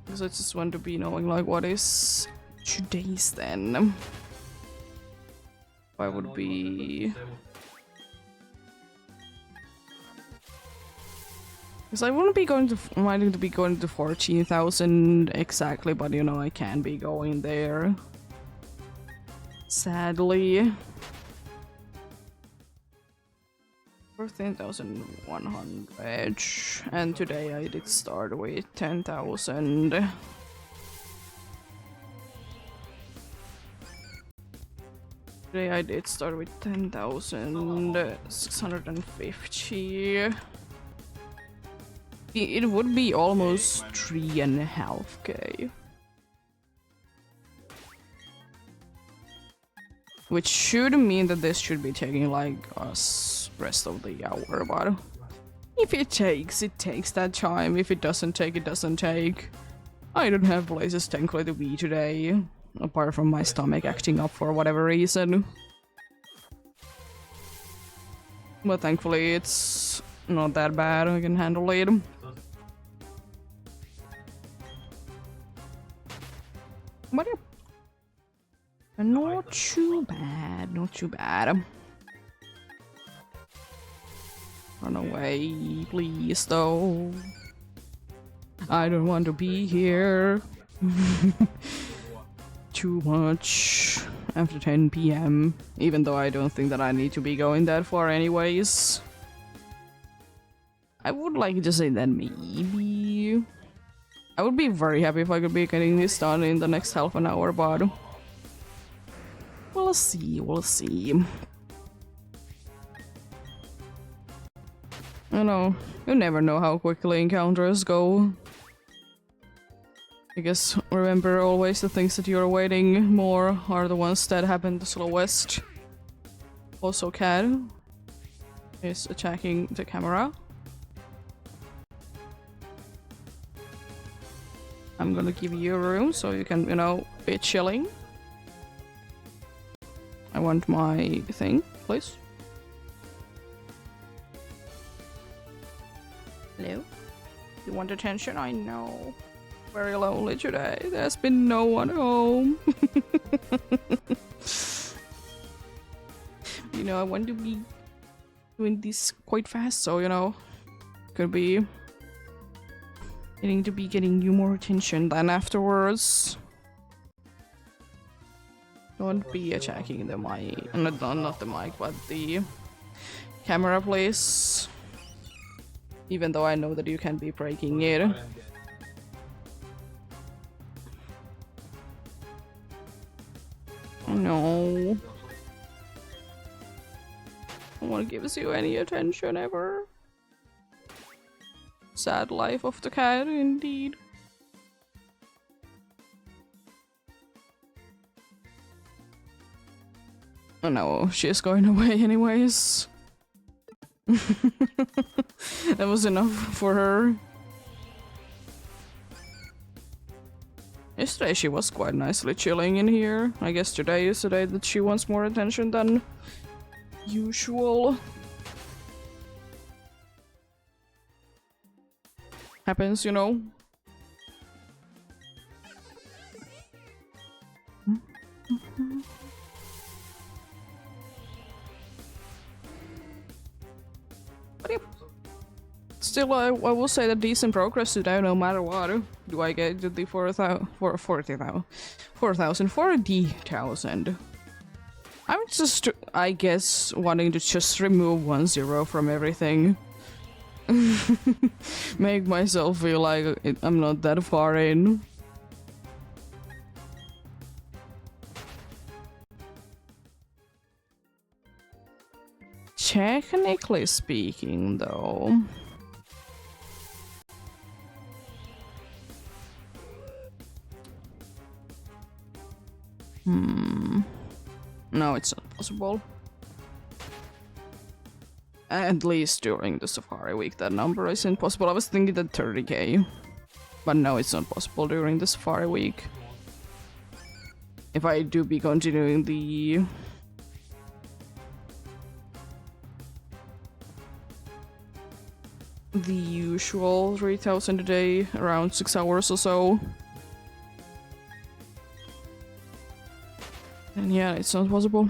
Because I just want to be knowing like what is today's then. I would be Because I wouldn't be wanting to be going to 14,000 exactly, but you know, I can be going there. Sadly. 14,100. And today I did start with 10,000. Today I did start with 10,650. It would be almost 3.5k. Which should mean that this should be taking like us rest of the hour, but if it takes, it takes that time. If it doesn't take, it doesn't take. I don't have places thankfully to be today, apart from my stomach acting up for whatever reason. But thankfully it's not that bad, I can handle it. But yeah. Not too bad, not too bad. Run away, please, though. I don't want to be here. Too much after 10 PM, even though I don't think that I need to be going that far anyways. I would like to say that maybe... I would be very happy if I could be getting this done in the next half an hour, but... we'll see, we'll see. I know, you never know how quickly encounters go. I guess remember always the things that you're awaiting more are the ones that happen the slowest. Also Cat is attacking the camera. I'm gonna give you a room so you can, you know, be chilling. I want my thing, please. Hello? You want attention? I know. Very lonely today. There's been no one home. You know, I want to be doing this quite fast, so you know, could be getting you more attention than afterwards. Don't be attacking the mic, not the mic, but the camera, please. Even though I know that you can be breaking it. No. No one gives you any attention ever. Sad life of the cat, indeed. Oh no, she's going away anyways. That was enough for her. Yesterday she was quite nicely chilling in here. I guess today is the day that she wants more attention than usual. Happens, you know. But yeah. Still, I will say that decent progress today, no matter what. Do I get to the 40,000? I'm just, I guess, wanting to just remove 1 0 from everything. Make myself feel like I'm not that far in. Technically speaking, though... No, it's not possible. At least during the Safari week, that number isn't possible. I was thinking that 30k. But no, it's not possible during the Safari week. If I do be continuing the... the usual 3,000 a day, around 6 hours or so. And yeah, it's not possible.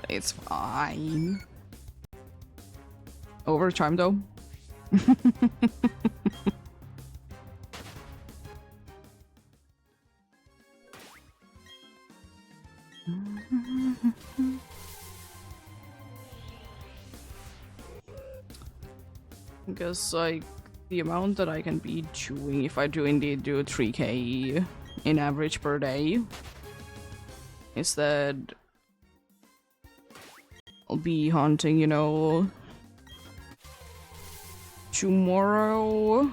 It's fine. Overtime though. Because like the amount that I can be doing if I do indeed do 3k in average per day is that I'll be hunting, you know, tomorrow,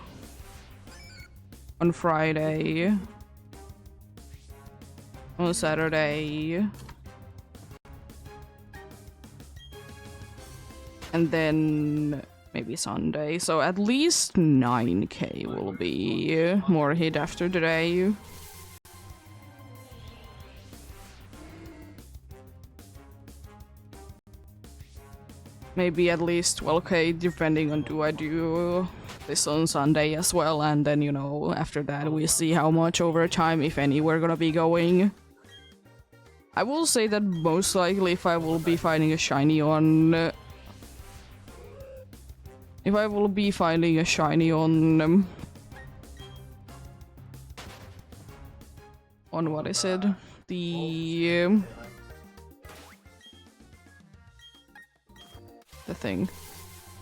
on Friday, on Saturday, and then maybe Sunday. So at least 9k will be more hit after today. Maybe at least 12k, depending on do I do this on Sunday as well, and then, you know, after that we see how much overtime, if any, we're gonna be going. I will say that most likely if I will be finding a shiny on... if I will be finding a shiny on what is it? The thing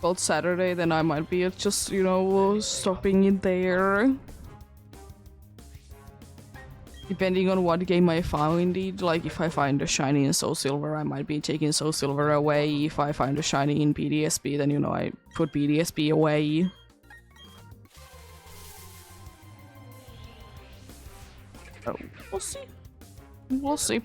called Saturday, then I might be just, you know, stopping it there. Depending on what game I found, indeed. Like, if I find a shiny in Soul Silver, I might be taking Soul Silver away. If I find a shiny in PDSP, then, you know, I put PDSP away. Oh, we'll see. We'll see.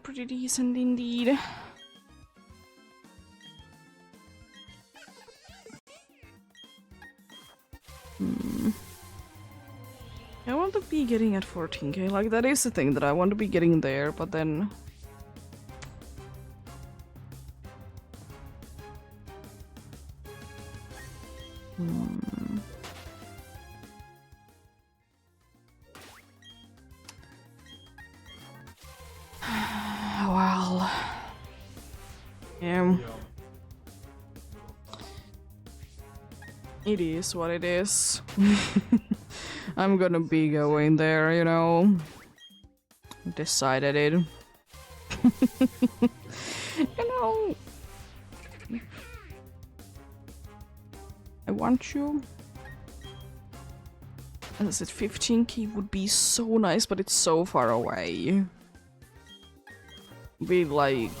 Pretty decent indeed. I want to be getting at 14k, like that is the thing that I want to be getting there, but then... Well... Yeah. It is what it is. I'm gonna be going there, you know. Decided it. You know... I want you. As I said, 15k would be so nice, but it's so far away. Be like...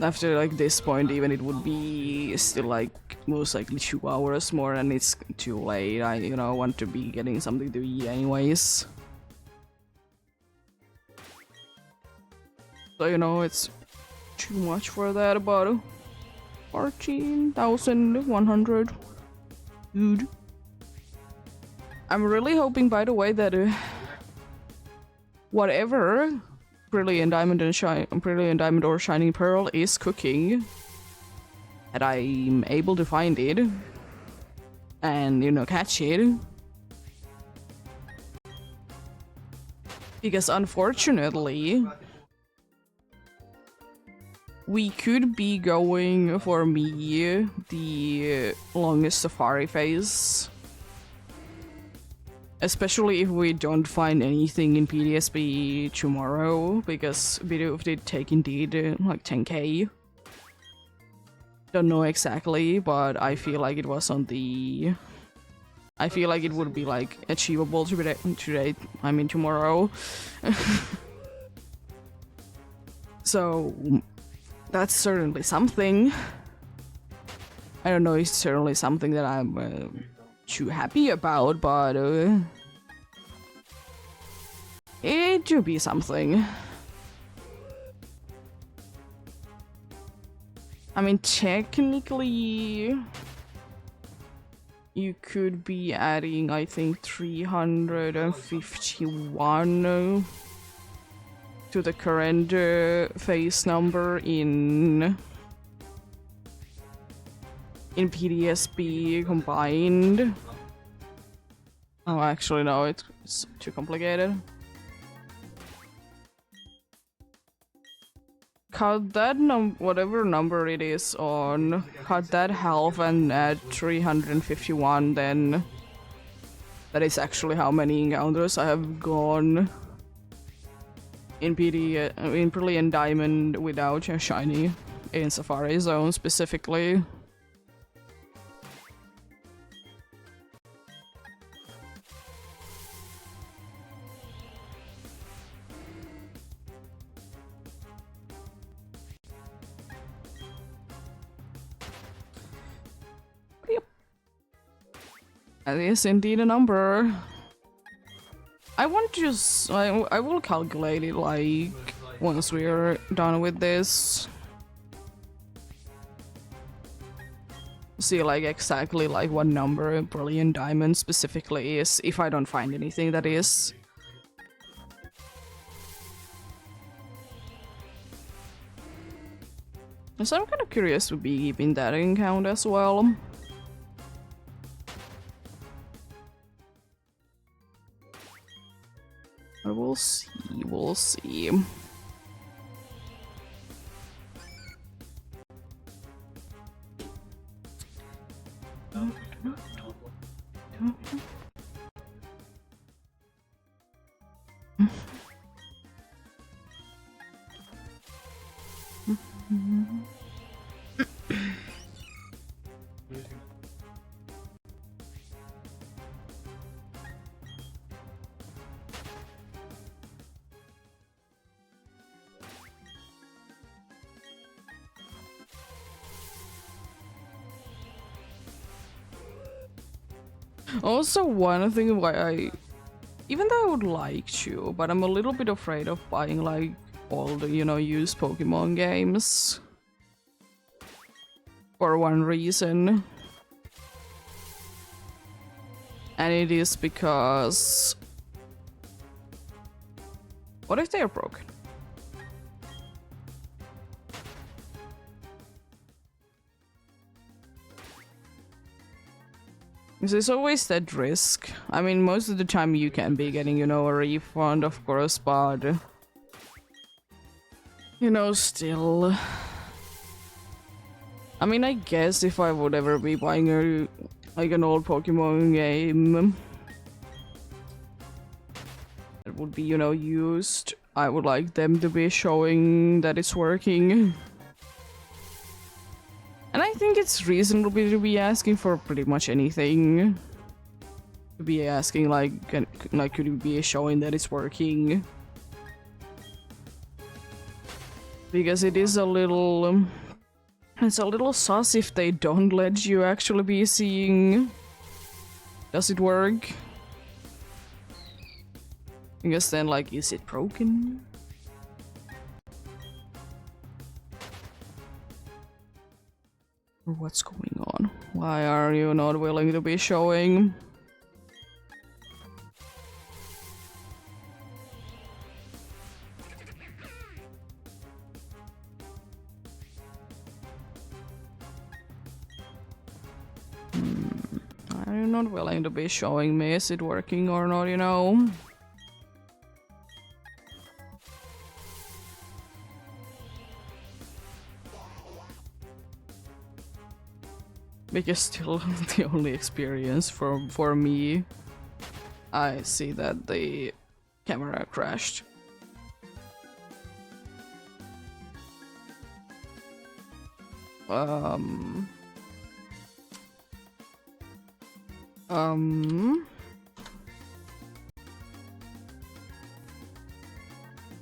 after like this point even it would be still like most likely 2 hours more, and it's too late. I, you know, want to be getting something to eat anyways. So, you know, it's too much for that, about 14,100. Dude. I'm really hoping, by the way, that whatever Brilliant Diamond and Brilliant Diamond or Shining Pearl is cooking, that I'm able to find it and, you know, catch it. Because unfortunately, we could be going, for me, the longest safari phase. Especially if we don't find anything in PDSP tomorrow, because video did take indeed like 10k. Don't know exactly, but I feel like it was on the... I feel like it would be like achievable today, I mean tomorrow. So that's certainly something. I don't know, it's certainly something that I'm too happy about, but it should be something. I mean, technically, you could be adding, I think, 351 to the current phase number in PDSB combined. Oh, actually, no, it's too complicated. Cut that whatever number it is on, cut that half and add 351, then that is actually how many encounters I have gone in Brilliant Diamond without a shiny in Safari Zone specifically. That is indeed a number. I want to just... I will calculate it, like, once we're done with this. See, like, exactly, like, what number Brilliant Diamond specifically is, if I don't find anything that is. So I'm kind of curious to be keeping that in count as well. But we'll see, we'll see. Also, one thing why even though I would like to, but I'm a little bit afraid of buying like all the, you know, used Pokemon games. For one reason. And it is because... what if they are broken? There's always that risk. I mean, most of the time you can be getting, you know, a refund, of course, but... you know, still... I mean, I guess if I would ever be buying a, like, an old Pokemon game... that would be, you know, used, I would like them to be showing that it's working. And I think it's reasonable to be asking for pretty much anything. To be asking like could you be showing that it's working? Because it is a little... it's a little sus if they don't let you actually be seeing... does it work? Because then, like, is it broken? Or what's going on? Why are you not willing to be showing? Are you not willing to be showing me? Is it working or not, you know? Because still the only experience for me, I see that the camera crashed.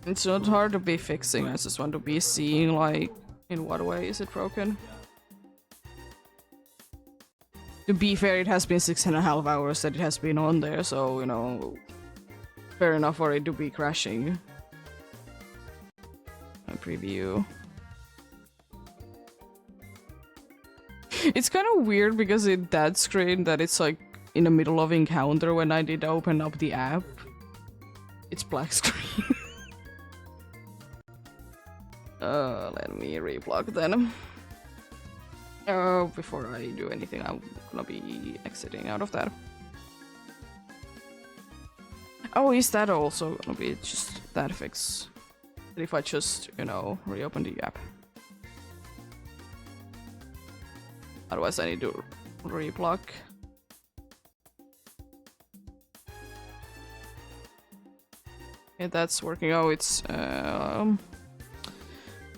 It's not hard to be fixing, I just want to be seeing, like, in what way is it broken? To be fair, it has been 6.5 hours that it has been on there, so, you know, fair enough for it to be crashing. My preview. It's kind of weird because in that screen that it's like in the middle of encounter when I did open up the app. It's black screen. Let me reblock then. Before I do anything, I'm gonna be exiting out of that. Oh, is that also gonna be just that fix? If I just, you know, reopen the app. Otherwise I need to reblock. Okay, that's working. Oh, it's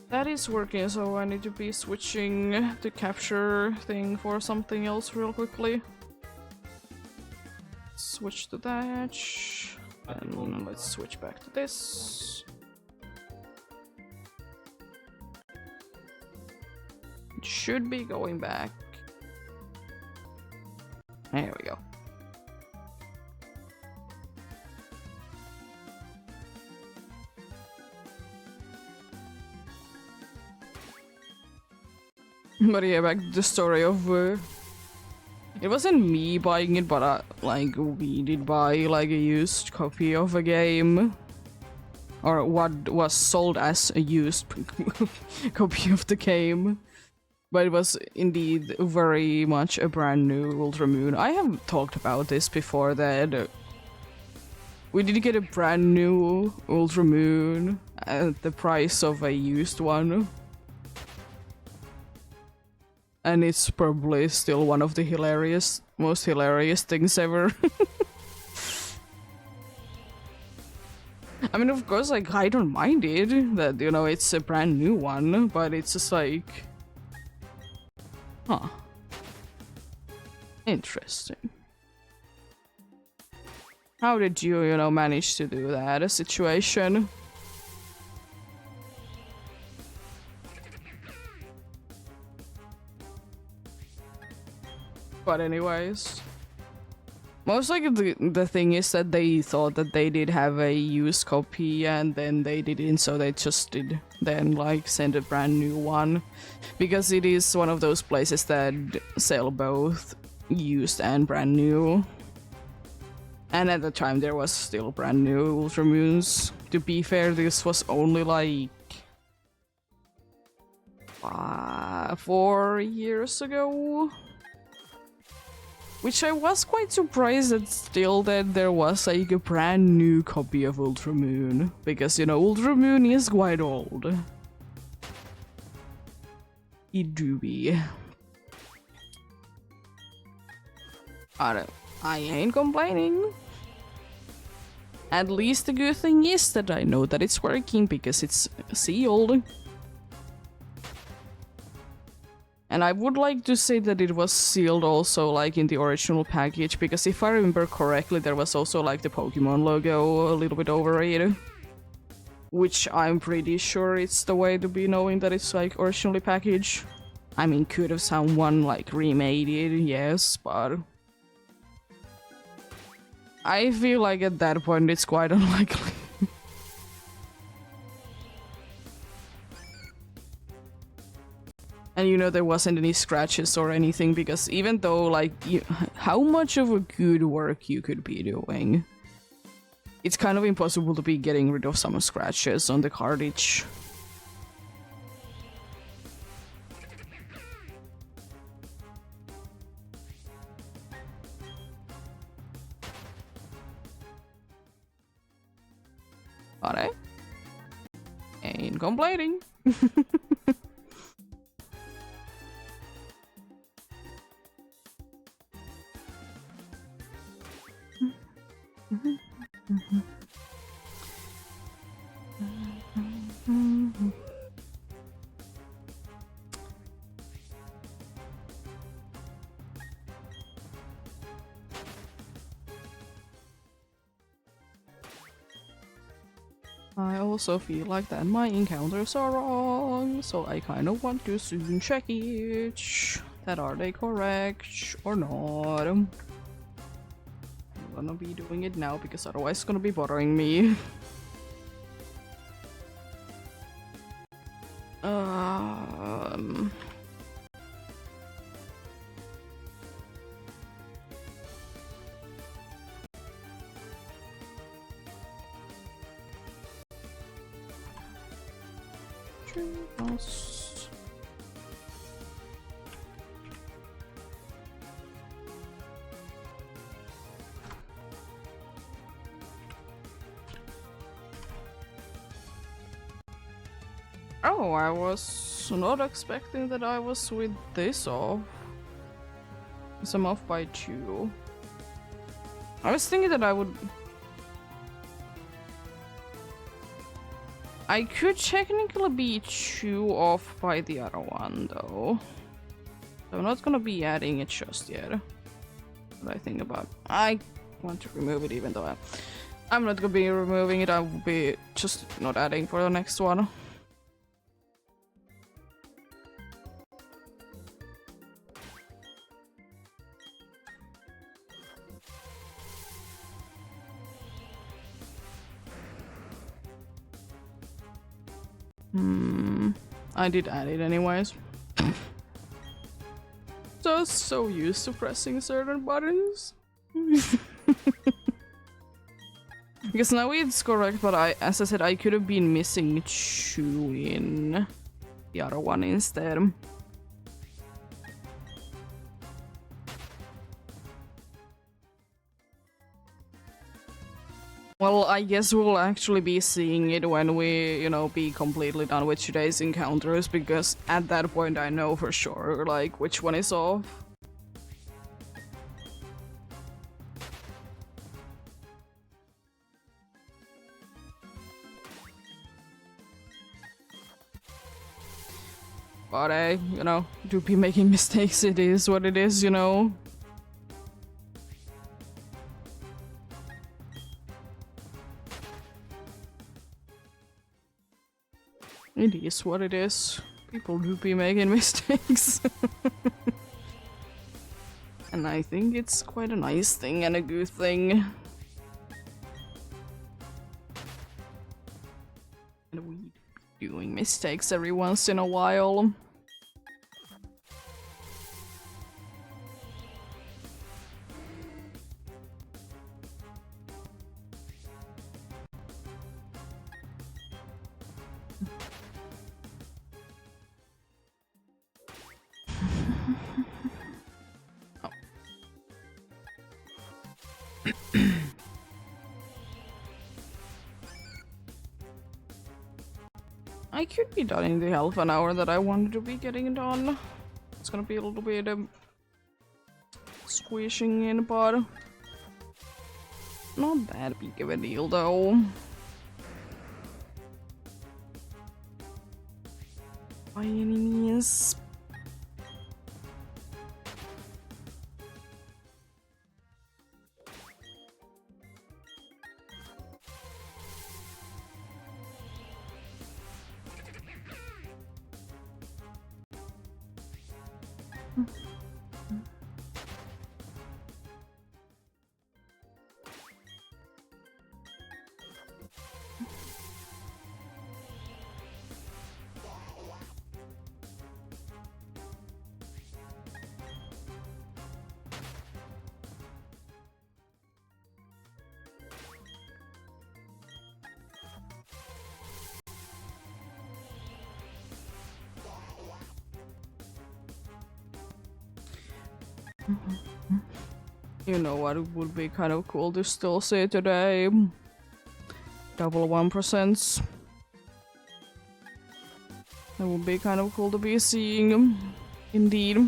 that is working, so I need to be switching the capture thing for something else real quickly. Switch to that. And let's switch back to this. It should be going back. There we go. But yeah, back to the story of it wasn't me buying it, but like we did buy like a used copy of a game, or what was sold as a used copy of the game. But it was indeed very much a brand new Ultra Moon. I have talked about this before that we did get a brand new Ultra Moon at the price of a used one. And it's probably still one of the most hilarious things ever. I mean, of course, like, I don't mind it, that, you know, it's a brand new one, but it's just like... Huh. Interesting. How did you, you know, manage to do that, a situation? But anyways, most likely the thing is that they thought that they did have a used copy and then they didn't, so they just did then like send a brand new one, because it is one of those places that sell both used and brand new. And at the time there was still brand new Ultra Moons. To be fair, this was only like 4 years ago. Which I was quite surprised that still that there was like a brand new copy of Ultra Moon. Because, you know, Ultra Moon is quite old. It do be. I ain't complaining. At least the good thing is that I know that it's working because it's sealed. And I would like to say that it was sealed also like in the original package, because if I remember correctly there was also like the Pokemon logo a little bit over it. Which I'm pretty sure it's the way to be, knowing that it's like originally packaged. I mean, could have someone like remade it, yes, but... I feel like at that point it's quite unlikely. And you know, there wasn't any scratches or anything, because even though, like, how much of a good work you could be doing, it's kind of impossible to be getting rid of some scratches on the cartridge. But I ain't complaining. I also feel like that my encounters are wrong, so I kind of want to soon check it. that are they correct or not. I'm gonna be doing it now because otherwise it's gonna be bothering me. Oh, I was not expecting that I was with this off. So I'm off by 2. I was thinking that I could technically be 2 off by the other one though. So I'm not gonna be adding it just yet. What I think about. I want to remove it even though I'm not gonna be removing it, I will be just not adding for the next one. I did add it anyways. Just so used to pressing certain buttons. Because now it's correct, but as I said, I could have been missing 2 in the other one instead. Well, I guess we'll actually be seeing it when we, you know, be completely done with today's encounters, because at that point I know for sure, like, which one is off. But I, you know, do be making mistakes, it is what it is, you know. It is what it is. People do be making mistakes. And I think it's quite a nice thing and a good thing. And we doing mistakes every once in a while. I could be done in the half an hour that I wanted to be getting done. It's gonna be a little bit squishing in, but not that big of a deal though. By any means. You know what, it would be kind of cool to still see today. Double 1%. That would be kind of cool to be seeing, indeed.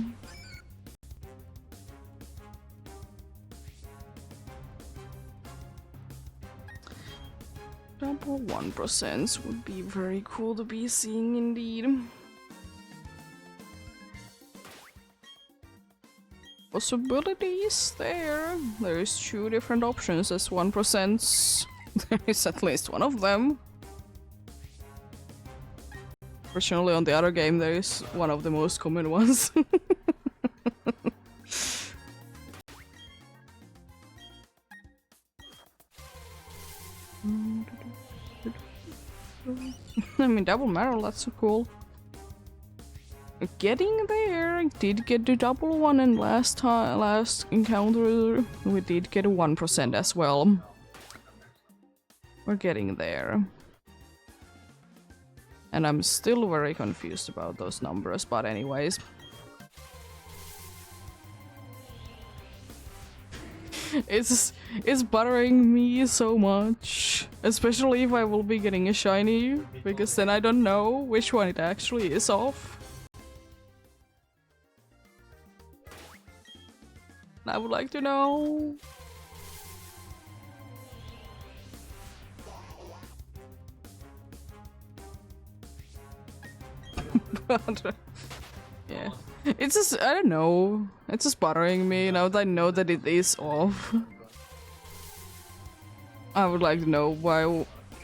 Double 1% would be very cool to be seeing, indeed. Possibilities there. There is 2 different options as 1%. There is at least one of them. Fortunately, on the other game, there is one of the most common ones. I mean, double barrel, that's so cool. Getting there. Did get the double one, and last encounter we did get a 1% as well. We're getting there. And I'm still very confused about those numbers, but anyways. It's bothering me so much. Especially if I will be getting a shiny, because then I don't know which one it actually is of. I would like to know. But, yeah. It's just, I don't know. It's just bothering me now that I know that it is off. I would like to know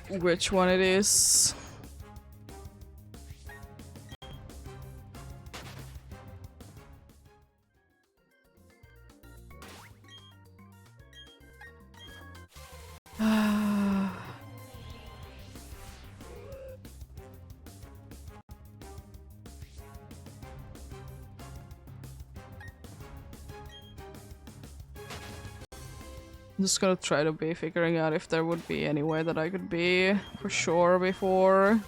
which one it is. I'm just gonna try to be figuring out if there would be anywhere that I could be for sure before.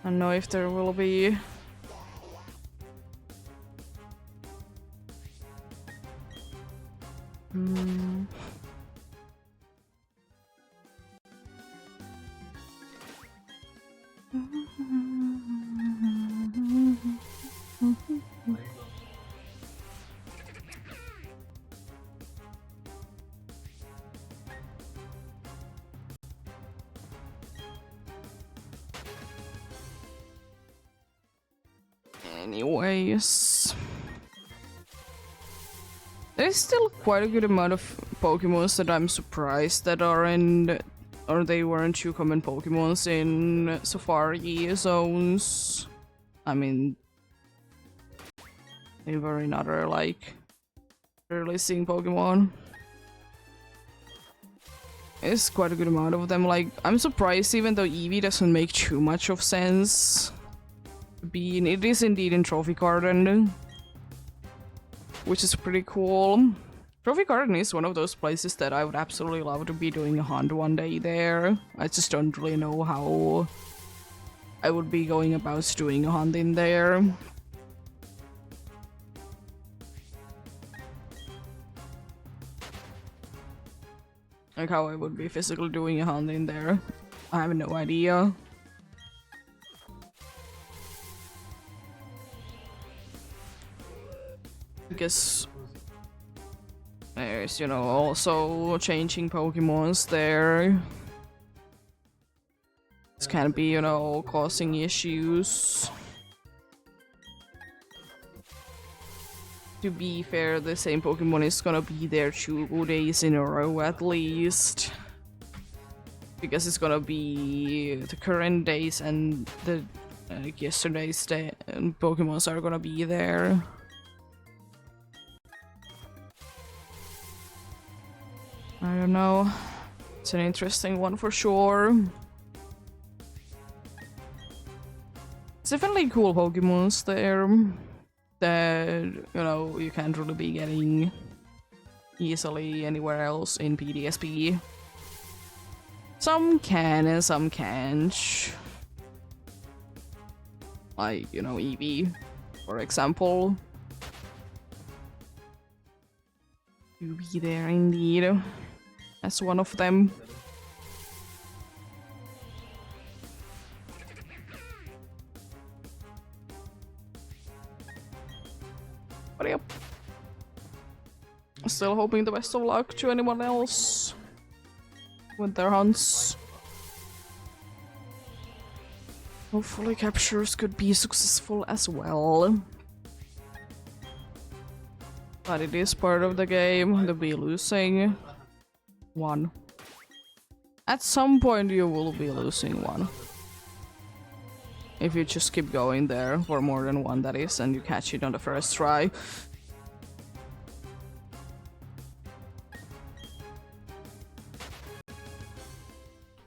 I know if there will be. Anyways, there's still quite a good amount of Pokemons that I'm surprised that are in, or they weren't too common Pokemons in Safari zones. I mean, they were in other like early seeing Pokemon. It's quite a good amount of them. Like, I'm surprised even though Eevee doesn't make too much of sense. It is indeed in Trophy Garden, which is pretty cool. Trophy Garden is one of those places that I would absolutely love to be doing a hunt one day there. I just don't really know how I would be going about doing a hunt in there. Like how I would be physically doing a hunt in there. I have no idea. Because there's, you know, also changing Pokemons there. This can be, you know, causing issues. To be fair, the same Pokemon is gonna be there 2 days in a row at least. Because it's gonna be the current days and the yesterday's day, and Pokemons are gonna be there. I don't know. It's an interesting one for sure. It's definitely cool Pokemons there that, you know, you can't really be getting easily anywhere else in PDSP. Some can and some can't. Like, you know, Eevee, for example. Eevee there indeed. That's one of them. But yep. Still hoping the best of luck to anyone else with their hunts. Hopefully captures could be successful as well. But it is part of the game to be losing one. At some point you will be losing one. If you just keep going there for more than one, that is, and you catch it on the first try.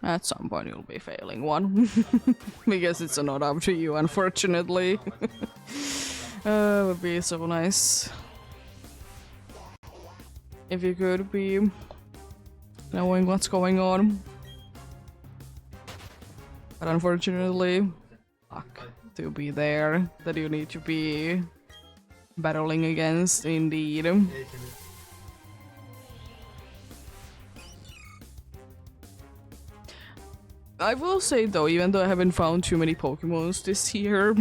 At some point you'll be failing one. Because it's not up to you, unfortunately. It would be so nice if you could be knowing what's going on. But unfortunately, luck to be there that you need to be battling against, indeed. I will say though, even though I haven't found too many Pokemons this year,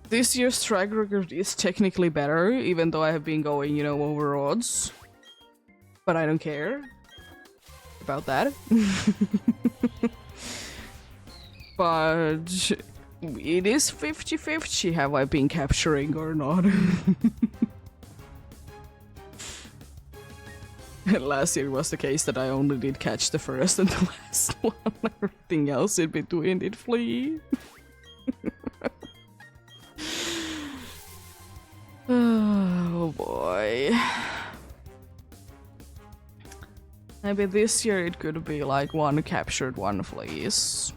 this year's track record is technically better, even though I have been going, you know, over odds. But I don't care about that. But it is 50-50, have I been capturing or not? Last year was the case that I only did catch the first and the last one. Everything else in between did flee. Oh boy. Maybe this year it could be like one captured, one flees.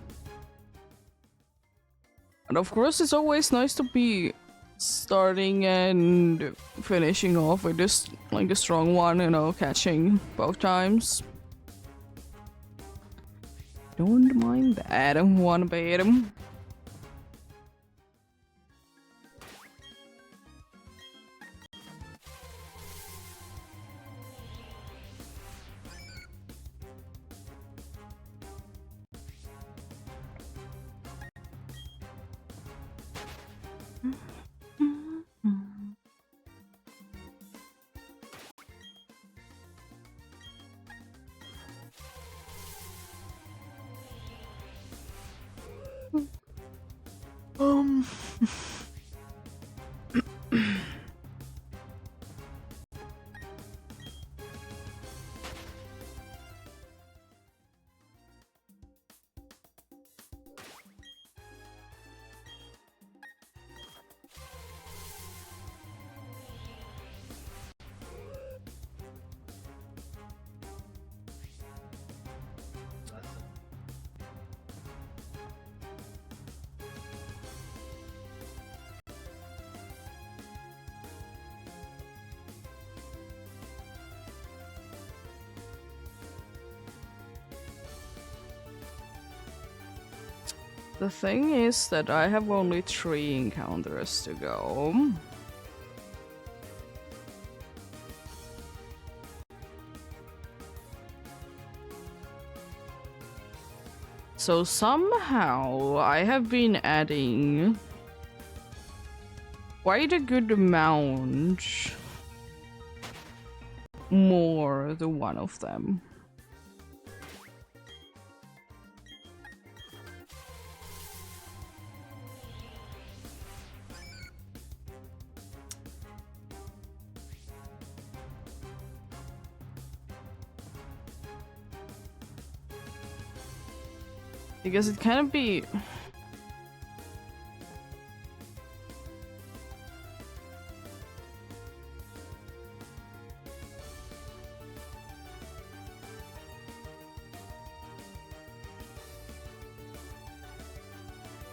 And of course it's always nice to be starting and finishing off with just like a strong one, you know, catching both times. Don't mind that one bit. The thing is that I have only 3 encounters to go. So somehow I have been adding quite a good amount more to one of them. Because it kind of be...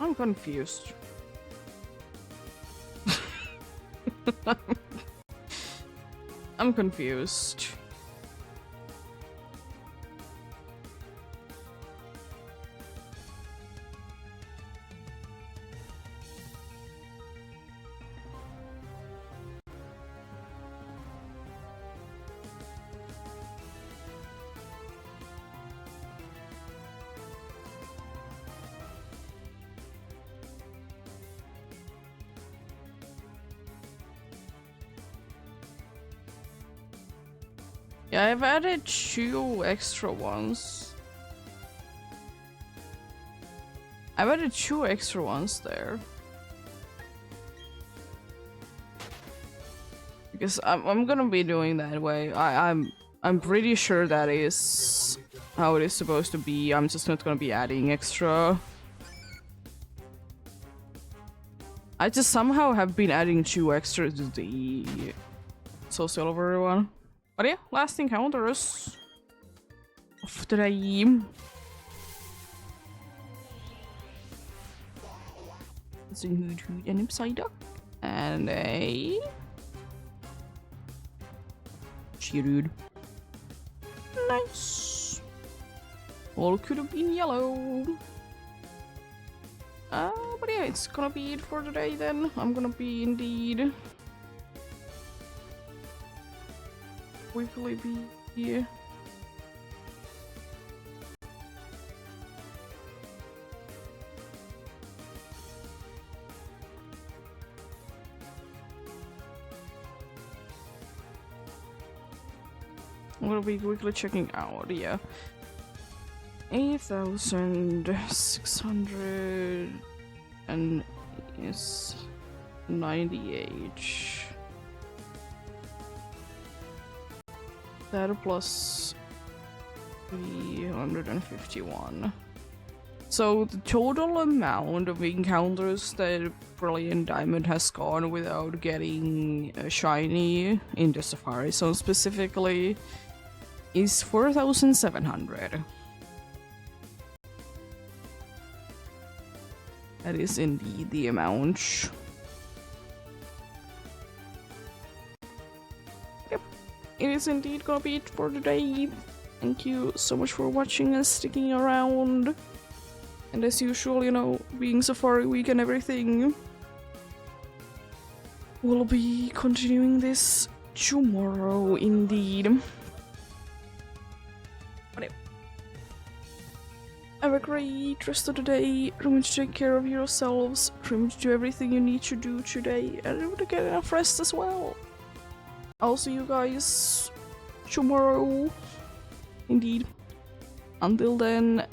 I'm confused. I'm confused. Yeah, I've added 2 extra ones. I've added 2 extra ones there. Because I'm gonna be doing that way. I'm pretty sure that is how it is supposed to be. I'm just not gonna be adding extra. I just somehow have been adding 2 extra to the silver one. But yeah, last encounters of the day. It's a hoot hoot and a Psyduck. And a Geodude. Nice. All could have been yellow. But yeah, it's gonna be it for today then. I'm gonna be indeed quickly be here. I'm gonna be quickly checking out, yeah. 8,600 and is 98. That plus 351. So the total amount of encounters that Brilliant Diamond has gone without getting a shiny in the Safari Zone specifically is 4,700. That is indeed the amount. Yep, it is indeed gonna be it for today. Thank you so much for watching and sticking around. And as usual, you know, being Safari Week and everything, we'll be continuing this tomorrow indeed. Have a great rest of the day. Remember to take care of yourselves. Remember to do everything you need to do today. And remember to get enough rest as well. I'll see you guys tomorrow. Indeed. Until then,